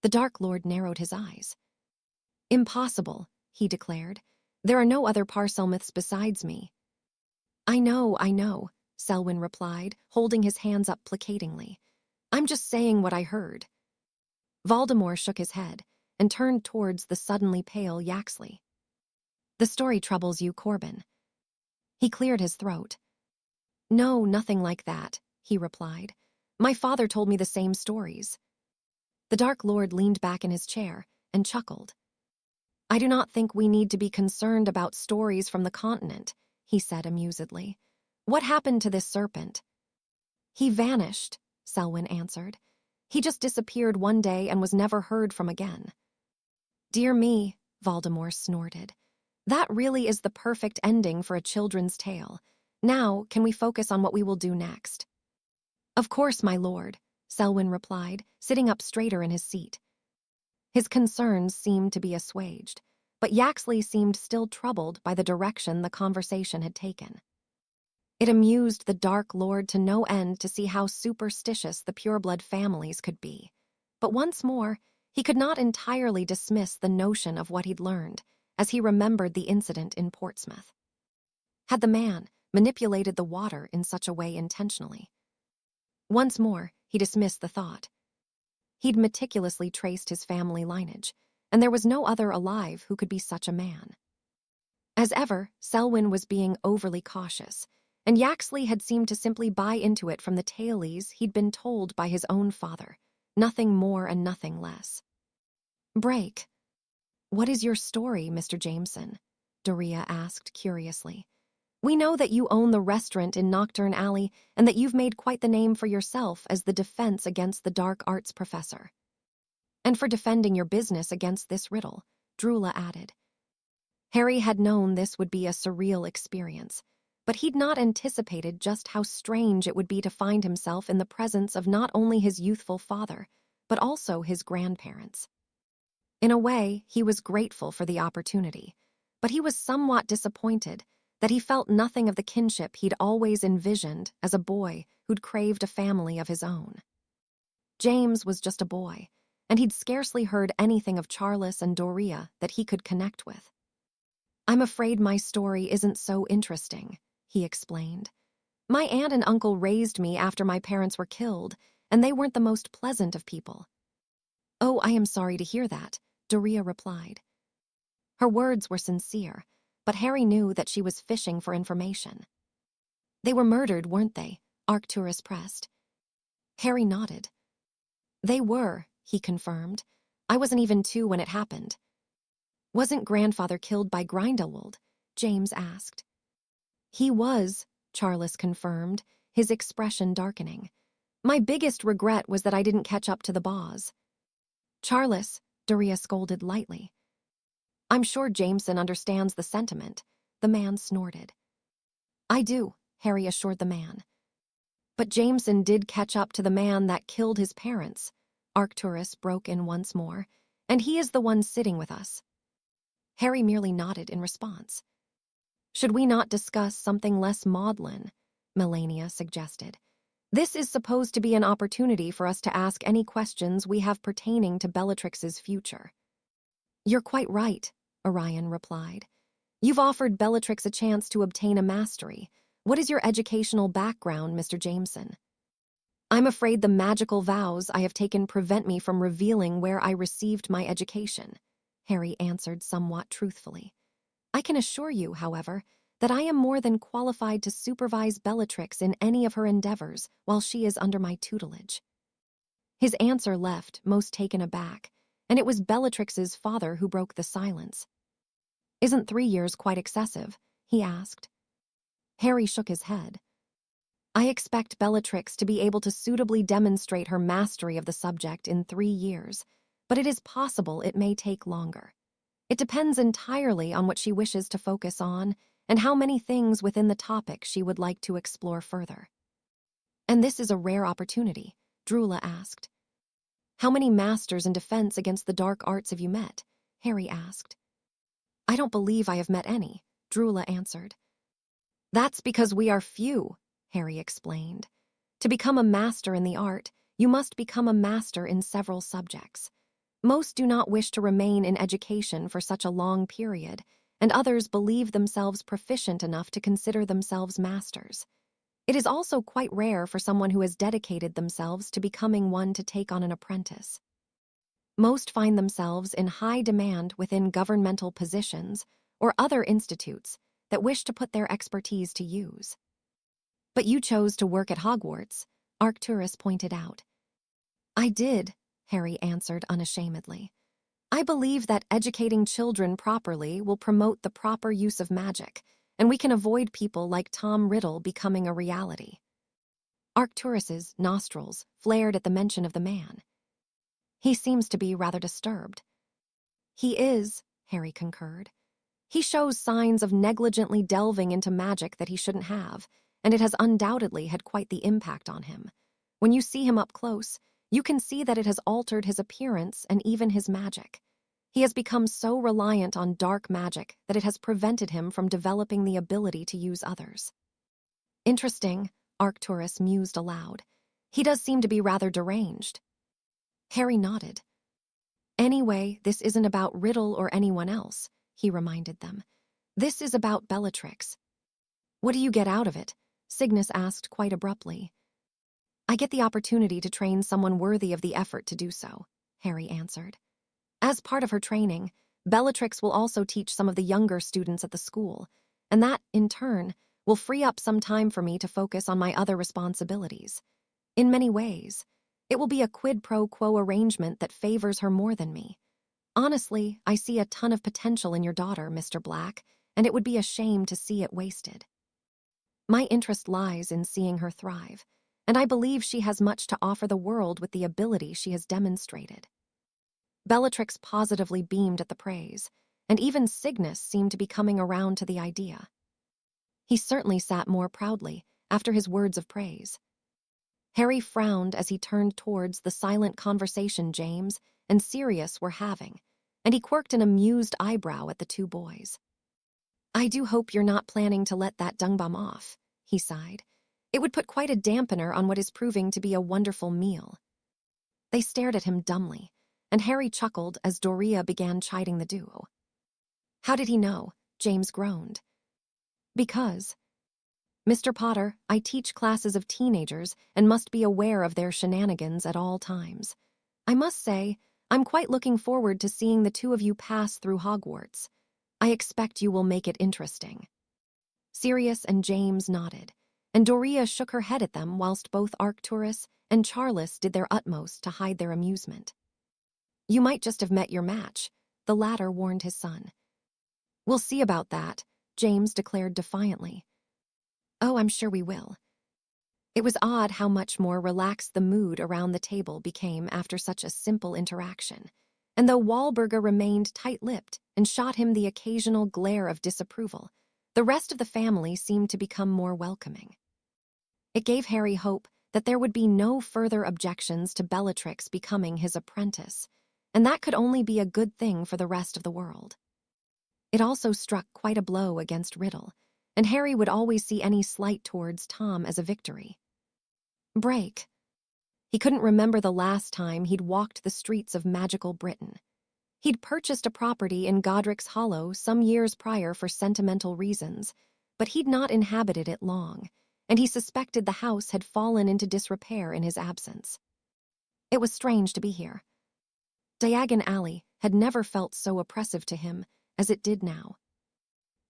The Dark Lord narrowed his eyes. "Impossible," he declared. "There are no other Parselmouths besides me." I know," Selwyn replied, holding his hands up placatingly. "I'm just saying what I heard." Voldemort shook his head and turned towards the suddenly pale Yaxley. "The story troubles you, Corbin." He cleared his throat. "No, nothing like that," he replied. "My father told me the same stories." The Dark Lord leaned back in his chair and chuckled. "I do not think we need to be concerned about stories from the continent," he said amusedly. "What happened to this serpent?" "He vanished," Selwyn answered. "He just disappeared one day and was never heard from again." "Dear me," Voldemort snorted. "That really is the perfect ending for a children's tale. Now, can we focus on what we will do next?" "Of course, my lord," Selwyn replied, sitting up straighter in his seat. His concerns seemed to be assuaged, but Yaxley seemed still troubled by the direction the conversation had taken. It amused the Dark Lord to no end to see how superstitious the pureblood families could be. But once more, he could not entirely dismiss the notion of what he'd learned as he remembered the incident in Portsmouth. Had the man manipulated the water in such a way intentionally? Once more, he dismissed the thought. He'd meticulously traced his family lineage, and there was no other alive who could be such a man. As ever, Selwyn was being overly cautious, and Yaxley had seemed to simply buy into it from the tales he'd been told by his own father, nothing more and nothing less. "Break. What is your story, Mr. Jameson?" Doria asked curiously. "We know that you own the restaurant in Nocturne Alley and that you've made quite the name for yourself as the defense against the dark arts professor. And for defending your business against this riddle," Drula added. Harry had known this would be a surreal experience, but he'd not anticipated just how strange it would be to find himself in the presence of not only his youthful father, but also his grandparents. In a way, he was grateful for the opportunity, but he was somewhat disappointed that he felt nothing of the kinship he'd always envisioned as a boy who'd craved a family of his own. James was just a boy, and he'd scarcely heard anything of Charles and Doria that he could connect with. "I'm afraid my story isn't so interesting," he explained. "My aunt and uncle raised me after my parents were killed, and they weren't the most pleasant of people." "Oh, I am sorry to hear that," Doria replied. Her words were sincere, but Harry knew that she was fishing for information. "They were murdered, weren't they?" Arcturus pressed. Harry nodded. "They were," he confirmed. "I wasn't even 2 when it happened." "Wasn't grandfather killed by Grindelwald?" James asked. "He was," Charles confirmed, his expression darkening. "My biggest regret was that I didn't catch up to the boss." "Charles," Doria scolded lightly. "I'm sure Jameson understands the sentiment," the man snorted. "I do," Harry assured the man. "But Jameson did catch up to the man that killed his parents," Arcturus broke in once more, "and he is the one sitting with us." Harry merely nodded in response. "Should we not discuss something less maudlin?" Melania suggested. "This is supposed to be an opportunity for us to ask any questions we have pertaining to Bellatrix's future." "You're quite right," Orion replied. "You've offered Bellatrix a chance to obtain a mastery. What is your educational background, Mr. Jameson?" "I'm afraid the magical vows I have taken prevent me from revealing where I received my education," Harry answered somewhat truthfully. "I can assure you, however, that I am more than qualified to supervise Bellatrix in any of her endeavors while she is under my tutelage." His answer left most taken aback, and it was Bellatrix's father who broke the silence. "Isn't 3 years quite excessive?" he asked. Harry shook his head. "I expect Bellatrix to be able to suitably demonstrate her mastery of the subject in 3 years, but it is possible it may take longer. It depends entirely on what she wishes to focus on and how many things within the topic she would like to explore further." "And this is a rare opportunity," Drula asked. "How many masters in defense against the dark arts have you met?" Harry asked. "I don't believe I have met any," Drula answered. "That's because we are few," Harry explained. "To become a master in the art, you must become a master in several subjects. Most do not wish to remain in education for such a long period, and others believe themselves proficient enough to consider themselves masters. It is also quite rare for someone who has dedicated themselves to becoming one to take on an apprentice. Most find themselves in high demand within governmental positions or other institutes that wish to put their expertise to use." "But you chose to work at Hogwarts," Arcturus pointed out. "I did," Harry answered unashamedly. "I believe that educating children properly will promote the proper use of magic, and we can avoid people like Tom Riddle becoming a reality." Arcturus's nostrils flared at the mention of the man. "He seems to be rather disturbed." "He is," Harry concurred. "He shows signs of negligently delving into magic that he shouldn't have, and it has undoubtedly had quite the impact on him. When you see him up close, you can see that it has altered his appearance and even his magic. He has become so reliant on dark magic that it has prevented him from developing the ability to use others." "Interesting," Arcturus mused aloud. "He does seem to be rather deranged." Harry nodded. "Anyway, this isn't about Riddle or anyone else," he reminded them. "This is about Bellatrix." "What do you get out of it?" Cygnus asked quite abruptly. I get the opportunity to train someone worthy of the effort to do so, Harry answered. As part of her training, Bellatrix will also teach some of the younger students at the school, and that, in turn, will free up some time for me to focus on my other responsibilities. In many ways, it will be a quid pro quo arrangement that favors her more than me. Honestly, I see a ton of potential in your daughter, Mr. Black, and it would be a shame to see it wasted. My interest lies in seeing her thrive, and I believe she has much to offer the world with the ability she has demonstrated. Bellatrix positively beamed at the praise, and even Cygnus seemed to be coming around to the idea. He certainly sat more proudly after his words of praise. Harry frowned as he turned towards the silent conversation James and Sirius were having, and he quirked an amused eyebrow at the two boys. I do hope you're not planning to let that dungbum off, he sighed. It would put quite a dampener on what is proving to be a wonderful meal. They stared at him dumbly, and Harry chuckled as Doria began chiding the duo. How did he know? James groaned. Because, Mr. Potter, I teach classes of teenagers and must be aware of their shenanigans at all times. I must say, I'm quite looking forward to seeing the two of you pass through Hogwarts. I expect you will make it interesting. Sirius and James nodded, and Doria shook her head at them whilst both Arcturus and Charles did their utmost to hide their amusement. You might just have met your match, the latter warned his son. We'll see about that, James declared defiantly. Oh, I'm sure we will. It was odd how much more relaxed the mood around the table became after such a simple interaction, and though Wahlberger remained tight-lipped and shot him the occasional glare of disapproval, the rest of the family seemed to become more welcoming. It gave Harry hope that there would be no further objections to Bellatrix becoming his apprentice, and that could only be a good thing for the rest of the world. It also struck quite a blow against Riddle, and Harry would always see any slight towards Tom as a victory. Break. He couldn't remember the last time he'd walked the streets of magical Britain. He'd purchased a property in Godric's Hollow some years prior for sentimental reasons, but he'd not inhabited it long, and he suspected the house had fallen into disrepair in his absence. It was strange to be here. Diagon Alley had never felt so oppressive to him as it did now.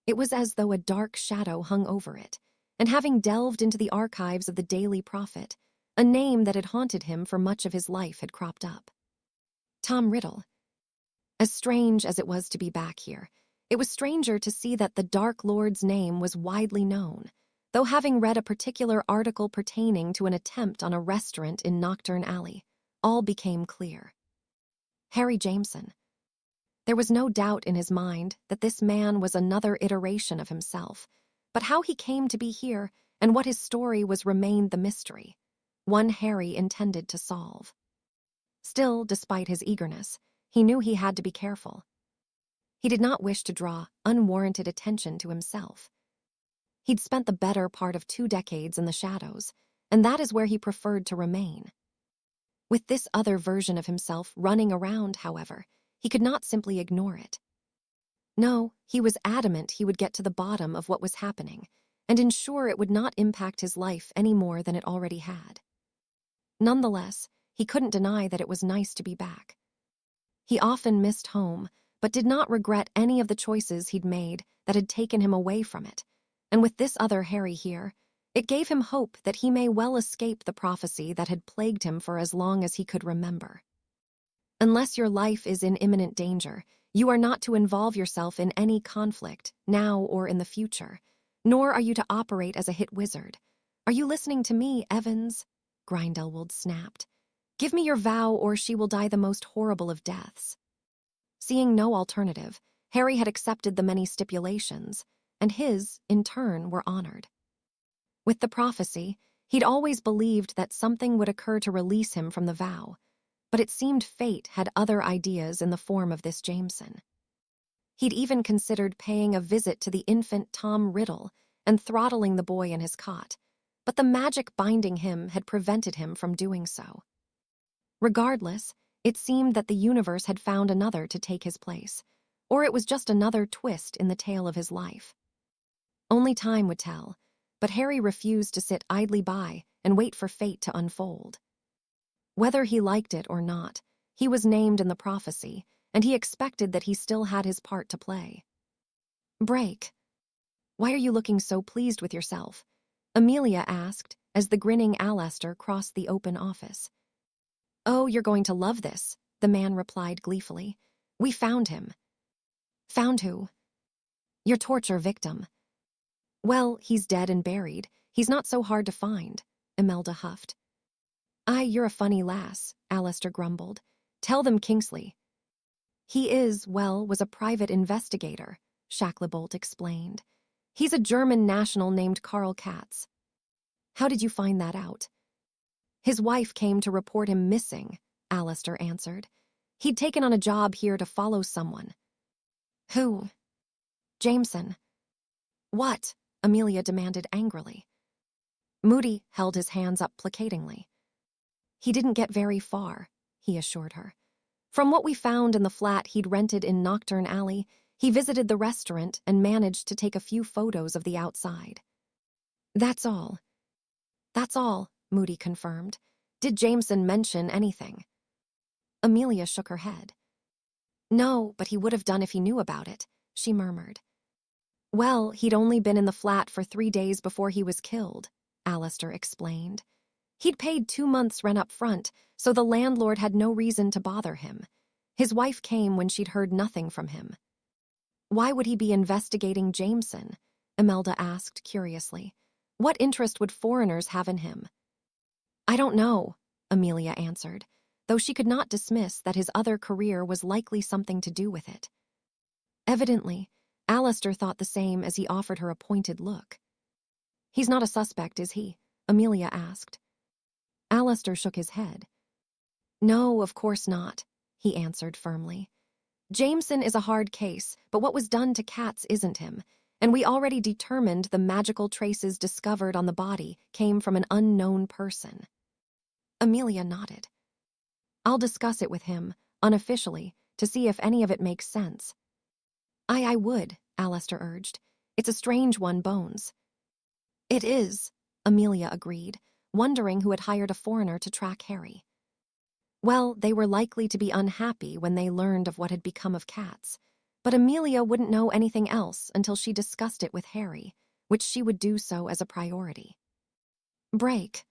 It was as though a dark shadow hung over it, and having delved into the archives of the Daily Prophet, a name that had haunted him for much of his life had cropped up. Tom Riddle. As strange as it was to be back here, it was stranger to see that the Dark Lord's name was widely known, though having read a particular article pertaining to an attempt on a restaurant in Nocturne Alley, all became clear. Harry Jameson. There was no doubt in his mind that this man was another iteration of himself, but how he came to be here and what his story was remained the mystery, one Harry intended to solve. Still, despite his eagerness, he knew he had to be careful. He did not wish to draw unwarranted attention to himself. He'd spent the better part of 2 decades in the shadows, and that is where he preferred to remain. With this other version of himself running around, however, he could not simply ignore it. No, he was adamant he would get to the bottom of what was happening and ensure it would not impact his life any more than it already had. Nonetheless, he couldn't deny that it was nice to be back. He often missed home, but did not regret any of the choices he'd made that had taken him away from it, and with this other Harry here, it gave him hope that he may well escape the prophecy that had plagued him for as long as he could remember. Unless your life is in imminent danger, you are not to involve yourself in any conflict, now or in the future, nor are you to operate as a hit wizard. Are you listening to me, Evans? Grindelwald snapped. Give me your vow or she will die the most horrible of deaths. Seeing no alternative, Harry had accepted the many stipulations, and his, in turn, were honored. With the prophecy, he'd always believed that something would occur to release him from the vow, but it seemed fate had other ideas in the form of this Jameson. He'd even considered paying a visit to the infant Tom Riddle and throttling the boy in his cot, but the magic binding him had prevented him from doing so. Regardless, it seemed that the universe had found another to take his place, or it was just another twist in the tale of his life. Only time would tell, but Harry refused to sit idly by and wait for fate to unfold. Whether he liked it or not, he was named in the prophecy, and he expected that he still had his part to play. "Break. Why are you looking so pleased with yourself?" Amelia asked as the grinning Alastair crossed the open office. "Oh, you're going to love this," the man replied gleefully. "We found him." "Found who?" "Your torture victim." "Well, he's dead and buried. He's not so hard to find," Imelda huffed. "Aye, you're a funny lass," Alastair grumbled. "Tell them Kingsley." Was a private investigator," Shacklebolt explained. "He's a German national named Karl Katz." "How did you find that out?" "His wife came to report him missing," Alastair answered. "He'd taken on a job here to follow someone." "Who?" "Jameson." "What?" Amelia demanded angrily. Moody held his hands up placatingly. "He didn't get very far," he assured her. "From what we found in the flat he'd rented in Nocturne Alley, he visited the restaurant and managed to take a few photos of the outside." "That's all." "That's all," Moody confirmed. "Did Jameson mention anything?" Amelia shook her head. "No, but he would have done if he knew about it," she murmured. "Well, he'd only been in the flat for 3 days before he was killed," Alastair explained. "He'd paid 2 months' rent up front, so the landlord had no reason to bother him. His wife came when she'd heard nothing from him." "Why would he be investigating Jameson?" Imelda asked curiously. "What interest would foreigners have in him?" "I don't know," Amelia answered, though she could not dismiss that his other career was likely something to do with it. Evidently, Alastair thought the same as he offered her a pointed look. "He's not a suspect, is he?" Amelia asked. Alastair shook his head. "No, of course not," he answered firmly. "Jameson is a hard case, but what was done to Katz isn't him, and we already determined the magical traces discovered on the body came from an unknown person." Amelia nodded. "I'll discuss it with him, unofficially, to see if any of it makes sense." I would," Alastair urged. "It's a strange one, Bones." "It is," Amelia agreed, wondering who had hired a foreigner to track Harry. Well, they were likely to be unhappy when they learned of what had become of Katz, but Amelia wouldn't know anything else until she discussed it with Harry, which she would do so as a priority. "Break.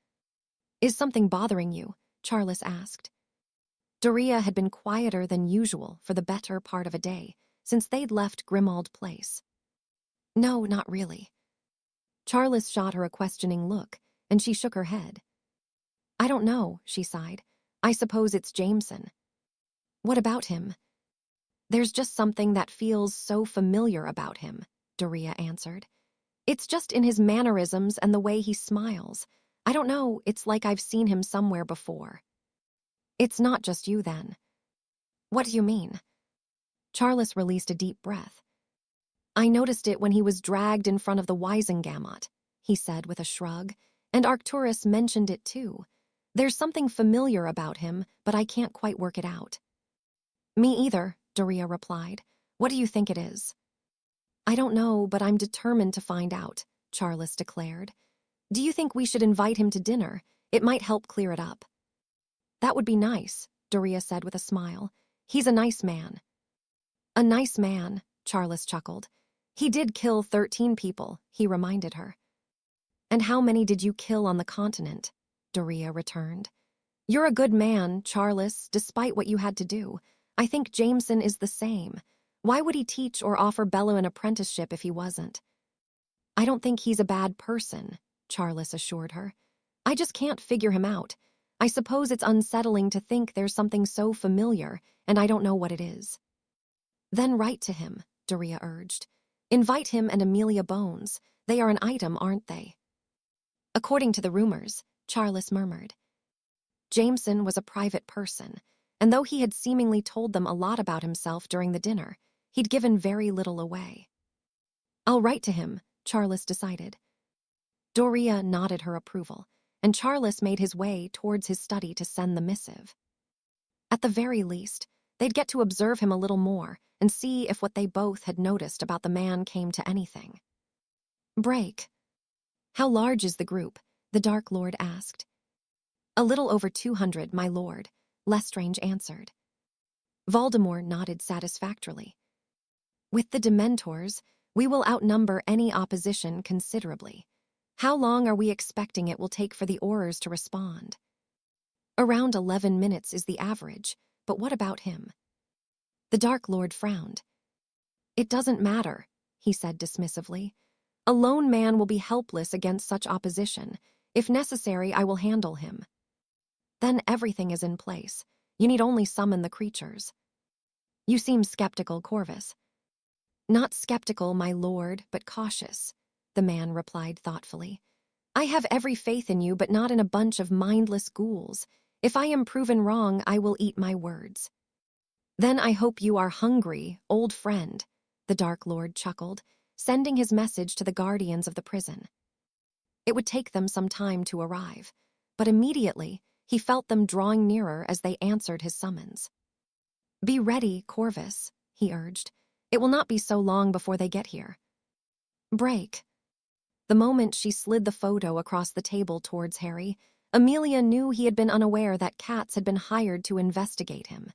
Is something bothering you?" Charles asked. Doria had been quieter than usual for the better part of a day, since they'd left Grimmauld Place. "No, not really." Charles shot her a questioning look, and she shook her head. "I don't know," she sighed. "I suppose it's Jameson." "What about him?" "There's just something that feels so familiar about him," Doria answered. "It's just in his mannerisms and the way he smiles. I don't know, it's like I've seen him somewhere before." "It's not just you, then." "What do you mean?" Charles released a deep breath. "I noticed it when he was dragged in front of the Wisengamot," he said with a shrug, "and Arcturus mentioned it too. There's something familiar about him, but I can't quite work it out." "Me either," Doria replied. "What do you think it is?" "I don't know, but I'm determined to find out," Charles declared. "Do you think we should invite him to dinner? It might help clear it up." "That would be nice," Doria said with a smile. "He's a nice man." "A nice man," Charles chuckled. "He did kill 13 people," he reminded her. "And how many did you kill on the continent?" Doria returned. "You're a good man, Charles, despite what you had to do. I think Jameson is the same. Why would he teach or offer Bella an apprenticeship if he wasn't?" "I don't think he's a bad person," Charles assured her. "I just can't figure him out. I suppose it's unsettling to think there's something so familiar, and I don't know what it is." "Then write to him," Doria urged. "Invite him and Amelia Bones. They are an item, aren't they?" "According to the rumors," Charles murmured. Jameson was a private person, and though he had seemingly told them a lot about himself during the dinner, he'd given very little away. "I'll write to him," Charles decided. Doria nodded her approval, and Charles made his way towards his study to send the missive. At the very least, they'd get to observe him a little more and see if what they both had noticed about the man came to anything. "Break. How large is the group?" the Dark Lord asked. A little over 200, my lord, Lestrange answered. Voldemort nodded satisfactorily. With the Dementors, we will outnumber any opposition considerably. How long are we expecting it will take for the Aurors to respond? Around 11 minutes is the average, but what about him? The Dark Lord frowned. It doesn't matter, he said dismissively. A lone man will be helpless against such opposition. If necessary, I will handle him. Then everything is in place. You need only summon the creatures. You seem skeptical, Corvus. Not skeptical, my lord, but cautious, the man replied thoughtfully. I have every faith in you, but not in a bunch of mindless ghouls. If I am proven wrong, I will eat my words. Then I hope you are hungry, old friend, the Dark Lord chuckled, sending his message to the guardians of the prison. It would take them some time to arrive, but immediately he felt them drawing nearer as they answered his summons. Be ready, Corvus, he urged. It will not be so long before they get here. Break. The moment she slid the photo across the table towards Harry, Amelia knew he had been unaware that Katz had been hired to investigate him.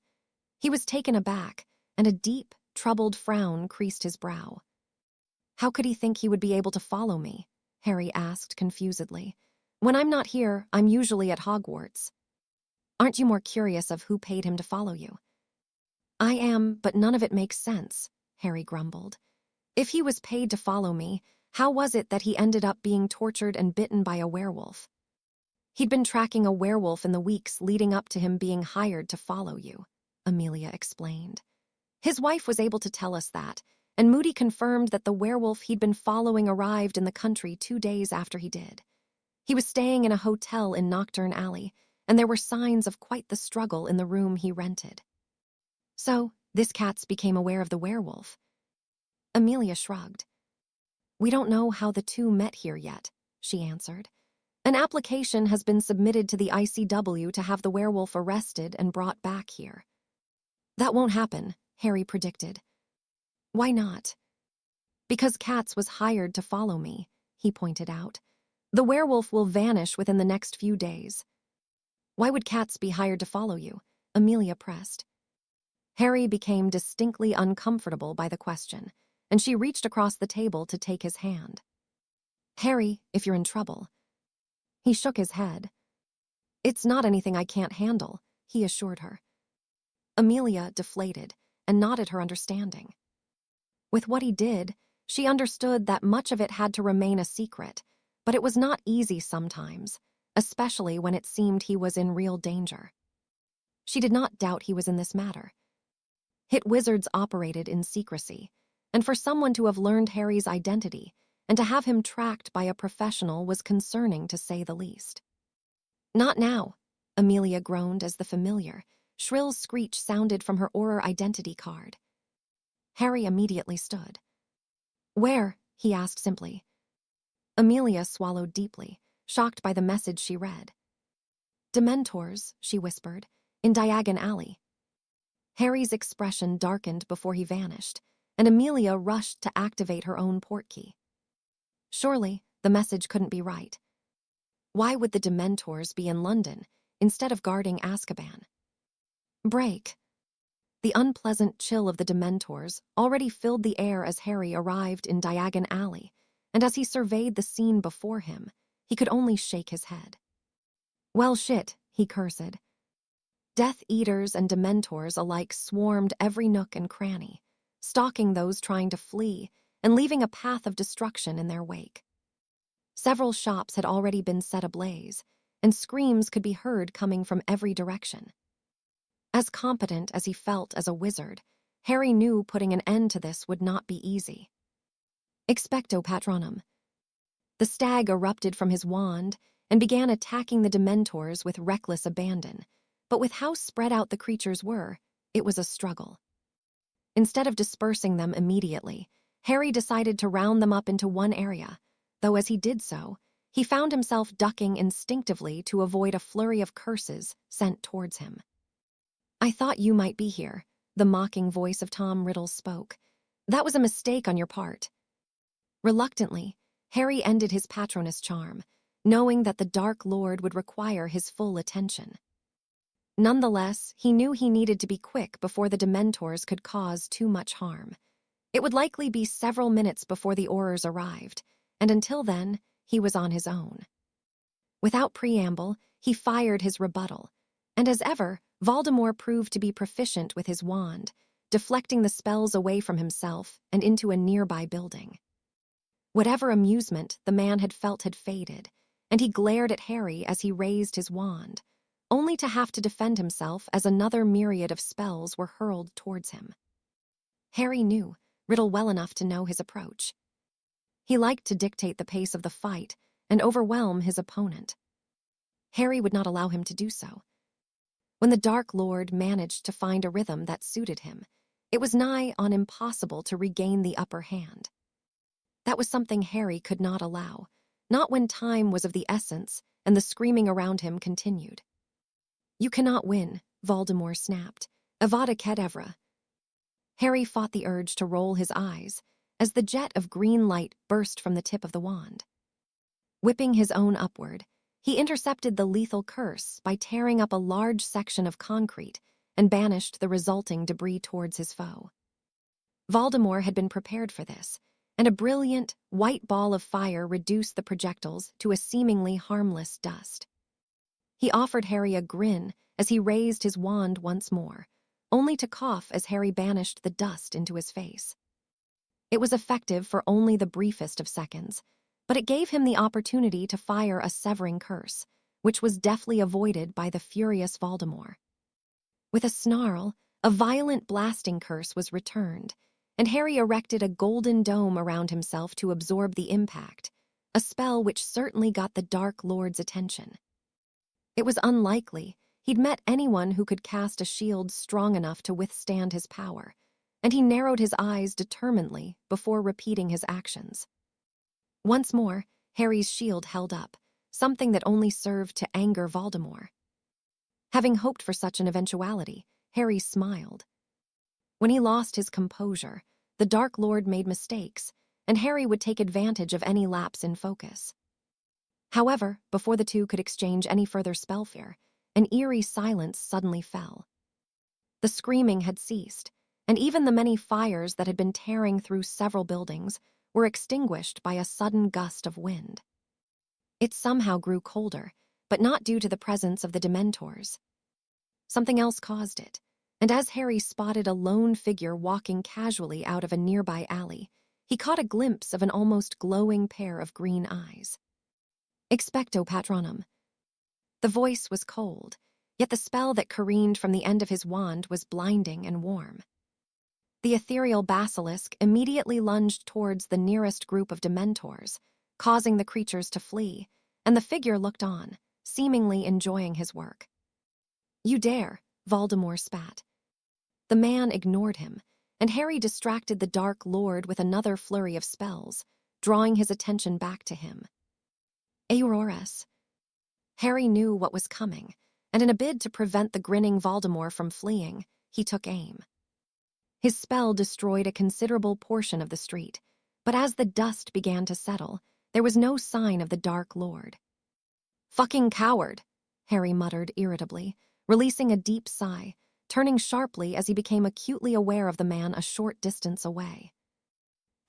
He was taken aback, and a deep, troubled frown creased his brow. How could he think he would be able to follow me? Harry asked confusedly. When I'm not here, I'm usually at Hogwarts. Aren't you more curious of who paid him to follow you? I am, but none of it makes sense, Harry grumbled. If he was paid to follow me, how was it that he ended up being tortured and bitten by a werewolf? He'd been tracking a werewolf in the weeks leading up to him being hired to follow you, Amelia explained. His wife was able to tell us that, and Moody confirmed that the werewolf he'd been following arrived in the country 2 days after he did. He was staying in a hotel in Knockturn Alley, and there were signs of quite the struggle in the room he rented. So, this Katz became aware of the werewolf. Amelia shrugged. We don't know how the two met here yet, she answered. An application has been submitted to the ICW to have the werewolf arrested and brought back here. That won't happen, Harry predicted. Why not? Because Katz was hired to follow me, he pointed out. The werewolf will vanish within the next few days. Why would Katz be hired to follow you? Amelia pressed. Harry became distinctly uncomfortable by the question, and she reached across the table to take his hand. Harry, if you're in trouble. He shook his head. It's not anything I can't handle, he assured her. Amelia deflated and nodded her understanding. With what he did, she understood that much of it had to remain a secret, but it was not easy sometimes, especially when it seemed he was in real danger. She did not doubt he was in this matter. Hit wizards operated in secrecy, and for someone to have learned Harry's identity and to have him tracked by a professional was concerning to say the least. Not now, Amelia groaned as the familiar, shrill screech sounded from her Auror identity card. Harry immediately stood. Where? He asked simply. Amelia swallowed deeply, shocked by the message she read. Dementors, she whispered, in Diagon Alley. Harry's expression darkened before he vanished, and Amelia rushed to activate her own portkey. Surely, the message couldn't be right. Why would the Dementors be in London instead of guarding Azkaban? Break. The unpleasant chill of the Dementors already filled the air as Harry arrived in Diagon Alley, and as he surveyed the scene before him, he could only shake his head. Well shit, he cursed. Death Eaters and Dementors alike swarmed every nook and cranny, stalking those trying to flee and leaving a path of destruction in their wake. Several shops had already been set ablaze, and screams could be heard coming from every direction. As competent as he felt as a wizard, Harry knew putting an end to this would not be easy. Expecto Patronum. The stag erupted from his wand and began attacking the Dementors with reckless abandon, but with how spread out the creatures were, it was a struggle. Instead of dispersing them immediately, Harry decided to round them up into one area, though as he did so, he found himself ducking instinctively to avoid a flurry of curses sent towards him. I thought you might be here, the mocking voice of Tom Riddle spoke. That was a mistake on your part. Reluctantly, Harry ended his Patronus charm, knowing that the Dark Lord would require his full attention. Nonetheless, he knew he needed to be quick before the Dementors could cause too much harm. It would likely be several minutes before the Aurors arrived, and until then, he was on his own. Without preamble, he fired his rebuttal, and as ever, Voldemort proved to be proficient with his wand, deflecting the spells away from himself and into a nearby building. Whatever amusement the man had felt had faded, and he glared at Harry as he raised his wand, only to have to defend himself as another myriad of spells were hurled towards him. Harry knew Riddle well enough to know his approach. He liked to dictate the pace of the fight and overwhelm his opponent. Harry would not allow him to do so. When the Dark Lord managed to find a rhythm that suited him, it was nigh on impossible to regain the upper hand. That was something Harry could not allow, not when time was of the essence and the screaming around him continued. "You cannot win," Voldemort snapped. "Avada Kedavra." Harry fought the urge to roll his eyes as the jet of green light burst from the tip of the wand. Whipping his own upward, he intercepted the lethal curse by tearing up a large section of concrete and banished the resulting debris towards his foe. Voldemort had been prepared for this, and a brilliant, white ball of fire reduced the projectiles to a seemingly harmless dust. He offered Harry a grin as he raised his wand once more, only to cough as Harry banished the dust into his face. It was effective for only the briefest of seconds, but it gave him the opportunity to fire a severing curse, which was deftly avoided by the furious Voldemort. With a snarl, a violent blasting curse was returned, and Harry erected a golden dome around himself to absorb the impact, a spell which certainly got the Dark Lord's attention. It was unlikely he'd met anyone who could cast a shield strong enough to withstand his power, and he narrowed his eyes determinedly before repeating his actions. Once more, Harry's shield held up, something that only served to anger Voldemort. Having hoped for such an eventuality, Harry smiled. When he lost his composure, the Dark Lord made mistakes, and Harry would take advantage of any lapse in focus. However, before the two could exchange any further spellfare, an eerie silence suddenly fell. The screaming had ceased, and even the many fires that had been tearing through several buildings were extinguished by a sudden gust of wind. It somehow grew colder, but not due to the presence of the Dementors. Something else caused it, and as Harry spotted a lone figure walking casually out of a nearby alley, he caught a glimpse of an almost glowing pair of green eyes. "Expecto Patronum." The voice was cold, yet the spell that careened from the end of his wand was blinding and warm. The ethereal basilisk immediately lunged towards the nearest group of Dementors, causing the creatures to flee, and the figure looked on, seemingly enjoying his work. "You dare," Voldemort spat. The man ignored him, and Harry distracted the Dark Lord with another flurry of spells, drawing his attention back to him. "Aurores." Harry knew what was coming, and in a bid to prevent the grinning Voldemort from fleeing, he took aim. His spell destroyed a considerable portion of the street, but as the dust began to settle, there was no sign of the Dark Lord. "Fucking coward," Harry muttered irritably, releasing a deep sigh, turning sharply as he became acutely aware of the man a short distance away.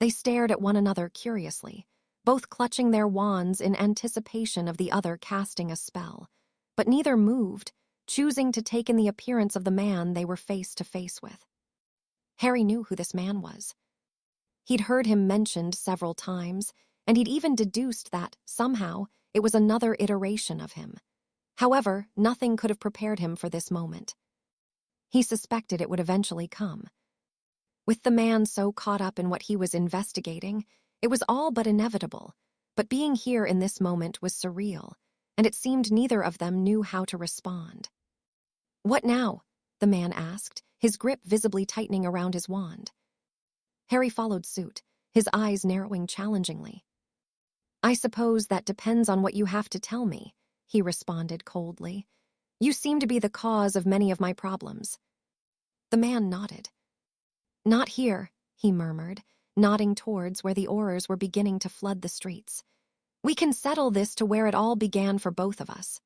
They stared at one another curiously, both clutching their wands in anticipation of the other casting a spell, but neither moved, choosing to take in the appearance of the man they were face to face with. Harry knew who this man was. He'd heard him mentioned several times, and he'd even deduced that, somehow, it was another iteration of him. However, nothing could have prepared him for this moment. He suspected it would eventually come. With the man so caught up in what he was investigating, it was all but inevitable, but being here in this moment was surreal, and it seemed neither of them knew how to respond. "What now?" the man asked, his grip visibly tightening around his wand. Harry followed suit, his eyes narrowing challengingly. "I suppose that depends on what you have to tell me," he responded coldly. "You seem to be the cause of many of my problems." The man nodded. "Not here," he murmured, nodding towards where the Aurors were beginning to flood the streets. We can settle this to where it all began for both of us."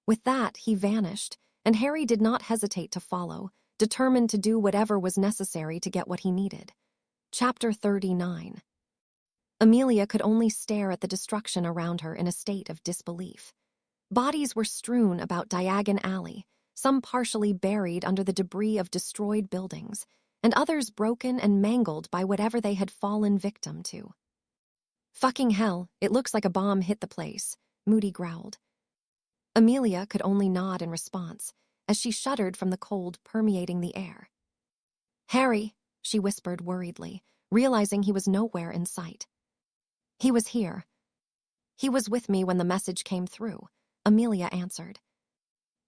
With that, he vanished, and Harry did not hesitate to follow, determined to do whatever was necessary to get what he needed. Chapter 39. Amelia could only stare at the destruction around her in a state of disbelief. Bodies were strewn about Diagon Alley, some partially buried under the debris of destroyed buildings, and others broken and mangled by whatever they had fallen victim to. "Fucking hell, it looks like a bomb hit the place," Moody growled. Amelia could only nod in response, as she shuddered from the cold permeating the air. "Harry," she whispered worriedly, realizing he was nowhere in sight. "He was here. He was with me when the message came through," Amelia answered,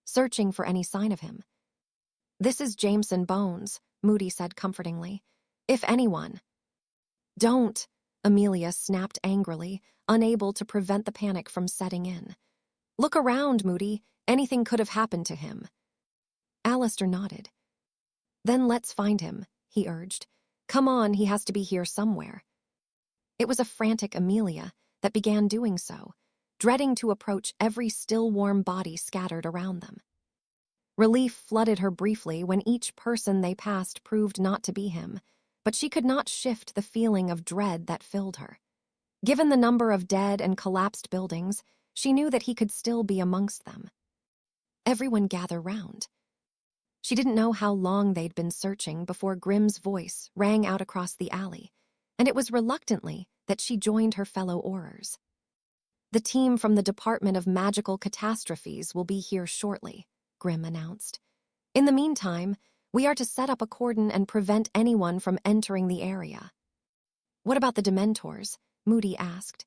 searching for any sign of him. "This is Jameson Bones," Moody said comfortingly. "If anyone—" "Don't," Amelia snapped angrily, unable to prevent the panic from setting in. "Look around, Moody. Anything could have happened to him." Alistair nodded. "Then let's find him," he urged. "Come on, he has to be here somewhere." It was a frantic Amelia that began doing so, dreading to approach every still warm body scattered around them. Relief flooded her briefly when each person they passed proved not to be him, but she could not shift the feeling of dread that filled her. Given the number of dead and collapsed buildings, she knew that he could still be amongst them. Everyone gather round. She didn't know how long they'd been searching before Grimm's voice rang out across the alley, and it was reluctantly that she joined her fellow Aurors. "The team from the Department of Magical Catastrophes will be here shortly," Grimm announced. "In the meantime, we are to set up a cordon and prevent anyone from entering the area." "What about the Dementors?" Moody asked.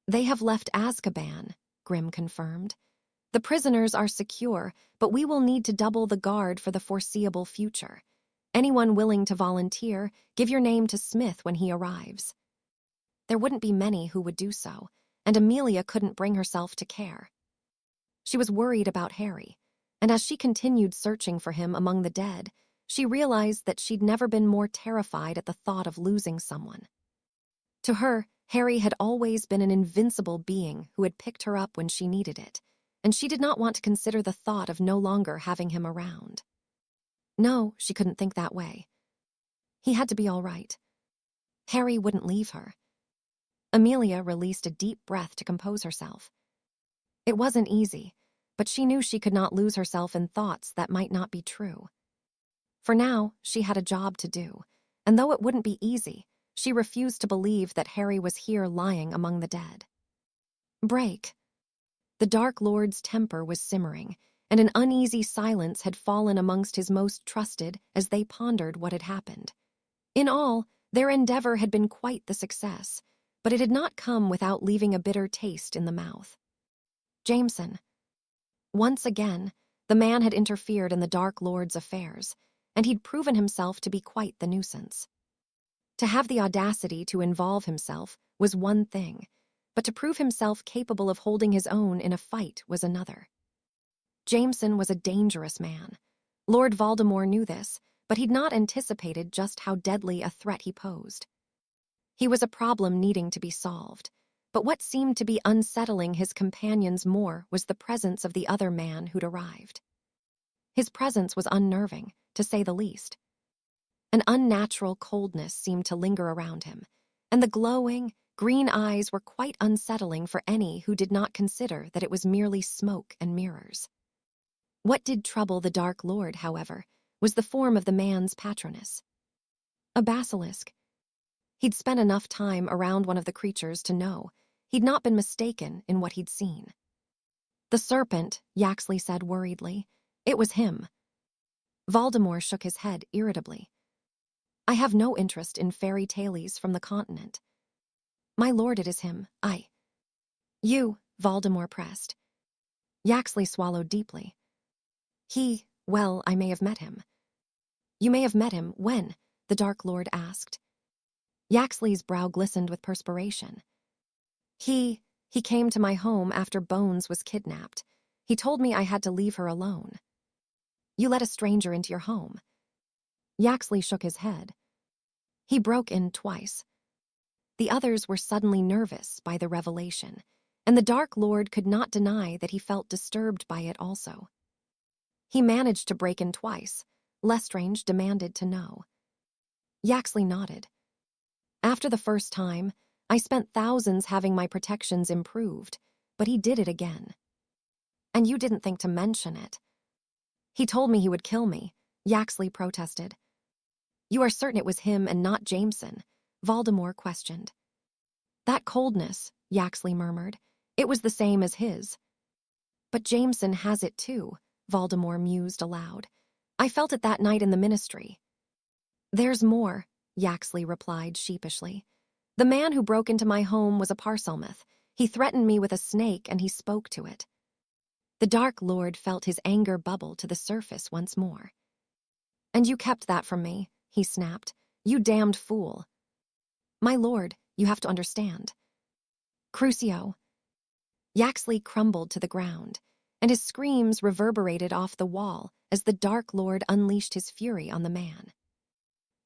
"They have left Azkaban," Grimm confirmed. "The prisoners are secure, but we will need to double the guard for the foreseeable future. Anyone willing to volunteer, give your name to Smith when he arrives." There wouldn't be many who would do so, and Amelia couldn't bring herself to care. She was worried about Harry, and as she continued searching for him among the dead, she realized that she'd never been more terrified at the thought of losing someone. To her, Harry had always been an invincible being who had picked her up when she needed it, and she did not want to consider the thought of no longer having him around. No, she couldn't think that way. He had to be all right. Harry wouldn't leave her. Amelia released a deep breath to compose herself. It wasn't easy, but she knew she could not lose herself in thoughts that might not be true. For now, she had a job to do, and though it wouldn't be easy, she refused to believe that Harry was here lying among the dead. Break. The Dark Lord's temper was simmering, and an uneasy silence had fallen amongst his most trusted as they pondered what had happened. In all, their endeavor had been quite the success, but it had not come without leaving a bitter taste in the mouth. Jameson. Once again, the man had interfered in the Dark Lord's affairs, and he'd proven himself to be quite the nuisance. To have the audacity to involve himself was one thing, but to prove himself capable of holding his own in a fight was another. Jameson was a dangerous man. Lord Voldemort knew this, but he'd not anticipated just how deadly a threat he posed. He was a problem needing to be solved, but what seemed to be unsettling his companions more was the presence of the other man who'd arrived. His presence was unnerving, to say the least. An unnatural coldness seemed to linger around him, and the glowing, green eyes were quite unsettling for any who did not consider that it was merely smoke and mirrors. What did trouble the Dark Lord, however, was the form of the man's patronus. A basilisk. He'd spent enough time around one of the creatures to know he'd not been mistaken in what he'd seen. "The serpent," Yaxley said worriedly. "It was him." Voldemort shook his head irritably. "I have no interest in fairy tales from the continent." "My lord, it is him. You," Voldemort pressed. Yaxley swallowed deeply. Well, I may have met him." "You may have met him when?" the Dark Lord asked. Yaxley's brow glistened with perspiration. He came to my home after Bones was kidnapped. He told me I had to leave her alone." "You let a stranger into your home?" Yaxley shook his head. "He broke in twice." The others were suddenly nervous by the revelation, and the Dark Lord could not deny that he felt disturbed by it also. He managed to break in twice. Lestrange demanded to know. Yaxley nodded. After the first time, I spent thousands having my protections improved, but he did it again. And you didn't think to mention it. He told me he would kill me, Yaxley protested. You are certain it was him and not Jameson? Voldemort questioned. That coldness, Yaxley murmured. It was the same as his. But Jameson has it too, Voldemort mused aloud. I felt it that night in the ministry. There's more, Yaxley replied sheepishly. The man who broke into my home was a Parselmouth. He threatened me with a snake and he spoke to it. The Dark Lord felt his anger bubble to the surface once more. And you kept that from me, he snapped. You damned fool. My lord, you have to understand. Crucio. Yaxley crumbled to the ground, and his screams reverberated off the wall as the Dark Lord unleashed his fury on the man.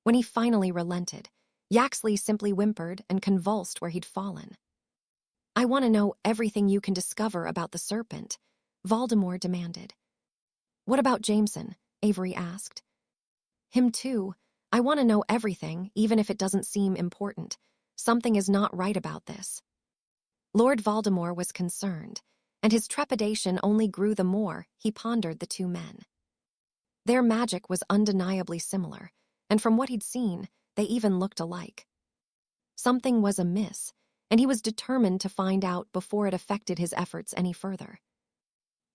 When he finally relented, Yaxley simply whimpered and convulsed where he'd fallen. I want to know everything you can discover about the serpent, Voldemort demanded. What about Jameson? Avery asked. Him too. I want to know everything, even if it doesn't seem important. Something is not right about this. Lord Voldemort was concerned, and his trepidation only grew the more he pondered the two men. Their magic was undeniably similar, and from what he'd seen, they even looked alike. Something was amiss, and he was determined to find out before it affected his efforts any further.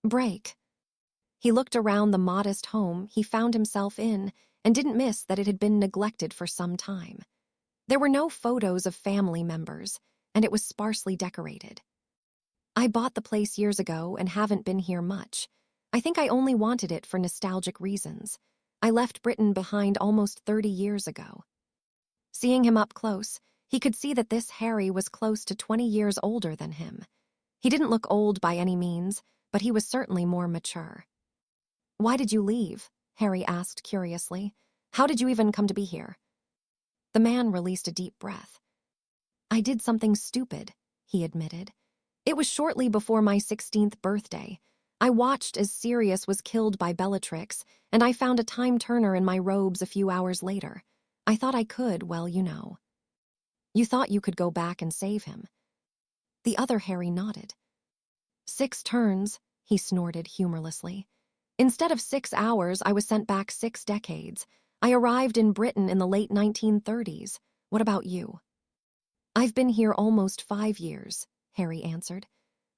Break. He looked around the modest home he found himself in and didn't miss that it had been neglected for some time. There were no photos of family members, and it was sparsely decorated. I bought the place years ago and haven't been here much. I think I only wanted it for nostalgic reasons. I left Britain behind almost 30 years ago. Seeing him up close, he could see that this Harry was close to 20 years older than him. He didn't look old by any means, but he was certainly more mature. Why did you leave? Harry asked curiously. How did you even come to be here? The man released a deep breath. I did something stupid, he admitted. It was shortly before my 16th birthday. I watched as Sirius was killed by Bellatrix, and I found a time turner in my robes a few hours later. I thought I could, well, you know. You thought you could go back and save him. The other Harry nodded. 6 turns, he snorted humorlessly. Instead of 6 hours, I was sent back 6 decades. I arrived in Britain in the late 1930s. What about you? I've been here almost 5 years, Harry answered.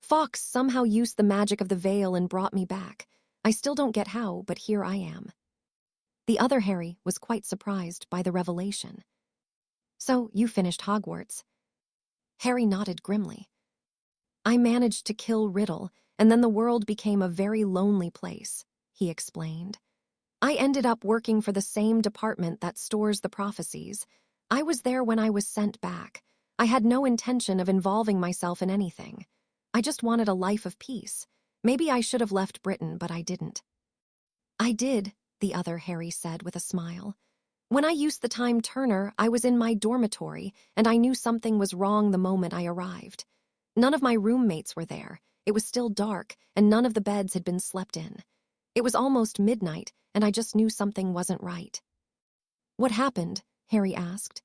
Fawkes somehow used the magic of the veil and brought me back. I still don't get how, but here I am. The other Harry was quite surprised by the revelation. So, you finished Hogwarts. Harry nodded grimly. I managed to kill Riddle, and then the world became a very lonely place, he explained. I ended up working for the same department that stores the prophecies. I was there when I was sent back. I had no intention of involving myself in anything. I just wanted a life of peace. Maybe I should have left Britain, but I didn't. I did, the other Harry said with a smile. When I used the time turner, I was in my dormitory, and I knew something was wrong the moment I arrived. None of my roommates were there. It was still dark, and none of the beds had been slept in. It was almost midnight, and I just knew something wasn't right. What happened? Harry asked.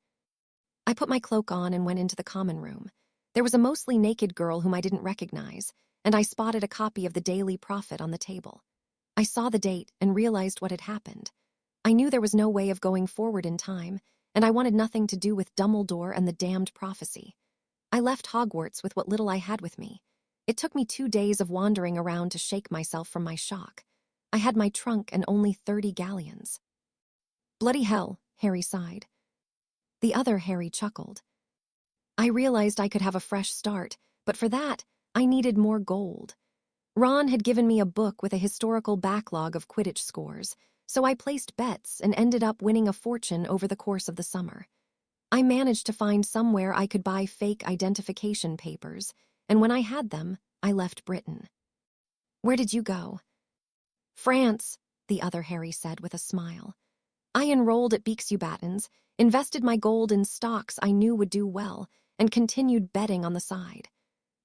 I put my cloak on and went into the common room. There was a mostly naked girl whom I didn't recognize, and I spotted a copy of the Daily Prophet on the table. I saw the date and realized what had happened. I knew there was no way of going forward in time, and I wanted nothing to do with Dumbledore and the damned prophecy. I left Hogwarts with what little I had with me. It took me 2 days of wandering around to shake myself from my shock. I had my trunk and only 30 galleons. Bloody hell, Harry sighed. The other Harry chuckled. I realized I could have a fresh start, but for that, I needed more gold. Ron had given me a book with a historical backlog of Quidditch scores, so I placed bets and ended up winning a fortune over the course of the summer. I managed to find somewhere I could buy fake identification papers, and when I had them, I left Britain. Where did you go? France, the other Harry said with a smile. I enrolled at Beaksbuttons, invested my gold in stocks I knew would do well, and continued betting on the side.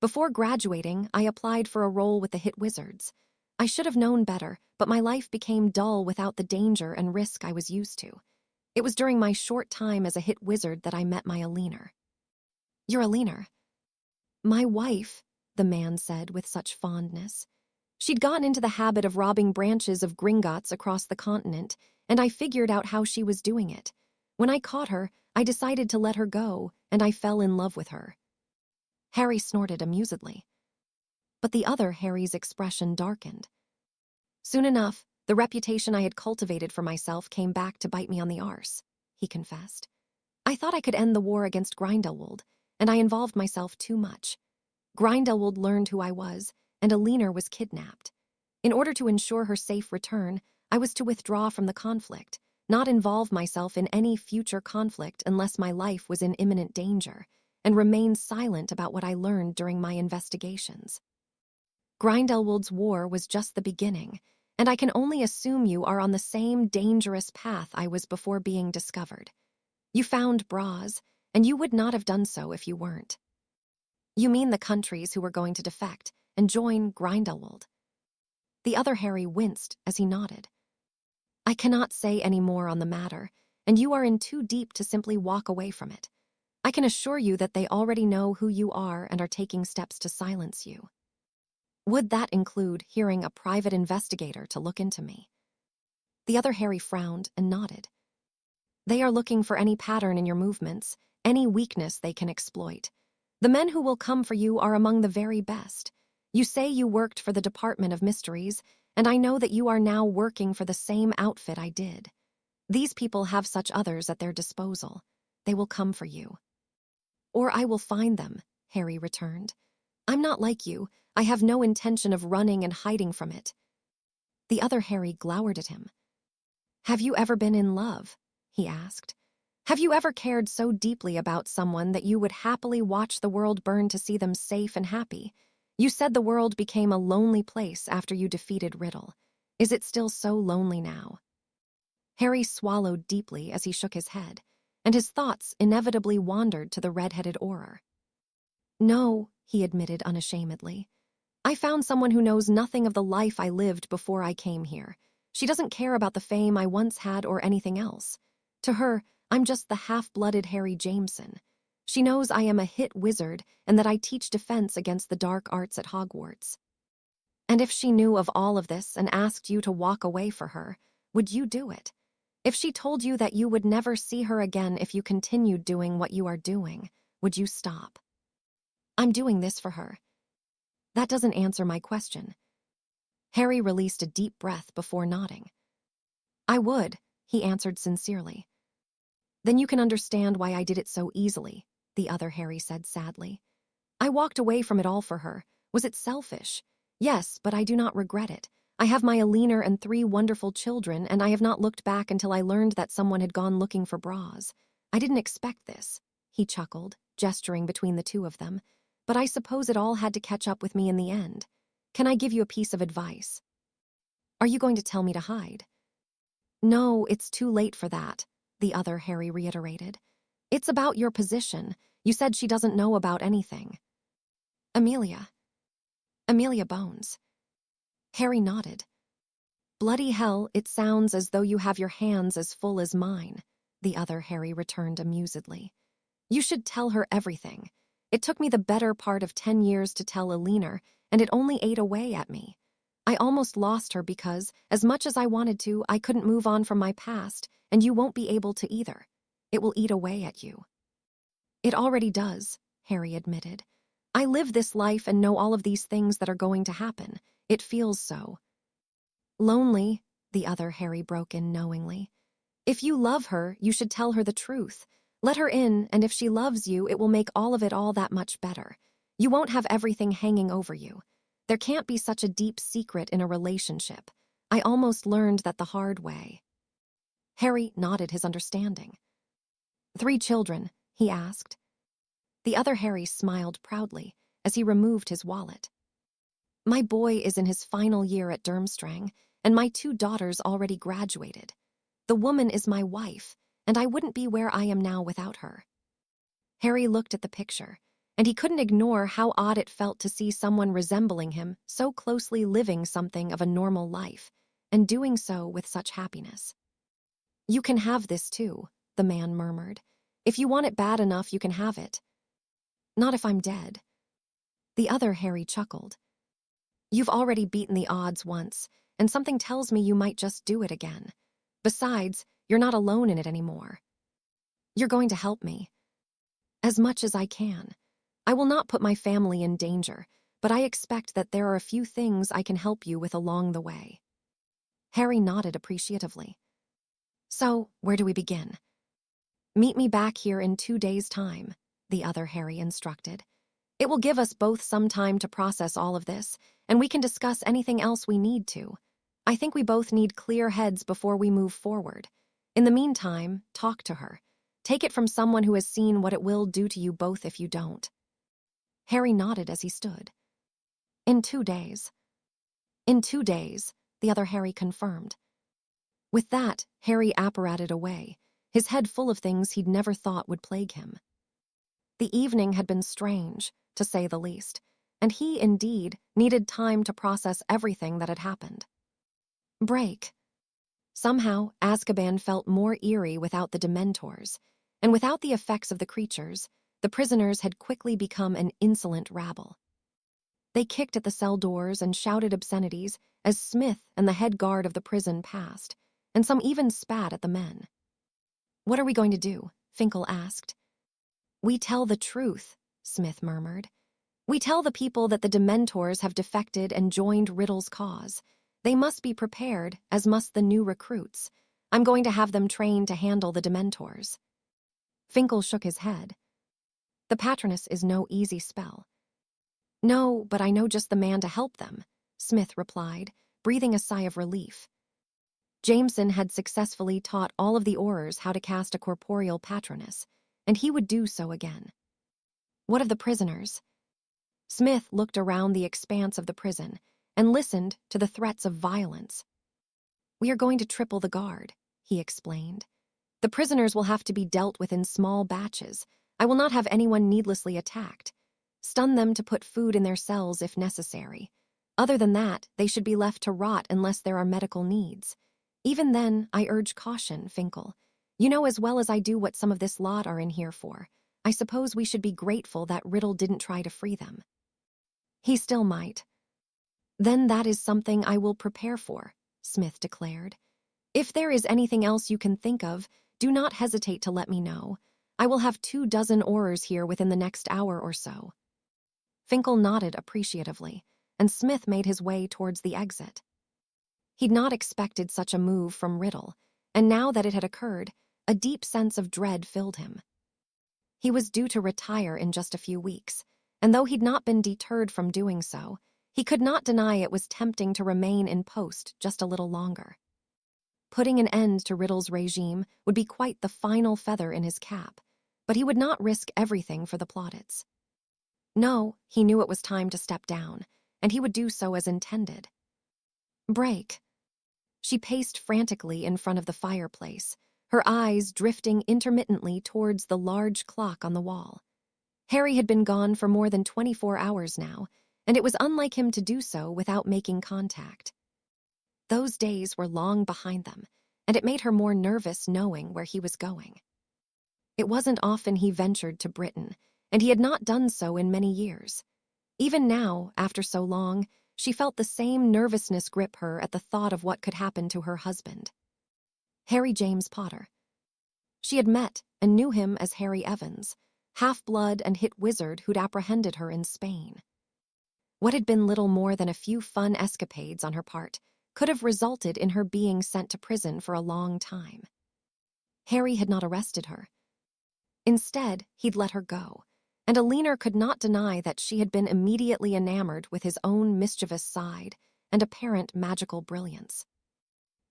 Before graduating, I applied for a role with the hit Wizards. I should have known better, but my life became dull without the danger and risk I was used to. It was during my short time as a hit wizard that I met my Aliener. You're Aliener. My wife, the man said with such fondness. She'd gotten into the habit of robbing branches of Gringotts across the continent, and I figured out how she was doing it. When I caught her, I decided to let her go, and I fell in love with her. Harry snorted amusedly. But the other Harry's expression darkened. Soon enough, the reputation I had cultivated for myself came back to bite me on the arse, he confessed. I thought I could end the war against Grindelwald, and I involved myself too much. Grindelwald learned who I was, and Aliener was kidnapped. In order to ensure her safe return, I was to withdraw from the conflict, not involve myself in any future conflict unless my life was in imminent danger, and remain silent about what I learned during my investigations. Grindelwald's war was just the beginning, and I can only assume you are on the same dangerous path I was before being discovered. You found Braz, and you would not have done so if you weren't. You mean the countries who were going to defect and join Grindelwald? The other Harry winced as he nodded. I cannot say any more on the matter, and you are in too deep to simply walk away from it. I can assure you that they already know who you are and are taking steps to silence you. Would that include hiring a private investigator to look into me? The other Harry frowned and nodded. They are looking for any pattern in your movements, any weakness they can exploit. The men who will come for you are among the very best. You say you worked for the Department of Mysteries, and I know that you are now working for the same outfit I did. These people have such others at their disposal. They will come for you. Or I will find them, Harry returned. I'm not like you. I have no intention of running and hiding from it. The other Harry glowered at him. Have you ever been in love? He asked. Have you ever cared so deeply about someone that you would happily watch the world burn to see them safe and happy? You said the world became a lonely place after you defeated Riddle. Is it still so lonely now? Harry swallowed deeply as he shook his head, and his thoughts inevitably wandered to the red-headed Auror. No, he admitted unashamedly. I found someone who knows nothing of the life I lived before I came here. She doesn't care about the fame I once had or anything else. To her, I'm just the half-blooded Harry Jameson. She knows I am a hit wizard and that I teach defense against the dark arts at Hogwarts. And if she knew of all of this and asked you to walk away for her, would you do it? If she told you that you would never see her again if you continued doing what you are doing, would you stop? I'm doing this for her. That doesn't answer my question. Harry released a deep breath before nodding. I would, he answered sincerely. Then you can understand why I did it so easily, the other Harry said sadly. I walked away from it all for her. Was it selfish? Yes, but I do not regret it. I have my Aliener and 3 wonderful children, and I have not looked back until I learned that someone had gone looking for Braz. I didn't expect this, he chuckled, gesturing between the two of them. But I suppose it all had to catch up with me in the end. Can I give you a piece of advice? Are you going to tell me to hide? No, it's too late for that, the other Harry reiterated. It's about your position. You said she doesn't know about anything. Amelia Bones. Harry nodded. Bloody hell, it sounds as though you have your hands as full as mine, the other Harry returned amusedly. You should tell her everything. It took me the better part of 10 years to tell Aliener, and it only ate away at me. I almost lost her because, as much as I wanted to, I couldn't move on from my past, and you won't be able to either. It will eat away at you. It already does, Harry admitted. I live this life and know all of these things that are going to happen. It feels so. Lonely, the other Harry broke in knowingly. If you love her, you should tell her the truth. Let her in, and if she loves you, it will make all of it all that much better. You won't have everything hanging over you. There can't be such a deep secret in a relationship. I almost learned that the hard way. Harry nodded his understanding. 3 children, he asked. The other Harry smiled proudly as he removed his wallet. My boy is in his final year at Durmstrang, and my 2 daughters already graduated. The woman is my wife, and I wouldn't be where I am now without her. Harry looked at the picture, and he couldn't ignore how odd it felt to see someone resembling him so closely living something of a normal life, and doing so with such happiness. "You can have this too," the man murmured. "If you want it bad enough, you can have it. Not if I'm dead." The other Harry chuckled. "You've already beaten the odds once, and something tells me you might just do it again. Besides, you're not alone in it anymore. You're going to help me. As much as I can. I will not put my family in danger, but I expect that there are a few things I can help you with along the way." Harry nodded appreciatively. "So, where do we begin?" "Meet me back here in 2 days' time," the other Harry instructed. "It will give us both some time to process all of this, and we can discuss anything else we need to. I think we both need clear heads before we move forward. In the meantime, talk to her. Take it from someone who has seen what it will do to you both if you don't." Harry nodded as he stood. "In 2 days." "In 2 days," the other Harry confirmed. With that, Harry apparated away, his head full of things he'd never thought would plague him. The evening had been strange, to say the least, and he, indeed, needed time to process everything that had happened. Break. Somehow, Azkaban felt more eerie without the Dementors, and without the effects of the creatures, the prisoners had quickly become an insolent rabble. They kicked at the cell doors and shouted obscenities as Smith and the head guard of the prison passed, and some even spat at the men. "What are we going to do?" Finkel asked. "We tell the truth," Smith murmured. "We tell the people that the Dementors have defected and joined Riddle's cause. They must be prepared, as must the new recruits. I'm going to have them trained to handle the Dementors." Finkel shook his head. "The Patronus is no easy spell." "No, but I know just the man to help them," Smith replied, breathing a sigh of relief. Jameson had successfully taught all of the Aurors how to cast a corporeal Patronus, and he would do so again. "What of the prisoners?" Smith looked around the expanse of the prison and listened to the threats of violence. "We are going to triple the guard," he explained. "The prisoners will have to be dealt with in small batches. I will not have anyone needlessly attacked. Stun them to put food in their cells if necessary. Other than that, they should be left to rot unless there are medical needs. Even then, I urge caution, Finkel. You know as well as I do what some of this lot are in here for. I suppose we should be grateful that Riddle didn't try to free them." "He still might." "Then that is something I will prepare for," Smith declared. "If there is anything else you can think of, do not hesitate to let me know. I will have 24 Aurors here within the next hour or so." Finkel nodded appreciatively, and Smith made his way towards the exit. He'd not expected such a move from Riddle, and now that it had occurred, a deep sense of dread filled him. He was due to retire in just a few weeks, and though he'd not been deterred from doing so, he could not deny it was tempting to remain in post just a little longer. Putting an end to Riddle's regime would be quite the final feather in his cap, but he would not risk everything for the plaudits. No, he knew it was time to step down, and he would do so as intended. Break. She paced frantically in front of the fireplace, her eyes drifting intermittently towards the large clock on the wall. Harry had been gone for more than 24 hours now, and it was unlike him to do so without making contact. Those days were long behind them, and it made her more nervous knowing where he was going. It wasn't often he ventured to Britain, and he had not done so in many years. Even now, after so long, she felt the same nervousness grip her at the thought of what could happen to her husband. Harry James Potter. She had met and knew him as Harry Evans, half-blood and hit wizard who'd apprehended her in Spain. What had been little more than a few fun escapades on her part could have resulted in her being sent to prison for a long time. Harry had not arrested her. Instead, he'd let her go, and Alina could not deny that she had been immediately enamored with his own mischievous side and apparent magical brilliance.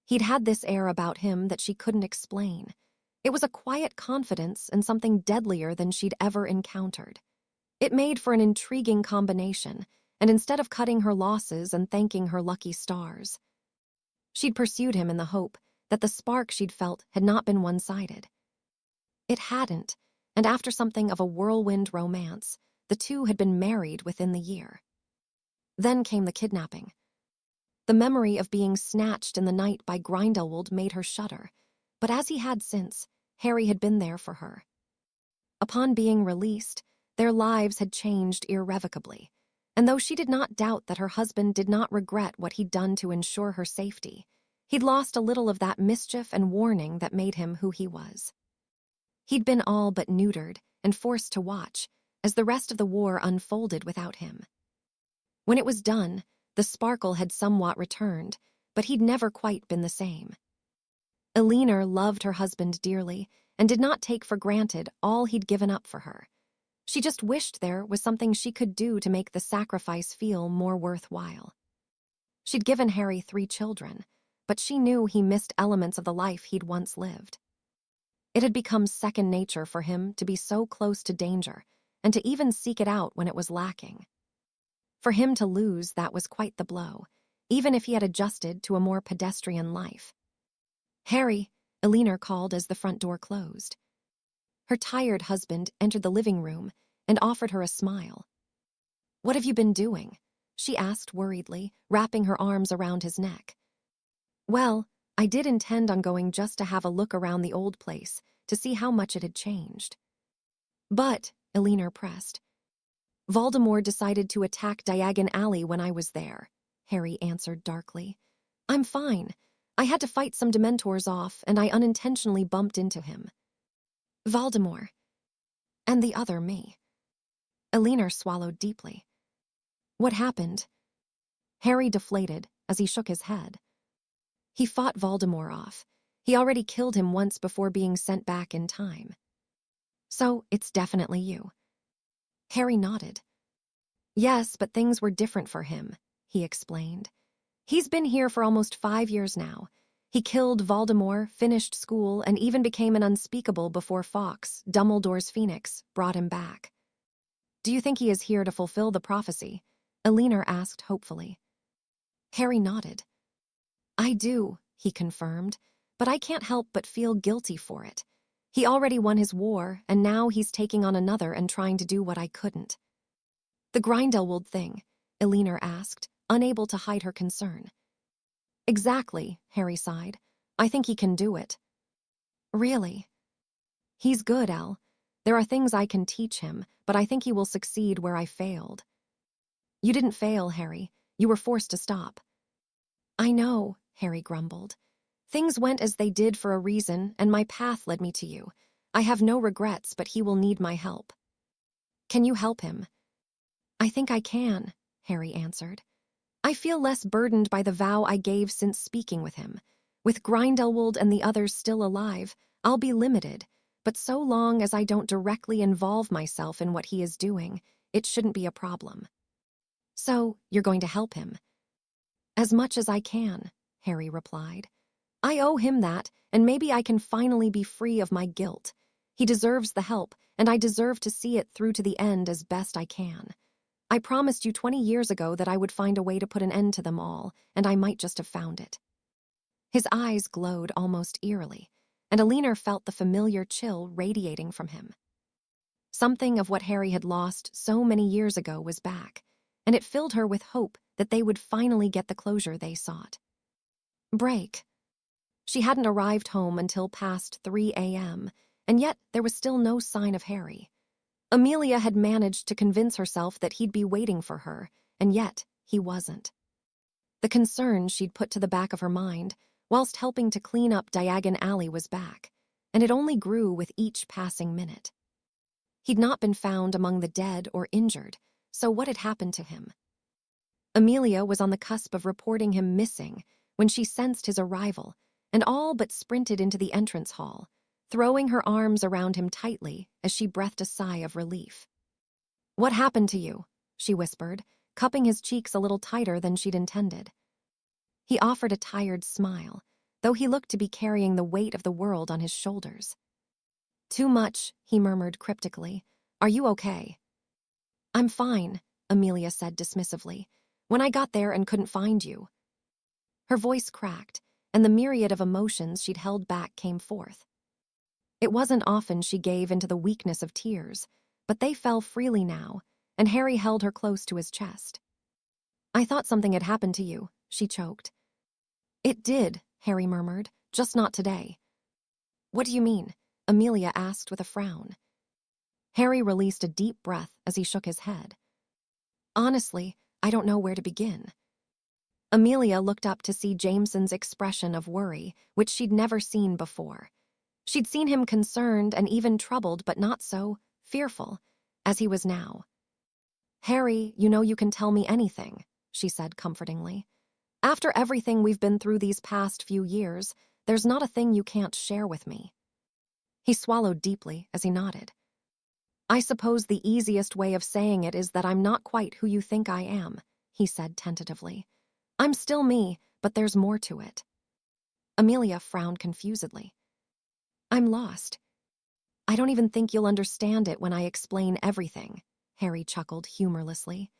He'd had this air about him that she couldn't explain. It was a quiet confidence and something deadlier than she'd ever encountered. It made for an intriguing combination, and instead of cutting her losses and thanking her lucky stars, she'd pursued him in the hope that the spark she'd felt had not been one-sided. It hadn't, and after something of a whirlwind romance, the two had been married within the year. Then came the kidnapping. The memory of being snatched in the night by Grindelwald made her shudder, but as he had since, Harry had been there for her. Upon being released, their lives had changed irrevocably, and though she did not doubt that her husband did not regret what he'd done to ensure her safety, he'd lost a little of that mischief and warning that made him who he was. He'd been all but neutered and forced to watch as the rest of the war unfolded without him. When it was done, the sparkle had somewhat returned, but he'd never quite been the same. Elinor loved her husband dearly and did not take for granted all he'd given up for her. She just wished there was something she could do to make the sacrifice feel more worthwhile. She'd given Harry 3 children, but she knew he missed elements of the life he'd once lived. It had become second nature for him to be so close to danger and to even seek it out when it was lacking. For him to lose that was quite the blow, even if he had adjusted to a more pedestrian life. "Harry," Elinor called as the front door closed. Her tired husband entered the living room and offered her a smile. "What have you been doing?" she asked worriedly, wrapping her arms around his neck. "Well, I did intend on going just to have a look around the old place to see how much it had changed." "But," Elinor pressed, "Voldemort decided to attack Diagon Alley when I was there," Harry answered darkly. "I'm fine. I had to fight some Dementors off, and I unintentionally bumped into him." "Voldemort. And the other me." Elinor swallowed deeply. "What happened?" Harry deflated as he shook his head. "He fought Voldemort off. He already killed him once before being sent back in time." "So it's definitely you." Harry nodded. "Yes, but things were different for him," he explained. "He's been here for almost 5 years now. He killed Voldemort, finished school, and even became an Unspeakable before Fawkes, Dumbledore's Phoenix, brought him back." "Do you think he is here to fulfill the prophecy?" Elinor asked hopefully. Harry nodded. "I do," he confirmed, "but I can't help but feel guilty for it. He already won his war, and now he's taking on another and trying to do what I couldn't." "The Grindelwald thing?" Elinor asked, unable to hide her concern. "Exactly," Harry sighed. "I think he can do it." "Really?" "He's good, Elle. There are things I can teach him, but I think he will succeed where I failed." "You didn't fail, Harry. You were forced to stop." "I know," Harry grumbled. "Things went as they did for a reason, and my path led me to you. I have no regrets, but he will need my help." "Can you help him?" "I think I can," Harry answered. "I feel less burdened by the vow I gave since speaking with him. With Grindelwald and the others still alive, I'll be limited, but so long as I don't directly involve myself in what he is doing, it shouldn't be a problem." "So, you're going to help him?" "As much as I can," Harry replied. "I owe him that, and maybe I can finally be free of my guilt. He deserves the help, and I deserve to see it through to the end as best I can. I promised you 20 years ago that I would find a way to put an end to them all, and I might just have found it." His eyes glowed almost eerily, and Elinor felt the familiar chill radiating from him. Something of what Harry had lost so many years ago was back, and it filled her with hope that they would finally get the closure they sought. Break. She hadn't arrived home until past 3 a.m., and yet there was still no sign of Harry. Amelia had managed to convince herself that he'd be waiting for her, and yet he wasn't. The concern she'd put to the back of her mind, whilst helping to clean up Diagon Alley, was back, and it only grew with each passing minute. He'd not been found among the dead or injured, so what had happened to him? Amelia was on the cusp of reporting him missing when she sensed his arrival, and all but sprinted into the entrance hall, throwing her arms around him tightly as she breathed a sigh of relief. "What happened to you?" she whispered, cupping his cheeks a little tighter than she'd intended. He offered a tired smile, though he looked to be carrying the weight of the world on his shoulders. "Too much," he murmured cryptically. "Are you okay?" "I'm fine," Amelia said dismissively. "When I got there and couldn't find you." Her voice cracked, and the myriad of emotions she'd held back came forth. It wasn't often she gave into the weakness of tears, but they fell freely now, and Harry held her close to his chest. "I thought something had happened to you," she choked. "It did," Harry murmured, "just not today." "What do you mean?" Amelia asked with a frown. Harry released a deep breath as he shook his head. "Honestly, I don't know where to begin." Amelia looked up to see Jameson's expression of worry, which she'd never seen before. She'd seen him concerned and even troubled, but not so fearful as he was now. "Harry, you know you can tell me anything," she said comfortingly. "After everything we've been through these past few years, there's not a thing you can't share with me." He swallowed deeply as he nodded. "I suppose the easiest way of saying it is that I'm not quite who you think I am," he said tentatively. "I'm still me, but there's more to it." Amelia frowned confusedly. "I'm lost. I don't even think you'll understand it when I explain everything," Harry chuckled humorlessly.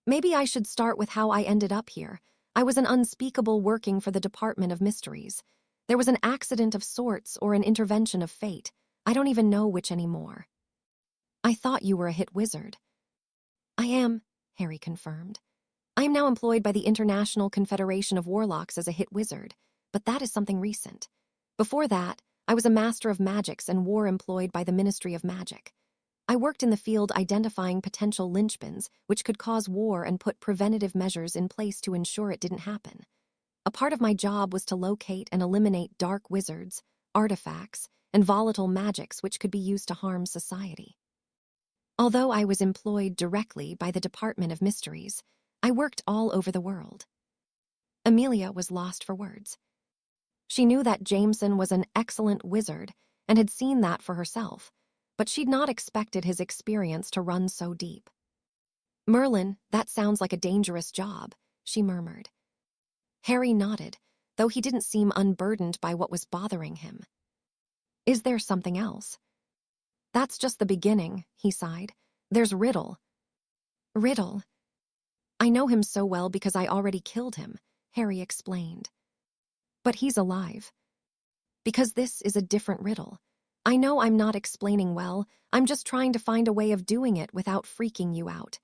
"Maybe I should start with how I ended up here. I was an unspeakable working for the Department of Mysteries. There was an accident of sorts or an intervention of fate. I don't even know which anymore." "I thought you were a hit wizard." "I am," Harry confirmed. "I am now employed by the International Confederation of Warlocks as a hit wizard, but that is something recent. Before that, I was a master of magics and war employed by the Ministry of Magic. I worked in the field identifying potential linchpins which could cause war and put preventative measures in place to ensure it didn't happen. A part of my job was to locate and eliminate dark wizards, artifacts, and volatile magics which could be used to harm society. Although I was employed directly by the Department of Mysteries, I worked all over the world." Amelia was lost for words. She knew that Jameson was an excellent wizard and had seen that for herself, but she'd not expected his experience to run so deep. "Merlin, that sounds like a dangerous job," she murmured. Harry nodded, though he didn't seem unburdened by what was bothering him. "Is there something else?" "That's just the beginning," he sighed. "There's Riddle." "Riddle? I know him so well because I already killed him," Harry explained. "But he's alive." "Because this is a different riddle. I know I'm not explaining well, I'm just trying to find a way of doing it without freaking you out.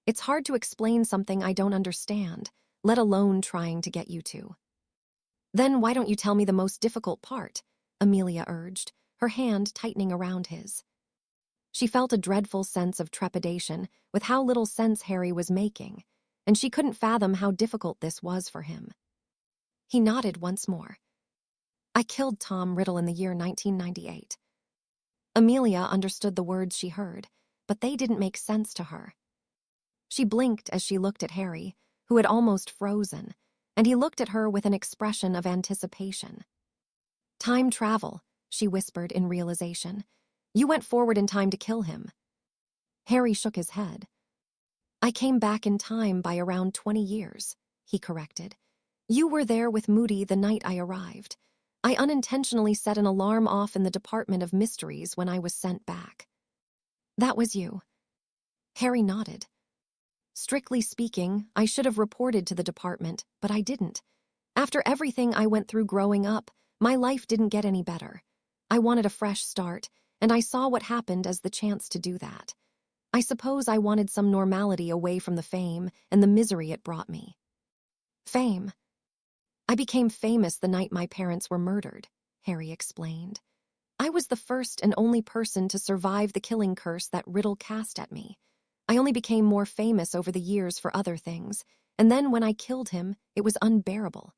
It's hard to explain something I don't understand, let alone trying to get you to." "Then why don't you tell me the most difficult part?" Amelia urged, her hand tightening around his. She felt a dreadful sense of trepidation with how little sense Harry was making, and she couldn't fathom how difficult this was for him. He nodded once more. "I killed Tom Riddle in the year 1998. Amelia understood the words she heard, but they didn't make sense to her. She blinked as she looked at Harry, who had almost frozen, and he looked at her with an expression of anticipation. "Time travel," she whispered in realization. "You went forward in time to kill him." Harry shook his head. "I came back in time by around 20 years, he corrected. "You were there with Moody the night I arrived. I unintentionally set an alarm off in the Department of Mysteries when I was sent back." "That was you." Harry nodded. "Strictly speaking, I should have reported to the department, but I didn't. After everything I went through growing up, my life didn't get any better. I wanted a fresh start, and I saw what happened as the chance to do that. I suppose I wanted some normality away from the fame and the misery it brought me." "Fame?" "I became famous the night my parents were murdered," Harry explained. "I was the first and only person to survive the killing curse that Riddle cast at me. I only became more famous over the years for other things, and then when I killed him, it was unbearable.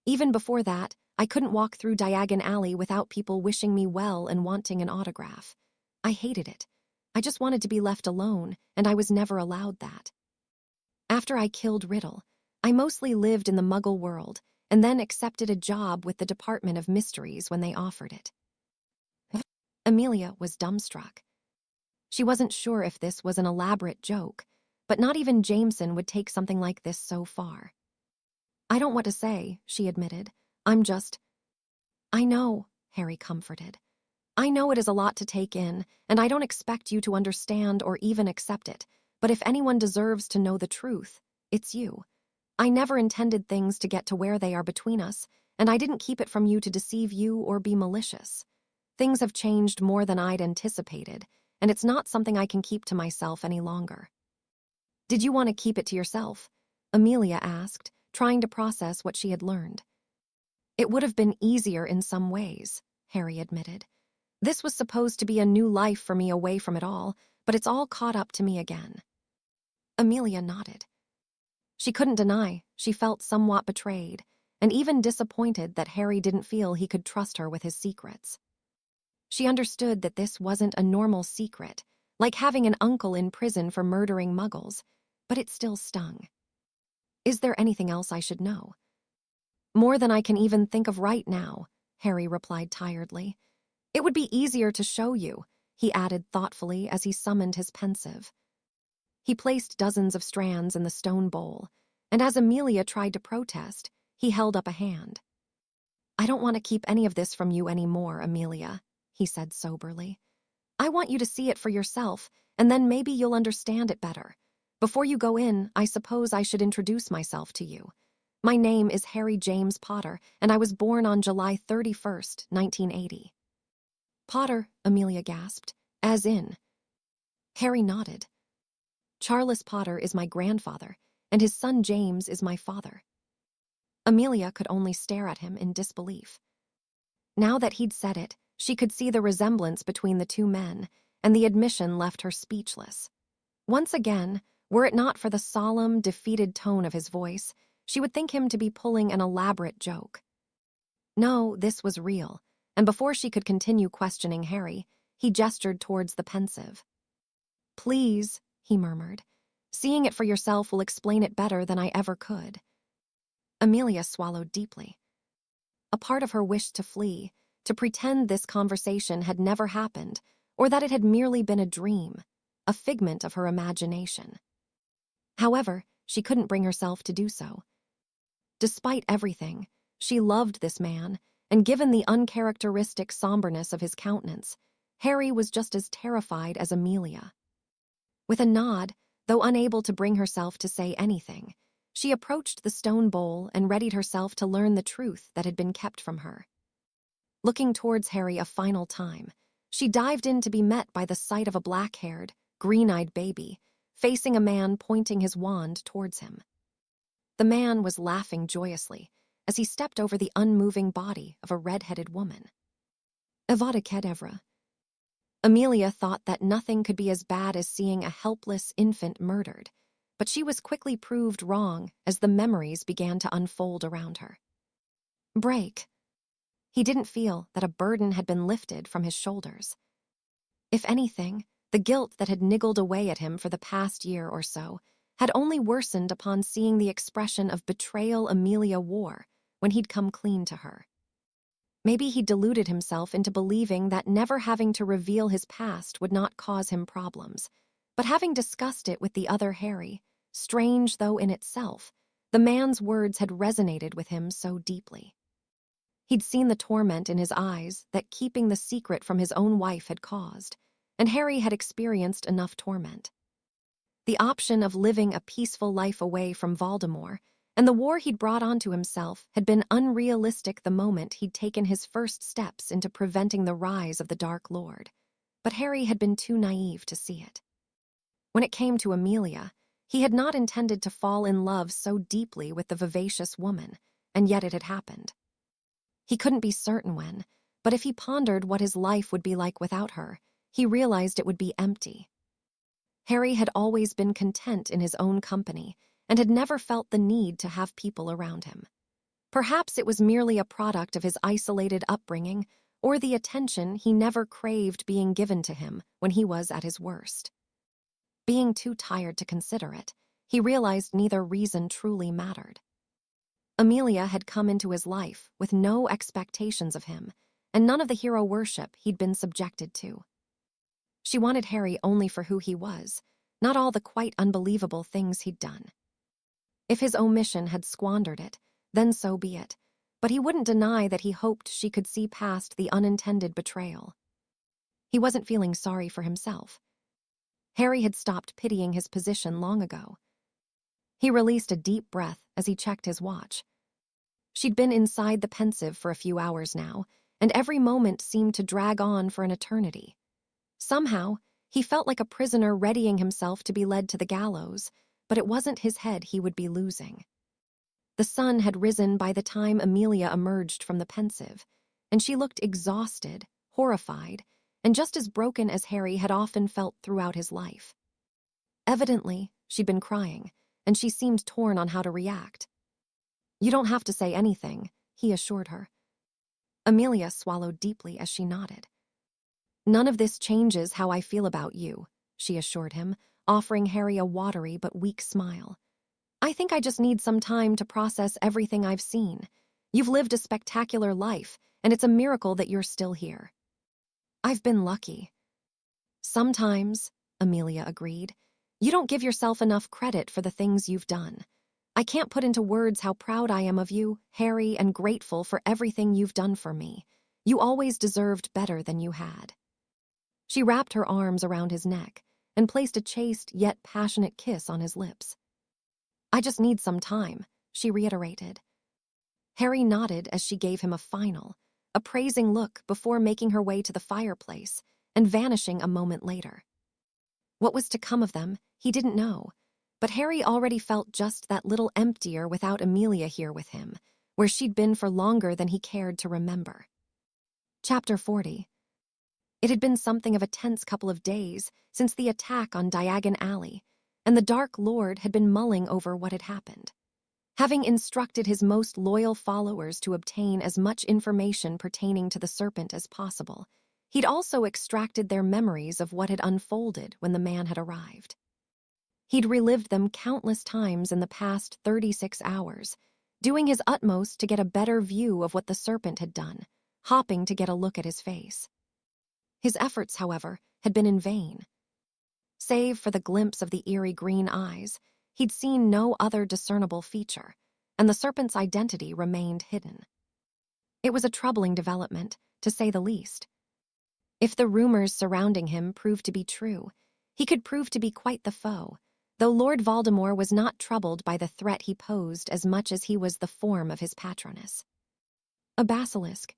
Even before that, I couldn't walk through Diagon Alley without people wishing me well and wanting an autograph. I hated it. I just wanted to be left alone, and I was never allowed that. After I killed Riddle, I mostly lived in the Muggle world, and then accepted a job with the Department of Mysteries when they offered it." Amelia was dumbstruck. She wasn't sure if this was an elaborate joke, but not even Jameson would take something like this so far. "I don't want to say," she admitted. "I'm just—" "I know," Harry comforted. "I know it is a lot to take in, and I don't expect you to understand or even accept it, but if anyone deserves to know the truth, it's you. I never intended things to get to where they are between us, and I didn't keep it from you to deceive you or be malicious. Things have changed more than I'd anticipated, and it's not something I can keep to myself any longer." "Did you want to keep it to yourself?" Amelia asked, trying to process what she had learned. "It would have been easier in some ways," Harry admitted. "This was supposed to be a new life for me away from it all, but it's all caught up to me again." Amelia nodded. She couldn't deny she felt somewhat betrayed, and even disappointed that Harry didn't feel he could trust her with his secrets. She understood that this wasn't a normal secret, like having an uncle in prison for murdering muggles, but it still stung. "Is there anything else I should know?" "More than I can even think of right now," Harry replied tiredly. "It would be easier to show you," he added thoughtfully as he summoned his pensive. He placed dozens of strands in the stone bowl, and as Amelia tried to protest, he held up a hand. "I don't want to keep any of this from you anymore, Amelia," he said soberly. "I want you to see it for yourself, and then maybe you'll understand it better. Before you go in, I suppose I should introduce myself to you. My name is Harry James Potter, and I was born on July 31st, 1980. "Potter," Amelia gasped. "As in?" Harry nodded. "Charles Potter is my grandfather, and his son James is my father." Amelia could only stare at him in disbelief. Now that he'd said it, she could see the resemblance between the two men, and the admission left her speechless. Once again, were it not for the solemn, defeated tone of his voice, she would think him to be pulling an elaborate joke. No, this was real, and before she could continue questioning Harry, he gestured towards the pensive. "Please," he murmured. "Seeing it for yourself will explain it better than I ever could." Amelia swallowed deeply. A part of her wished to flee, to pretend this conversation had never happened, or that it had merely been a dream, a figment of her imagination. However, she couldn't bring herself to do so. Despite everything, she loved this man, and given the uncharacteristic somberness of his countenance, Harry was just as terrified as Amelia. With a nod, though unable to bring herself to say anything, she approached the stone bowl and readied herself to learn the truth that had been kept from her. Looking towards Harry a final time, she dived in to be met by the sight of a black-haired, green-eyed baby, facing a man pointing his wand towards him. The man was laughing joyously as he stepped over the unmoving body of a red-headed woman. Avada Kedavra. Amelia thought that nothing could be as bad as seeing a helpless infant murdered, but she was quickly proved wrong as the memories began to unfold around her. Break. He didn't feel that a burden had been lifted from his shoulders. If anything, the guilt that had niggled away at him for the past year or so had only worsened upon seeing the expression of betrayal Amelia wore when he'd come clean to her. Maybe he deluded himself into believing that never having to reveal his past would not cause him problems, but having discussed it with the other Harry, strange though in itself, the man's words had resonated with him so deeply. He'd seen the torment in his eyes that keeping the secret from his own wife had caused, and Harry had experienced enough torment. The option of living a peaceful life away from Voldemort and the war he'd brought onto himself had been unrealistic the moment he'd taken his first steps into preventing the rise of the Dark Lord, but Harry had been too naive to see it. When it came to Amelia, he had not intended to fall in love so deeply with the vivacious woman, and yet it had happened. He couldn't be certain when, but if he pondered what his life would be like without her, he realized it would be empty. Harry had always been content in his own company and had never felt the need to have people around him. Perhaps it was merely a product of his isolated upbringing or the attention he never craved being given to him when he was at his worst. Being too tired to consider it, he realized neither reason truly mattered. Amelia had come into his life with no expectations of him, and none of the hero worship he'd been subjected to. She wanted Harry only for who he was, not all the quite unbelievable things he'd done. If his omission had squandered it, then so be it, but he wouldn't deny that he hoped she could see past the unintended betrayal. He wasn't feeling sorry for himself. Harry had stopped pitying his position long ago. He released a deep breath as he checked his watch. She'd been inside the pensive for a few hours now, and every moment seemed to drag on for an eternity. Somehow, he felt like a prisoner readying himself to be led to the gallows, but it wasn't his head he would be losing. The sun had risen by the time Amelia emerged from the pensive, and she looked exhausted, horrified, and just as broken as Harry had often felt throughout his life. Evidently, she'd been crying, and she seemed torn on how to react. "You don't have to say anything," he assured her. Amelia swallowed deeply as she nodded. "None of this changes how I feel about you," she assured him, offering Harry a watery but weak smile. "I think I just need some time to process everything I've seen. You've lived a spectacular life, and it's a miracle that you're still here." "I've been lucky." "Sometimes," Amelia agreed, "you don't give yourself enough credit for the things you've done. I can't put into words how proud I am of you, Harry, and grateful for everything you've done for me. You always deserved better than you had." She wrapped her arms around his neck and placed a chaste yet passionate kiss on his lips. "I just need some time," she reiterated. Harry nodded as she gave him a final, appraising look before making her way to the fireplace and vanishing a moment later. What was to come of them, he didn't know, but Harry already felt just that little emptier without Amelia here with him, where she'd been for longer than he cared to remember. Chapter 40. It had been something of a tense couple of days since the attack on Diagon Alley, and the Dark Lord had been mulling over what had happened. Having instructed his most loyal followers to obtain as much information pertaining to the serpent as possible, he'd also extracted their memories of what had unfolded when the man had arrived. He'd relived them countless times in the past 36 hours, doing his utmost to get a better view of what the serpent had done, hopping to get a look at his face. His efforts, however, had been in vain. Save for the glimpse of the eerie green eyes, he'd seen no other discernible feature, and the serpent's identity remained hidden. It was a troubling development, to say the least. If the rumors surrounding him proved to be true, he could prove to be quite the foe, though Lord Voldemort was not troubled by the threat he posed as much as he was the form of his patroness. A basilisk.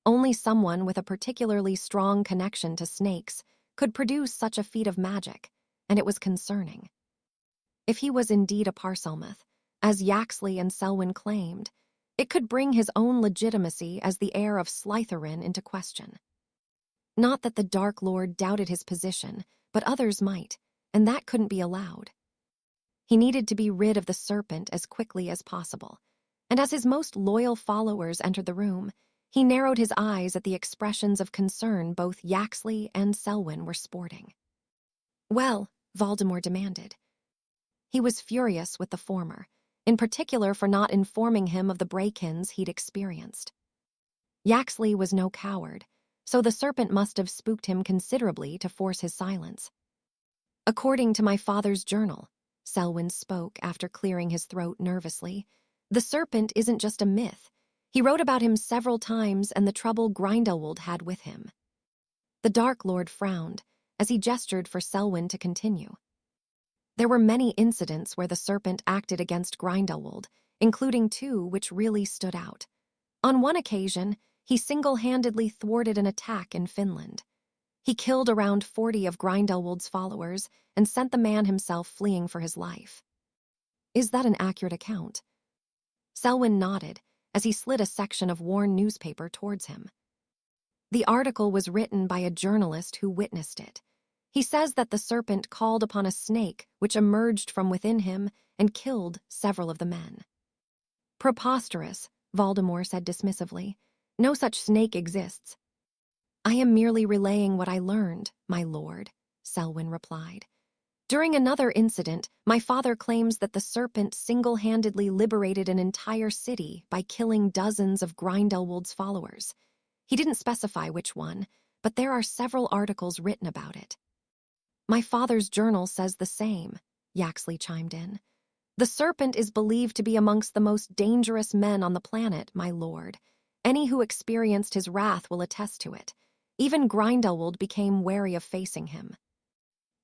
Only someone with a particularly strong connection to snakes could produce such a feat of magic, and it was concerning. If he was indeed a Parselmouth, as Yaxley and Selwyn claimed, it could bring his own legitimacy as the heir of Slytherin into question. Not that the Dark Lord doubted his position, but others might, and that couldn't be allowed. He needed to be rid of the serpent as quickly as possible, and as his most loyal followers entered the room, he narrowed his eyes at the expressions of concern both Yaxley and Selwyn were sporting. "Well," Voldemort demanded. He was furious with the former, in particular for not informing him of the break-ins he'd experienced. Yaxley was no coward, so the serpent must have spooked him considerably to force his silence. "According to my father's journal," Selwyn spoke after clearing his throat nervously, "the serpent isn't just a myth. He wrote about him several times and the trouble Grindelwald had with him." The Dark Lord frowned as he gestured for Selwyn to continue. "There were many incidents where the serpent acted against Grindelwald, including two which really stood out. On one occasion, he single-handedly thwarted an attack in Finland. He killed around 40 of Grindelwald's followers and sent the man himself fleeing for his life." "Is that an accurate account?" Selwyn nodded as he slid a section of worn newspaper towards him. "The article was written by a journalist who witnessed it. He says that the serpent called upon a snake which emerged from within him and killed several of the men." "Preposterous," Voldemort said dismissively. "No such snake exists." "I am merely relaying what I learned, my lord," Selwyn replied. "During another incident, my father claims that the serpent single-handedly liberated an entire city by killing dozens of Grindelwald's followers. He didn't specify which one, but there are several articles written about it." "My father's journal says the same," Yaxley chimed in. "The serpent is believed to be amongst the most dangerous men on the planet, my lord. Any who experienced his wrath will attest to it. Even Grindelwald became wary of facing him."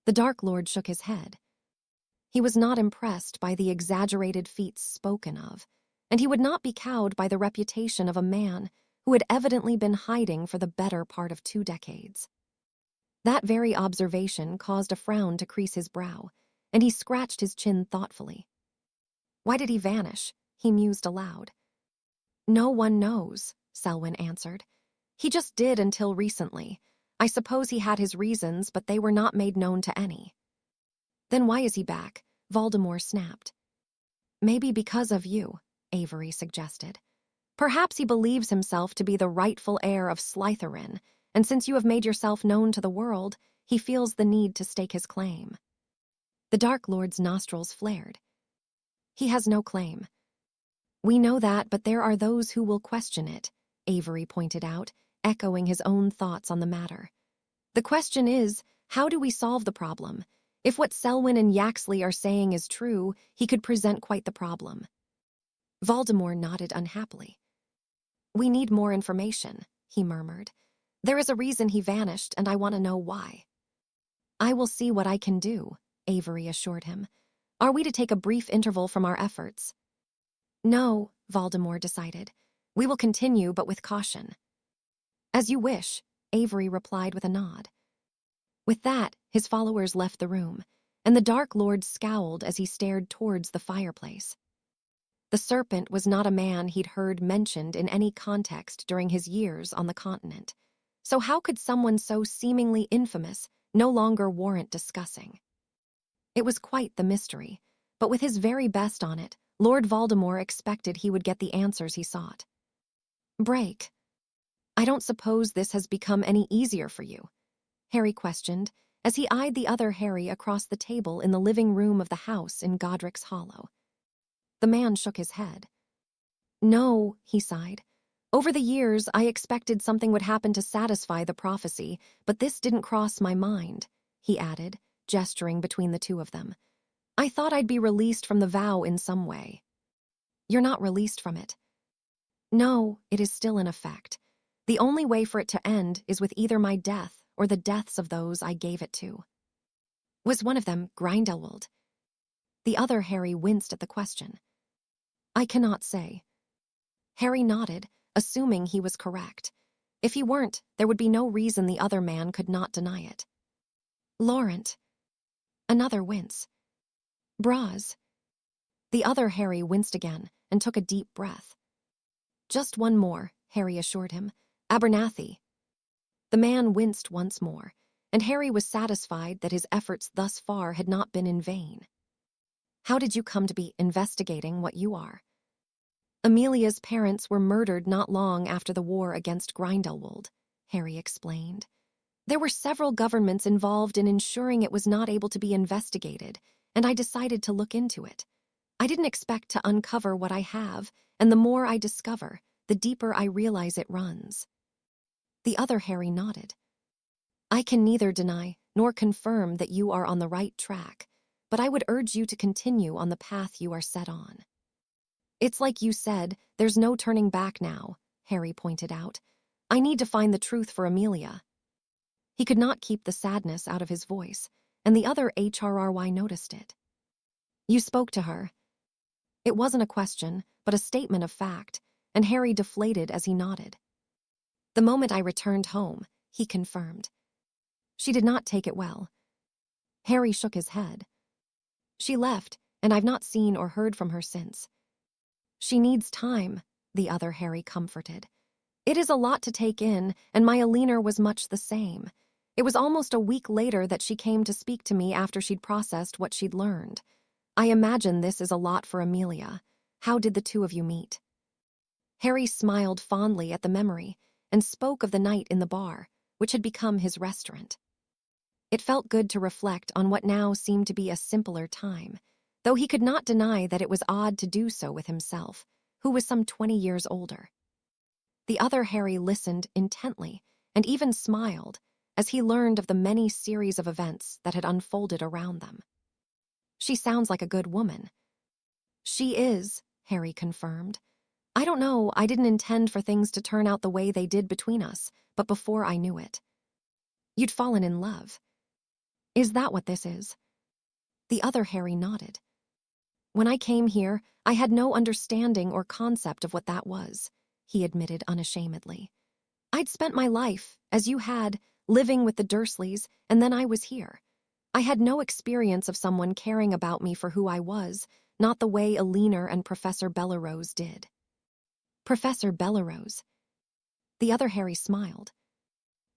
The Dark Lord shook his head. He was not impressed by the exaggerated feats spoken of, and he would not be cowed by the reputation of a man who had evidently been hiding for the better part of 2 decades. That very observation caused a frown to crease his brow, and he scratched his chin thoughtfully. Why did he vanish? He mused aloud. No one knows, Selwyn answered. He just did until recently. I suppose he had his reasons, but they were not made known to any. Then why is he back? Voldemort snapped. Maybe because of you, Avery suggested. Perhaps he believes himself to be the rightful heir of Slytherin, and since you have made yourself known to the world, he feels the need to stake his claim. The Dark Lord's nostrils flared. He has no claim. We know that, but there are those who will question it, Avery pointed out, echoing his own thoughts on the matter. The question is, how do we solve the problem? If what Selwyn and Yaxley are saying is true, he could present quite the problem. Voldemort nodded unhappily. We need more information, he murmured. There is a reason he vanished, and I want to know why. I will see what I can do, Avery assured him. Are we to take a brief interval from our efforts? No, Voldemort decided. We will continue, but with caution. As you wish, Avery replied with a nod. With that, his followers left the room, and the Dark Lord scowled as he stared towards the fireplace. The serpent was not a man he'd heard mentioned in any context during his years on the continent, so how could someone so seemingly infamous no longer warrant discussing? It was quite the mystery, but with his very best on it, Lord Voldemort expected he would get the answers he sought. Break. I don't suppose this has become any easier for you, Harry questioned, as he eyed the other Harry across the table in the living room of the house in Godric's Hollow. The man shook his head. No, he sighed. Over the years, I expected something would happen to satisfy the prophecy, but this didn't cross my mind, he added, gesturing between the two of them. I thought I'd be released from the vow in some way. You're not released from it. No, it is still in effect. The only way for it to end is with either my death or the deaths of those I gave it to. Was one of them Grindelwald? The other Harry winced at the question. I cannot say. Harry nodded, assuming he was correct. If he weren't, there would be no reason the other man could not deny it. Laurent. Another wince. Braz. The other Harry winced again and took a deep breath. Just one more, Harry assured him. Abernathy. The man winced once more, and Harry was satisfied that his efforts thus far had not been in vain. How did you come to be investigating what you are? Amelia's parents were murdered not long after the war against Grindelwald, Harry explained. There were several governments involved in ensuring it was not able to be investigated, and I decided to look into it. I didn't expect to uncover what I have, and the more I discover, the deeper I realize it runs. The other Harry nodded. I can neither deny nor confirm that you are on the right track, but I would urge you to continue on the path you are set on. It's like you said, there's no turning back now, Harry pointed out. I need to find the truth for Amelia. He could not keep the sadness out of his voice, and the other HRRY noticed it. You spoke to her. It wasn't a question, but a statement of fact, and Harry deflated as he nodded. The moment I returned home, he confirmed. She did not take it well. Harry shook his head. She left, and I've not seen or heard from her since. She needs time, the other Harry comforted. It is a lot to take in, and my Alina was much the same. It was almost a week later that she came to speak to me after she'd processed what she'd learned. I imagine this is a lot for Amelia. How did the two of you meet? Harry smiled fondly at the memory and spoke of the night in the bar, which had become his restaurant. It felt good to reflect on what now seemed to be a simpler time, though he could not deny that it was odd to do so with himself, who was some 20 years older. The other Harry listened intently and even smiled as he learned of the many series of events that had unfolded around them. She sounds like a good woman. She is, Harry confirmed. I don't know, I didn't intend for things to turn out the way they did between us, but before I knew it. You'd fallen in love. Is that what this is? The other Harry nodded. When I came here, I had no understanding or concept of what that was, he admitted unashamedly. I'd spent my life, as you had, living with the Dursleys, and then I was here. I had no experience of someone caring about me for who I was, not the way Alinger and Professor Bellerose did. Professor Bellerose. The other Harry smiled.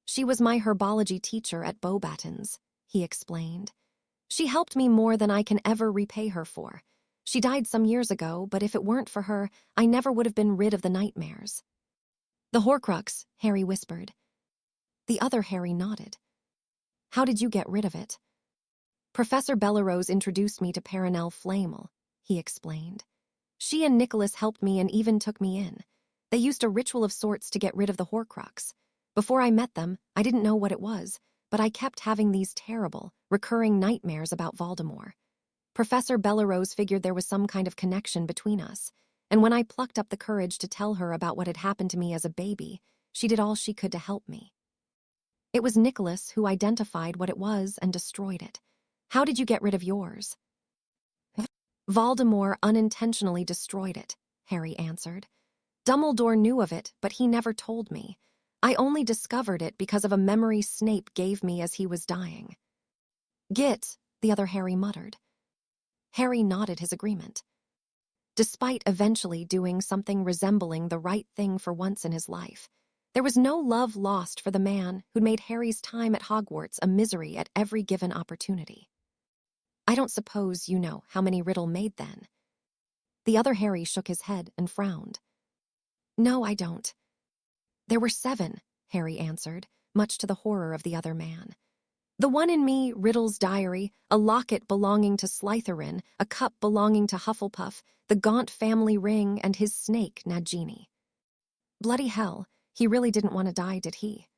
She was my herbology teacher at Beauxbatons, he explained. She helped me more than I can ever repay her for. She died some years ago, but if it weren't for her, I never would have been rid of the nightmares. The Horcrux, Harry whispered. The other Harry nodded. How did you get rid of it? Professor Bellerose introduced me to Perenelle Flamel, he explained. She and Nicholas helped me and even took me in. They used a ritual of sorts to get rid of the Horcrux. Before I met them, I didn't know what it was, but I kept having these terrible, recurring nightmares about Voldemort. Professor Bellerose figured there was some kind of connection between us, and when I plucked up the courage to tell her about what had happened to me as a baby, she did all she could to help me. It was Nicholas who identified what it was and destroyed it. How did you get rid of yours? Voldemort unintentionally destroyed it, Harry answered. Dumbledore knew of it, but he never told me. I only discovered it because of a memory Snape gave me as he was dying. Git, the other Harry muttered. Harry nodded his agreement. Despite eventually doing something resembling the right thing for once in his life, there was no love lost for the man who'd made Harry's time at Hogwarts a misery at every given opportunity. I don't suppose you know how many Riddle made then. The other Harry shook his head and frowned. No, I don't. There were 7, Harry answered, much to the horror of the other man. The one in me, Riddle's diary, a locket belonging to Slytherin, a cup belonging to Hufflepuff, the Gaunt family ring, and his snake, Nagini. Bloody hell, he really didn't want to die, did he?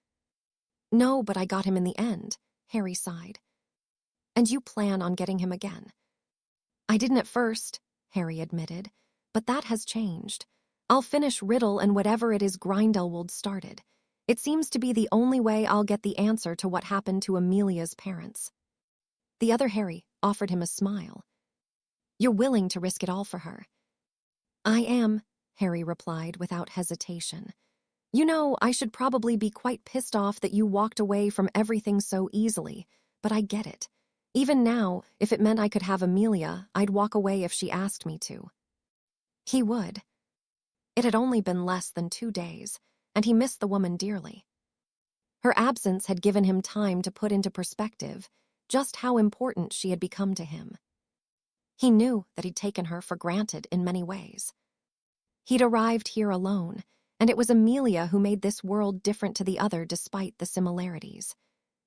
No, but I got him in the end, Harry sighed. And you plan on getting him again? I didn't at first, Harry admitted, but that has changed. I'll finish Riddle and whatever it is Grindelwald started. It seems to be the only way I'll get the answer to what happened to Amelia's parents. The other Harry offered him a smile. You're willing to risk it all for her? I am, Harry replied without hesitation. You know, I should probably be quite pissed off that you walked away from everything so easily, but I get it. Even now, if it meant I could have Amelia, I'd walk away if she asked me to. He would. It had only been less than 2 days, and he missed the woman dearly. Her absence had given him time to put into perspective just how important she had become to him. He knew that he'd taken her for granted in many ways. He'd arrived here alone, and it was Amelia who made this world different to the other despite the similarities.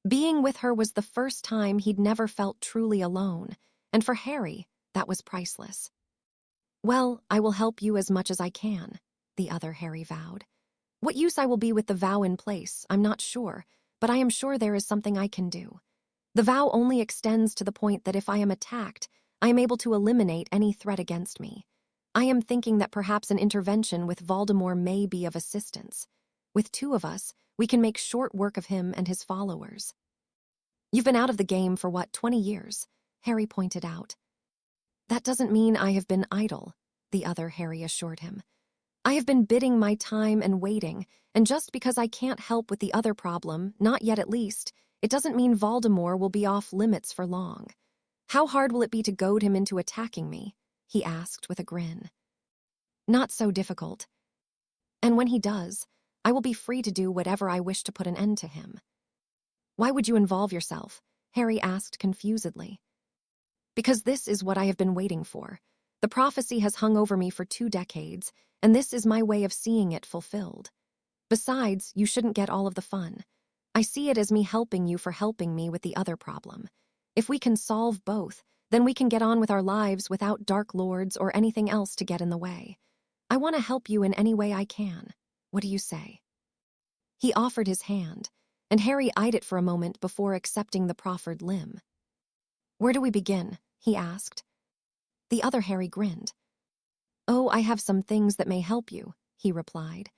Being with her was the first time he'd never felt truly alone, and for Harry, that was priceless. Well, I will help you as much as I can, the other Harry vowed. What use I will be with the vow in place, I'm not sure, but I am sure there is something I can do. The vow only extends to the point that if I am attacked, I am able to eliminate any threat against me. I am thinking that perhaps an intervention with Voldemort may be of assistance. With 2 of us, we can make short work of him and his followers. You've been out of the game for 20 years, Harry pointed out. That doesn't mean I have been idle, the other Harry assured him. I have been biding my time and waiting, and just because I can't help with the other problem, not yet at least, it doesn't mean Voldemort will be off limits for long. How hard will it be to goad him into attacking me? He asked with a grin. Not so difficult. And when he does, I will be free to do whatever I wish to put an end to him. Why would you involve yourself? Harry asked confusedly. Because this is what I have been waiting for. The prophecy has hung over me for 2 decades, and this is my way of seeing it fulfilled. Besides, you shouldn't get all of the fun. I see it as me helping you for helping me with the other problem. If we can solve both, then we can get on with our lives without Dark Lords or anything else to get in the way. I want to help you in any way I can. What do you say? He offered his hand, and Harry eyed it for a moment before accepting the proffered limb. Where do we begin? He asked. The other Harry grinned. Oh, I have some things that may help you, he replied.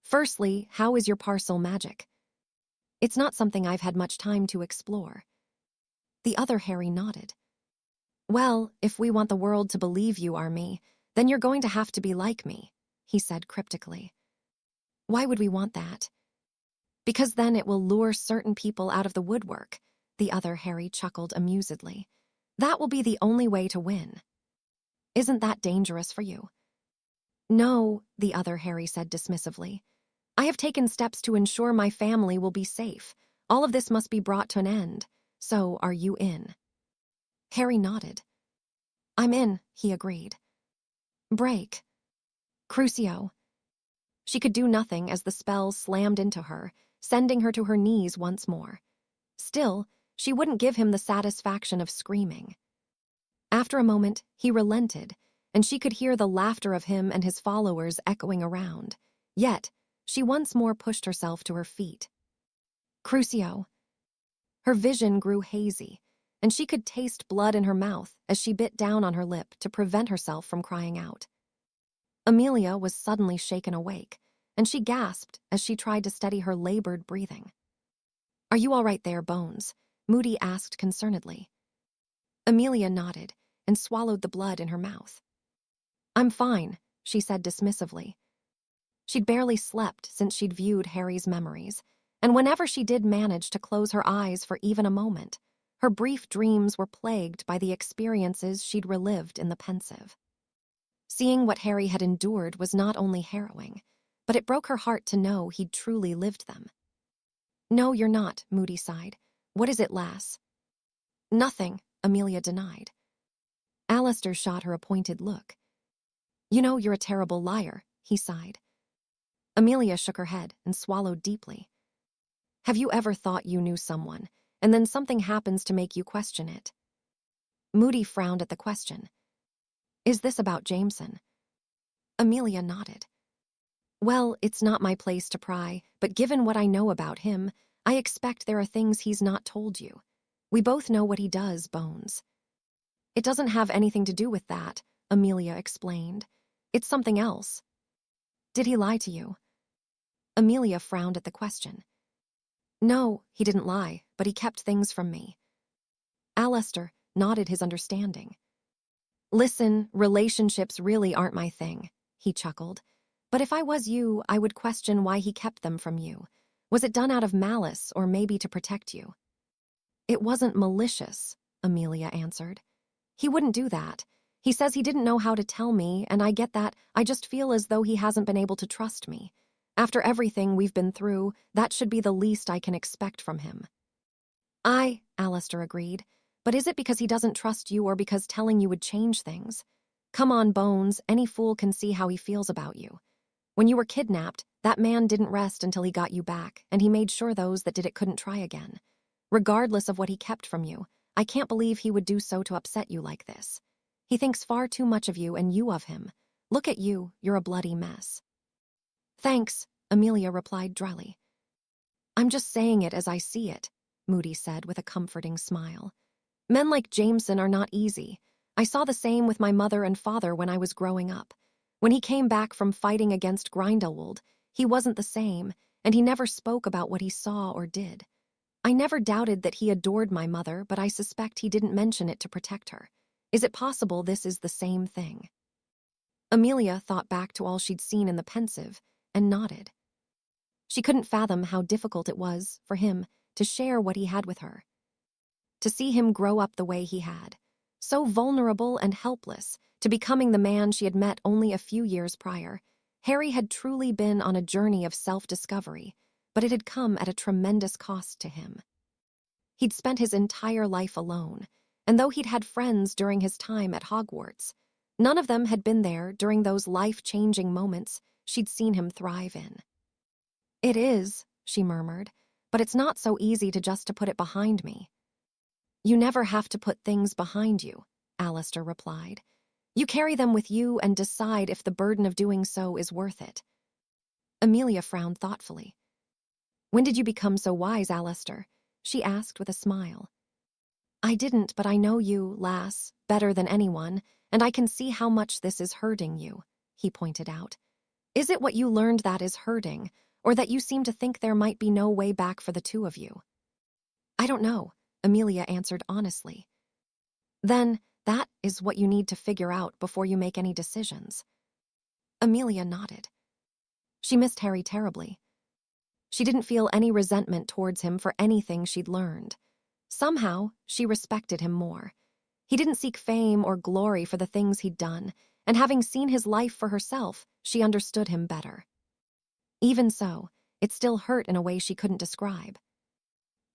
Firstly, how is your parcel magic? It's not something I've had much time to explore. The other Harry nodded. Well, if we want the world to believe you are me, then you're going to have to be like me, he said cryptically. Why would we want that? Because then it will lure certain people out of the woodwork, the other Harry chuckled amusedly. That will be the only way to win. Isn't that dangerous for you? No, the other Harry said dismissively. I have taken steps to ensure my family will be safe. All of this must be brought to an end. So, are you in? Harry nodded. I'm in, he agreed. Break. Crucio. She could do nothing as the spell slammed into her, sending her to her knees once more. Still, she wouldn't give him the satisfaction of screaming. After a moment, he relented, and she could hear the laughter of him and his followers echoing around. Yet, she once more pushed herself to her feet. Crucio. Her vision grew hazy, and she could taste blood in her mouth as she bit down on her lip to prevent herself from crying out. Amelia was suddenly shaken awake, and she gasped as she tried to steady her labored breathing. Are you all right there, Bones? Moody asked concernedly. Amelia nodded and swallowed the blood in her mouth. I'm fine, she said dismissively. She'd barely slept since she'd viewed Harry's memories, and whenever she did manage to close her eyes for even a moment, her brief dreams were plagued by the experiences she'd relived in the Pensive. Seeing what Harry had endured was not only harrowing, but it broke her heart to know he'd truly lived them. No, you're not, Moody sighed. What is it, lass? Nothing, Amelia denied. Alistair shot her a pointed look. You know you're a terrible liar, he sighed. Amelia shook her head and swallowed deeply. Have you ever thought you knew someone, and then something happens to make you question it? Moody frowned at the question. Is this about Jameson? Amelia nodded. Well, it's not my place to pry, but given what I know about him, I expect there are things he's not told you. We both know what he does, Bones. It doesn't have anything to do with that, Amelia explained. It's something else. Did he lie to you? Amelia frowned at the question. No, he didn't lie, but he kept things from me. Alistair nodded his understanding. Listen, relationships really aren't my thing, he chuckled. But if I was you, I would question why he kept them from you. Was it done out of malice or maybe to protect you? It wasn't malicious, Amelia answered. He wouldn't do that. He says he didn't know how to tell me, and I get that. I just feel as though he hasn't been able to trust me. After everything we've been through, that should be the least I can expect from him. Alistair agreed. But is it because he doesn't trust you or because telling you would change things? Come on, Bones, any fool can see how he feels about you. When you were kidnapped, that man didn't rest until he got you back, and he made sure those that did it couldn't try again. Regardless of what he kept from you, I can't believe he would do so to upset you like this. He thinks far too much of you and you of him. Look at you, you're a bloody mess. Thanks, Amelia replied dryly. I'm just saying it as I see it, Moody said with a comforting smile. Men like Jameson are not easy. I saw the same with my mother and father when I was growing up. When he came back from fighting against Grindelwald, he wasn't the same, and he never spoke about what he saw or did. I never doubted that he adored my mother, but I suspect he didn't mention it to protect her. Is it possible this is the same thing? Amelia thought back to all she'd seen in the Pensive and nodded. She couldn't fathom how difficult it was for him to share what he had with her. To see him grow up the way he had, so vulnerable and helpless, to becoming the man she had met only a few years prior, Harry had truly been on a journey of self-discovery, but it had come at a tremendous cost to him. He'd spent his entire life alone, and though he'd had friends during his time at Hogwarts, none of them had been there during those life-changing moments she'd seen him thrive in. It is, she murmured, but it's not so easy to put it behind me. You never have to put things behind you, Alistair replied. You carry them with you and decide if the burden of doing so is worth it. Amelia frowned thoughtfully. When did you become so wise, Alistair? She asked with a smile. I didn't, but I know you, lass, better than anyone, and I can see how much this is hurting you, he pointed out. Is it what you learned that is hurting, or that you seem to think there might be no way back for the two of you? I don't know, Amelia answered honestly. Then, that is what you need to figure out before you make any decisions. Amelia nodded. She missed Harry terribly. She didn't feel any resentment towards him for anything she'd learned. Somehow, she respected him more. He didn't seek fame or glory for the things he'd done, and having seen his life for herself, she understood him better. Even so, it still hurt in a way she couldn't describe.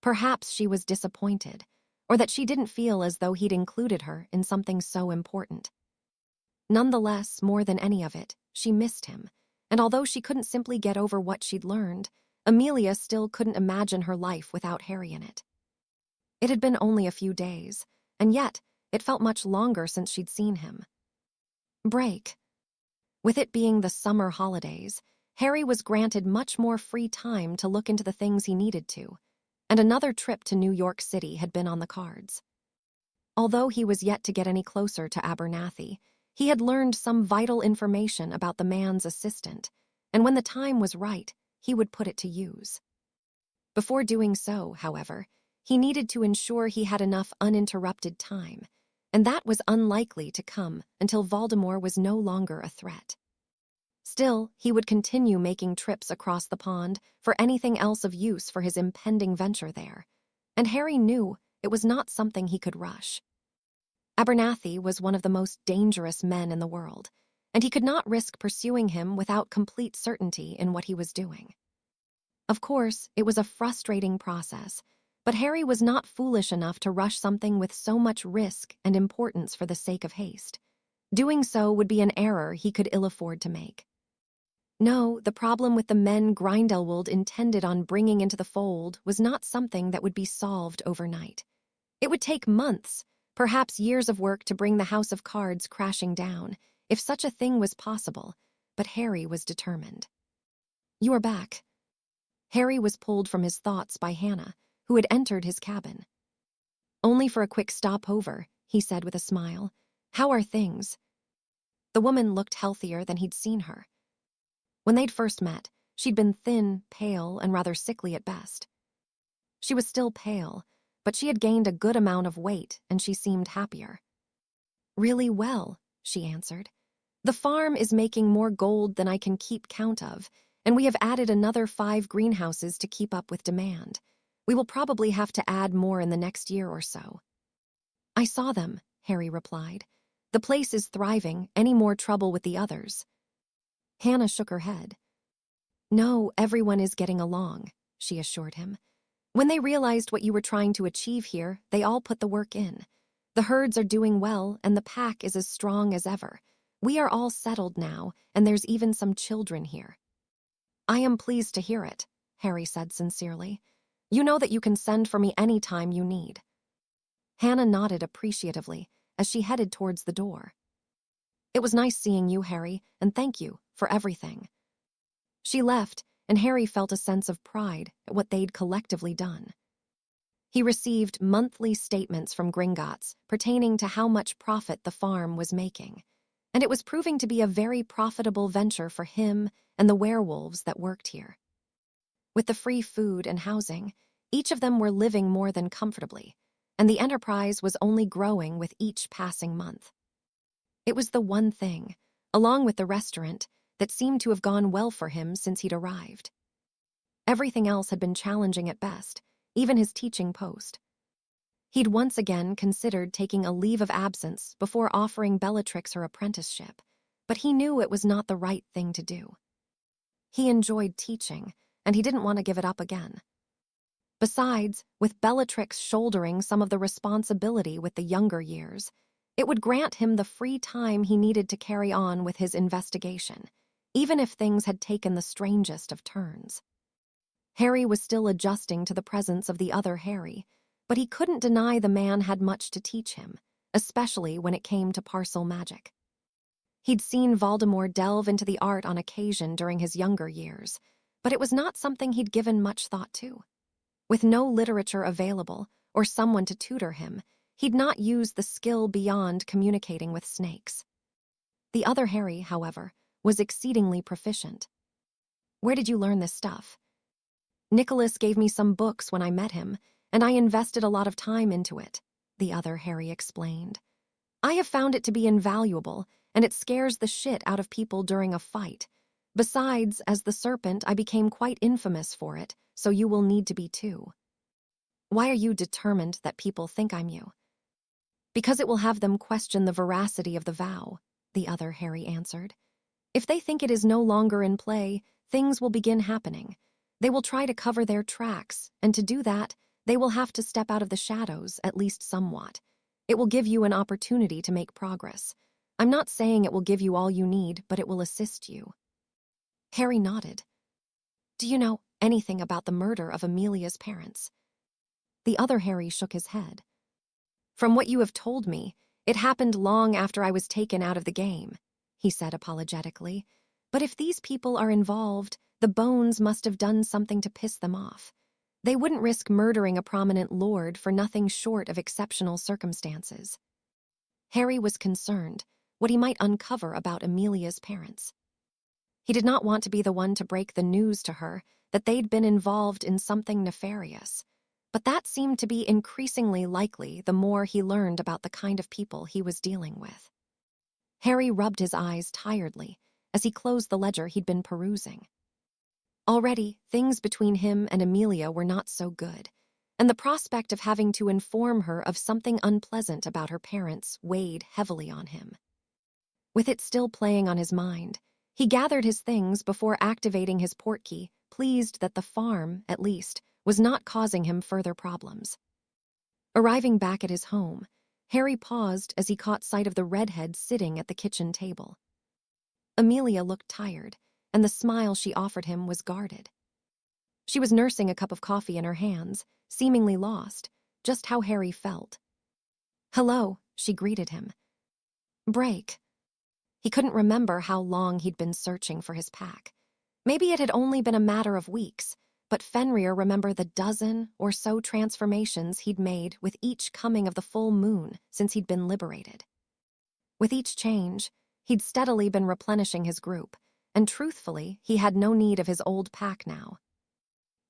Perhaps she was disappointed, or that she didn't feel as though he'd included her in something so important. Nonetheless, more than any of it, she missed him, and although she couldn't simply get over what she'd learned, Amelia still couldn't imagine her life without Harry in it. It had been only a few days, and yet it felt much longer since she'd seen him. Break. With it being the summer holidays, Harry was granted much more free time to look into the things he needed to, and another trip to New York City had been on the cards. Although he was yet to get any closer to Abernathy, he had learned some vital information about the man's assistant, and when the time was right, he would put it to use. Before doing so, however, he needed to ensure he had enough uninterrupted time, and that was unlikely to come until Voldemort was no longer a threat. Still, he would continue making trips across the pond for anything else of use for his impending venture there, and Harry knew it was not something he could rush. Abernathy was one of the most dangerous men in the world, and he could not risk pursuing him without complete certainty in what he was doing. Of course, it was a frustrating process, but Harry was not foolish enough to rush something with so much risk and importance for the sake of haste. Doing so would be an error he could ill afford to make. No, the problem with the men Grindelwald intended on bringing into the fold was not something that would be solved overnight. It would take months, perhaps years of work to bring the House of Cards crashing down, if such a thing was possible, but Harry was determined. "You are back." Harry was pulled from his thoughts by Hannah, who had entered his cabin. "Only for a quick stopover," he said with a smile. "How are things?" The woman looked healthier than he'd seen her. When they'd first met, she'd been thin, pale, and rather sickly at best. She was still pale, but she had gained a good amount of weight and she seemed happier. "Really well," she answered. "The farm is making more gold than I can keep count of, and we have added another 5 greenhouses to keep up with demand. We will probably have to add more in the next year or so." "I saw them," Harry replied. "The place is thriving. Any more trouble with the others?" Hannah shook her head. "No, everyone is getting along," she assured him. "When they realized what you were trying to achieve here, they all put the work in. The herds are doing well, and the pack is as strong as ever. We are all settled now, and there's even some children here." "I am pleased to hear it," Harry said sincerely. "You know that you can send for me any time you need." Hannah nodded appreciatively as she headed towards the door. "It was nice seeing you, Harry, and thank you for everything." She left, and Harry felt a sense of pride at what they'd collectively done. He received monthly statements from Gringotts pertaining to how much profit the farm was making, and it was proving to be a very profitable venture for him and the werewolves that worked here. With the free food and housing, each of them were living more than comfortably, and the enterprise was only growing with each passing month. It was the one thing, along with the restaurant, that seemed to have gone well for him since he'd arrived. Everything else had been challenging at best, even his teaching post. He'd once again considered taking a leave of absence before offering Bellatrix her apprenticeship, but he knew it was not the right thing to do. He enjoyed teaching, and he didn't want to give it up again. Besides, with Bellatrix shouldering some of the responsibility with the younger years, it would grant him the free time he needed to carry on with his investigation, even if things had taken the strangest of turns. Harry was still adjusting to the presence of the other Harry, but he couldn't deny the man had much to teach him, especially when it came to parcel magic. He'd seen Voldemort delve into the art on occasion during his younger years, but it was not something he'd given much thought to. With no literature available or someone to tutor him, he'd not used the skill beyond communicating with snakes. The other Harry, however, was exceedingly proficient. "Where did you learn this stuff?" "Nicholas gave me some books when I met him, and I invested a lot of time into it," the other Harry explained. "I have found it to be invaluable, and it scares the shit out of people during a fight. Besides, as the serpent, I became quite infamous for it, so you will need to be too. Why are you determined that people think I'm you? Because it will have them question the veracity of the vow, the other Harry answered. If they think it is no longer in play, things will begin happening. They will try to cover their tracks, and to do that, they will have to step out of the shadows, at least somewhat. It will give you an opportunity to make progress. I'm not saying it will give you all you need, but it will assist you. Harry nodded. Do you know anything about the murder of Amelia's parents? The other Harry shook his head. From what you have told me, it happened long after I was taken out of the game, he said apologetically. But if these people are involved, the Bones must have done something to piss them off. They wouldn't risk murdering a prominent lord for nothing short of exceptional circumstances. Harry was concerned what he might uncover about Amelia's parents. He did not want to be the one to break the news to her that they'd been involved in something nefarious, but that seemed to be increasingly likely the more he learned about the kind of people he was dealing with. Harry rubbed his eyes tiredly as he closed the ledger he'd been perusing. Already, things between him and Amelia were not so good, and the prospect of having to inform her of something unpleasant about her parents weighed heavily on him. With it still playing on his mind, he gathered his things before activating his portkey, pleased that the farm, at least, was not causing him further problems. Arriving back at his home, Harry paused as he caught sight of the redhead sitting at the kitchen table. Amelia looked tired, and the smile she offered him was guarded. She was nursing a cup of coffee in her hands, seemingly lost, just how Harry felt. Hello, she greeted him. Break. He couldn't remember how long he'd been searching for his pack. Maybe it had only been a matter of weeks, but Fenrir remembered the dozen or so transformations he'd made with each coming of the full moon since he'd been liberated. With each change, he'd steadily been replenishing his group, and truthfully, he had no need of his old pack now.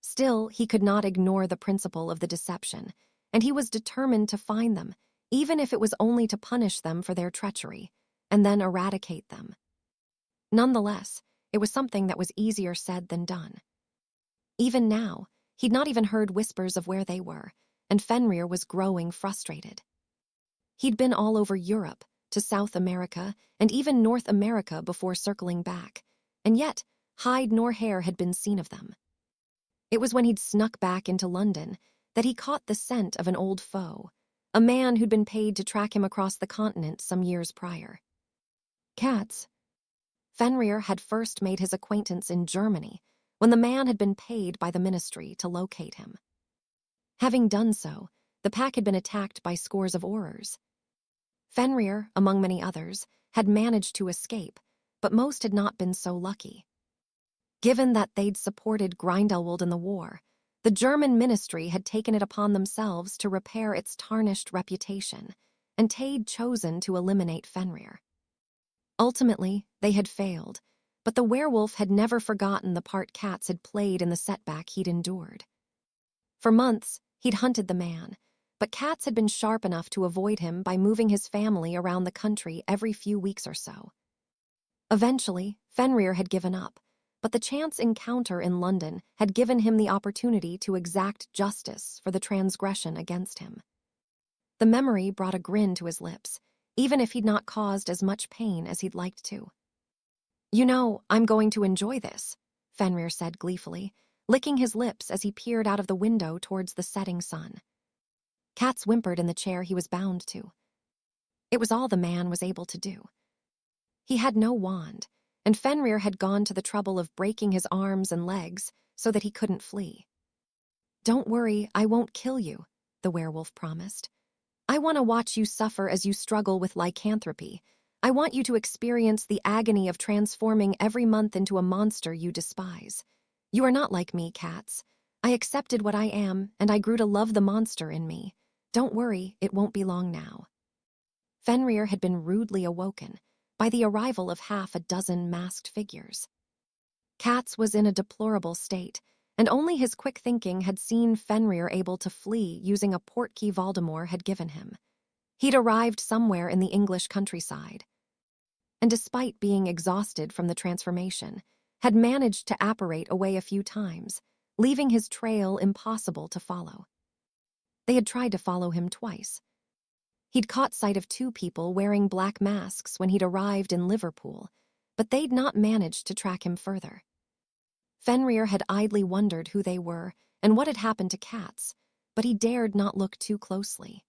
Still, he could not ignore the principle of the deception, and he was determined to find them, even if it was only to punish them for their treachery, and then eradicate them. Nonetheless, it was something that was easier said than done. Even now, he'd not even heard whispers of where they were, and Fenrir was growing frustrated. He'd been all over Europe, to South America, and even North America before circling back, and yet hide nor hair had been seen of them. It was when he'd snuck back into London that he caught the scent of an old foe, a man who'd been paid to track him across the continent some years prior. Cats. Fenrir had first made his acquaintance in Germany, when the man had been paid by the ministry to locate him. Having done so, the pack had been attacked by scores of Aurors. Fenrir, among many others, had managed to escape, but most had not been so lucky. Given that they'd supported Grindelwald in the war, the German ministry had taken it upon themselves to repair its tarnished reputation, and they'd chosen to eliminate Fenrir. Ultimately, they had failed, but the werewolf had never forgotten the part Cats had played in the setback he'd endured. For months, he'd hunted the man, but Cats had been sharp enough to avoid him by moving his family around the country every few weeks or so. Eventually, Fenrir had given up, but the chance encounter in London had given him the opportunity to exact justice for the transgression against him. The memory brought a grin to his lips, even if he'd not caused as much pain as he'd liked to. You know, I'm going to enjoy this, Fenrir said gleefully, licking his lips as he peered out of the window towards the setting sun. Cats whimpered in the chair he was bound to. It was all the man was able to do. He had no wand, and Fenrir had gone to the trouble of breaking his arms and legs so that he couldn't flee. Don't worry, I won't kill you, the werewolf promised. I want to watch you suffer as you struggle with lycanthropy. I want you to experience the agony of transforming every month into a monster you despise. You are not like me, Cats. I accepted what I am, and I grew to love the monster in me. Don't worry, it won't be long now. Fenrir had been rudely awoken by the arrival of half a dozen masked figures. Cats was in a deplorable state, and only his quick thinking had seen Fenrir able to flee using a portkey Voldemort had given him. He'd arrived somewhere in the English countryside. And despite being exhausted from the transformation, had managed to apparate away a few times, leaving his trail impossible to follow. They had tried to follow him twice. He'd caught sight of 2 people wearing black masks when he'd arrived in Liverpool, but they'd not managed to track him further. Fenrir had idly wondered who they were and what had happened to Cats, but he dared not look too closely.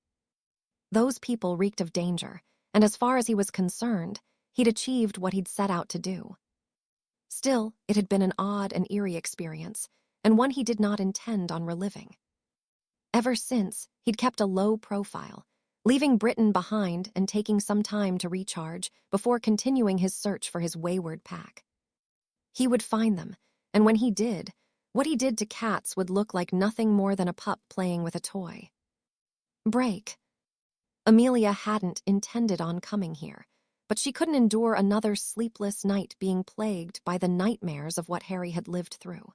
Those people reeked of danger, and as far as he was concerned, he'd achieved what he'd set out to do. Still, it had been an odd and eerie experience, and one he did not intend on reliving. Ever since, he'd kept a low profile, leaving Britain behind and taking some time to recharge before continuing his search for his wayward pack. He would find them, and when he did, what he did to Cats would look like nothing more than a pup playing with a toy. Break. Amelia hadn't intended on coming here, but she couldn't endure another sleepless night being plagued by the nightmares of what Harry had lived through.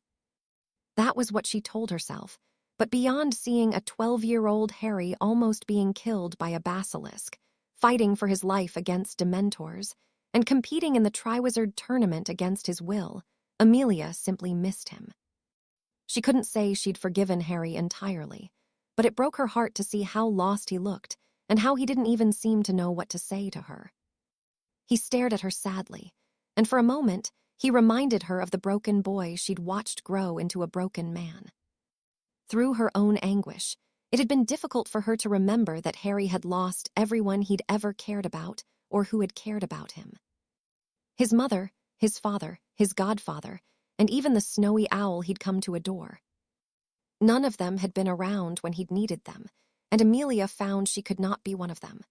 That was what she told herself, but beyond seeing a 12-year-old Harry almost being killed by a basilisk, fighting for his life against Dementors, and competing in the Triwizard Tournament against his will, Amelia simply missed him. She couldn't say she'd forgiven Harry entirely, but it broke her heart to see how lost he looked and how he didn't even seem to know what to say to her. He stared at her sadly, and for a moment, he reminded her of the broken boy she'd watched grow into a broken man. Through her own anguish, it had been difficult for her to remember that Harry had lost everyone he'd ever cared about or who had cared about him. His mother, his father, his godfather, and even the snowy owl he'd come to adore. None of them had been around when he'd needed them, and Amelia found she could not be one of them.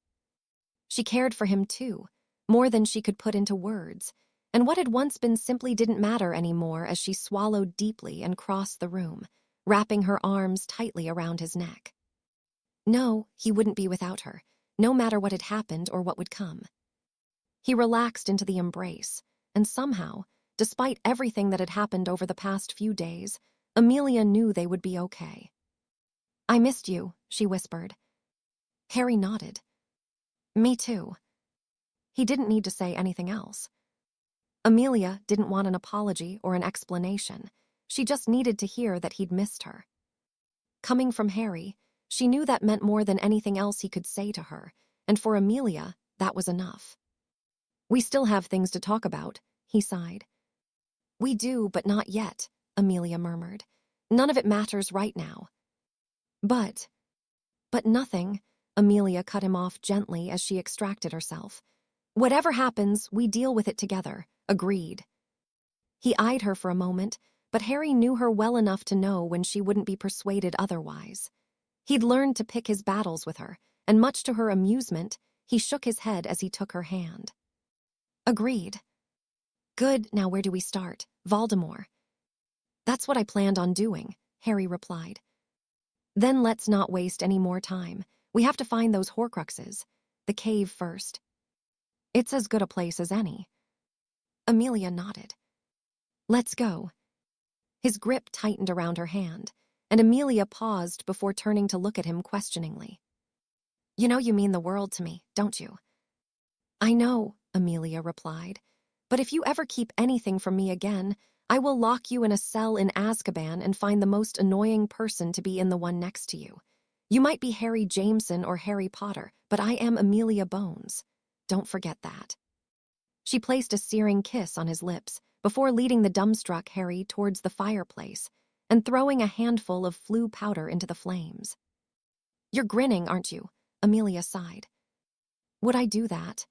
She cared for him too, more than she could put into words, and what had once been simply didn't matter anymore as she swallowed deeply and crossed the room, wrapping her arms tightly around his neck. No, he wouldn't be without her, no matter what had happened or what would come. He relaxed into the embrace, and somehow, despite everything that had happened over the past few days, Amelia knew they would be okay. "I missed you," she whispered. Harry nodded. "Me too." He didn't need to say anything else. Amelia didn't want an apology or an explanation. She just needed to hear that he'd missed her. Coming from Harry, she knew that meant more than anything else he could say to her, and for Amelia, that was enough. "We still have things to talk about," he sighed. "We do, but not yet," Amelia murmured. "None of it matters right now." But nothing," Amelia cut him off gently as she extracted herself. "Whatever happens, we deal with it together. Agreed." He eyed her for a moment, but Harry knew her well enough to know when she wouldn't be persuaded otherwise. He'd learned to pick his battles with her, and much to her amusement, he shook his head as he took her hand. "Agreed." "Good, now where do we start? Voldemort." "That's what I planned on doing," Harry replied. "Then let's not waste any more time. We have to find those Horcruxes. The cave first." "It's as good a place as any." Amelia nodded. "Let's go." His grip tightened around her hand, and Amelia paused before turning to look at him questioningly. "You know you mean the world to me, don't you?" "I know," Amelia replied, "but if you ever keep anything from me again, I will lock you in a cell in Azkaban and find the most annoying person to be in the one next to you. You might be Harry Jameson or Harry Potter, but I am Amelia Bones. Don't forget that." She placed a searing kiss on his lips before leading the dumbstruck Harry towards the fireplace and throwing a handful of flue powder into the flames. "You're grinning, aren't you?" Amelia sighed. "Would I do that?"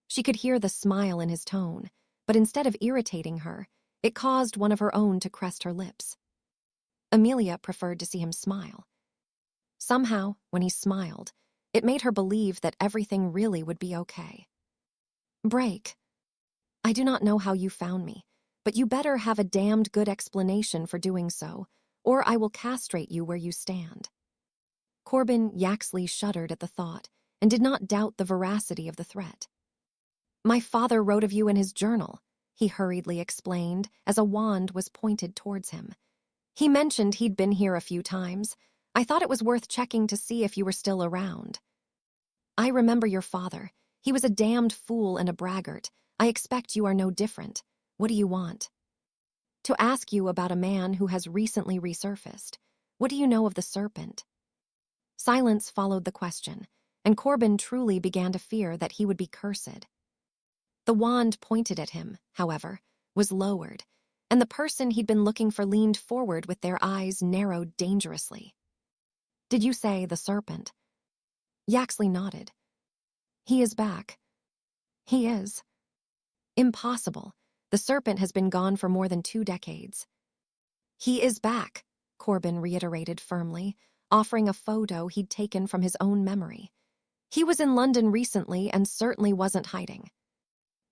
She could hear the smile in his tone, but instead of irritating her, it caused one of her own to crest her lips. Amelia preferred to see him smile. Somehow, when he smiled, it made her believe that everything really would be okay. "Break. I do not know how you found me, but you better have a damned good explanation for doing so, or I will castrate you where you stand." Corbin Yaxley shuddered at the thought and did not doubt the veracity of the threat. "My father wrote of you in his journal," he hurriedly explained as a wand was pointed towards him. "He mentioned he'd been here a few times. I thought it was worth checking to see if you were still around." "I remember your father. He was a damned fool and a braggart. I expect you are no different. What do you want?" To ask you about a man who has recently resurfaced. What do you know of the serpent? Silence followed the question, and Corbin truly began to fear that he would be cursed. The wand pointed at him, however, was lowered, and the person he'd been looking for leaned forward with their eyes narrowed dangerously. Did you say the serpent? Yaxley nodded. He is back. He is. Impossible. The serpent has been gone for more than 2 decades. He is back, Corbin reiterated firmly, offering a photo he'd taken from his own memory. He was in London recently and certainly wasn't hiding.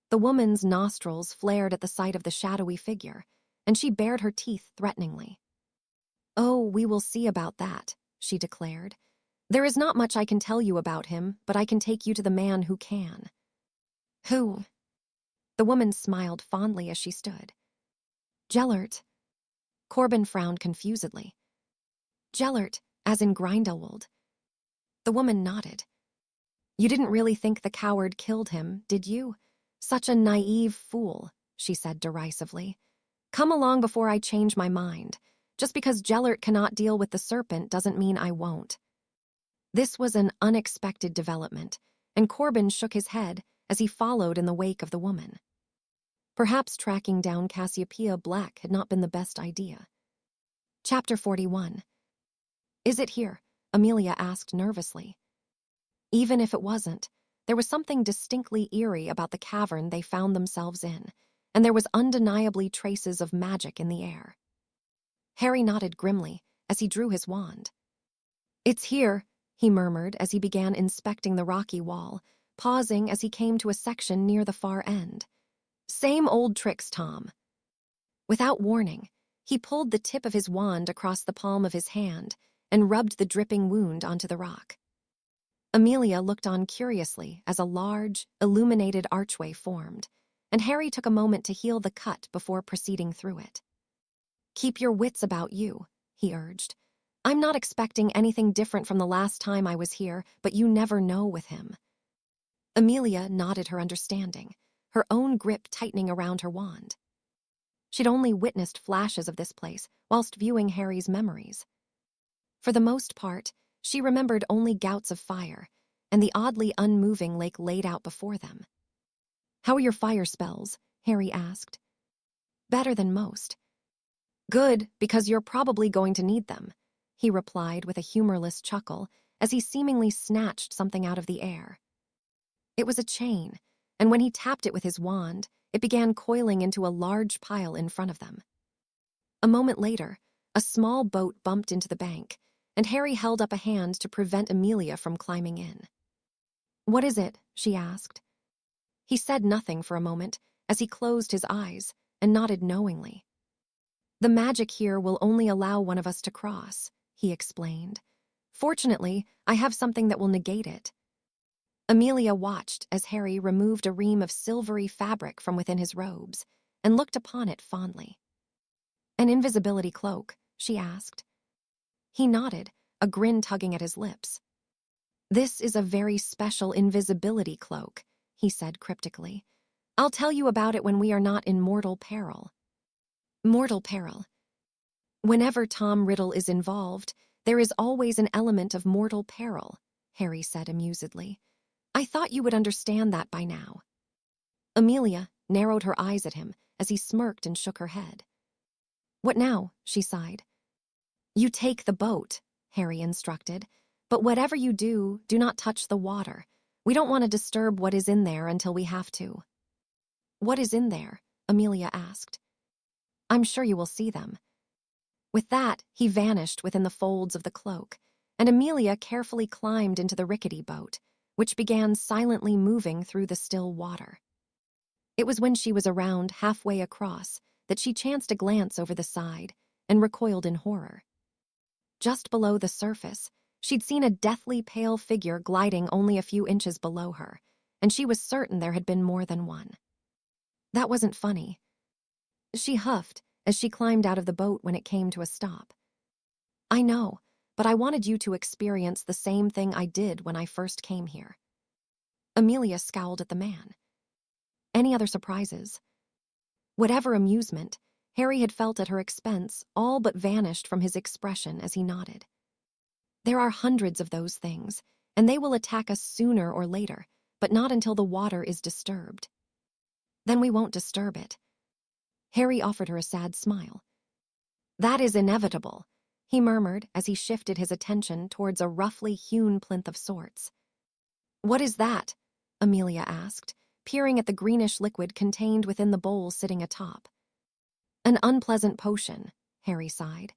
The woman's nostrils flared at the sight of the shadowy figure, and she bared her teeth threateningly. Oh, we will see about that, she declared. There is not much I can tell you about him, but I can take you to the man who can. Who? The woman smiled fondly as she stood. Gellert. Corbin frowned confusedly. Gellert, as in Grindelwald. The woman nodded. You didn't really think the coward killed him, did you? Such a naive fool, she said derisively. Come along before I change my mind. Just because Gellert cannot deal with the serpent doesn't mean I won't. This was an unexpected development, and Corbin shook his head as he followed in the wake of the woman. Perhaps tracking down Cassiopeia Black had not been the best idea. Chapter 41. Is it here? Amelia asked nervously. Even if it wasn't, there was something distinctly eerie about the cavern they found themselves in, and there was undeniably traces of magic in the air. Harry nodded grimly as he drew his wand. It's here, he murmured as he began inspecting the rocky wall, pausing as he came to a section near the far end. Same old tricks, Tom. Without warning, he pulled the tip of his wand across the palm of his hand and rubbed the dripping wound onto the rock. Amelia looked on curiously as a large, illuminated archway formed, and Harry took a moment to heal the cut before proceeding through it. Keep your wits about you, he urged. I'm not expecting anything different from the last time I was here, but you never know with him. Amelia nodded her understanding, her own grip tightening around her wand. She'd only witnessed flashes of this place whilst viewing Harry's memories. For the most part, she remembered only gouts of fire and the oddly unmoving lake laid out before them. How are your fire spells? Harry asked. Better than most. Good, because you're probably going to need them, he replied with a humorless chuckle as he seemingly snatched something out of the air. It was a chain, and when he tapped it with his wand, it began coiling into a large pile in front of them. A moment later, a small boat bumped into the bank, and Harry held up a hand to prevent Amelia from climbing in. What is it? She asked. He said nothing for a moment as he closed his eyes and nodded knowingly. The magic here will only allow one of us to cross, he explained. Fortunately, I have something that will negate it. Amelia watched as Harry removed a ream of silvery fabric from within his robes and looked upon it fondly. An invisibility cloak, she asked. He nodded, a grin tugging at his lips. This is a very special invisibility cloak, he said cryptically. I'll tell you about it when we are not in mortal peril. Mortal peril. Whenever Tom Riddle is involved, there is always an element of mortal peril, Harry said amusedly. I thought you would understand that by now. Amelia narrowed her eyes at him as he smirked and shook her head. What now? She sighed. You take the boat, Harry instructed, but whatever you do, do not touch the water. We don't want to disturb what is in there until we have to. What is in there? Amelia asked. I'm sure you will see them. With that, he vanished within the folds of the cloak, and Amelia carefully climbed into the rickety boat, which began silently moving through the still water. It was when she was around halfway across that she chanced a glance over the side and recoiled in horror. Just below the surface, she'd seen a deathly pale figure gliding only a few inches below her, and she was certain there had been more than one. That wasn't funny. She huffed as she climbed out of the boat when it came to a stop. I know, but I wanted you to experience the same thing I did when I first came here. Amelia scowled at the man. Any other surprises? Whatever amusement, Harry had felt at her expense all but vanished from his expression as he nodded. There are hundreds of those things, and they will attack us sooner or later, but not until the water is disturbed. Then we won't disturb it. Harry offered her a sad smile. That is inevitable, he murmured as he shifted his attention towards a roughly hewn plinth of sorts. What is that? Amelia asked, peering at the greenish liquid contained within the bowl sitting atop. An unpleasant potion, Harry sighed.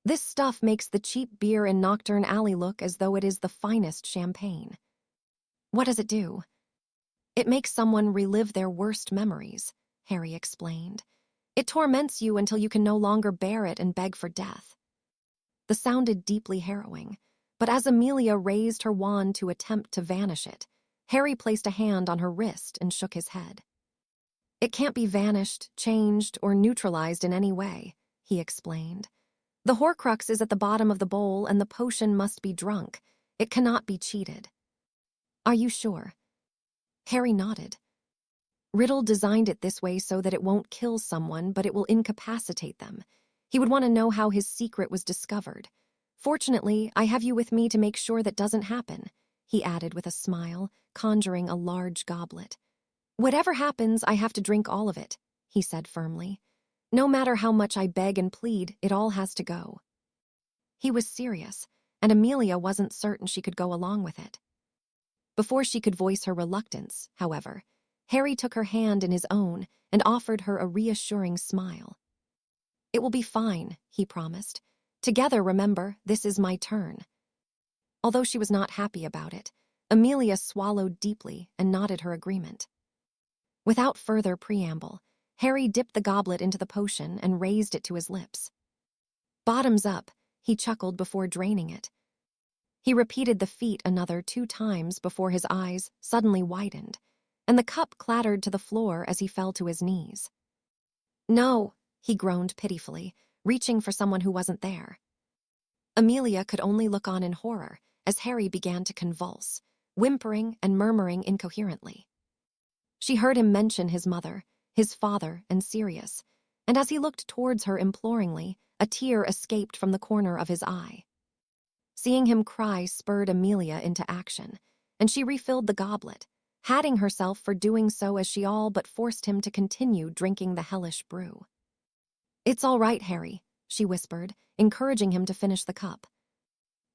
This stuff makes the cheap beer in Nocturne Alley look as though it is the finest champagne. What does it do? It makes someone relive their worst memories, Harry explained. It torments you until you can no longer bear it and beg for death. The sounded deeply harrowing, but as Amelia raised her wand to attempt to vanish it, Harry placed a hand on her wrist and shook his head. It can't be vanished, changed, or neutralized in any way, he explained. The Horcrux is at the bottom of the bowl and the potion must be drunk. It cannot be cheated. Are you sure? Harry nodded. Riddle designed it this way so that it won't kill someone, but it will incapacitate them. He would want to know how his secret was discovered. Fortunately, I have you with me to make sure that doesn't happen, he added with a smile, conjuring a large goblet. Whatever happens, I have to drink all of it, he said firmly. No matter how much I beg and plead, it all has to go. He was serious, and Amelia wasn't certain she could go along with it. Before she could voice her reluctance, however, Harry took her hand in his own and offered her a reassuring smile. It will be fine, he promised. Together, remember, this is my turn. Although she was not happy about it, Amelia swallowed deeply and nodded her agreement. Without further preamble, Harry dipped the goblet into the potion and raised it to his lips. Bottoms up, he chuckled before draining it. He repeated the feat another 2 times before his eyes suddenly widened, and the cup clattered to the floor as he fell to his knees. No, he groaned pitifully, reaching for someone who wasn't there. Amelia could only look on in horror as Harry began to convulse, whimpering and murmuring incoherently. She heard him mention his mother, his father, and Sirius, and as he looked towards her imploringly, a tear escaped from the corner of his eye. Seeing him cry spurred Amelia into action, and she refilled the goblet, hatting herself for doing so as she all but forced him to continue drinking the hellish brew. It's all right, Harry, she whispered, encouraging him to finish the cup.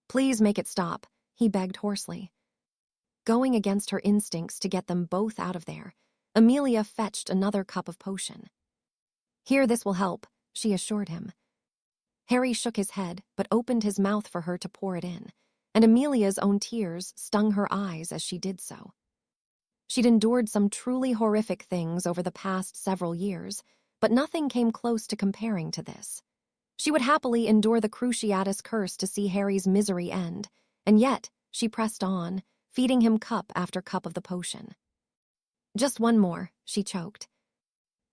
Please make it stop, he begged hoarsely. Going against her instincts to get them both out of there, Amelia fetched another cup of potion. Here, this will help, she assured him. Harry shook his head, but opened his mouth for her to pour it in, and Amelia's own tears stung her eyes as she did so. She'd endured some truly horrific things over the past several years, but nothing came close to comparing to this. She would happily endure the Cruciatus curse to see Harry's misery end, and yet she pressed on, feeding him cup after cup of the potion. Just one more, she choked.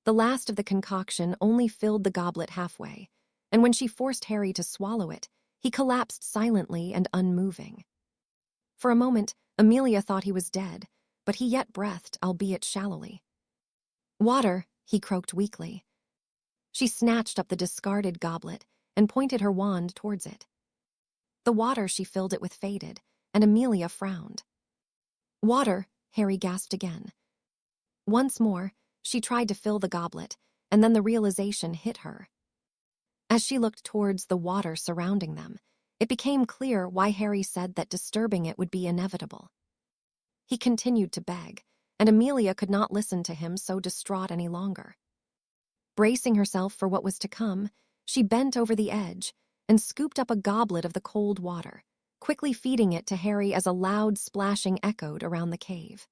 The last of the concoction only filled the goblet halfway, and when she forced Harry to swallow it, he collapsed silently and unmoving. For a moment, Amelia thought he was dead, but he yet breathed, albeit shallowly. Water, he croaked weakly. She snatched up the discarded goblet and pointed her wand towards it. The water she filled it with faded, and Amelia frowned. Water, Harry gasped again. Once more, she tried to fill the goblet, and then the realization hit her. As she looked towards the water surrounding them, it became clear why Harry said that disturbing it would be inevitable. He continued to beg, and Amelia could not listen to him so distraught any longer. Bracing herself for what was to come, she bent over the edge and scooped up a goblet of the cold water, quickly feeding it to Harry as a loud splashing echoed around the cave.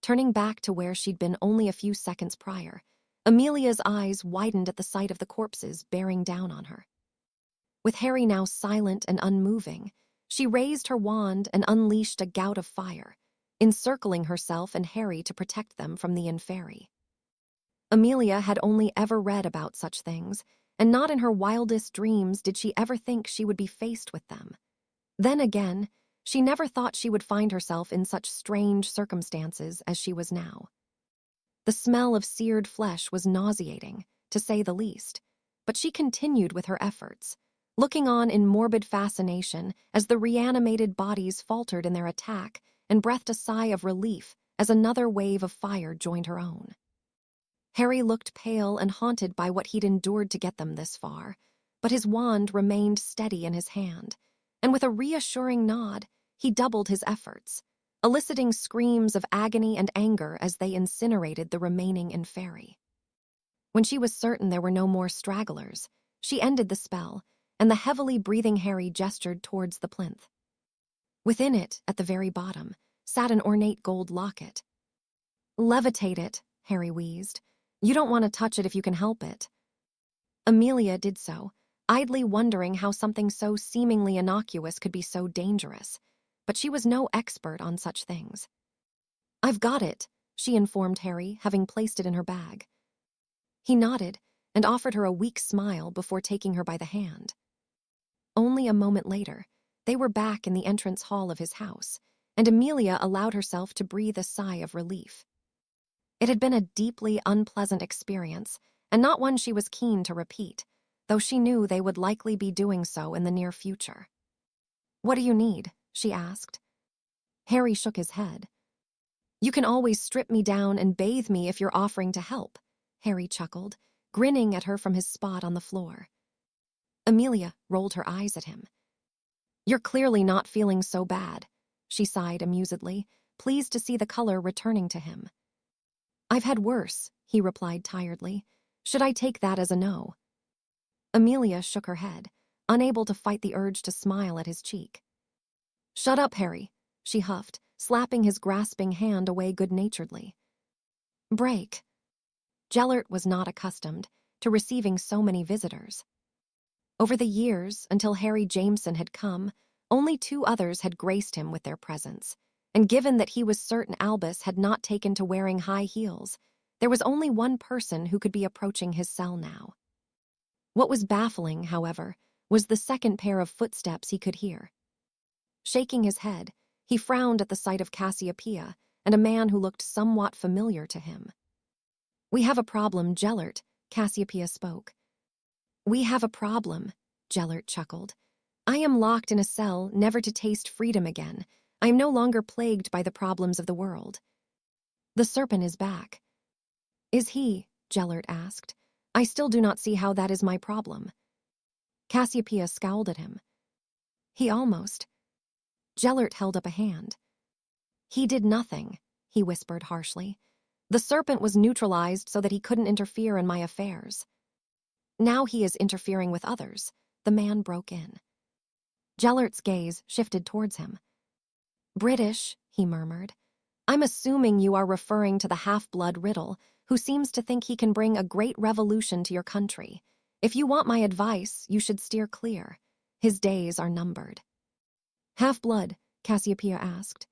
Turning back to where she'd been only a few seconds prior, Amelia's eyes widened at the sight of the corpses bearing down on her. With Harry now silent and unmoving, she raised her wand and unleashed a gout of fire, encircling herself and Harry to protect them from the inferi. Amelia had only ever read about such things, and not in her wildest dreams did she ever think she would be faced with them. Then again, she never thought she would find herself in such strange circumstances as she was now. The smell of seared flesh was nauseating, to say the least, but she continued with her efforts, looking on in morbid fascination as the reanimated bodies faltered in their attack and breathed a sigh of relief as another wave of fire joined her own. Harry looked pale and haunted by what he'd endured to get them this far, but his wand remained steady in his hand, and with a reassuring nod, he doubled his efforts, eliciting screams of agony and anger as they incinerated the remaining inferi. When she was certain there were no more stragglers, she ended the spell, and the heavily breathing Harry gestured towards the plinth. Within it, at the very bottom, sat an ornate gold locket. "Levitate it," Harry wheezed. "You don't want to touch it if you can help it." Amelia did so, idly wondering how something so seemingly innocuous could be so dangerous, but she was no expert on such things. "I've got it," she informed Harry, having placed it in her bag. He nodded and offered her a weak smile before taking her by the hand. Only a moment later, they were back in the entrance hall of his house, and Amelia allowed herself to breathe a sigh of relief. It had been a deeply unpleasant experience, and not one she was keen to repeat, though she knew they would likely be doing so in the near future. "What do you need?" she asked. Harry shook his head. "You can always strip me down and bathe me if you're offering to help," Harry chuckled, grinning at her from his spot on the floor. Amelia rolled her eyes at him. "You're clearly not feeling so bad," she sighed amusedly, pleased to see the color returning to him. "I've had worse," he replied tiredly. "Should I take that as a no?" Amelia shook her head, unable to fight the urge to smile at his cheek. "Shut up, Harry," she huffed, slapping his grasping hand away good-naturedly. "Break." Gellert was not accustomed to receiving so many visitors. Over the years, until Harry Jameson had come, only 2 others had graced him with their presence, and given that he was certain Albus had not taken to wearing high heels, there was only one person who could be approaching his cell now. What was baffling, however, was the second pair of footsteps he could hear. Shaking his head, he frowned at the sight of Cassiopeia and a man who looked somewhat familiar to him. "We have a problem, Gellert," Cassiopeia spoke. "We have a problem," Gellert chuckled. "I am locked in a cell, never to taste freedom again. I am no longer plagued by the problems of the world." "The serpent is back." "Is he?" Gellert asked. "I still do not see how that is my problem." Cassiopeia scowled at him. "He almost." Gellert held up a hand. "He did nothing," he whispered harshly. "The serpent was neutralized so that he couldn't interfere in my affairs." "Now he is interfering with others," the man broke in. Gellert's gaze shifted towards him. "British," he murmured. "I'm assuming you are referring to the half-blood Riddle, who seems to think he can bring a great revolution to your country. If you want my advice, you should steer clear. His days are numbered." "Half-blood?" Cassiopeia asked.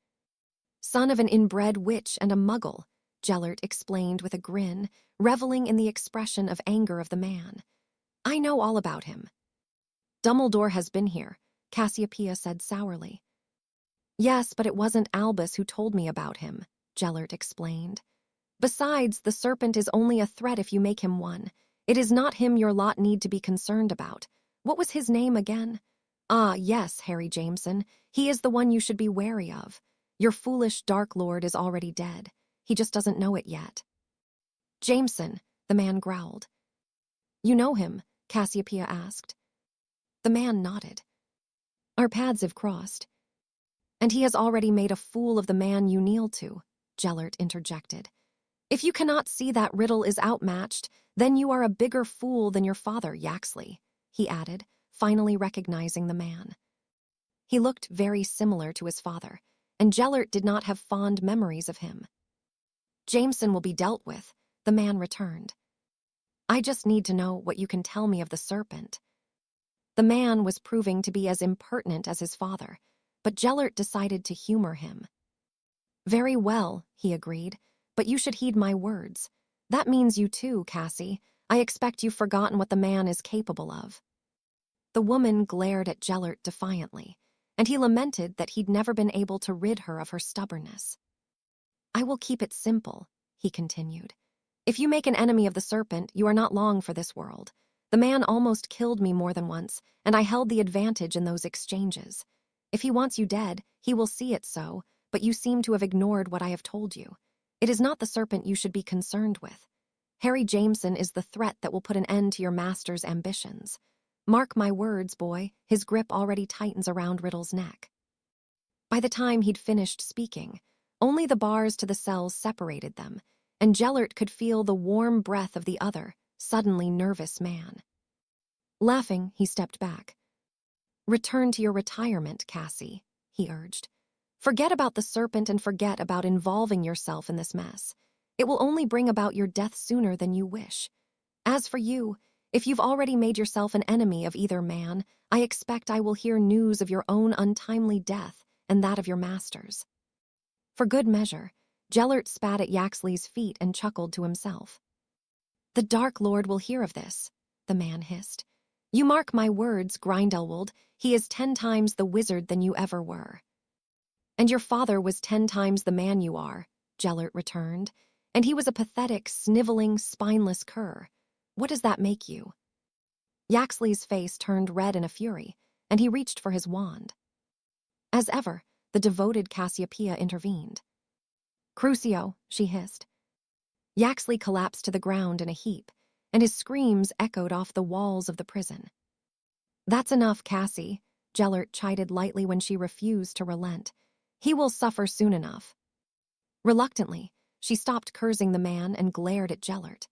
"Son of an inbred witch and a muggle," Gellert explained with a grin, reveling in the expression of anger of the man. "I know all about him." "Dumbledore has been here," Cassiopeia said sourly. "Yes, but it wasn't Albus who told me about him," Gellert explained. "Besides, the serpent is only a threat if you make him one. It is not him your lot need to be concerned about. What was his name again? Ah, yes, Harry Jameson. He is the one you should be wary of. Your foolish Dark Lord is already dead. He just doesn't know it yet." "Jameson," the man growled. "You know him?" Cassiopeia asked. The man nodded. "Our paths have crossed." "And he has already made a fool of the man you kneel to," Gellert interjected. "If you cannot see that Riddle is outmatched, then you are a bigger fool than your father, Yaxley," he added, finally recognizing the man. He looked very similar to his father, and Gellert did not have fond memories of him. "Jameson will be dealt with," the man returned. "I just need to know what you can tell me of the serpent." The man was proving to be as impertinent as his father, but Gellert decided to humor him. "Very well," he agreed, "but you should heed my words. That means you too, Cassie. I expect you've forgotten what the man is capable of." The woman glared at Gellert defiantly, and he lamented that he'd never been able to rid her of her stubbornness. "I will keep it simple," he continued. If you make an enemy of the serpent, you are not long for this world. The man almost killed me more than once, and I held the advantage in those exchanges. If he wants you dead, he will see it so, but you seem to have ignored what I have told you. It is not the serpent you should be concerned with. Harry Jameson is the threat that will put an end to your master's ambitions. Mark my words, boy, his grip already tightens around Riddle's neck. By the time he'd finished speaking, only the bars to the cells separated them, and Gellert could feel the warm breath of the other, suddenly nervous man. Laughing, he stepped back. "Return to your retirement, Cassie," he urged. "Forget about the serpent and forget about involving yourself in this mess. It will only bring about your death sooner than you wish. As for you, if you've already made yourself an enemy of either man, I expect I will hear news of your own untimely death and that of your master's." For good measure, Gellert spat at Yaxley's feet and chuckled to himself. "The Dark Lord will hear of this," the man hissed. "You mark my words, Grindelwald, he is 10 times the wizard than you ever were." "And your father was 10 times the man you are," Gellert returned, "and he was a pathetic, sniveling, spineless cur. What does that make you?" Yaxley's face turned red in a fury, and he reached for his wand. As ever, the devoted Cassiopeia intervened. "Crucio," she hissed. Yaxley collapsed to the ground in a heap, and his screams echoed off the walls of the prison. "That's enough, Cassie," Gellert chided lightly when she refused to relent. "He will suffer soon enough." Reluctantly, she stopped cursing the man and glared at Gellert.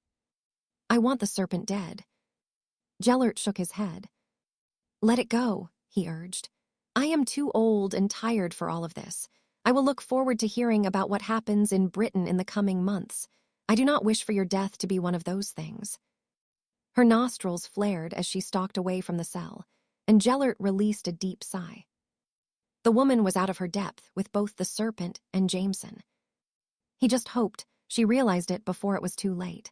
"I want the serpent dead." Gellert shook his head. "Let it go," he urged. "I am too old and tired for all of this. I will look forward to hearing about what happens in Britain in the coming months. I do not wish for your death to be one of those things." Her nostrils flared as she stalked away from the cell, and Gellert released a deep sigh. The woman was out of her depth with both the serpent and Jameson. He just hoped she realized it before it was too late.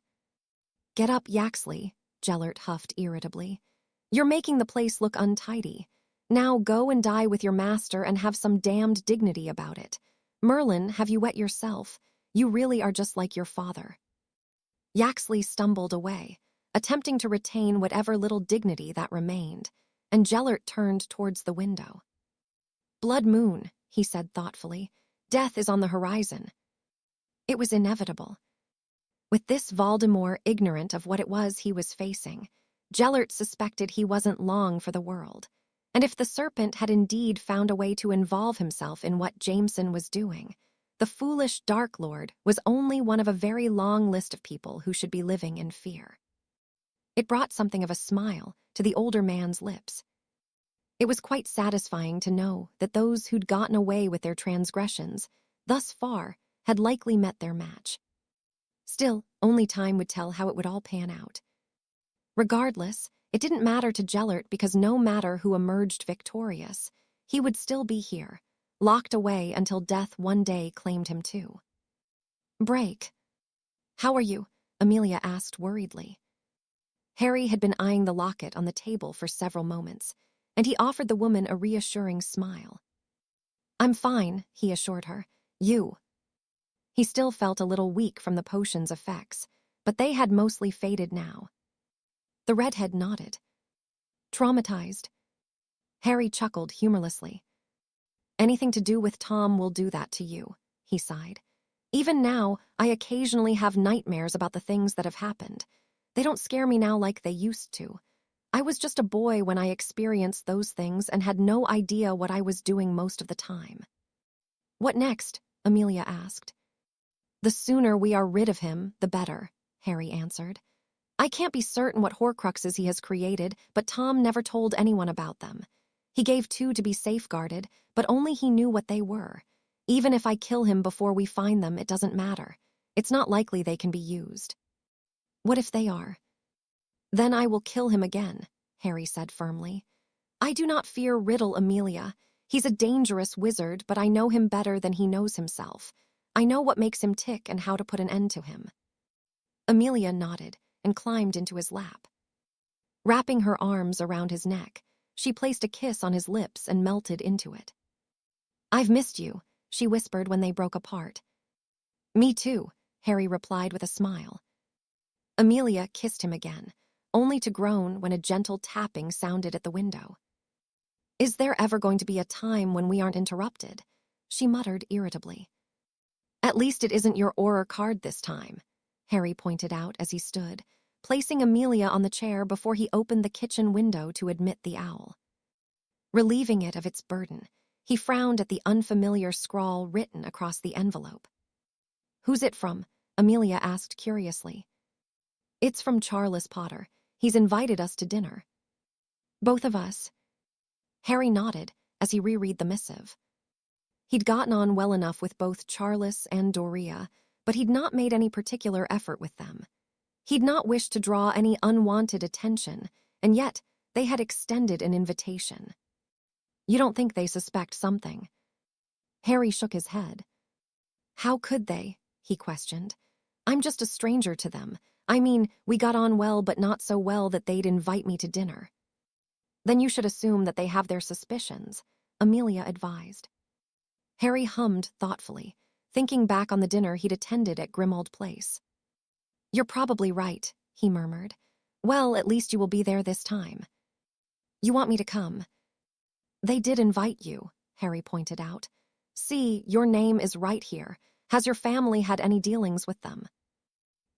"Get up, Yaxley," Gellert huffed irritably. "You're making the place look untidy. Now go and die with your master and have some damned dignity about it. Merlin, have you wet yourself? You really are just like your father." Yaxley stumbled away, attempting to retain whatever little dignity that remained, and Gellert turned towards the window. "Blood moon," he said thoughtfully. "Death is on the horizon." It was inevitable. With this Voldemort ignorant of what it was he was facing, Gellert suspected he wasn't long for the world. And if the serpent had indeed found a way to involve himself in what Jameson was doing, the foolish Dark Lord was only one of a very long list of people who should be living in fear. It brought something of a smile to the older man's lips. It was quite satisfying to know that those who'd gotten away with their transgressions, thus far, had likely met their match. Still, only time would tell how it would all pan out. Regardless, it didn't matter to Gellert because no matter who emerged victorious, he would still be here, locked away until death one day claimed him too. "Break. How are you?" Amelia asked worriedly. Harry had been eyeing the locket on the table for several moments, and he offered the woman a reassuring smile. "I'm fine," he assured her. "You?" He still felt a little weak from the potion's effects, but they had mostly faded now. The redhead nodded. "Traumatized." Harry chuckled humorlessly. "Anything to do with Tom will do that to you," he sighed. "Even now, I occasionally have nightmares about the things that have happened. They don't scare me now like they used to. I was just a boy when I experienced those things and had no idea what I was doing most of the time." "What next?" Amelia asked. "The sooner we are rid of him, the better," Harry answered. "I can't be certain what Horcruxes he has created, but Tom never told anyone about them. He gave 2 to be safeguarded, but only he knew what they were. Even if I kill him before we find them, it doesn't matter. It's not likely they can be used." "What if they are?" "Then I will kill him again," Harry said firmly. "I do not fear Riddle, Amelia. He's a dangerous wizard, but I know him better than he knows himself. I know what makes him tick and how to put an end to him." Amelia nodded and climbed into his lap. Wrapping her arms around his neck, she placed a kiss on his lips and melted into it. "I've missed you," she whispered when they broke apart. "Me too," Harry replied with a smile. Amelia kissed him again, only to groan when a gentle tapping sounded at the window. Is there ever going to be a time when we aren't interrupted? She muttered irritably. At least it isn't your Auror card this time, Harry pointed out as he stood, placing Amelia on the chair before he opened the kitchen window to admit the owl. Relieving it of its burden, he frowned at the unfamiliar scrawl written across the envelope. Who's it from? Amelia asked curiously. It's from Charles Potter. He's invited us to dinner. Both of us? Harry nodded as he reread the missive. He'd gotten on well enough with both Charles and Doria, but he'd not made any particular effort with them. He'd not wished to draw any unwanted attention, and yet they had extended an invitation. You don't think they suspect something? Harry shook his head. How could they? He questioned. I'm just a stranger to them. I mean, we got on well, but not so well that they'd invite me to dinner. Then you should assume that they have their suspicions, Amelia advised. Harry hummed thoughtfully, thinking back on the dinner he'd attended at Grimmauld Place. You're probably right, he murmured. Well, at least you will be there this time. You want me to come? They did invite you, Harry pointed out. See, your name is right here. Has your family had any dealings with them?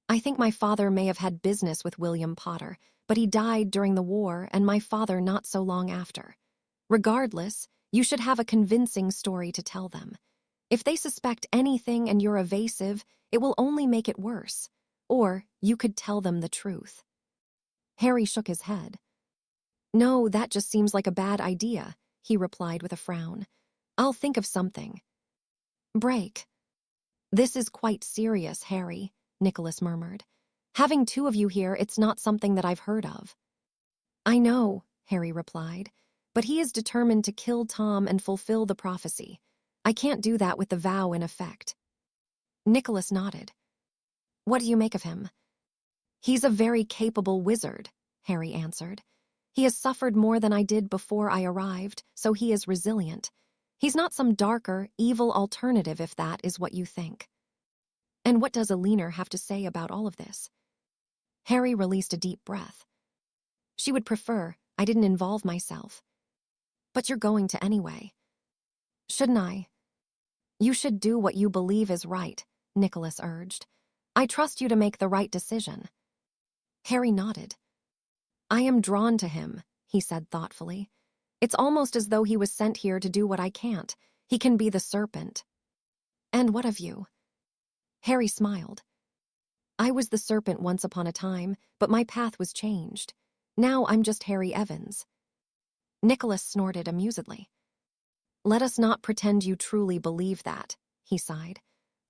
I think my father may have had business with William Potter, but he died during the war and my father not so long after. Regardless, you should have a convincing story to tell them. If they suspect anything and you're evasive, it will only make it worse. Or you could tell them the truth. Harry shook his head. No, that just seems like a bad idea, he replied with a frown. I'll think of something. Break. This is quite serious, Harry, Nicholas murmured. Having two of you here, it's not something that I've heard of. I know, Harry replied, but he is determined to kill Tom and fulfill the prophecy. I can't do that with the vow in effect. Nicholas nodded. What do you make of him? He's a very capable wizard, Harry answered. He has suffered more than I did before I arrived, so he is resilient. He's not some darker, evil alternative if that is what you think. And what does Linger have to say about all of this? Harry released a deep breath. She would prefer I didn't involve myself. But you're going to anyway. Shouldn't I? You should do what you believe is right, Nicholas urged. I trust you to make the right decision. Harry nodded. I am drawn to him, he said thoughtfully. It's almost as though he was sent here to do what I can't. He can be the serpent. And what of you? Harry smiled. I was the serpent once upon a time, but my path was changed. Now I'm just Harry Evans. Nicholas snorted amusedly. Let us not pretend you truly believe that, he sighed.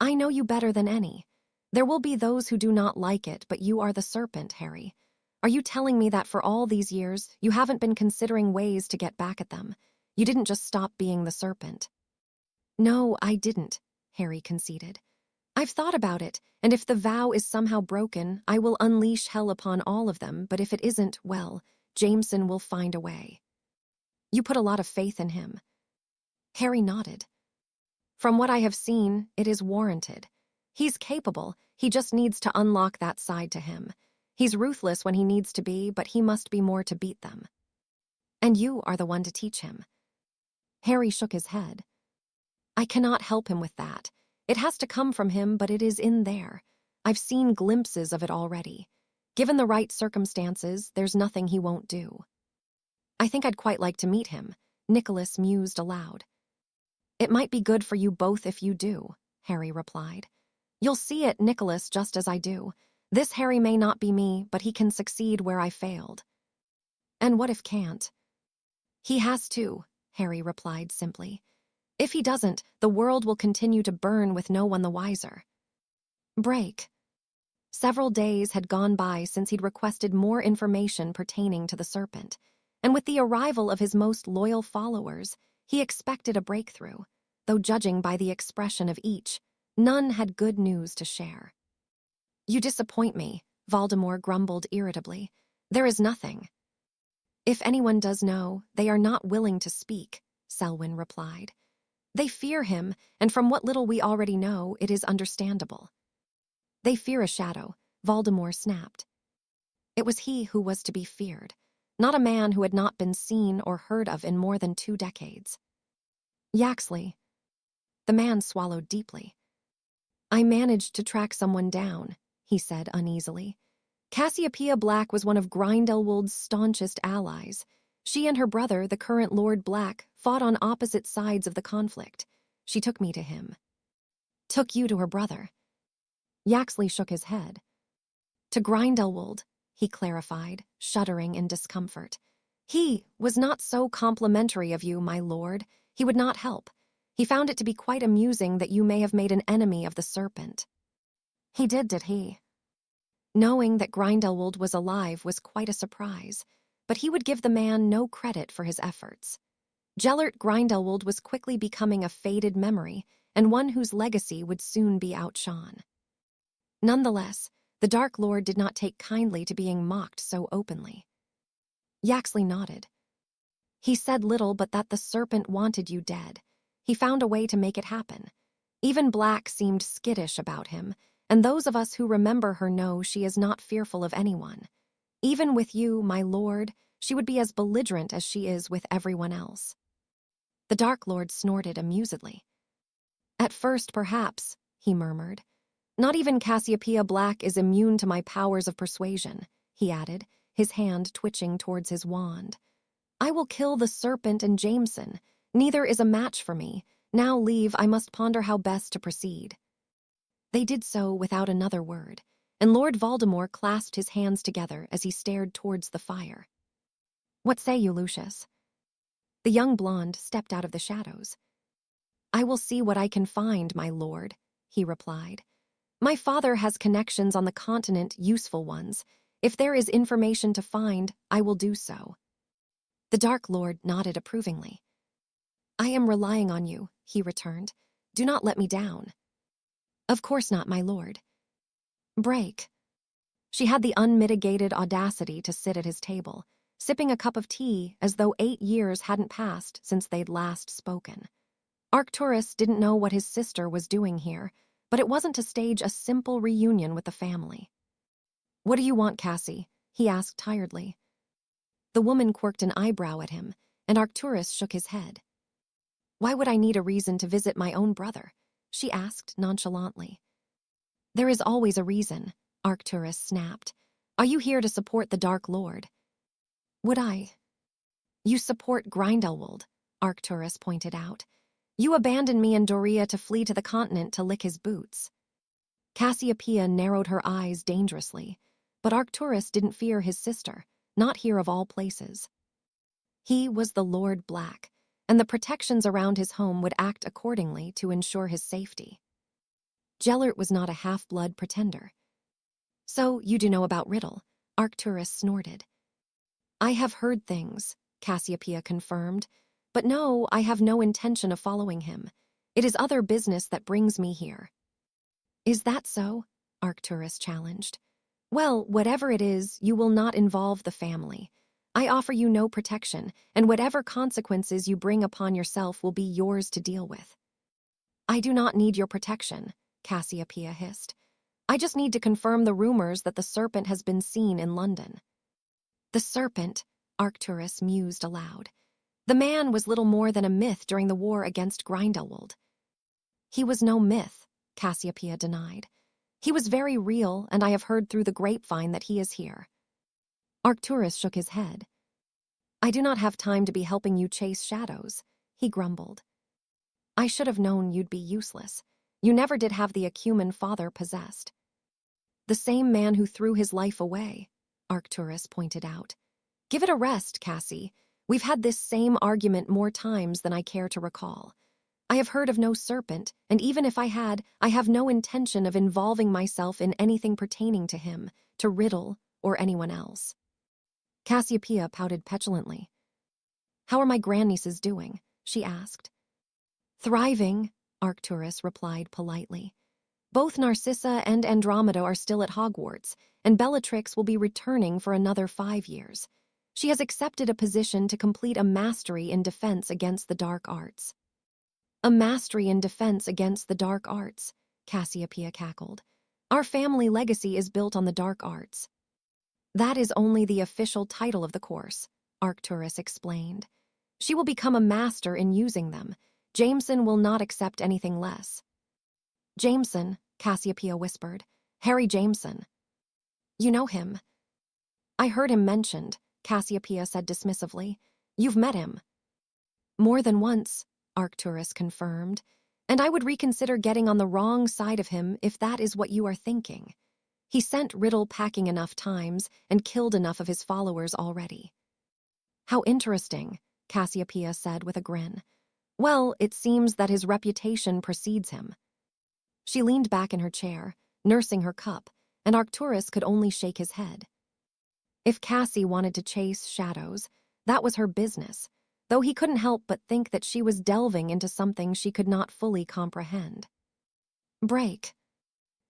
I know you better than any. There will be those who do not like it, but you are the serpent, Harry. Are you telling me that for all these years, you haven't been considering ways to get back at them? You didn't just stop being the serpent. No, I didn't, Harry conceded. I've thought about it, and if the vow is somehow broken, I will unleash hell upon all of them, but if it isn't, well, Jameson will find a way. You put a lot of faith in him. Harry nodded. From what I have seen, it is warranted. He's capable, he just needs to unlock that side to him. He's ruthless when he needs to be, but he must be more to beat them. And you are the one to teach him. Harry shook his head. I cannot help him with that. It has to come from him, but it is in there. I've seen glimpses of it already. Given the right circumstances, there's nothing he won't do. I think I'd quite like to meet him, Nicholas mused aloud. It might be good for you both if you do, Harry replied. You'll see it, Nicholas, just as I do. This Harry may not be me, but he can succeed where I failed. And what if can't? He has to, Harry replied simply. If he doesn't, the world will continue to burn with no one the wiser. Break. Several days had gone by since he'd requested more information pertaining to the serpent, and with the arrival of his most loyal followers, he expected a breakthrough, though judging by the expression of each, none had good news to share. You disappoint me, Voldemort grumbled irritably. There is nothing. If anyone does know, they are not willing to speak, Selwyn replied. They fear him, and from what little we already know, it is understandable. They fear a shadow, Voldemort snapped. It was he who was to be feared, not a man who had not been seen or heard of in more than 2 decades. Yaxley. The man swallowed deeply. I managed to track someone down, he said uneasily. Cassiopeia Black was one of Grindelwald's staunchest allies. She and her brother, the current Lord Black, fought on opposite sides of the conflict. She took me to him. Took you to her brother. Yaxley shook his head. To Grindelwald, he clarified, shuddering in discomfort. He was not so complimentary of you, my lord. He would not help. He found it to be quite amusing that you may have made an enemy of the serpent. He did he? Knowing that Grindelwald was alive was quite a surprise, but he would give the man no credit for his efforts. Gellert Grindelwald was quickly becoming a faded memory, and one whose legacy would soon be outshone. Nonetheless, the Dark Lord did not take kindly to being mocked so openly. Yaxley nodded. He said little but that the serpent wanted you dead. He found a way to make it happen. Even Black seemed skittish about him, and those of us who remember her know she is not fearful of anyone. Even with you, my lord, she would be as belligerent as she is with everyone else. The Dark Lord snorted amusedly. At first, perhaps, he murmured. Not even Cassiopeia Black is immune to my powers of persuasion, he added, his hand twitching towards his wand. I will kill the serpent and Jameson. Neither is a match for me. Now leave, I must ponder how best to proceed. They did so without another word, and Lord Voldemort clasped his hands together as he stared towards the fire. What say you, Lucius? The young blonde stepped out of the shadows. I will see what I can find, my lord, he replied. My father has connections on the continent, useful ones. If there is information to find, I will do so. The Dark Lord nodded approvingly. I am relying on you, he returned. Do not let me down. Of course not, my lord. Break. She had the unmitigated audacity to sit at his table, sipping a cup of tea as though 8 years hadn't passed since they'd last spoken. Arcturus didn't know what his sister was doing here, but it wasn't to stage a simple reunion with the family. What do you want, Cassie? He asked tiredly. The woman quirked an eyebrow at him, and Arcturus shook his head. Why would I need a reason to visit my own brother? She asked nonchalantly. There is always a reason, Arcturus snapped. Are you here to support the Dark Lord? Would I? You support Grindelwald, Arcturus pointed out. You abandoned me and Doria to flee to the continent to lick his boots. Cassiopeia narrowed her eyes dangerously, but Arcturus didn't fear his sister, not here of all places. He was the Lord Black, and the protections around his home would act accordingly to ensure his safety. Gellert was not a half-blood pretender. So you do know about Riddle, Arcturus snorted. I have heard things, Cassiopeia confirmed, but no, I have no intention of following him. It is other business that brings me here. Is that so? Arcturus challenged. Well, whatever it is, you will not involve the family. I offer you no protection, and whatever consequences you bring upon yourself will be yours to deal with. I do not need your protection, Cassiopeia hissed. I just need to confirm the rumors that the serpent has been seen in London. The serpent, Arcturus mused aloud. The man was little more than a myth during the war against Grindelwald. He was no myth, Cassiopeia denied. He was very real, and I have heard through the grapevine that he is here. Arcturus shook his head. I do not have time to be helping you chase shadows, he grumbled. I should have known you'd be useless. You never did have the acumen father possessed. The same man who threw his life away, Arcturus pointed out. Give it a rest, Cassie. We've had this same argument more times than I care to recall. I have heard of no serpent, and even if I had, I have no intention of involving myself in anything pertaining to him, to Riddle, or anyone else. Cassiopeia pouted petulantly. How are my grandnieces doing? She asked. Thriving, Arcturus replied politely. Both Narcissa and Andromeda are still at Hogwarts, and Bellatrix will be returning for another 5 years. She has accepted a position to complete a mastery in defense against the dark arts. A mastery in defense against the dark arts, Cassiopeia cackled. Our family legacy is built on the dark arts. That is only the official title of the course, Arcturus explained. She will become a master in using them. Jameson will not accept anything less. Jameson, Cassiopeia whispered. Harry Jameson. You know him. I heard him mentioned, Cassiopeia said dismissively. You've met him. More than once, Arcturus confirmed, and I would reconsider getting on the wrong side of him if that is what you are thinking. He sent Riddle packing enough times and killed enough of his followers already. How interesting, Cassiopeia said with a grin. Well, it seems that his reputation precedes him. She leaned back in her chair, nursing her cup, and Arcturus could only shake his head. If Cassie wanted to chase shadows, that was her business, though he couldn't help but think that she was delving into something she could not fully comprehend. Break.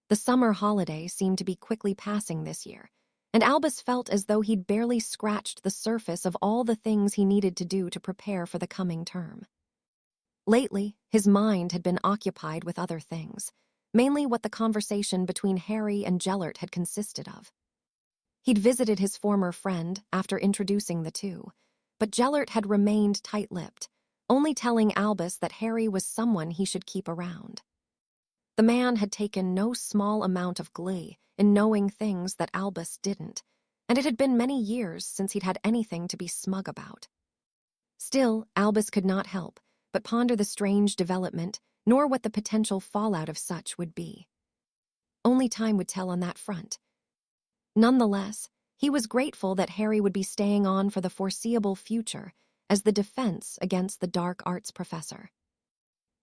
The summer holiday seemed to be quickly passing this year, and Albus felt as though he'd barely scratched the surface of all the things he needed to do to prepare for the coming term. Lately, his mind had been occupied with other things, mainly what the conversation between Harry and Gellert had consisted of. He'd visited his former friend after introducing the two, but Gellert had remained tight-lipped, only telling Albus that Harry was someone he should keep around. The man had taken no small amount of glee in knowing things that Albus didn't, and it had been many years since he'd had anything to be smug about. Still, Albus could not help but ponder the strange development, nor what the potential fallout of such would be. Only time would tell on that front. Nonetheless, he was grateful that Harry would be staying on for the foreseeable future as the defense against the dark arts professor.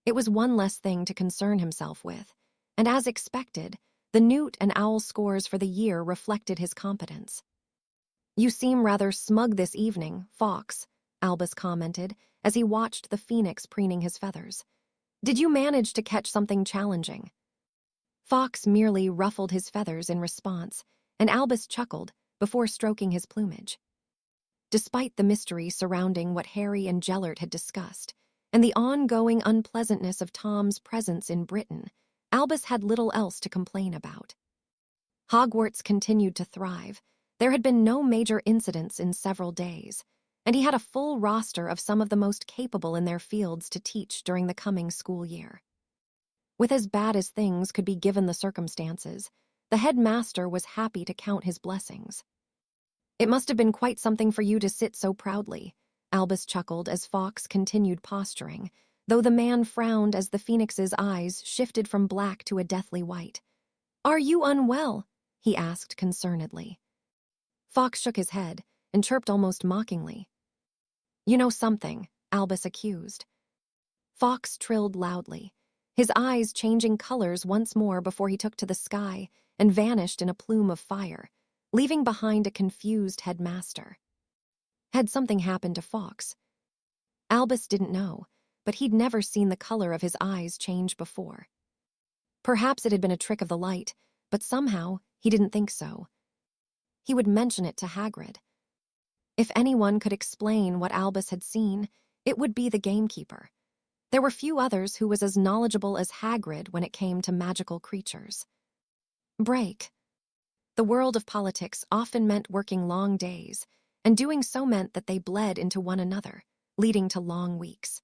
It was one less thing to concern himself with, and as expected, the Newt and Owl scores for the year reflected his competence. You seem rather smug this evening, Fawkes, Albus commented as he watched the phoenix preening his feathers. Did you manage to catch something challenging? Fawkes merely ruffled his feathers in response, and Albus chuckled before stroking his plumage. Despite the mystery surrounding what Harry and Gellert had discussed, and the ongoing unpleasantness of Tom's presence in Britain, Albus had little else to complain about. Hogwarts continued to thrive. There had been no major incidents in several days, and he had a full roster of some of the most capable in their fields to teach during the coming school year. With as bad as things could be given the circumstances, the headmaster was happy to count his blessings. It must have been quite something for you to sit so proudly, Albus chuckled as Fawkes continued posturing, though the man frowned as the phoenix's eyes shifted from black to a deathly white. Are you unwell? He asked concernedly. Fawkes shook his head and chirped almost mockingly. You know something, Albus accused. Fawkes trilled loudly, his eyes changing colors once more before he took to the sky and vanished in a plume of fire, leaving behind a confused headmaster. Had something happened to Fawkes? Albus didn't know, but he'd never seen the color of his eyes change before. Perhaps it had been a trick of the light, but somehow he didn't think so. He would mention it to Hagrid. If anyone could explain what Albus had seen, it would be the gamekeeper. There were few others who was as knowledgeable as Hagrid when it came to magical creatures. Break. The world of politics often meant working long days, and doing so meant that they bled into one another, leading to long weeks.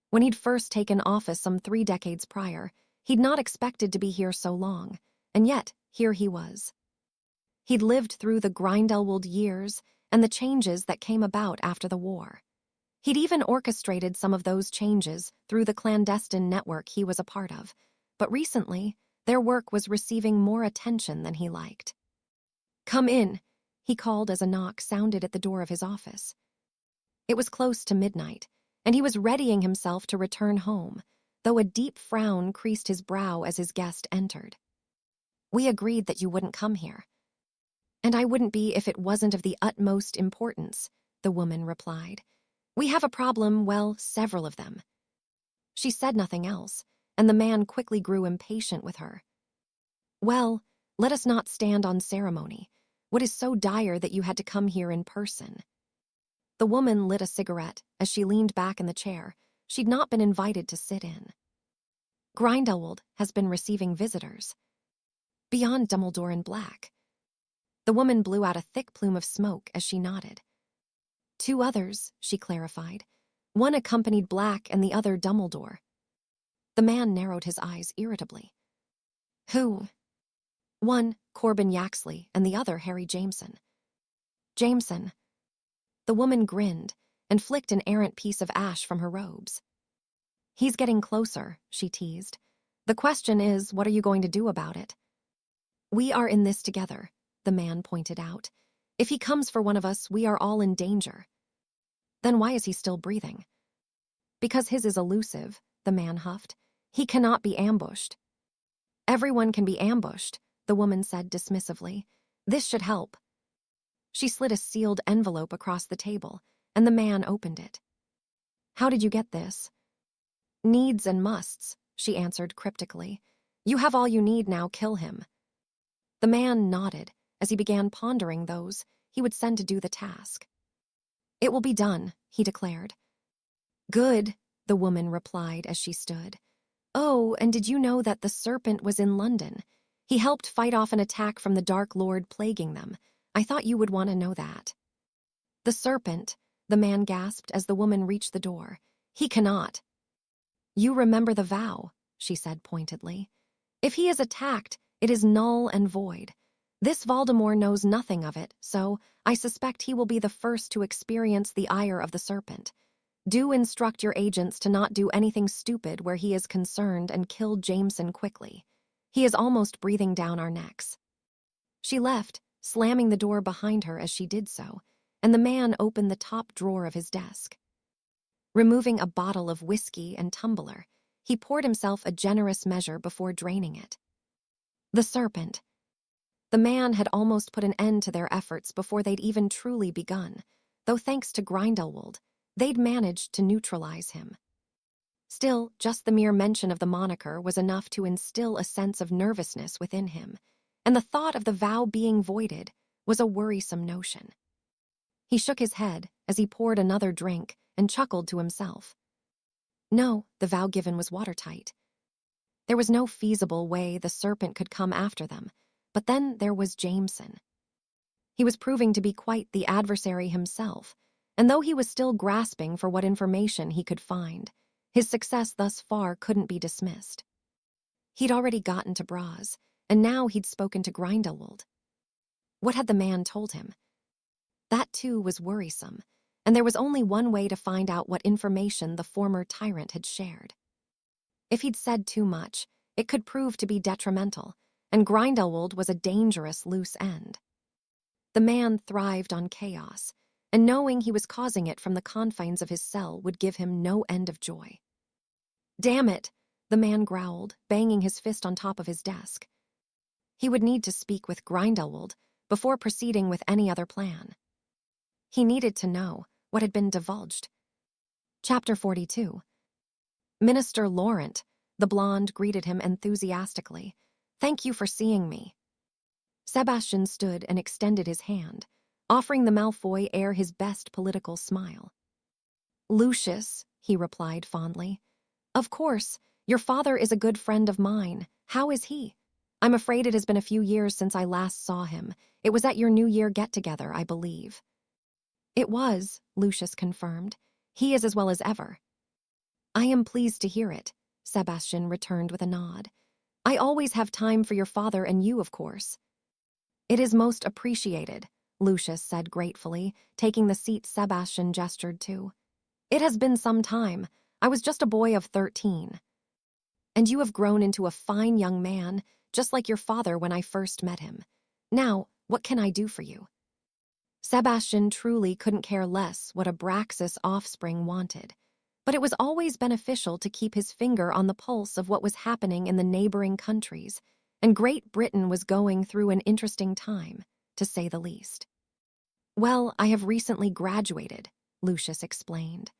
When he'd first taken office some 3 decades prior, he'd not expected to be here so long, and yet here he was. He'd lived through the Grindelwald years and the changes that came about after the war. He'd even orchestrated some of those changes through the clandestine network he was a part of, but recently, their work was receiving more attention than he liked. Come in, he called as a knock sounded at the door of his office. It was close to midnight, and he was readying himself to return home, though a deep frown creased his brow as his guest entered. We agreed that you wouldn't come here. And I wouldn't be if it wasn't of the utmost importance, the woman replied. We have a problem, well, several of them. She said nothing else, and the man quickly grew impatient with her. Well, let us not stand on ceremony. What is so dire that you had to come here in person? The woman lit a cigarette as she leaned back in the chair she'd not been invited to sit in. Grindelwald has been receiving visitors. Beyond Dumbledore and Black. The woman blew out a thick plume of smoke as she nodded. 2 others, she clarified. One accompanied Black and the other Dumbledore. The man narrowed his eyes irritably. Who? One, Corbin Yaxley, and the other, Harry Jameson. Jameson. The woman grinned and flicked an errant piece of ash from her robes. He's getting closer, she teased. The question is, what are you going to do about it? We are in this together, the man pointed out. If he comes for one of us, we are all in danger. Then why is he still breathing? Because his is elusive, the man huffed. He cannot be ambushed. Everyone can be ambushed, the woman said dismissively. This should help. She slid a sealed envelope across the table, and the man opened it. How did you get this? Needs and musts, she answered cryptically. You have all you need now, kill him. The man nodded as he began pondering those he would send to do the task. It will be done, he declared. Good, the woman replied as she stood. Oh, and did you know that the serpent was in London? He helped fight off an attack from the Dark Lord plaguing them. I thought you would want to know that. The serpent, the man gasped as the woman reached the door. He cannot. You remember the vow, she said pointedly. If he is attacked, it is null and void. This Voldemort knows nothing of it, so I suspect he will be the first to experience the ire of the serpent. Do instruct your agents to not do anything stupid where he is concerned and kill Jameson quickly. He is almost breathing down our necks. She left, slamming the door behind her as she did so, and the man opened the top drawer of his desk. Removing a bottle of whiskey and tumbler, he poured himself a generous measure before draining it. The serpent. The man had almost put an end to their efforts before they'd even truly begun, though thanks to Grindelwald, they'd managed to neutralize him. Still, just the mere mention of the moniker was enough to instill a sense of nervousness within him, and the thought of the vow being voided was a worrisome notion. He shook his head as he poured another drink and chuckled to himself. No, the vow given was watertight. There was no feasible way the serpent could come after them, but then there was Jameson. He was proving to be quite the adversary himself, and though he was still grasping for what information he could find, his success thus far couldn't be dismissed. He'd already gotten to Braz, and now he'd spoken to Grindelwald. What had the man told him? That too was worrisome, and there was only one way to find out what information the former tyrant had shared. If he'd said too much, it could prove to be detrimental, and Grindelwald was a dangerous loose end. The man thrived on chaos, and knowing he was causing it from the confines of his cell would give him no end of joy. Damn it, the man growled, banging his fist on top of his desk. He would need to speak with Grindelwald before proceeding with any other plan. He needed to know what had been divulged. Chapter 42. Minister Laurent, the blonde, greeted him enthusiastically. Thank you for seeing me. Sebastian stood and extended his hand, offering the Malfoy heir his best political smile. Lucius, he replied fondly. Of course, your father is a good friend of mine. How is he? I'm afraid it has been a few years since I last saw him. It was at your New Year get-together, I believe. It was, Lucius confirmed. He is as well as ever. I am pleased to hear it, Sebastian returned with a nod. I always have time for your father and you, of course. It is most appreciated, Lucius said gratefully, taking the seat Sebastian gestured to. It has been some time. I was just a boy of 13. And you have grown into a fine young man, just like your father when I first met him. Now, what can I do for you? Sebastian truly couldn't care less what a Braxis offspring wanted, but it was always beneficial to keep his finger on the pulse of what was happening in the neighboring countries, and Great Britain was going through an interesting time, to say the least. Well, I have recently graduated, Lucius explained.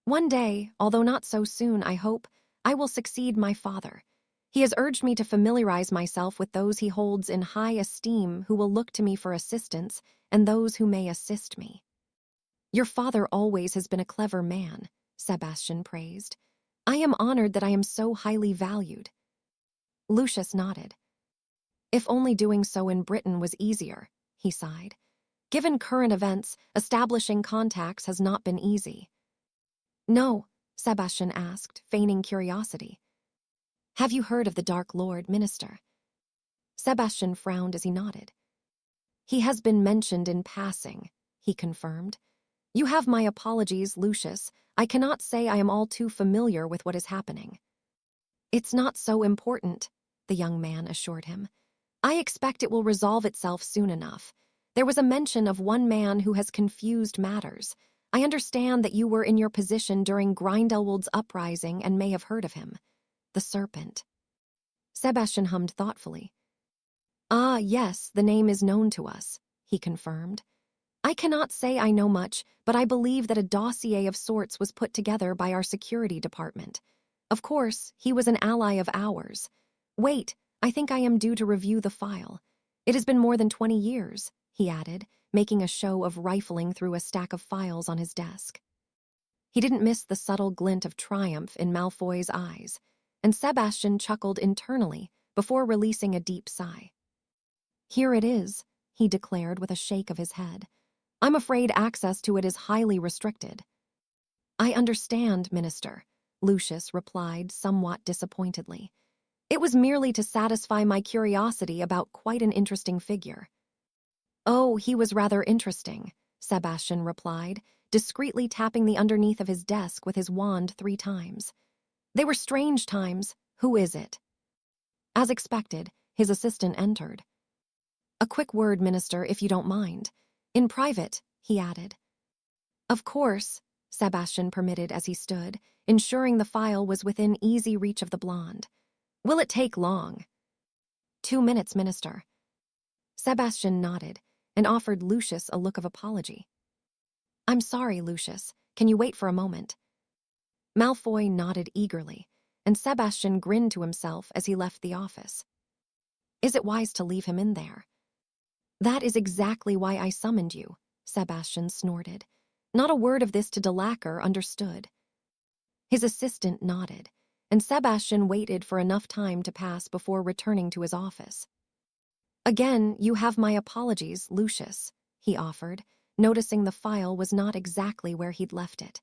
One day, although not so soon, I hope, I will succeed my father. He has urged me to familiarize myself with those he holds in high esteem who will look to me for assistance and those who may assist me. Your father always has been a clever man, Sebastian praised. I am honored that I am so highly valued. Lucius nodded. If only doing so in Britain was easier, he sighed. Given current events, establishing contacts has not been easy. No, Sebastian asked, feigning curiosity. Have you heard of the Dark Lord Minister? Sebastian frowned as he nodded. He has been mentioned in passing, he confirmed. You have my apologies, Lucius. I cannot say I am all too familiar with what is happening. It's not so important, the young man assured him. I expect it will resolve itself soon enough. There was a mention of one man who has confused matters. I understand that you were in your position during Grindelwald's uprising and may have heard of him. The serpent. Sebastian hummed thoughtfully. Ah, yes, the name is known to us, he confirmed. I cannot say I know much, but I believe that a dossier of sorts was put together by our security department. Of course, he was an ally of ours. Wait, I think I am due to review the file. It has been more than 20 years, he added, making a show of rifling through a stack of files on his desk. He didn't miss the subtle glint of triumph in Malfoy's eyes, and Sebastian chuckled internally before releasing a deep sigh. Here it is, he declared with a shake of his head. I'm afraid access to it is highly restricted. I understand, Minister, Lucius replied somewhat disappointedly. It was merely to satisfy my curiosity about quite an interesting figure. Oh, he was rather interesting, Sebastian replied, discreetly tapping the underneath of his desk with his wand 3 times. They were strange times. Who is it? As expected, his assistant entered. A quick word, Minister, if you don't mind. In private, he added. Of course, Sebastian permitted as he stood, ensuring the file was within easy reach of the blonde. Will it take long? 2 minutes, Minister. Sebastian nodded and offered Lucius a look of apology. I'm sorry, Lucius. Can you wait for a moment? Malfoy nodded eagerly, and Sebastian grinned to himself as he left the office. Is it wise to leave him in there? That is exactly why I summoned you, Sebastian snorted. Not a word of this to DeLacker understood. His assistant nodded, and Sebastian waited for enough time to pass before returning to his office. Again, you have my apologies, Lucius, he offered, noticing the file was not exactly where he'd left it.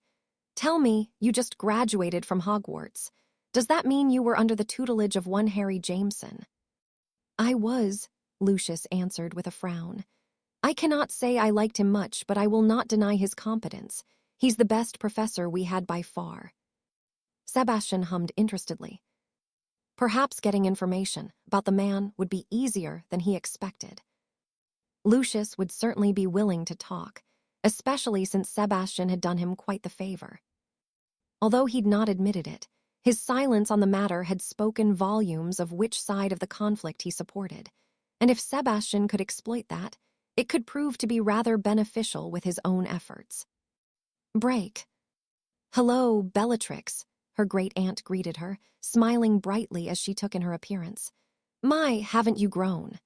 Tell me, you just graduated from Hogwarts. Does that mean you were under the tutelage of one Harry Jameson? I was, Lucius answered with a frown. I cannot say I liked him much, but I will not deny his competence. He's the best professor we had by far. Sebastian hummed interestedly. Perhaps getting information about the man would be easier than he expected. Lucius would certainly be willing to talk, especially since Sebastian had done him quite the favor. Although he'd not admitted it, his silence on the matter had spoken volumes of which side of the conflict he supported, and if Sebastian could exploit that, it could prove to be rather beneficial with his own efforts. Break. Hello, Bellatrix, her great-aunt greeted her, smiling brightly as she took in her appearance. My, haven't you grown?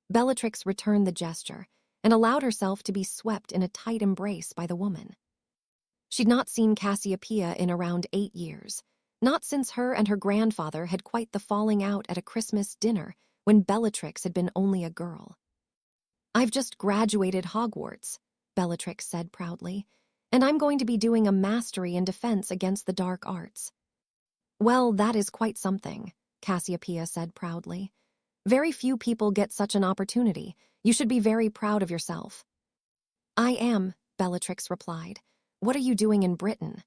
Bellatrix returned the gesture and allowed herself to be swept in a tight embrace by the woman. She'd not seen Cassiopeia in around 8 years, not since her and her grandfather had quite the falling out at a Christmas dinner when Bellatrix had been only a girl. I've just graduated Hogwarts, Bellatrix said proudly, and I'm going to be doing a mastery in defense against the dark arts. Well, that is quite something, Cassiopeia said proudly. Very few people get such an opportunity. You should be very proud of yourself. I am, Bellatrix replied. What are you doing in Britain?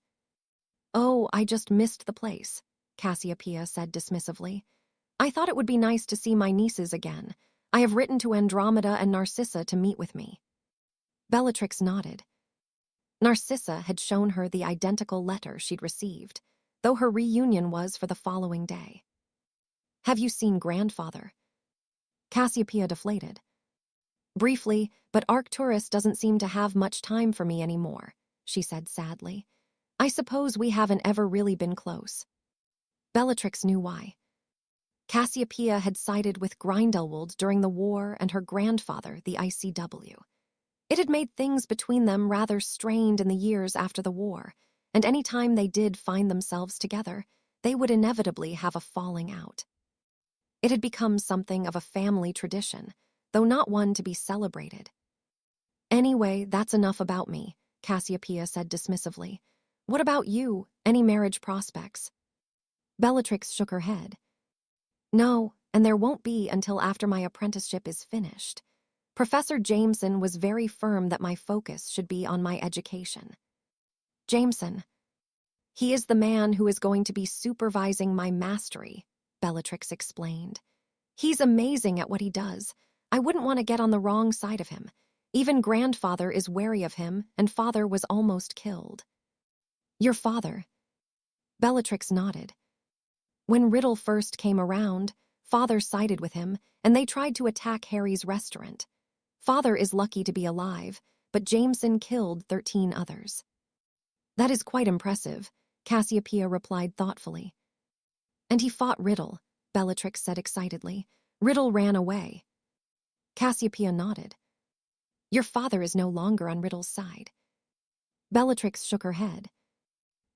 Oh, I just missed the place, Cassiopeia said dismissively. I thought it would be nice to see my nieces again. I have written to Andromeda and Narcissa to meet with me. Bellatrix nodded. Narcissa had shown her the identical letter she'd received, though her reunion was for the following day. Have you seen Grandfather? Cassiopeia deflated. Briefly, but Arcturus doesn't seem to have much time for me anymore, she said sadly. I suppose we haven't ever really been close. Bellatrix knew why. Cassiopeia had sided with Grindelwald during the war and her grandfather, the ICW. It had made things between them rather strained in the years after the war, and any time they did find themselves together, they would inevitably have a falling out. It had become something of a family tradition, though not one to be celebrated. "Anyway, that's enough about me," Cassiopeia said dismissively. "What about you? Any marriage prospects?" Bellatrix shook her head. "No, and there won't be until after my apprenticeship is finished. Professor Jameson was very firm that my focus should be on my education." "Jameson. He is the man who is going to be supervising my mastery," Bellatrix explained. "He's amazing at what he does. I wouldn't want to get on the wrong side of him. Even grandfather is wary of him, and father was almost killed." "Your father?" Bellatrix nodded. "When Riddle first came around, father sided with him, and they tried to attack Harry's restaurant. Father is lucky to be alive, but Jameson killed 13 others." "That is quite impressive," Cassiopeia replied thoughtfully. "And he fought Riddle," Bellatrix said excitedly. "Riddle ran away." Cassiopeia nodded. "Your father is no longer on Riddle's side." Bellatrix shook her head.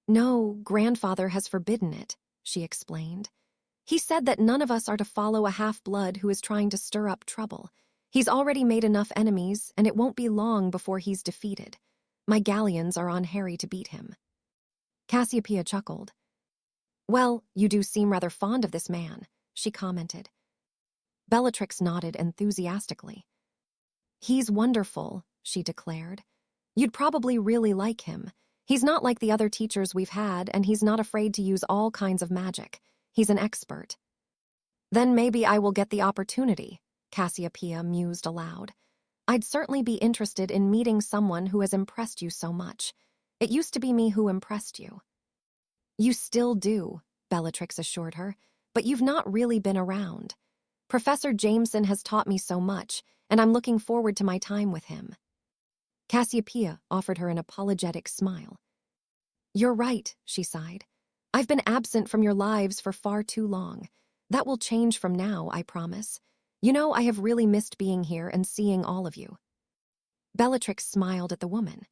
"No, grandfather has forbidden it," she explained. "He said that none of us are to follow a half-blood who is trying to stir up trouble. He's already made enough enemies, and it won't be long before he's defeated. My galleons are on Harry to beat him." Cassiopeia chuckled. "Well, you do seem rather fond of this man," she commented. Bellatrix nodded enthusiastically. "He's wonderful," she declared. "You'd probably really like him. He's not like the other teachers we've had, and he's not afraid to use all kinds of magic. He's an expert." "Then maybe I will get the opportunity," Cassiopeia mused aloud. "I'd certainly be interested in meeting someone who has impressed you so much. It used to be me who impressed you." "You still do," Bellatrix assured her, "but you've not really been around. Professor Jameson has taught me so much, and I'm looking forward to my time with him." Cassiopeia offered her an apologetic smile. "You're right," she sighed. "I've been absent from your lives for far too long. That will change from now, I promise. You know, I have really missed being here and seeing all of you." Bellatrix smiled at the woman.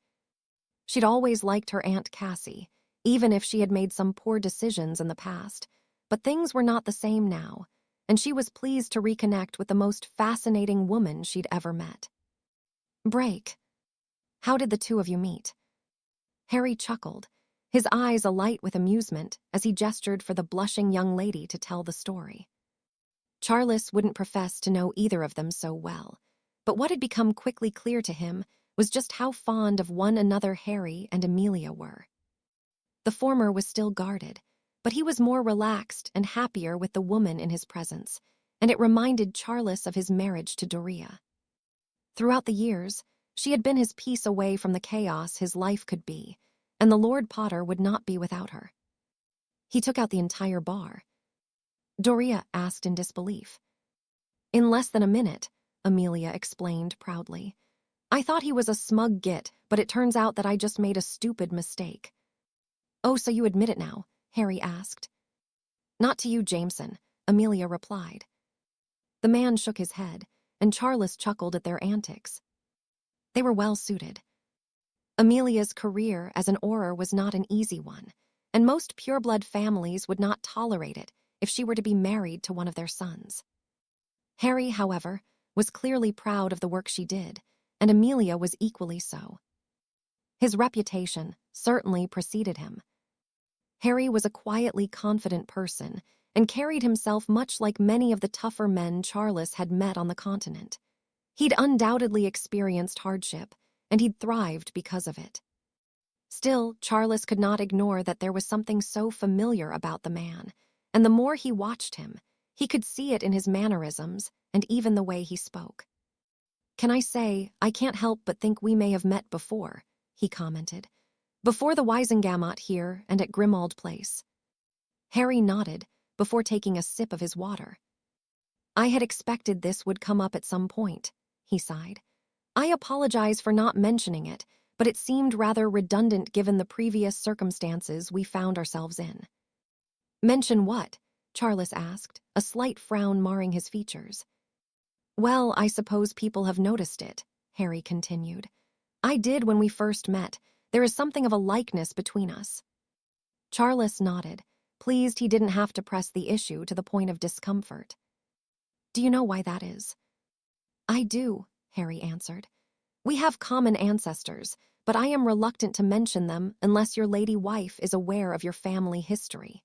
She'd always liked her Aunt Cassie, even if she had made some poor decisions in the past, but things were not the same now, and she was pleased to reconnect with the most fascinating woman she'd ever met. "Break. How did the two of you meet?" Harry chuckled, his eyes alight with amusement as he gestured for the blushing young lady to tell the story. Charles wouldn't profess to know either of them so well, but what had become quickly clear to him was just how fond of one another Harry and Amelia were. The former was still guarded, but he was more relaxed and happier with the woman in his presence, and it reminded Charles of his marriage to Doria. Throughout the years, she had been his piece away from the chaos his life could be, and the Lord Potter would not be without her. He took out the entire bar. Doria asked in disbelief. "In less than a minute," Amelia explained proudly. "I thought he was a smug git, but it turns out that I just made a stupid mistake." "Oh, so you admit it now?" Harry asked. "Not to you, Jameson," Amelia replied. The man shook his head, and Charles chuckled at their antics. They were well suited. Amelia's career as an Auror was not an easy one, and most pureblood families would not tolerate it if she were to be married to one of their sons. Harry, however, was clearly proud of the work she did, and Amelia was equally so. His reputation certainly preceded him. Harry was a quietly confident person and carried himself much like many of the tougher men Charles had met on the continent. He'd undoubtedly experienced hardship, and he'd thrived because of it. Still, Charles could not ignore that there was something so familiar about the man, and the more he watched him, he could see it in his mannerisms and even the way he spoke. "Can I say, I can't help but think we may have met before," he commented. "Before the Wisengamot here and at Grimmauld Place." Harry nodded before taking a sip of his water. "I had expected this would come up at some point," he sighed. "I apologize for not mentioning it, but it seemed rather redundant given the previous circumstances we found ourselves in." "Mention what?" Charles asked, a slight frown marring his features. "Well, I suppose people have noticed it," Harry continued. "I did when we first met. There is something of a likeness between us." Charles nodded, pleased he didn't have to press the issue to the point of discomfort. Do you know why that is? I do, Harry answered. We have common ancestors, but I am reluctant to mention them unless your lady wife is aware of your family history.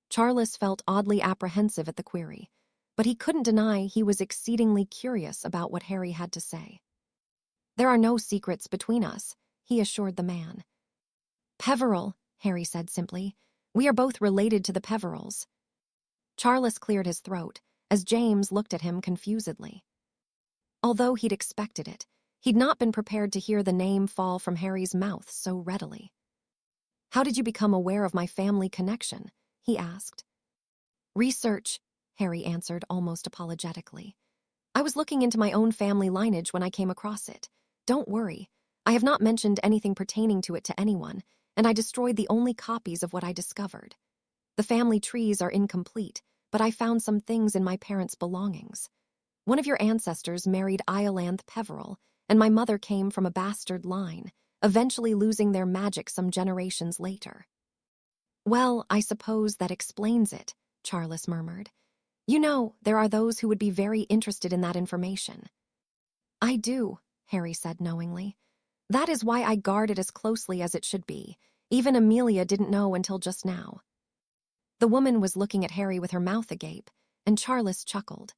Charles felt oddly apprehensive at the query, but he couldn't deny he was exceedingly curious about what Harry had to say. There are no secrets between us, he assured the man. Peveril, Harry said simply. We are both related to the Peverils. Charles cleared his throat as James looked at him confusedly. Although he'd expected it, he'd not been prepared to hear the name fall from Harry's mouth so readily. How did you become aware of my family connection? He asked. Research, Harry answered almost apologetically. I was looking into my own family lineage when I came across it. Don't worry, I have not mentioned anything pertaining to it to anyone, and I destroyed the only copies of what I discovered. The family trees are incomplete, but I found some things in my parents' belongings. One of your ancestors married Iolanthe Peveril, and my mother came from a bastard line, eventually losing their magic some generations later. Well, I suppose that explains it, Charles murmured. You know, there are those who would be very interested in that information. I do, Harry said knowingly. That is why I guard it as closely as it should be. Even Amelia didn't know until just now. The woman was looking at Harry with her mouth agape, and Charles chuckled.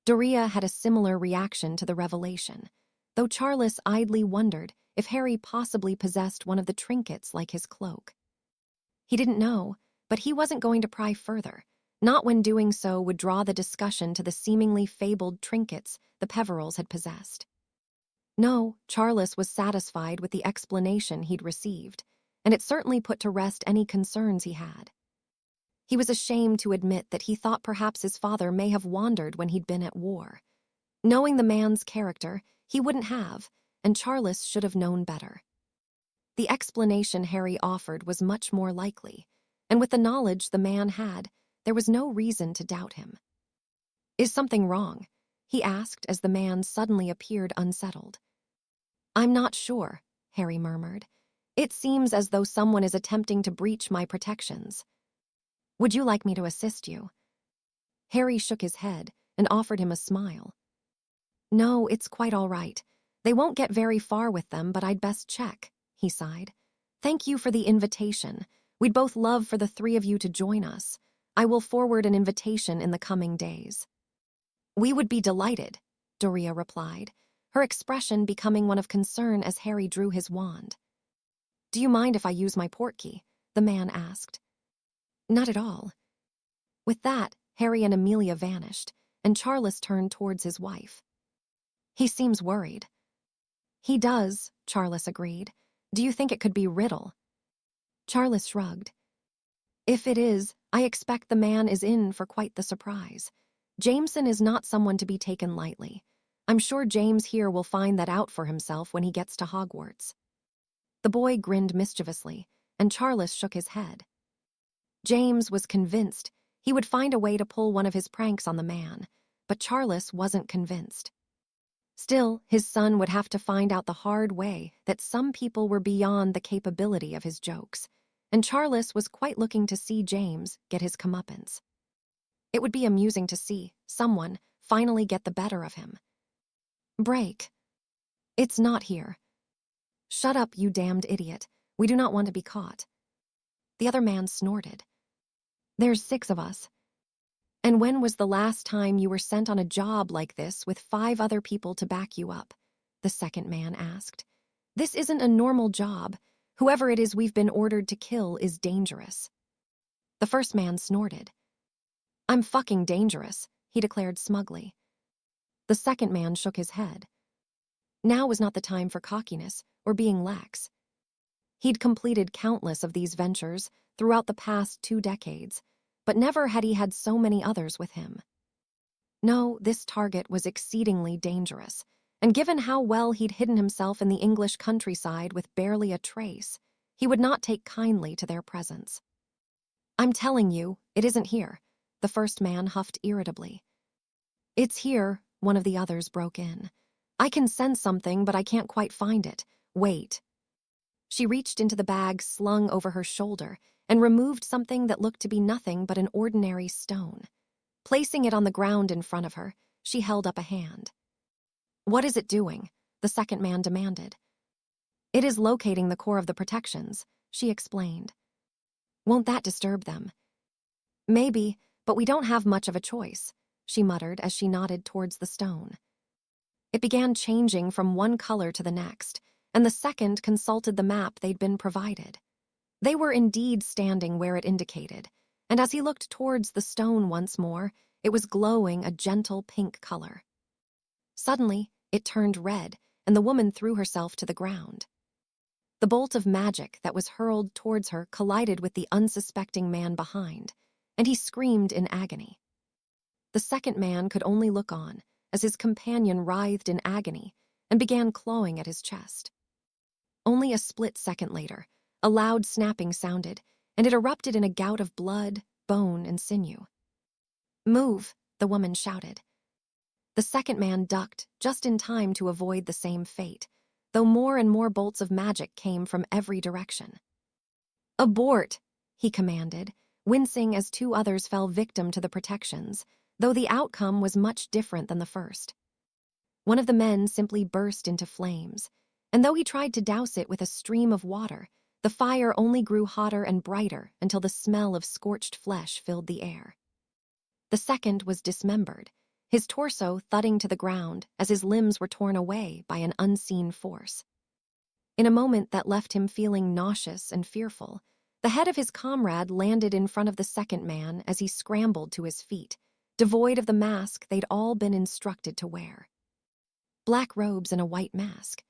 Doria had a similar reaction to the revelation, though Charles idly wondered if Harry possibly possessed one of the trinkets like his cloak. He didn't know, but he wasn't going to pry further, not when doing so would draw the discussion to the seemingly fabled trinkets the Peverils had possessed. No, Charles was satisfied with the explanation he'd received, and it certainly put to rest any concerns he had. He was ashamed to admit that he thought perhaps his father may have wandered when he'd been at war. Knowing the man's character, he wouldn't have, and Charles should have known better. The explanation Harry offered was much more likely, and with the knowledge the man had, there was no reason to doubt him. Is something wrong? He asked as the man suddenly appeared unsettled. I'm not sure, Harry murmured. It seems as though someone is attempting to breach my protections. Would you like me to assist you? Harry shook his head and offered him a smile. No, it's quite all right. They won't get very far with them, but I'd best check, he sighed. Thank you for the invitation. We'd both love for the three of you to join us. I will forward an invitation in the coming days. We would be delighted, Doria replied, her expression becoming one of concern as Harry drew his wand. Do you mind if I use my portkey? The man asked. Not at all. With that, Harry and Amelia vanished, and Charles turned towards his wife. He seems worried. He does, Charles agreed. Do you think it could be Riddle? Charles shrugged. If it is, I expect the man is in for quite the surprise. Jameson is not someone to be taken lightly. I'm sure James here will find that out for himself when he gets to Hogwarts. The boy grinned mischievously, and Charles shook his head. James was convinced he would find a way to pull one of his pranks on the man, but Charles wasn't convinced. Still, his son would have to find out the hard way that some people were beyond the capability of his jokes, and Charles was quite looking to see James get his comeuppance. It would be amusing to see someone finally get the better of him. Break. It's not here. Shut up, you damned idiot. We do not want to be caught. The other man snorted. There's 6 of us. And when was the last time you were sent on a job like this with 5 other people to back you up? The second man asked. This isn't a normal job. Whoever it is we've been ordered to kill is dangerous. The first man snorted. I'm fucking dangerous, he declared smugly. The second man shook his head. Now was not the time for cockiness or being lax. He'd completed countless of these ventures throughout the past 2 decades, but never had he had so many others with him. No, this target was exceedingly dangerous, and given how well he'd hidden himself in the English countryside with barely a trace, he would not take kindly to their presence. I'm telling you, it isn't here, the first man huffed irritably. It's here, one of the others broke in. I can sense something, but I can't quite find it. Wait. She reached into the bag slung over her shoulder and removed something that looked to be nothing but an ordinary stone. Placing it on the ground in front of her, she held up a hand. "What is it doing?" the second man demanded. "It is locating the core of the protections," she explained. "Won't that disturb them?" "Maybe, but we don't have much of a choice," she muttered as she nodded towards the stone. It began changing from one color to the next, and the second consulted the map they'd been provided. They were indeed standing where it indicated, and as he looked towards the stone once more, it was glowing a gentle pink color. Suddenly, it turned red, and the woman threw herself to the ground. The bolt of magic that was hurled towards her collided with the unsuspecting man behind, and he screamed in agony. The second man could only look on as his companion writhed in agony and began clawing at his chest. Only a split second later, a loud snapping sounded, and it erupted in a gout of blood, bone, and sinew. "Move," the woman shouted. The second man ducked just in time to avoid the same fate, though more and more bolts of magic came from every direction. "Abort," he commanded, wincing as two others fell victim to the protections, though the outcome was much different than the first. One of the men simply burst into flames, and though he tried to douse it with a stream of water, the fire only grew hotter and brighter until the smell of scorched flesh filled the air. The second was dismembered, his torso thudding to the ground as his limbs were torn away by an unseen force. In a moment that left him feeling nauseous and fearful, the head of his comrade landed in front of the second man as he scrambled to his feet, devoid of the mask they'd all been instructed to wear. Black robes and a white mask.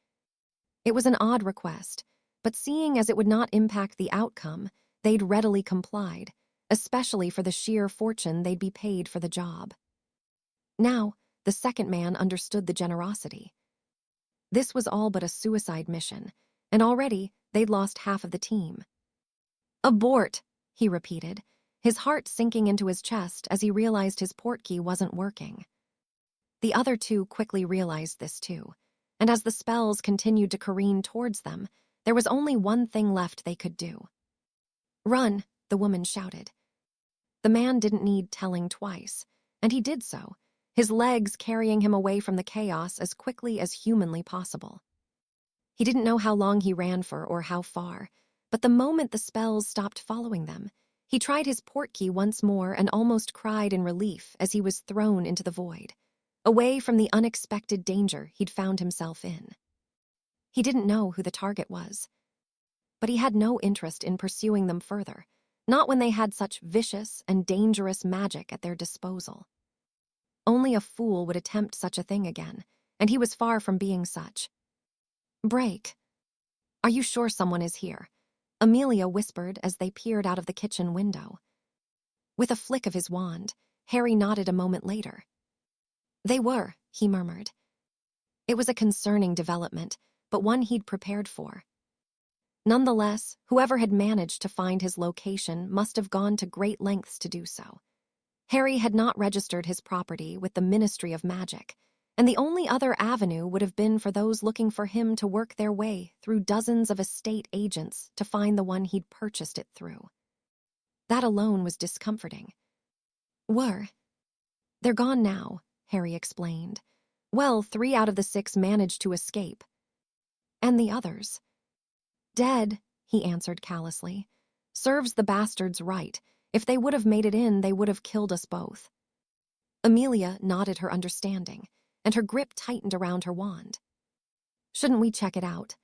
It was an odd request, but seeing as it would not impact the outcome, they'd readily complied, especially for the sheer fortune they'd be paid for the job. Now, the second man understood the generosity. This was all but a suicide mission, and already they'd lost half of the team. "Abort," he repeated, his heart sinking into his chest as he realized his portkey wasn't working. The other two quickly realized this too, and as the spells continued to careen towards them, there was only one thing left they could do. "Run," the woman shouted. The man didn't need telling twice, and he did so, his legs carrying him away from the chaos as quickly as humanly possible. He didn't know how long he ran for or how far, but the moment the spells stopped following them, he tried his portkey once more and almost cried in relief as he was thrown into the void, away from the unexpected danger he'd found himself in. He didn't know who the target was, but he had no interest in pursuing them further, not when they had such vicious and dangerous magic at their disposal. Only a fool would attempt such a thing again, and he was far from being such. "Break. Are you sure someone is here?" Amelia whispered as they peered out of the kitchen window. With a flick of his wand, Harry nodded a moment later. "They were," he murmured. It was a concerning development, but one he'd prepared for. Nonetheless, whoever had managed to find his location must have gone to great lengths to do so. Harry had not registered his property with the Ministry of Magic, and the only other avenue would have been for those looking for him to work their way through dozens of estate agents to find the one he'd purchased it through. That alone was discomforting. "They're gone now," Harry explained. "Well, 3 out of the 6 managed to escape. And the others?" "Dead," he answered callously. "Serves the bastards right. If they would have made it in, they would have killed us both." Amelia nodded her understanding, and her grip tightened around her wand. "Shouldn't we check it out?"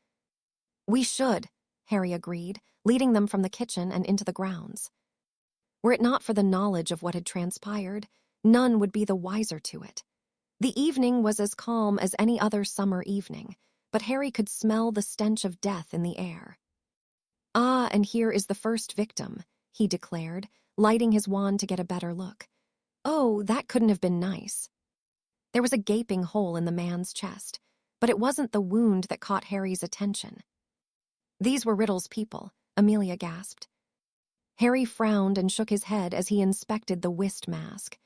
"We should," Harry agreed, leading them from the kitchen and into the grounds. Were it not for the knowledge of what had transpired, none would be the wiser to it. The evening was as calm as any other summer evening, but Harry could smell the stench of death in the air. "Ah, and here is the first victim," he declared, lighting his wand to get a better look. "Oh, that couldn't have been nice." There was a gaping hole in the man's chest, but it wasn't the wound that caught Harry's attention. "These were Riddle's people," Amelia gasped. Harry frowned and shook his head as he inspected the whist mask.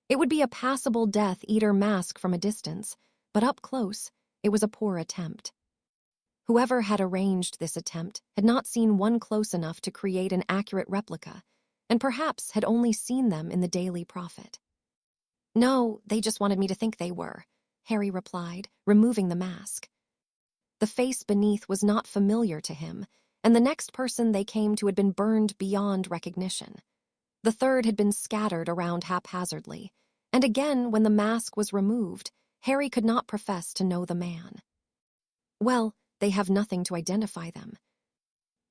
It would be a passable Death Eater mask from a distance, but up close, it was a poor attempt. Whoever had arranged this attempt had not seen one close enough to create an accurate replica, and perhaps had only seen them in the Daily Prophet. No, they just wanted me to think they were, Harry replied, removing the mask. The face beneath was not familiar to him, and the next person they came to had been burned beyond recognition. The third had been scattered around haphazardly, and again, when the mask was removed, Harry could not profess to know the man. Well, they have nothing to identify them.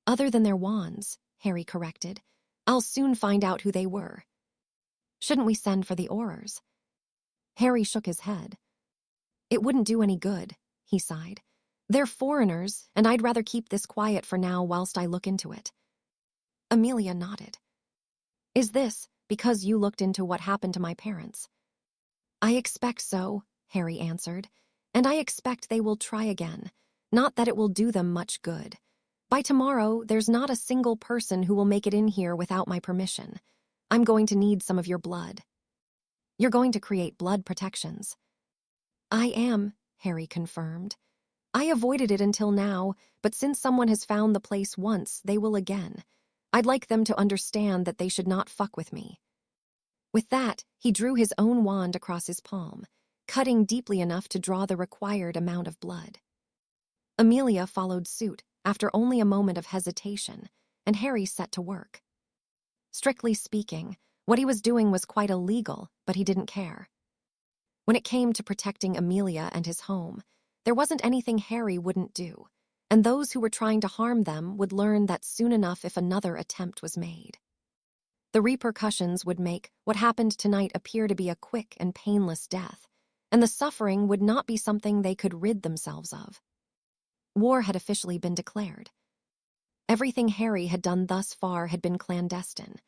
Other than their wands, Harry corrected. I'll soon find out who they were. Shouldn't we send for the Aurors? Harry shook his head. It wouldn't do any good, he sighed. They're foreigners, and I'd rather keep this quiet for now whilst I look into it. Amelia nodded. Is this because you looked into what happened to my parents? I expect so, Harry answered, and I expect they will try again, not that it will do them much good. By tomorrow, there's not a single person who will make it in here without my permission. I'm going to need some of your blood. You're going to create blood protections. I am, Harry confirmed. I avoided it until now, but since someone has found the place once, they will again. I'd like them to understand that they should not fuck with me. With that, he drew his own wand across his palm, cutting deeply enough to draw the required amount of blood. Amelia followed suit after only a moment of hesitation, and Harry set to work. Strictly speaking, what he was doing was quite illegal, but he didn't care. When it came to protecting Amelia and his home, there wasn't anything Harry wouldn't do, and those who were trying to harm them would learn that soon enough if another attempt was made. The repercussions would make what happened tonight appear to be a quick and painless death, and the suffering would not be something they could rid themselves of. War had officially been declared. Everything Harry had done thus far had been clandestine,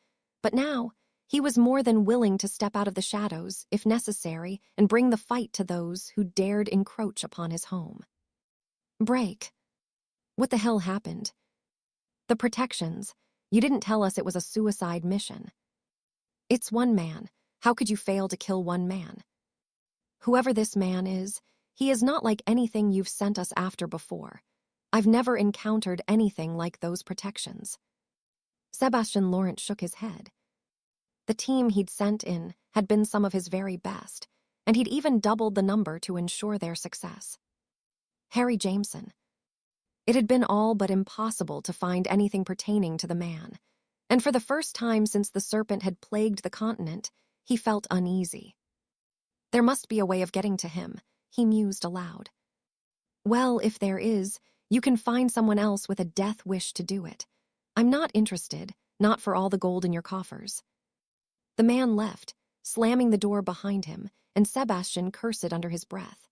but now he was more than willing to step out of the shadows, if necessary, and bring the fight to those who dared encroach upon his home. Break. What the hell happened? The protections. You didn't tell us it was a suicide mission. It's one man. How could you fail to kill one man? Whoever this man is, he is not like anything you've sent us after before. I've never encountered anything like those protections. Sebastian Laurent shook his head. The team he'd sent in had been some of his very best, and he'd even doubled the number to ensure their success. Harry Jameson. It had been all but impossible to find anything pertaining to the man, and for the first time since the serpent had plagued the continent, he felt uneasy. There must be a way of getting to him, he mused aloud. Well, if there is, you can find someone else with a death wish to do it. I'm not interested, not for all the gold in your coffers. The man left, slamming the door behind him, and Sebastian cursed under his breath.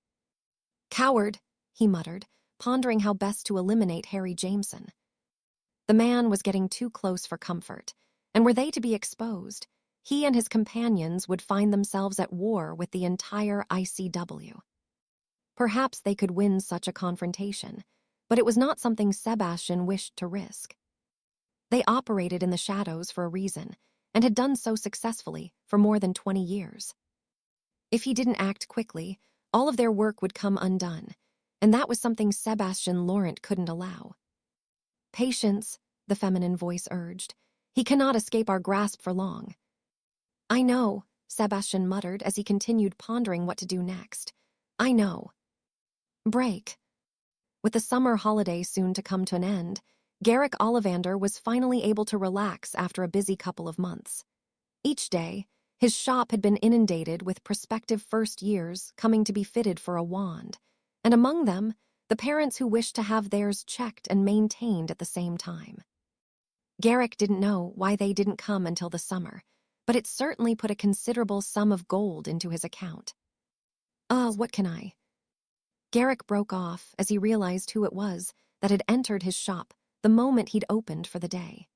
Coward, he muttered, pondering how best to eliminate Harry Jameson. The man was getting too close for comfort, and were they to be exposed, he and his companions would find themselves at war with the entire ICW. Perhaps they could win such a confrontation, but it was not something Sebastian wished to risk. They operated in the shadows for a reason, and had done so successfully for more than 20 years. If he didn't act quickly, all of their work would come undone, and that was something Sebastian Laurent couldn't allow. Patience, the feminine voice urged. He cannot escape our grasp for long. I know, Sebastian muttered as he continued pondering what to do next. I know. Break. With the summer holiday soon to come to an end, Garrick Ollivander was finally able to relax after a busy couple of months. Each day, his shop had been inundated with prospective first years coming to be fitted for a wand, and among them, the parents who wished to have theirs checked and maintained at the same time. Garrick didn't know why they didn't come until the summer, but it certainly put a considerable sum of gold into his account. What can I? Garrick broke off as he realized who it was that had entered his shop the moment he'd opened for the day.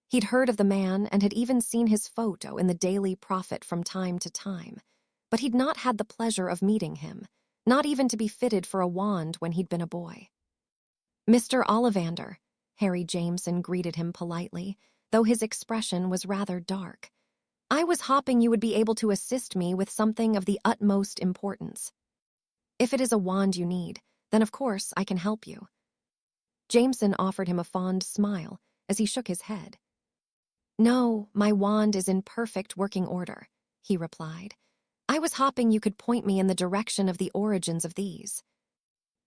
He'd heard of the man and had even seen his photo in the Daily Prophet from time to time, but he'd not had the pleasure of meeting him, not even to be fitted for a wand when he'd been a boy. Mr. Ollivander, Harry Jameson greeted him politely, though his expression was rather dark. I was hoping you would be able to assist me with something of the utmost importance. If it is a wand you need, then of course I can help you. Jameson offered him a fond smile as he shook his head. No, my wand is in perfect working order, he replied. I was hoping you could point me in the direction of the origins of these.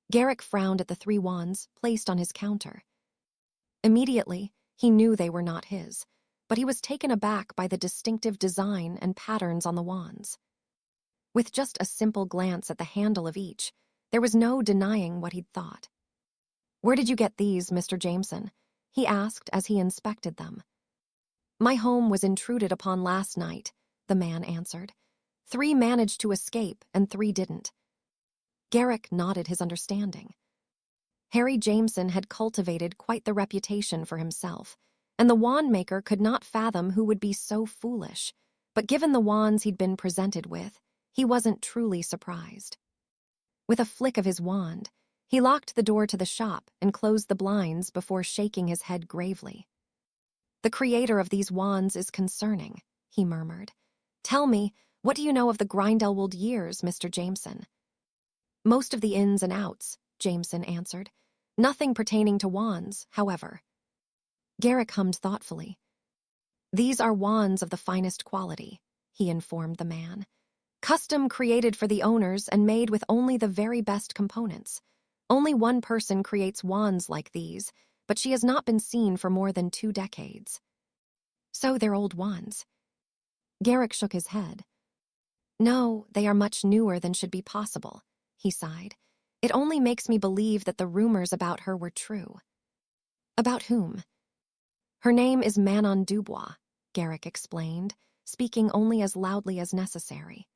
Garrick frowned at the 3 wands placed on his counter. Immediately, he knew they were not his, but he was taken aback by the distinctive design and patterns on the wands. With just a simple glance at the handle of each, there was no denying what he'd thought. "Where did you get these, Mr. Jameson?" he asked as he inspected them. "My home was intruded upon last night," the man answered. 3 managed to escape and 3 didn't. Garrick nodded his understanding. Harry Jameson had cultivated quite the reputation for himself, and the wand maker could not fathom who would be so foolish, but given the wands he'd been presented with, he wasn't truly surprised. With a flick of his wand, he locked the door to the shop and closed the blinds before shaking his head gravely. "The creator of these wands is concerning," he murmured. "Tell me, what do you know of the Grindelwald years, Mr. Jameson?" "Most of the ins and outs," Jameson answered. "Nothing pertaining to wands, however." Garrick hummed thoughtfully. "These are wands of the finest quality," he informed the man. "Custom created for the owners and made with only the very best components. Only one person creates wands like these, but she has not been seen for more than 2 decades. "So they're old wands." Garrick shook his head. "No, they are much newer than should be possible," he sighed. "It only makes me believe that the rumors about her were true." "About whom?" "Her name is Manon Dubois," Garrick explained, speaking only as loudly as necessary.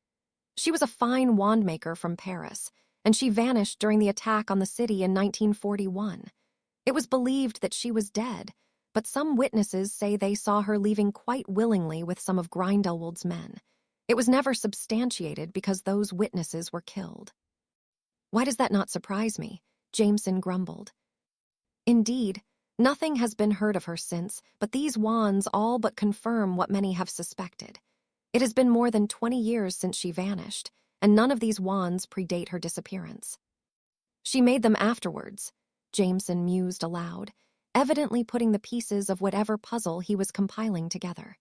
"She was a fine wand-maker from Paris, and she vanished during the attack on the city in 1941. It was believed that she was dead, but some witnesses say they saw her leaving quite willingly with some of Grindelwald's men. It was never substantiated because those witnesses were killed." "Why does that not surprise me?" Jameson grumbled. "Indeed, nothing has been heard of her since, but these wands all but confirm what many have suspected. It has been more than 20 years since she vanished, and none of these wands predate her disappearance." "She made them afterwards," Jameson mused aloud, evidently putting the pieces of whatever puzzle he was compiling together.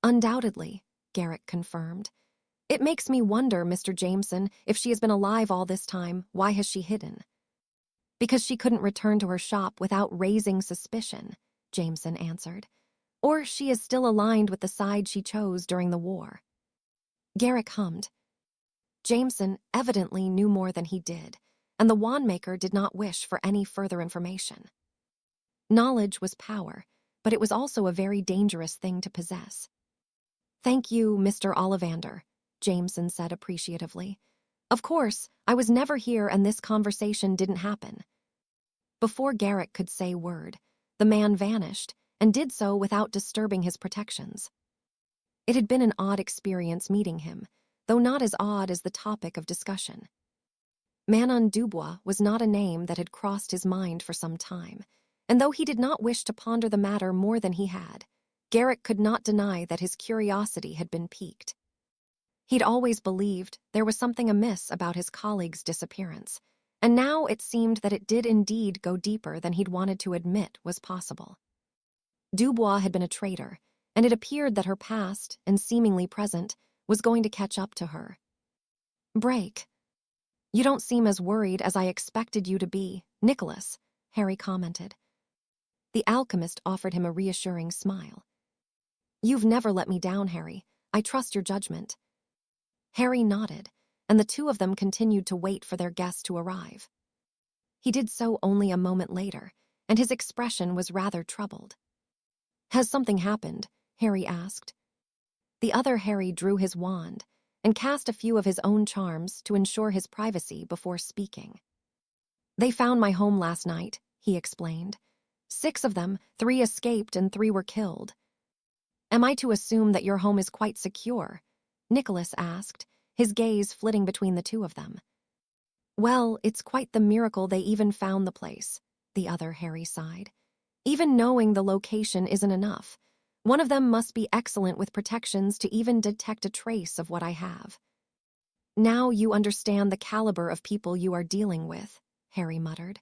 "Undoubtedly," Garrick confirmed. "It makes me wonder, Mr. Jameson, if she has been alive all this time, why has she hidden?" "Because she couldn't return to her shop without raising suspicion," Jameson answered. "Or she is still aligned with the side she chose during the war." Garrick hummed. Jameson evidently knew more than he did, and the wandmaker did not wish for any further information. Knowledge was power, but it was also a very dangerous thing to possess. "Thank you, Mr. Ollivander," Jameson said appreciatively. "Of course, I was never here and this conversation didn't happen." Before Garrick could say word, the man vanished, and did so without disturbing his protections. It had been an odd experience meeting him, though not as odd as the topic of discussion. Manon Dubois was not a name that had crossed his mind for some time, and though he did not wish to ponder the matter more than he had, Garrick could not deny that his curiosity had been piqued. He'd always believed there was something amiss about his colleague's disappearance, and now it seemed that it did indeed go deeper than he'd wanted to admit was possible. Dubois had been a traitor, and it appeared that her past, and seemingly present, was going to catch up to her. "Break. You don't seem as worried as I expected you to be, Nicholas," Harry commented. The alchemist offered him a reassuring smile. "You've never let me down, Harry. I trust your judgment." Harry nodded, and the 2 of them continued to wait for their guest to arrive. He did so only a moment later, and his expression was rather troubled. "Has something happened?" Harry asked. The other Harry drew his wand and cast a few of his own charms to ensure his privacy before speaking. "They found my home last night," he explained. 6 of them, 3 escaped and 3 were killed." "Am I to assume that your home is quite secure?" Nicholas asked, his gaze flitting between the 2 of them. "Well, it's quite the miracle they even found the place," the other Harry sighed. "Even knowing the location isn't enough. One of them must be excellent with protections to even detect a trace of what I have." "Now you understand the caliber of people you are dealing with," Harry muttered.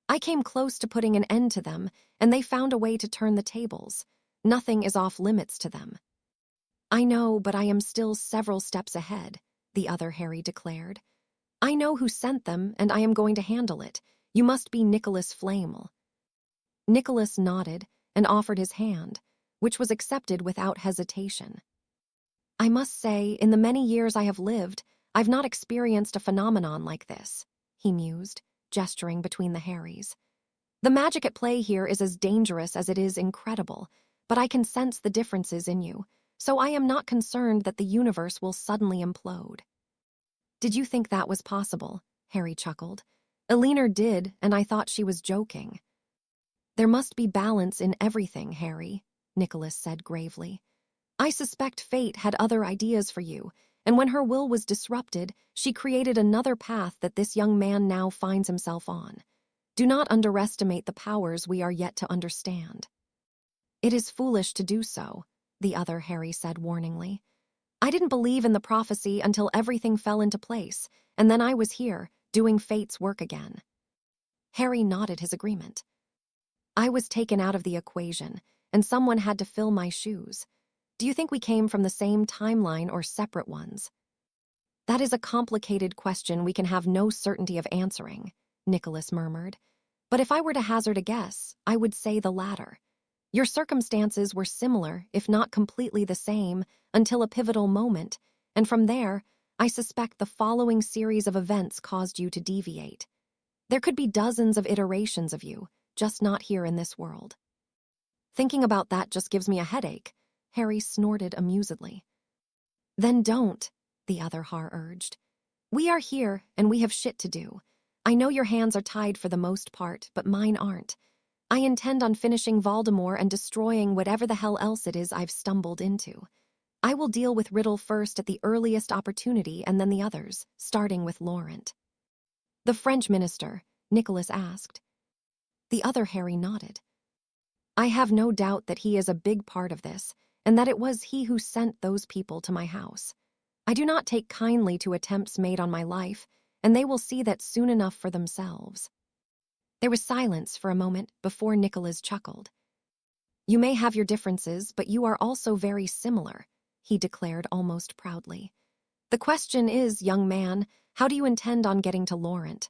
"I came close to putting an end to them, and they found a way to turn the tables. Nothing is off limits to them." I know, but I am still several steps ahead, the other Harry declared. I know who sent them, and I am going to handle it. You must be Nicholas Flamel. Nicholas nodded and offered his hand, which was accepted without hesitation. I must say, in the many years I have lived, I've not experienced a phenomenon like this, he mused, gesturing between the Harrys. The magic at play here is as dangerous as it is incredible, but I can sense the differences in you, so I am not concerned that the universe will suddenly implode. Did you think that was possible? Harry chuckled. Elinor did, and I thought she was joking. There must be balance in everything, Harry, Nicholas said gravely. I suspect fate had other ideas for you, and when her will was disrupted, she created another path that this young man now finds himself on. Do not underestimate the powers we are yet to understand. It is foolish to do so, the other Harry said warningly. I didn't believe in the prophecy until everything fell into place, and then I was here, doing fate's work again. Harry nodded his agreement. I was taken out of the equation, and someone had to fill my shoes. Do you think we came from the same timeline or separate ones? That is a complicated question we can have no certainty of answering, Nicholas murmured. But if I were to hazard a guess, I would say the latter. Your circumstances were similar, if not completely the same, until a pivotal moment, and from there, I suspect the following series of events caused you to deviate. There could be dozens of iterations of you, just not here in this world. Thinking about that just gives me a headache, Harry snorted amusedly. Then don't, the other Har urged. We are here, and we have shit to do. I know your hands are tied for the most part, but mine aren't. I intend on finishing Voldemort and destroying whatever the hell else it is I've stumbled into. I will deal with Riddle first at the earliest opportunity and then the others, starting with Laurent. The French minister, Nicholas asked. The other Harry nodded. I have no doubt that he is a big part of this, and that it was he who sent those people to my house. I do not take kindly to attempts made on my life, and they will see that soon enough for themselves. There was silence for a moment before Nicholas chuckled. You may have your differences, but you are also very similar, he declared almost proudly. The question is, young man, how do you intend on getting to Laurent?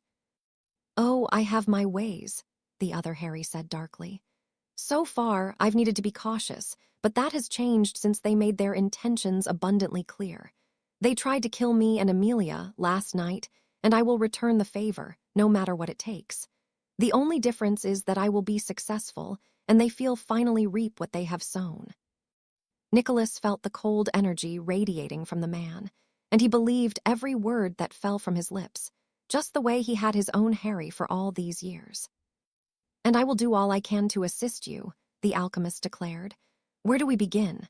Oh, I have my ways, the other Harry said darkly. So far, I've needed to be cautious, but that has changed since they made their intentions abundantly clear. They tried to kill me and Amelia last night, and I will return the favor, no matter what it takes. The only difference is that I will be successful, and they feel finally reap what they have sown. Nicholas felt the cold energy radiating from the man, and he believed every word that fell from his lips, just the way he had his own Harry for all these years. And I will do all I can to assist you, the alchemist declared. Where do we begin?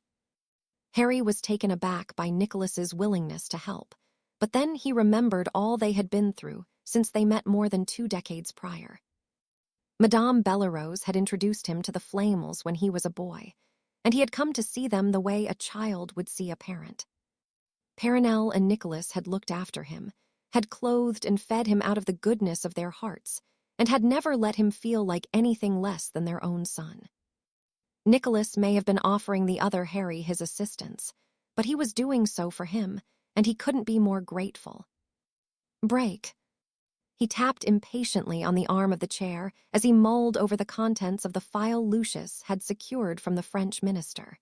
Harry was taken aback by Nicholas's willingness to help, but then he remembered all they had been through since they met more than 2 decades prior. Madame Bellerose had introduced him to the Flamels when he was a boy, and he had come to see them the way a child would see a parent. Perenelle and Nicholas had looked after him, had clothed and fed him out of the goodness of their hearts, and had never let him feel like anything less than their own son. Nicholas may have been offering the other Harry his assistance, but he was doing so for him, and he couldn't be more grateful. Break. He tapped impatiently on the arm of the chair as he mulled over the contents of the file Lucius had secured from the French minister.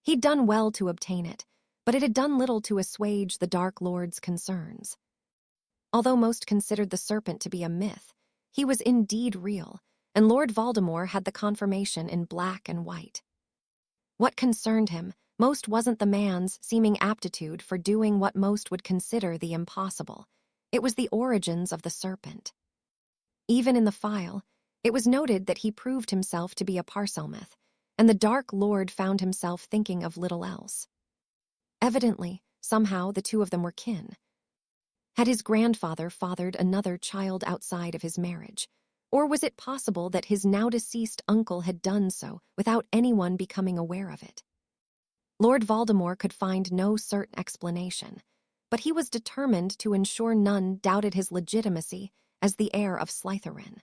He'd done well to obtain it, but it had done little to assuage the Dark Lord's concerns. Although most considered the serpent to be a myth, he was indeed real, and Lord Voldemort had the confirmation in black and white. What concerned him most wasn't the man's seeming aptitude for doing what most would consider the impossible. It was the origins of the serpent. Even in the file, it was noted that he proved himself to be a Parselmouth, and the Dark Lord found himself thinking of little else. Evidently, somehow the two of them were kin. Had his grandfather fathered another child outside of his marriage? Or was it possible that his now-deceased uncle had done so without anyone becoming aware of it? Lord Voldemort could find no certain explanation, but he was determined to ensure none doubted his legitimacy as the heir of Slytherin.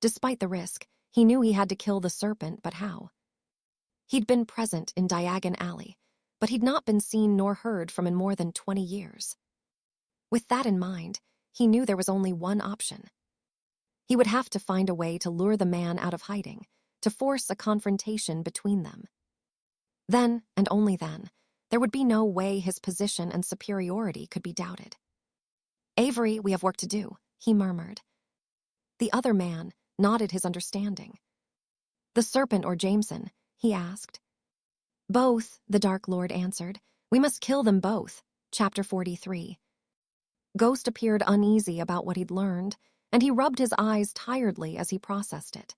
Despite the risk, he knew he had to kill the serpent, but how? He'd been present in Diagon Alley, but he'd not been seen nor heard from in more than 20 years. With that in mind, he knew there was only one option. He would have to find a way to lure the man out of hiding, to force a confrontation between them. Then, and only then, there would be no way his position and superiority could be doubted. "Avery, we have work to do," he murmured. The other man nodded his understanding. "The serpent or Jameson?" he asked. "Both," the Dark Lord answered. "We must kill them both." Chapter 43. Ghost appeared uneasy about what he'd learned, and he rubbed his eyes tiredly as he processed it.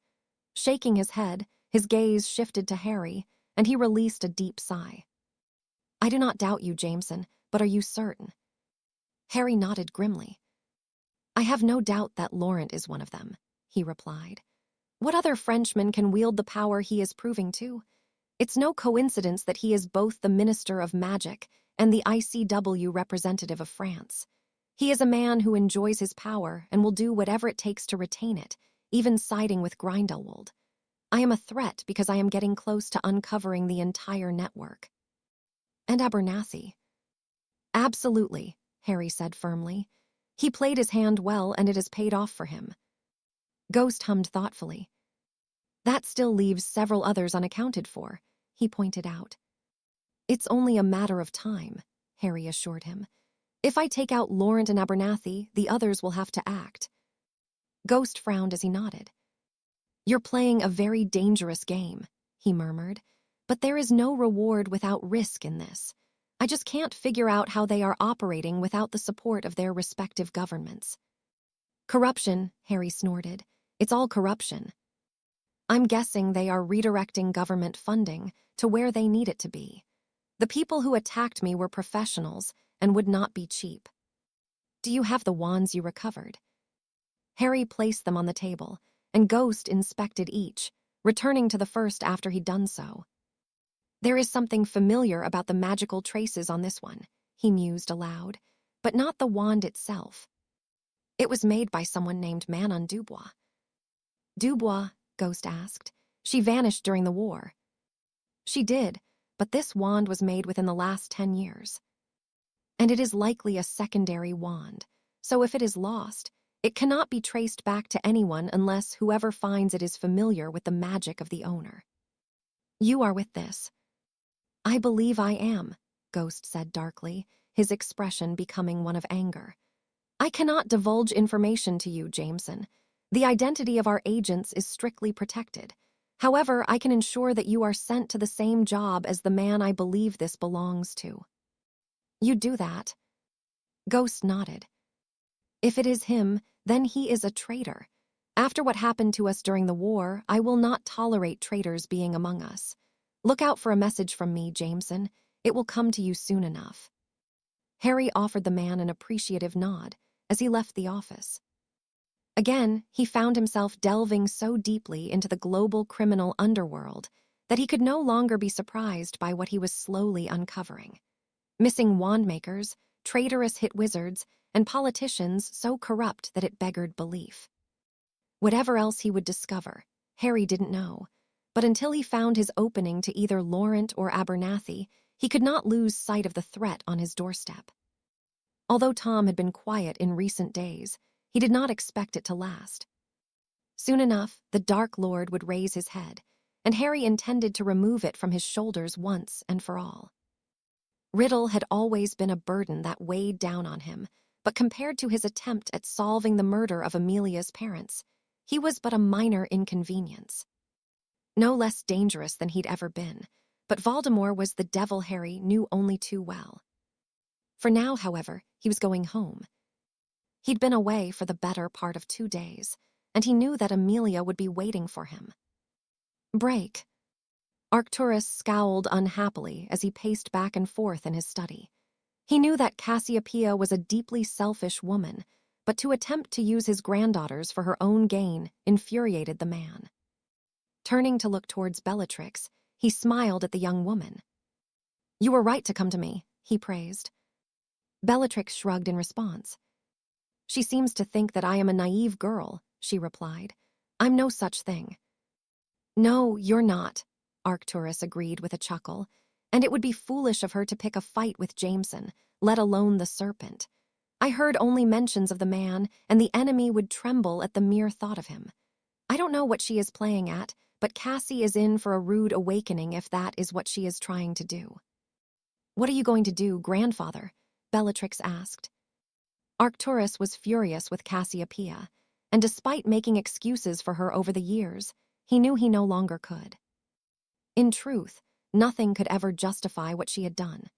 Shaking his head, his gaze shifted to Harry, and he released a deep sigh. "I do not doubt you, Jameson, but are you certain?" Harry nodded grimly. "I have no doubt that Laurent is one of them," he replied. "What other Frenchman can wield the power he is proving to? It's no coincidence that he is both the Minister of Magic and the ICW representative of France. He is a man who enjoys his power and will do whatever it takes to retain it, even siding with Grindelwald. I am a threat because I am getting close to uncovering the entire network." "And Abernathy?" "Absolutely," Harry said firmly. "He played his hand well, and it has paid off for him." Ghost hummed thoughtfully. "That still leaves several others unaccounted for," he pointed out. "It's only a matter of time," Harry assured him. "If I take out Laurent and Abernathy, the others will have to act." Ghost frowned as he nodded. "You're playing a very dangerous game," he murmured. "But there is no reward without risk in this. I just can't figure out how they are operating without the support of their respective governments." "Corruption," Harry snorted. "It's all corruption. I'm guessing they are redirecting government funding to where they need it to be. The people who attacked me were professionals and would not be cheap. Do you have the wands you recovered?" Harry placed them on the table, and Ghost inspected each, returning to the first after he'd done so. "There is something familiar about the magical traces on this one," he mused aloud, "but not the wand itself. It was made by someone named Manon Dubois." "Dubois?" Ghost asked. "She vanished during the war." "She did, but this wand was made within the last 10 years. And it is likely a secondary wand, so if it is lost, it cannot be traced back to anyone unless whoever finds it is familiar with the magic of the owner. You are with this." "I believe I am," Ghost said darkly, his expression becoming one of anger. "I cannot divulge information to you, Jameson. The identity of our agents is strictly protected. However, I can ensure that you are sent to the same job as the man I believe this belongs to." "You do that?" Ghost nodded. "If it is him, then he is a traitor. After what happened to us during the war, I will not tolerate traitors being among us. Look out for a message from me, Jameson. It will come to you soon enough." Harry offered the man an appreciative nod as he left the office. Again, he found himself delving so deeply into the global criminal underworld that he could no longer be surprised by what he was slowly uncovering. Missing wandmakers, traitorous hit wizards, and politicians so corrupt that it beggared belief. Whatever else he would discover, Harry didn't know, but until he found his opening to either Laurent or Abernathy, he could not lose sight of the threat on his doorstep. Although Tom had been quiet in recent days, he did not expect it to last. Soon enough, the Dark Lord would raise his head, and Harry intended to remove it from his shoulders once and for all. Riddle had always been a burden that weighed down on him, but compared to his attempt at solving the murder of Amelia's parents, he was but a minor inconvenience. No less dangerous than he'd ever been, but Voldemort was the devil Harry knew only too well. For now, however, he was going home. He'd been away for the better part of 2 days, and he knew that Amelia would be waiting for him. Break. Arcturus scowled unhappily as he paced back and forth in his study. He knew that Cassiopeia was a deeply selfish woman, but to attempt to use his granddaughters for her own gain infuriated the man. Turning to look towards Bellatrix, he smiled at the young woman. "You were right to come to me," he praised. Bellatrix shrugged in response. "She seems to think that I am a naive girl," she replied. "I'm no such thing." "No, you're not," Arcturus agreed with a chuckle. And it would be foolish of her to pick a fight with Jameson, let alone the serpent. I heard only mentions of the man, and the enemy would tremble at the mere thought of him. I don't know what she is playing at, but Cassie is in for a rude awakening if that is what she is trying to do. What are you going to do, grandfather? Bellatrix asked. Arcturus was furious with Cassiopeia, and despite making excuses for her over the years, he knew he no longer could. In truth, nothing could ever justify what she had done.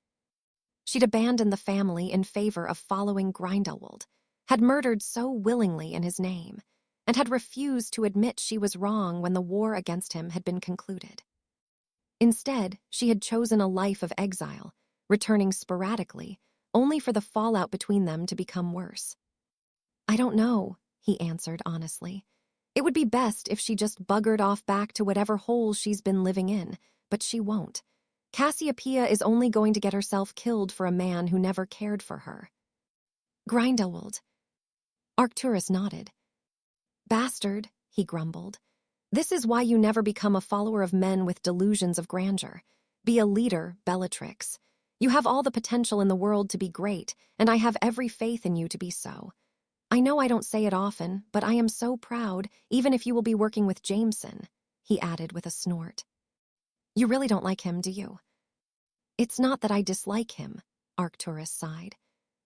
She'd abandoned the family in favor of following Grindelwald, had murdered so willingly in his name, and had refused to admit she was wrong when the war against him had been concluded. Instead, she had chosen a life of exile, returning sporadically, only for the fallout between them to become worse. I don't know, he answered honestly. It would be best if she just buggered off back to whatever hole she's been living in, but she won't. Cassiopeia is only going to get herself killed for a man who never cared for her. Grindelwald. Arcturus nodded. Bastard, he grumbled. This is why you never become a follower of men with delusions of grandeur. Be a leader, Bellatrix. You have all the potential in the world to be great, and I have every faith in you to be so. I know I don't say it often, but I am so proud, even if you will be working with Jameson, he added with a snort. You really don't like him, do you? It's not that I dislike him, Arcturus sighed.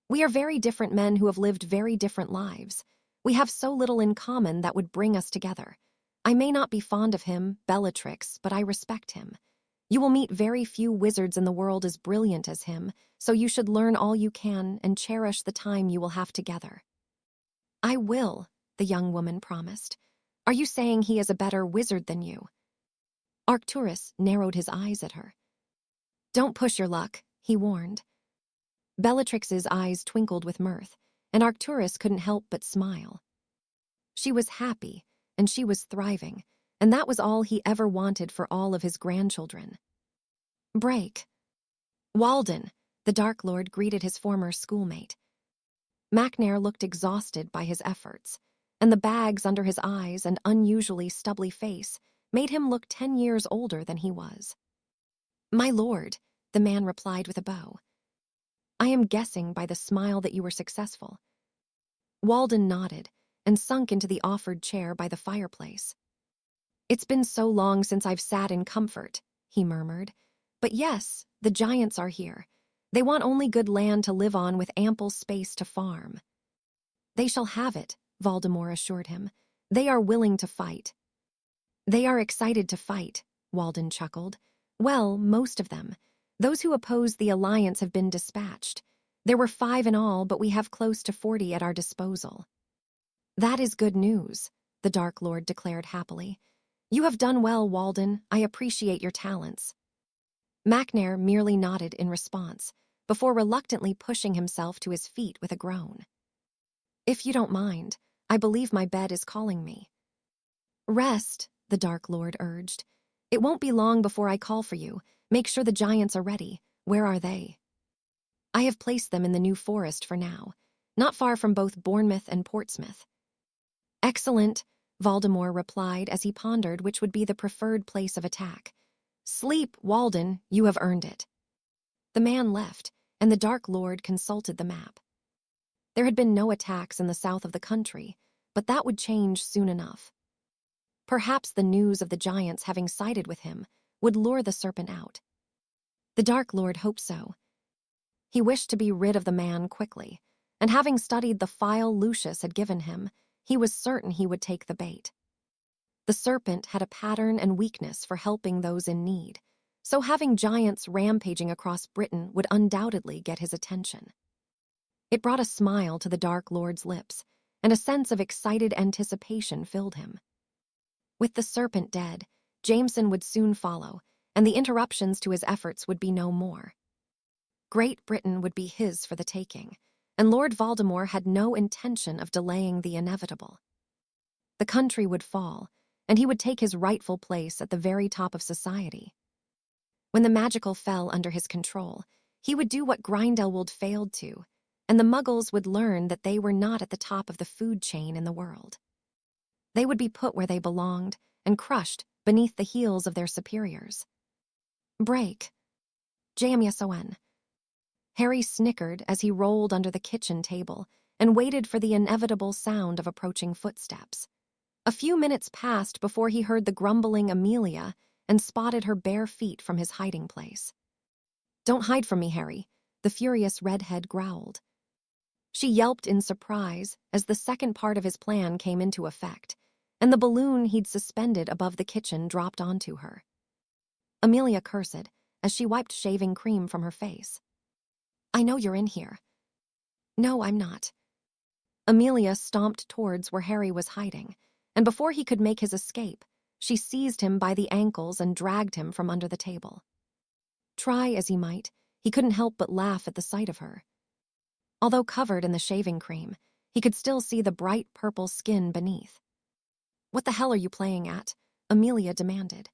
We are very different men who have lived very different lives. We have so little in common that would bring us together. I may not be fond of him, Bellatrix, but I respect him. You will meet very few wizards in the world as brilliant as him, so you should learn all you can and cherish the time you will have together. I will, the young woman promised. Are you saying he is a better wizard than you? Arcturus narrowed his eyes at her. Don't push your luck, he warned. Bellatrix's eyes twinkled with mirth, and Arcturus couldn't help but smile. She was happy, and she was thriving, and that was all he ever wanted for all of his grandchildren. Break. Walden, the Dark Lord greeted his former schoolmate. Macnair looked exhausted by his efforts, and the bags under his eyes and unusually stubbly face made him look 10 years older than he was. My lord, the man replied with a bow. I am guessing by the smile that you were successful. Walden nodded and sunk into the offered chair by the fireplace. It's been so long since I've sat in comfort, he murmured. But yes, the giants are here. They want only good land to live on with ample space to farm. They shall have it, Voldemort assured him. They are willing to fight. They are excited to fight, Walden chuckled. Well, most of them. Those who oppose the alliance have been dispatched. There were 5 in all, but we have close to 40 at our disposal. That is good news, the Dark Lord declared happily. You have done well, Walden. I appreciate your talents. Macnair merely nodded in response, before reluctantly pushing himself to his feet with a groan. If you don't mind, I believe my bed is calling me. Rest, the Dark Lord urged. It won't be long before I call for you. Make sure the giants are ready. Where are they? I have placed them in the New Forest for now, not far from both Bournemouth and Portsmouth. Excellent, Voldemort replied as he pondered which would be the preferred place of attack. Sleep, Walden, you have earned it. The man left, and the Dark Lord consulted the map. There had been no attacks in the south of the country, but that would change soon enough. Perhaps the news of the giants having sided with him would lure the serpent out. The Dark Lord hoped so. He wished to be rid of the man quickly, and having studied the file Lucius had given him, he was certain he would take the bait. The serpent had a pattern and weakness for helping those in need, so having giants rampaging across Britain would undoubtedly get his attention. It brought a smile to the Dark Lord's lips, and a sense of excited anticipation filled him. With the serpent dead, Jameson would soon follow, and the interruptions to his efforts would be no more. Great Britain would be his for the taking, and Lord Voldemort had no intention of delaying the inevitable. The country would fall, and he would take his rightful place at the very top of society. When the magical fell under his control, he would do what Grindelwald failed to, and the Muggles would learn that they were not at the top of the food chain in the world. They would be put where they belonged and crushed beneath the heels of their superiors. Break. JMSON. Harry snickered as he rolled under the kitchen table and waited for the inevitable sound of approaching footsteps. A few minutes passed before he heard the grumbling Amelia and spotted her bare feet from his hiding place. "Don't hide from me, Harry," the furious redhead growled. She yelped in surprise as the second part of his plan came into effect, and the balloon he'd suspended above the kitchen dropped onto her. Amelia cursed as she wiped shaving cream from her face. "I know you're in here." "No, I'm not." Amelia stomped towards where Harry was hiding, and before he could make his escape, she seized him by the ankles and dragged him from under the table. Try as he might, he couldn't help but laugh at the sight of her. Although covered in the shaving cream, he could still see the bright purple skin beneath. "What the hell are you playing at?" Amelia demanded.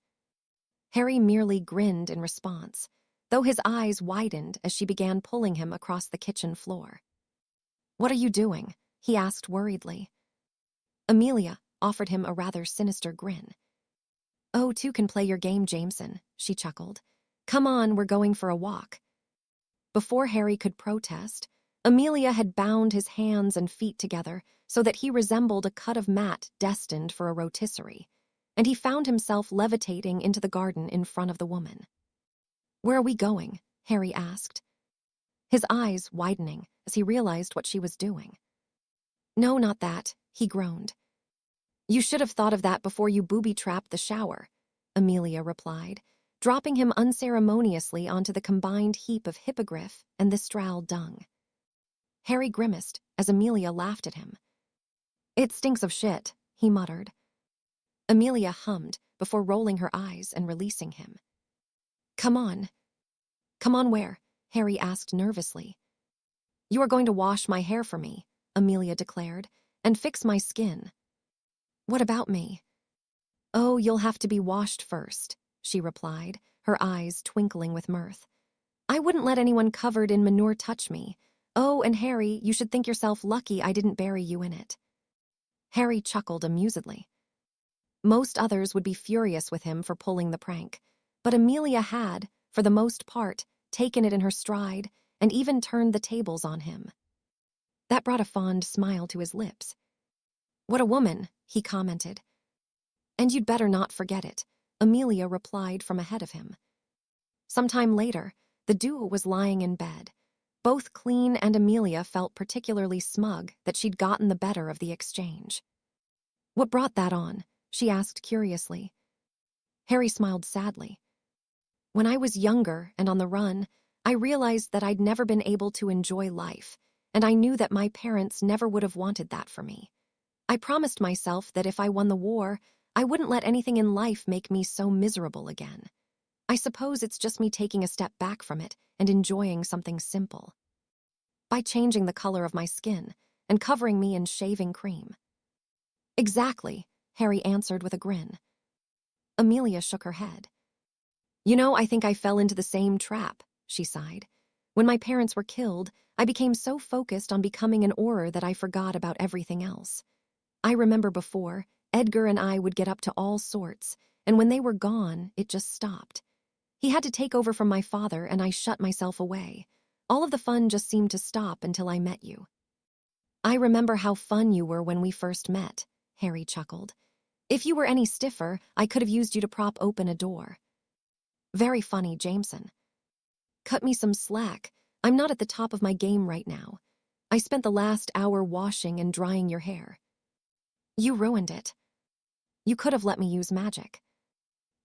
Harry merely grinned in response, though his eyes widened as she began pulling him across the kitchen floor. "What are you doing?" he asked worriedly. Amelia offered him a rather sinister grin. "Oh, two can play your game, Jameson," she chuckled. "Come on, we're going for a walk." Before Harry could protest, Amelia had bound his hands and feet together so that he resembled a cut of mat destined for a rotisserie, and he found himself levitating into the garden in front of the woman. "Where are we going?" Harry asked, his eyes widening as he realized what she was doing. "No, not that," he groaned. "You should have thought of that before you booby-trapped the shower," Amelia replied, dropping him unceremoniously onto the combined heap of hippogriff and thistral dung. Harry grimaced as Amelia laughed at him. "It stinks of shit," he muttered. Amelia hummed before rolling her eyes and releasing him. "Come on." "Come on where?" Harry asked nervously. "You are going to wash my hair for me," Amelia declared, "and fix my skin." "What about me?" "Oh, you'll have to be washed first," she replied, her eyes twinkling with mirth. "I wouldn't let anyone covered in manure touch me. Oh, and Harry, you should think yourself lucky I didn't bury you in it." Harry chuckled amusedly. Most others would be furious with him for pulling the prank, but Amelia had, for the most part, taken it in her stride and even turned the tables on him. That brought a fond smile to his lips. "What a woman," he commented. "And you'd better not forget it," Amelia replied from ahead of him. Sometime later, the duo was lying in bed. Both Clean and Amelia felt particularly smug that she'd gotten the better of the exchange. "What brought that on?" she asked curiously. Harry smiled sadly. "When I was younger and on the run, I realized that I'd never been able to enjoy life, and I knew that my parents never would have wanted that for me. I promised myself that if I won the war, I wouldn't let anything in life make me so miserable again. I suppose it's just me taking a step back from it and enjoying something simple. By changing the color of my skin and covering me in shaving cream." "Exactly," Harry answered with a grin. Amelia shook her head. "You know, I think I fell into the same trap," she sighed. "When my parents were killed, I became so focused on becoming an Auror that I forgot about everything else. I remember before, Edgar and I would get up to all sorts, and when they were gone, it just stopped. He had to take over from my father, and I shut myself away. All of the fun just seemed to stop until I met you." "I remember how fun you were when we first met," Harry chuckled. "If you were any stiffer, I could have used you to prop open a door." "Very funny, Jameson." "Cut me some slack. I'm not at the top of my game right now. I spent the last hour washing and drying your hair." "You ruined it." "You could have let me use magic."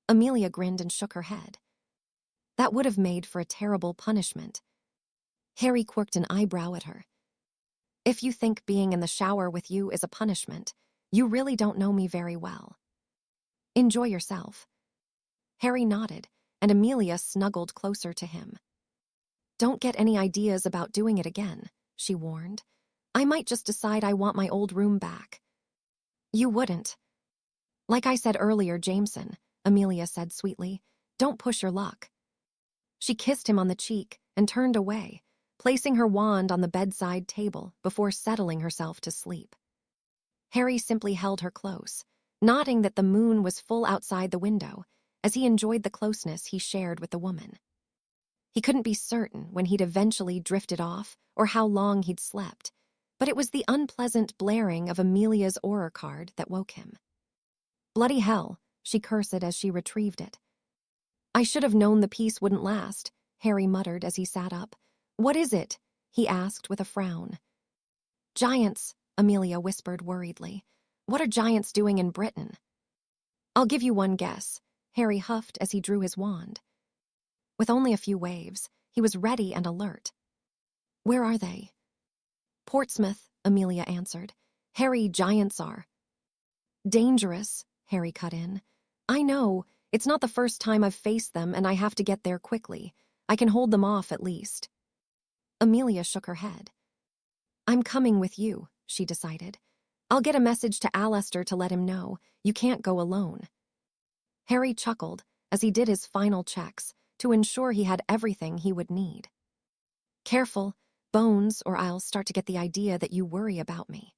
Amelia grinned and shook her head. "That would have made for a terrible punishment." Harry quirked an eyebrow at her. "If you think being in the shower with you is a punishment, you really don't know me very well. Enjoy yourself." Harry nodded, and Amelia snuggled closer to him. "Don't get any ideas about doing it again," she warned. "I might just decide I want my old room back." "You wouldn't." "Like I said earlier, Jameson," Amelia said sweetly, "don't push your luck." She kissed him on the cheek and turned away, placing her wand on the bedside table before settling herself to sleep. Harry simply held her close, nodding that the moon was full outside the window, as he enjoyed the closeness he shared with the woman. He couldn't be certain when he'd eventually drifted off or how long he'd slept, but it was the unpleasant blaring of Amelia's aura card that woke him. Bloody hell, she cursed as she retrieved it. I should have known the peace wouldn't last, Harry muttered as he sat up. What is it? He asked with a frown. Giants, Amelia whispered worriedly. What are giants doing in Britain? I'll give you one guess, Harry huffed as he drew his wand. With only a few waves, he was ready and alert. Where are they? Portsmouth, Amelia answered. Harry, giants are. Dangerous, Harry cut in. I know, it's not the first time I've faced them and I have to get there quickly. I can hold them off at least. Amelia shook her head. I'm coming with you, she decided. I'll get a message to Alistair to let him know. You can't go alone. Harry chuckled as he did his final checks to ensure he had everything he would need. Careful, Bones, or I'll start to get the idea that you worry about me.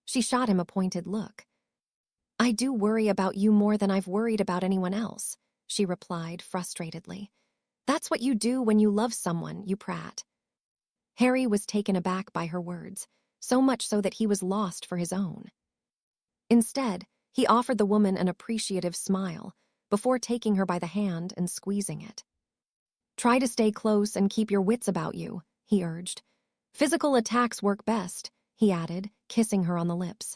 She shot him a pointed look. I do worry about you more than I've worried about anyone else, she replied frustratedly. That's what you do when you love someone, you prat. Harry was taken aback by her words, so much so that he was lost for his own. Instead, he offered the woman an appreciative smile before taking her by the hand and squeezing it. Try to stay close and keep your wits about you, he urged. Physical attacks work best, he added, kissing her on the lips.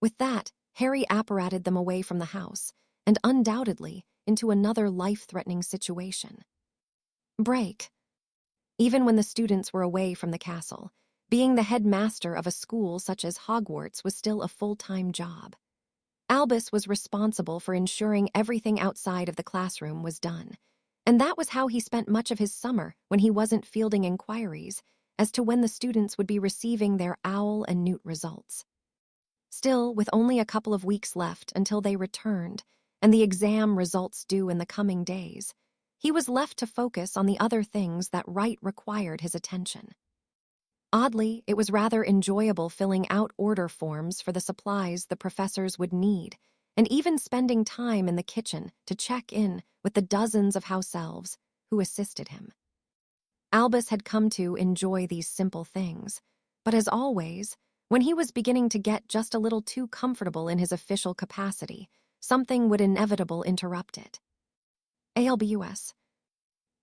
With that, Harry apparated them away from the house, and undoubtedly into another life-threatening situation. Break. Even when the students were away from the castle, being the headmaster of a school such as Hogwarts was still a full-time job. Albus was responsible for ensuring everything outside of the classroom was done, and that was how he spent much of his summer when he wasn't fielding inquiries as to when the students would be receiving their owl and newt results. Still, with only a couple of weeks left until they returned, and the exam results due in the coming days, he was left to focus on the other things that required his attention. Oddly, it was rather enjoyable filling out order forms for the supplies the professors would need, and even spending time in the kitchen to check in with the dozens of house elves who assisted him. Albus had come to enjoy these simple things, but as always, when he was beginning to get just a little too comfortable in his official capacity, something would inevitably interrupt it. ALBUS.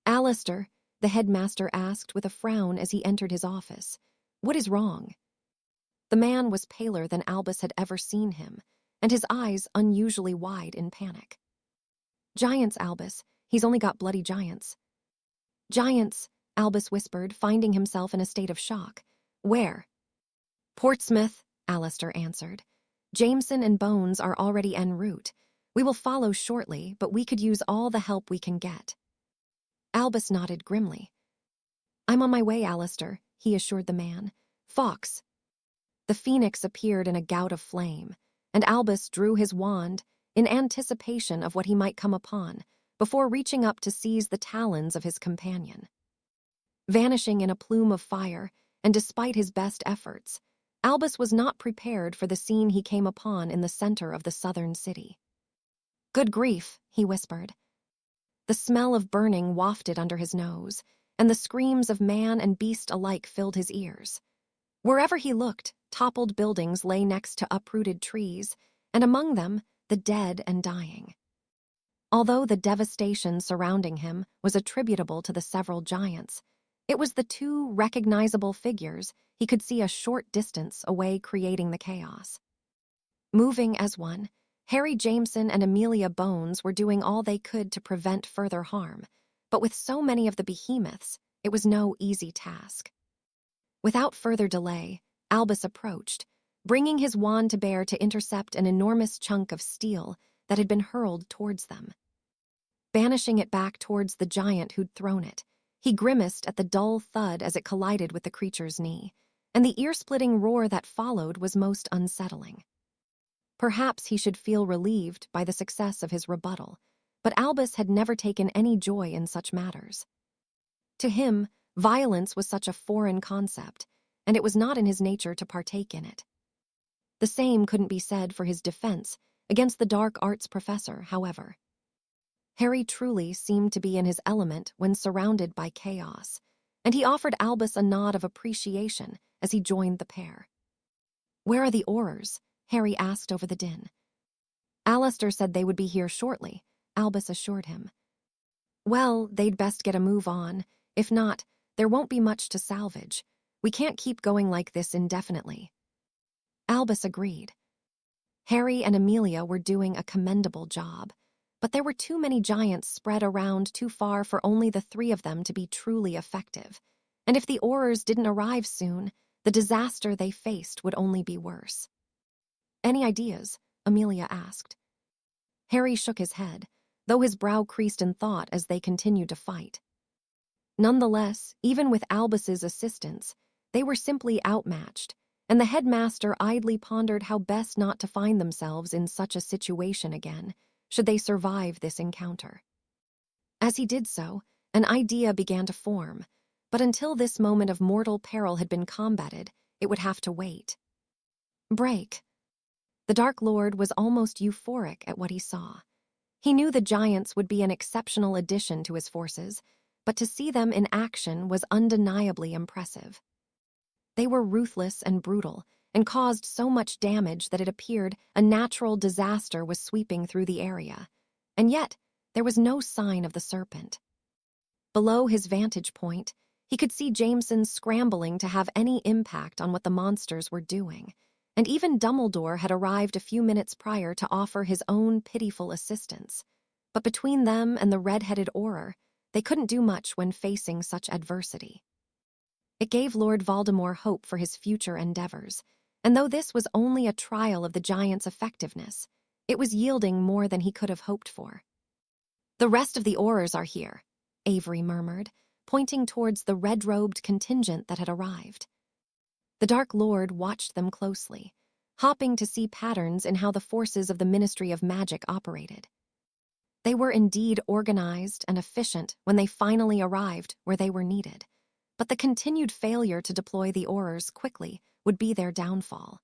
Alistair, the headmaster asked with a frown as he entered his office. What is wrong? The man was paler than Albus had ever seen him, and his eyes unusually wide in panic. Giants, Albus. He's only got bloody giants. Giants, Albus whispered, finding himself in a state of shock. Where? Portsmouth, Alistair answered. Jameson and Bones are already en route. We will follow shortly, but we could use all the help we can get. Albus nodded grimly. I'm on my way, Alistair, he assured the man. Fox. The phoenix appeared in a gout of flame, and Albus drew his wand in anticipation of what he might come upon, before reaching up to seize the talons of his companion. Vanishing in a plume of fire, and despite his best efforts, Albus was not prepared for the scene he came upon in the center of the southern city. Good grief, he whispered. The smell of burning wafted under his nose, and the screams of man and beast alike filled his ears. Wherever he looked, toppled buildings lay next to uprooted trees, and among them, the dead and dying. Although the devastation surrounding him was attributable to the several giants, it was the two recognizable figures he could see a short distance away creating the chaos. Moving as one, Harry Jameson and Amelia Bones were doing all they could to prevent further harm, but with so many of the behemoths, it was no easy task. Without further delay, Albus approached, bringing his wand to bear to intercept an enormous chunk of steel that had been hurled towards them. Banishing it back towards the giant who'd thrown it, he grimaced at the dull thud as it collided with the creature's knee, and the ear-splitting roar that followed was most unsettling. Perhaps he should feel relieved by the success of his rebuttal, but Albus had never taken any joy in such matters. To him, violence was such a foreign concept, and it was not in his nature to partake in it. The same couldn't be said for his defense against the dark arts professor, however. Harry truly seemed to be in his element when surrounded by chaos, and he offered Albus a nod of appreciation as he joined the pair. "Where are the Aurors?" Harry asked over the din. "Alistair said they would be here shortly," Albus assured him. "Well, they'd best get a move on. If not, there won't be much to salvage. We can't keep going like this indefinitely." Albus agreed. Harry and Amelia were doing a commendable job, but there were too many giants spread around too far for only the three of them to be truly effective. And if the Aurors didn't arrive soon, the disaster they faced would only be worse. "Any ideas?" Amelia asked. Harry shook his head, though his brow creased in thought as they continued to fight. Nonetheless, even with Albus's assistance, they were simply outmatched, and the headmaster idly pondered how best not to find themselves in such a situation again, should they survive this encounter. As he did so, an idea began to form, but until this moment of mortal peril had been combated, it would have to wait. Break. The Dark Lord was almost euphoric at what he saw. He knew the giants would be an exceptional addition to his forces, but to see them in action was undeniably impressive. They were ruthless and brutal, and caused so much damage that it appeared a natural disaster was sweeping through the area. And yet, there was no sign of the serpent. Below his vantage point, he could see Jameson scrambling to have any impact on what the monsters were doing, and even Dumbledore had arrived a few minutes prior to offer his own pitiful assistance. But between them and the red-headed Auror, they couldn't do much when facing such adversity. It gave Lord Voldemort hope for his future endeavors, and though this was only a trial of the giant's effectiveness, it was yielding more than he could have hoped for. "The rest of the Aurors are here," Avery murmured, pointing towards the red-robed contingent that had arrived. The Dark Lord watched them closely, hopping to see patterns in how the forces of the Ministry of Magic operated. They were indeed organized and efficient when they finally arrived where they were needed, but the continued failure to deploy the Aurors quickly would be their downfall.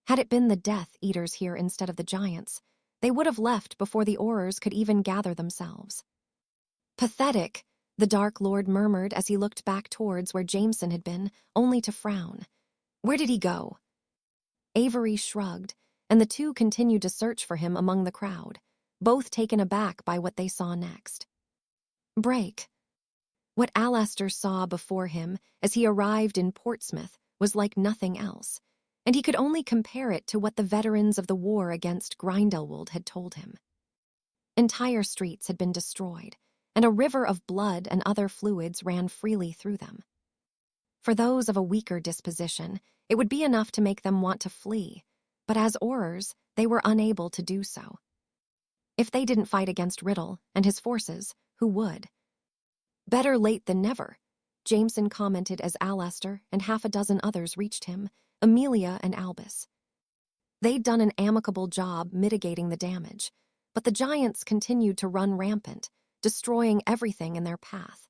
Had it been the Death Eaters here instead of the giants, they would have left before the Aurors could even gather themselves. "Pathetic," the Dark Lord murmured as he looked back towards where Jameson had been, only to frown. "Where did he go?" Avery shrugged, and the two continued to search for him among the crowd, both taken aback by what they saw next. Break. What Alastor saw before him as he arrived in Portsmouth was like nothing else, and he could only compare it to what the veterans of the war against Grindelwald had told him. Entire streets had been destroyed, and a river of blood and other fluids ran freely through them. For those of a weaker disposition, it would be enough to make them want to flee, but as Aurors, they were unable to do so. If they didn't fight against Riddle and his forces, who would? "Better late than never," Jameson commented as Alastor and half a dozen others reached him, Amelia and Albus. They'd done an amicable job mitigating the damage, but the giants continued to run rampant, destroying everything in their path.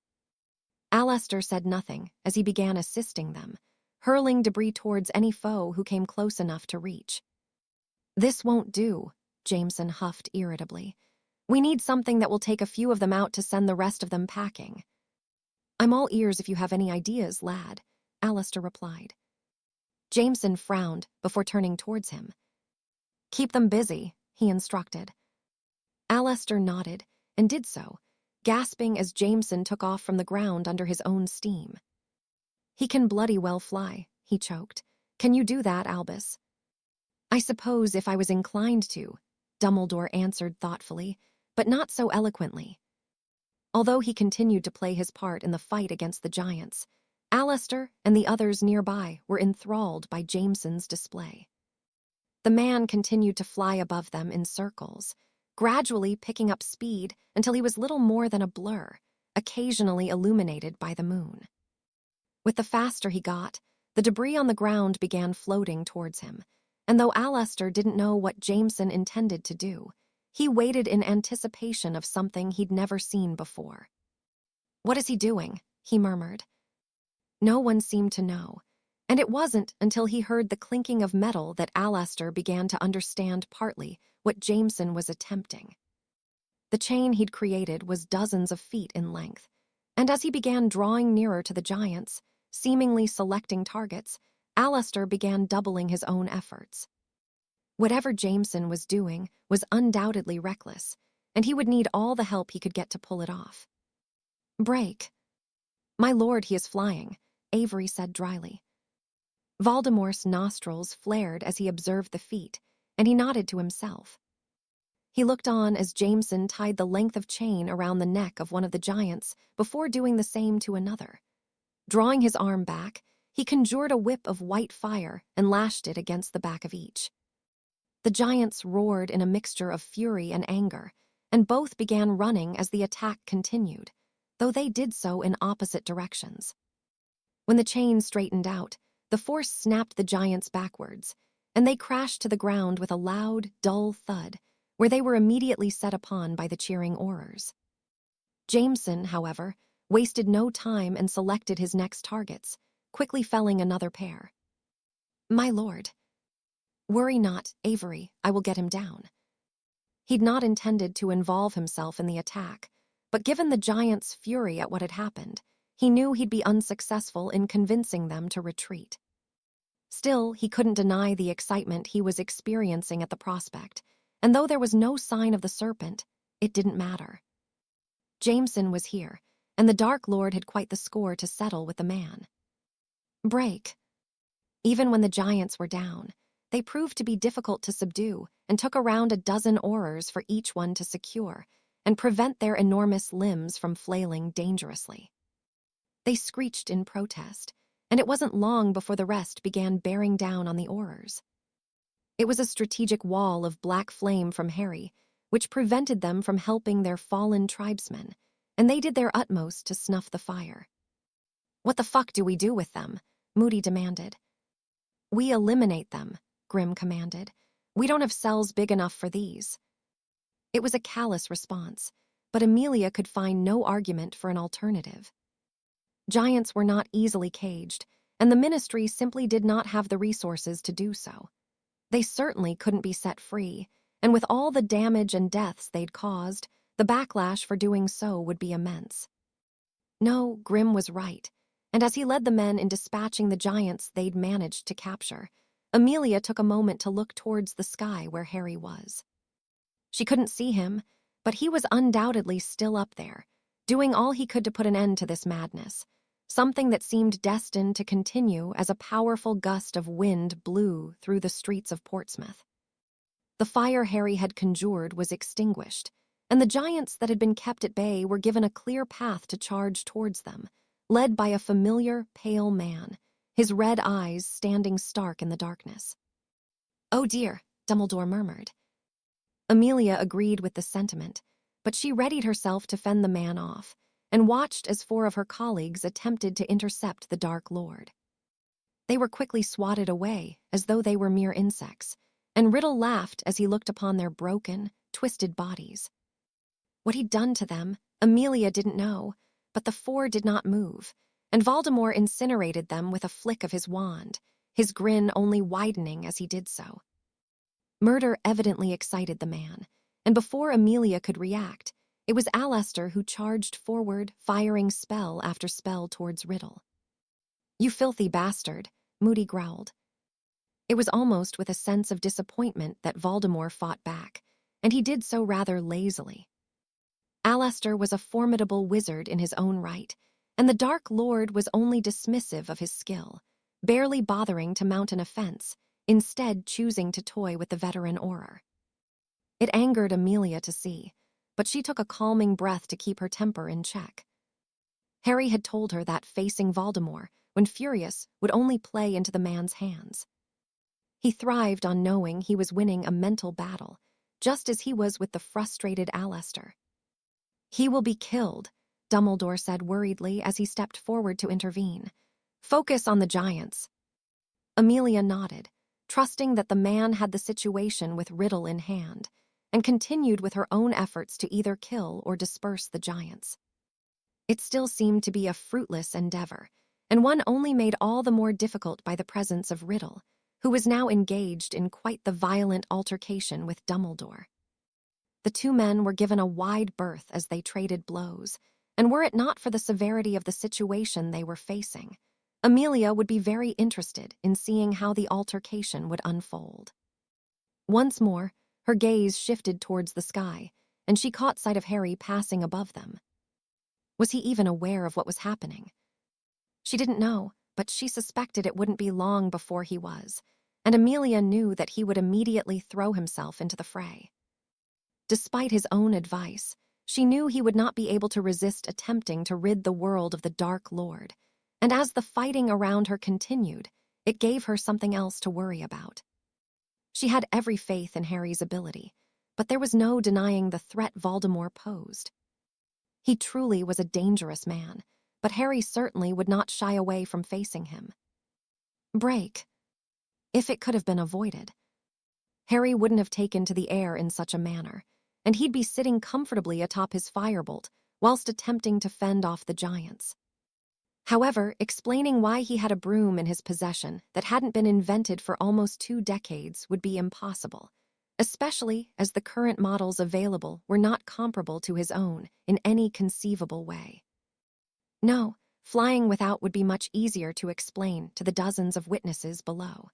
Alastor said nothing as he began assisting them, hurling debris towards any foe who came close enough to reach. "This won't do," Jameson huffed irritably. "We need something that will take a few of them out to send the rest of them packing." "I'm all ears if you have any ideas, lad," Alastor replied. Jameson frowned before turning towards him. "Keep them busy," he instructed. Alastor nodded and did so, gasping as Jameson took off from the ground under his own steam. "He can bloody well fly," he choked. "Can you do that, Albus?" "I suppose if I was inclined to," Dumbledore answered thoughtfully, but not so eloquently. Although he continued to play his part in the fight against the giants, Alastor and the others nearby were enthralled by Jameson's display. The man continued to fly above them in circles, gradually picking up speed until he was little more than a blur, occasionally illuminated by the moon. With the faster he got, the debris on the ground began floating towards him, and though Alastor didn't know what Jameson intended to do, he waited in anticipation of something he'd never seen before. "What is he doing?" he murmured. No one seemed to know, and it wasn't until he heard the clinking of metal that Alastor began to understand partly what Jameson was attempting. The chain he'd created was dozens of feet in length, and as he began drawing nearer to the giants, seemingly selecting targets, Alistair began doubling his own efforts. Whatever Jameson was doing was undoubtedly reckless, and he would need all the help he could get to pull it off. "Break." "My lord, he is flying," Avery said dryly. Voldemort's nostrils flared as he observed the feat, and he nodded to himself. He looked on as Jameson tied the length of chain around the neck of one of the giants before doing the same to another. Drawing his arm back, he conjured a whip of white fire and lashed it against the back of each. The giants roared in a mixture of fury and anger, and both began running as the attack continued, though they did so in opposite directions. When the chain straightened out, the force snapped the giants backwards, and they crashed to the ground with a loud, dull thud, where they were immediately set upon by the cheering Aurors. Jameson, however, wasted no time and selected his next targets, quickly felling another pair. "My lord." "Worry not, Avery, I will get him down." He'd not intended to involve himself in the attack, but given the giants' fury at what had happened, he knew he'd be unsuccessful in convincing them to retreat. Still, he couldn't deny the excitement he was experiencing at the prospect, and though there was no sign of the serpent, it didn't matter. Jameson was here, and the Dark Lord had quite the score to settle with the man. "Break." Even when the giants were down, they proved to be difficult to subdue and took around a dozen Aurors for each one to secure and prevent their enormous limbs from flailing dangerously. They screeched in protest, and it wasn't long before the rest began bearing down on the Aurors. It was a strategic wall of black flame from Harry, which prevented them from helping their fallen tribesmen, and they did their utmost to snuff the fire. "What the fuck do we do with them?" Moody demanded. "We eliminate them," Grim commanded. "We don't have cells big enough for these." It was a callous response, but Amelia could find no argument for an alternative. Giants were not easily caged, and the Ministry simply did not have the resources to do so. They certainly couldn't be set free, and with all the damage and deaths they'd caused, the backlash for doing so would be immense. No, Grim was right, and as he led the men in dispatching the giants they'd managed to capture, Amelia took a moment to look towards the sky where Harry was. She couldn't see him, but he was undoubtedly still up there, doing all he could to put an end to this madness, something that seemed destined to continue as a powerful gust of wind blew through the streets of Portsmouth. The fire Harry had conjured was extinguished, and the giants that had been kept at bay were given a clear path to charge towards them, led by a familiar, pale man, his red eyes standing stark in the darkness. "Oh dear," Dumbledore murmured. Amelia agreed with the sentiment, but she readied herself to fend the man off, and watched as 4 of her colleagues attempted to intercept the Dark Lord. They were quickly swatted away, as though they were mere insects, and Riddle laughed as he looked upon their broken, twisted bodies. What he'd done to them, Amelia didn't know, but the 4 did not move, and Voldemort incinerated them with a flick of his wand, his grin only widening as he did so. Murder evidently excited the man, and before Amelia could react, it was Alistair who charged forward, firing spell after spell towards Riddle. "You filthy bastard," Moody growled. It was almost with a sense of disappointment that Voldemort fought back, and he did so rather lazily. Alistair was a formidable wizard in his own right, and the Dark Lord was only dismissive of his skill, barely bothering to mount an offense, instead choosing to toy with the veteran Auror. It angered Amelia to see, but she took a calming breath to keep her temper in check. Harry had told her that facing Voldemort, when furious, would only play into the man's hands. He thrived on knowing he was winning a mental battle, just as he was with the frustrated Alistair. "He will be killed," Dumbledore said worriedly as he stepped forward to intervene. "Focus on the giants." Amelia nodded, trusting that the man had the situation with Riddle in hand, and continued with her own efforts to either kill or disperse the giants. It still seemed to be a fruitless endeavor, and one only made all the more difficult by the presence of Riddle, who was now engaged in quite the violent altercation with Dumbledore. The two men were given a wide berth as they traded blows, and were it not for the severity of the situation they were facing, Amelia would be very interested in seeing how the altercation would unfold. Once more, her gaze shifted towards the sky, and she caught sight of Harry passing above them. Was he even aware of what was happening? She didn't know, but she suspected it wouldn't be long before he was, and Amelia knew that he would immediately throw himself into the fray. Despite his own advice, she knew he would not be able to resist attempting to rid the world of the Dark Lord, and as the fighting around her continued, it gave her something else to worry about. She had every faith in Harry's ability, but there was no denying the threat Voldemort posed. He truly was a dangerous man, but Harry certainly would not shy away from facing him. Break. If it could have been avoided. Harry wouldn't have taken to the air in such a manner, and he'd be sitting comfortably atop his firebolt whilst attempting to fend off the giants. However, explaining why he had a broom in his possession that hadn't been invented for almost 2 decades would be impossible, especially as the current models available were not comparable to his own in any conceivable way. No, flying without would be much easier to explain to the dozens of witnesses below.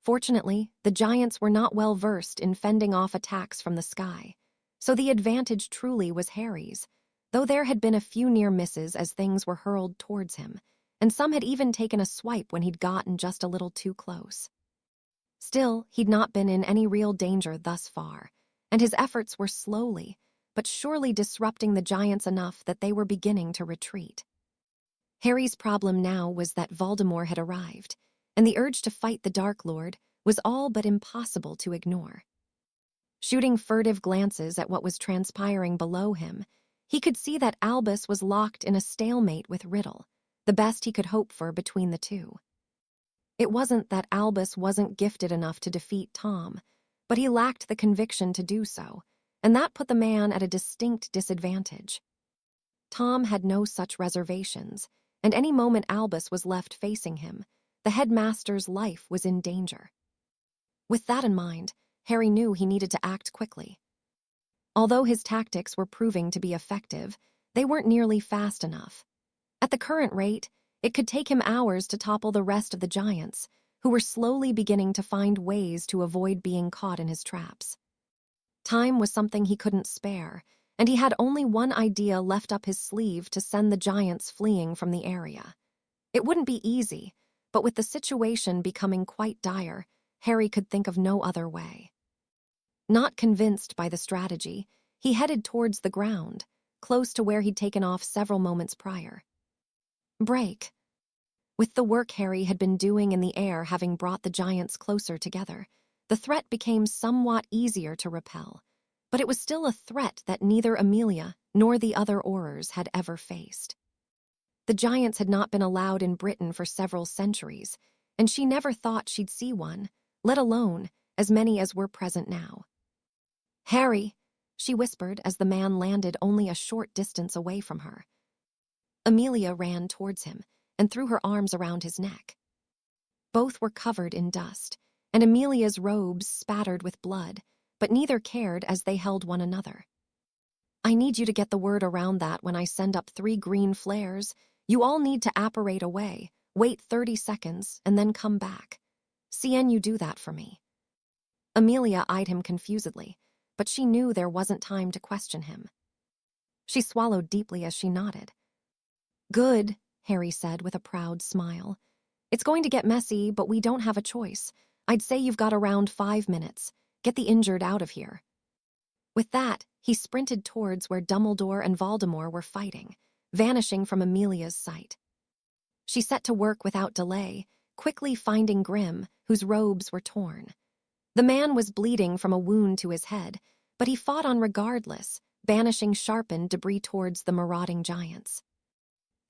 Fortunately, the giants were not well versed in fending off attacks from the sky, so the advantage truly was Harry's, though there had been a few near misses as things were hurled towards him, and some had even taken a swipe when he'd gotten just a little too close. Still, he'd not been in any real danger thus far, and his efforts were slowly, but surely disrupting the giants enough that they were beginning to retreat. Harry's problem now was that Voldemort had arrived, and the urge to fight the Dark Lord was all but impossible to ignore. Shooting furtive glances at what was transpiring below him, he could see that Albus was locked in a stalemate with Riddle, the best he could hope for between the two. It wasn't that Albus wasn't gifted enough to defeat Tom, but he lacked the conviction to do so, and that put the man at a distinct disadvantage. Tom had no such reservations, and any moment Albus was left facing him, the headmaster's life was in danger. With that in mind, Harry knew he needed to act quickly. Although his tactics were proving to be effective, they weren't nearly fast enough. At the current rate, it could take him hours to topple the rest of the giants, who were slowly beginning to find ways to avoid being caught in his traps. Time was something he couldn't spare, and he had only one idea left up his sleeve to send the giants fleeing from the area. It wouldn't be easy, but with the situation becoming quite dire, Harry could think of no other way. Not convinced by the strategy, he headed towards the ground, close to where he'd taken off several moments prior. Break. With the work Harry had been doing in the air having brought the giants closer together, the threat became somewhat easier to repel, but it was still a threat that neither Amelia nor the other Aurors had ever faced. The giants had not been allowed in Britain for several centuries, and she never thought she'd see one, let alone as many as were present now. "Harry," she whispered as the man landed only a short distance away from her. Amelia ran towards him and threw her arms around his neck. Both were covered in dust, and Amelia's robes spattered with blood, but neither cared as they held one another. "I need you to get the word around that when I send up 3 green flares. You all need to apparate away, wait 30 seconds, and then come back. CN, you do that for me." Amelia eyed him confusedly, but she knew there wasn't time to question him. She swallowed deeply as she nodded. "Good," Harry said with a proud smile. "It's going to get messy, but we don't have a choice. I'd say you've got around 5 minutes. Get the injured out of here." With that, he sprinted towards where Dumbledore and Voldemort were fighting, vanishing from Amelia's sight. She set to work without delay, quickly finding Grim, whose robes were torn. The man was bleeding from a wound to his head, but he fought on regardless, banishing sharpened debris towards the marauding giants.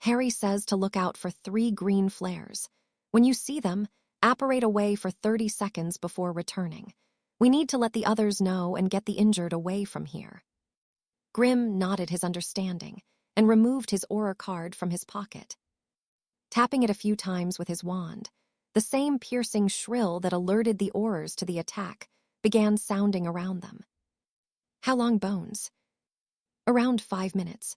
"Harry says to look out for 3 green flares. When you see them, apparate away for 30 seconds before returning. We need to let the others know and get the injured away from here." Grim nodded his understanding and removed his aura card from his pocket. Tapping it a few times with his wand, the same piercing shrill that alerted the Aurors to the attack began sounding around them. How long, Bones? Around 5 minutes.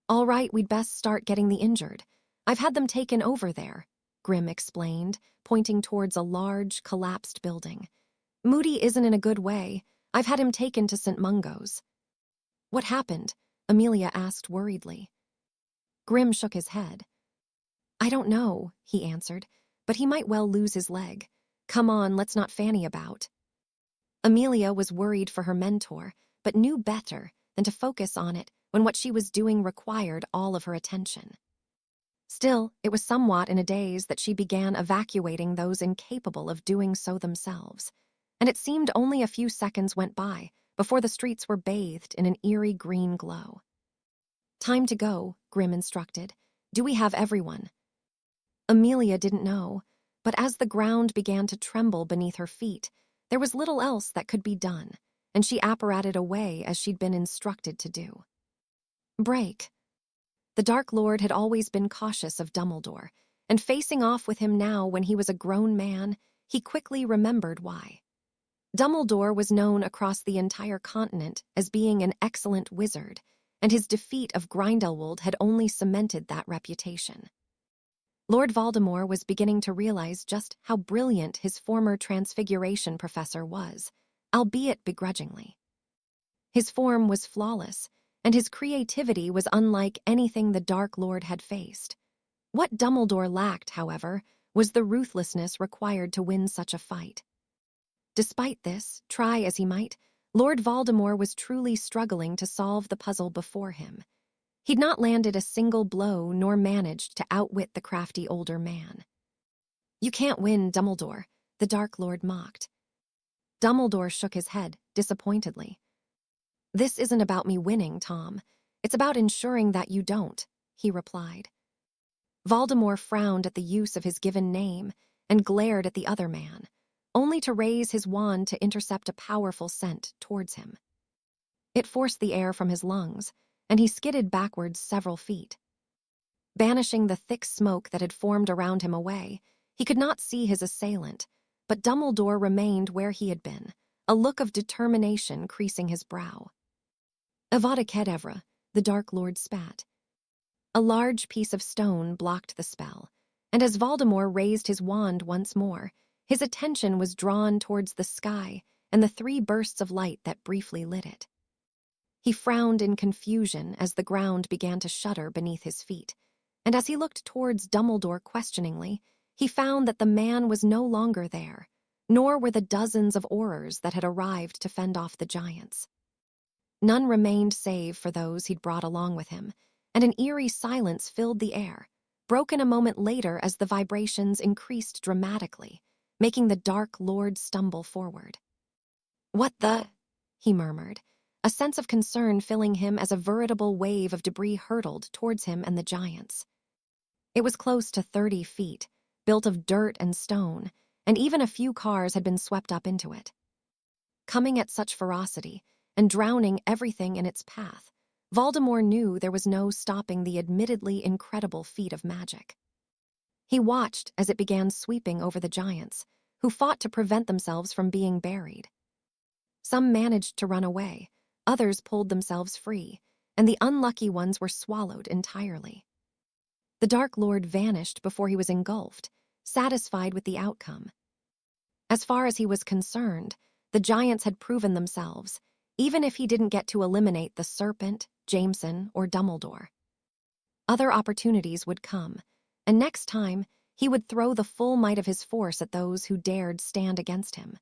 All right, we'd best start getting the injured. I've had them taken over there, Grim explained, pointing towards a large, collapsed building. Moody isn't in a good way. I've had him taken to St. Mungo's. What happened? Amelia asked worriedly. Grim shook his head. I don't know, he answered, but he might well lose his leg. Come on, let's not fanny about. Amelia was worried for her mentor, but knew better than to focus on it when what she was doing required all of her attention. Still, it was somewhat in a daze that she began evacuating those incapable of doing so themselves, and it seemed only a few seconds went by before the streets were bathed in an eerie green glow. Time to go, Grim instructed. Do we have everyone? Amelia didn't know, but as the ground began to tremble beneath her feet, there was little else that could be done, and she apparated away as she'd been instructed to do. Break. The Dark Lord had always been cautious of Dumbledore, and facing off with him now when he was a grown man, he quickly remembered why. Dumbledore was known across the entire continent as being an excellent wizard, and his defeat of Grindelwald had only cemented that reputation. Lord Voldemort was beginning to realize just how brilliant his former Transfiguration professor was, albeit begrudgingly. His form was flawless, and his creativity was unlike anything the Dark Lord had faced. What Dumbledore lacked, however, was the ruthlessness required to win such a fight. Despite this, try as he might, Lord Voldemort was truly struggling to solve the puzzle before him. He'd not landed a single blow nor managed to outwit the crafty older man. You can't win, Dumbledore, the Dark Lord mocked. Dumbledore shook his head, disappointedly. This isn't about me winning, Tom. It's about ensuring that you don't, he replied. Voldemort frowned at the use of his given name and glared at the other man, only to raise his wand to intercept a powerful scent towards him. It forced the air from his lungs, and he skidded backwards several feet. Banishing the thick smoke that had formed around him away, he could not see his assailant, but Dumbledore remained where he had been, a look of determination creasing his brow. Avada Kedavra, the Dark Lord spat. A large piece of stone blocked the spell, and as Voldemort raised his wand once more, his attention was drawn towards the sky and the 3 bursts of light that briefly lit it. He frowned in confusion as the ground began to shudder beneath his feet, and as he looked towards Dumbledore questioningly, he found that the man was no longer there, nor were the dozens of Aurors that had arrived to fend off the giants. None remained save for those he'd brought along with him, and an eerie silence filled the air, broken a moment later as the vibrations increased dramatically, making the Dark Lord stumble forward. What the? He murmured, a sense of concern filling him as a veritable wave of debris hurtled towards him and the giants. It was close to 30 feet, built of dirt and stone, and even a few cars had been swept up into it. Coming at such ferocity, and drowning everything in its path, Voldemort knew there was no stopping the admittedly incredible feat of magic. He watched as it began sweeping over the giants, who fought to prevent themselves from being buried. Some managed to run away, others pulled themselves free, and the unlucky ones were swallowed entirely. The Dark Lord vanished before he was engulfed, satisfied with the outcome. As far as he was concerned, the giants had proven themselves, even if he didn't get to eliminate the Serpent, Jameson, or Dumbledore. Other opportunities would come, and next time he would throw the full might of his force at those who dared stand against him.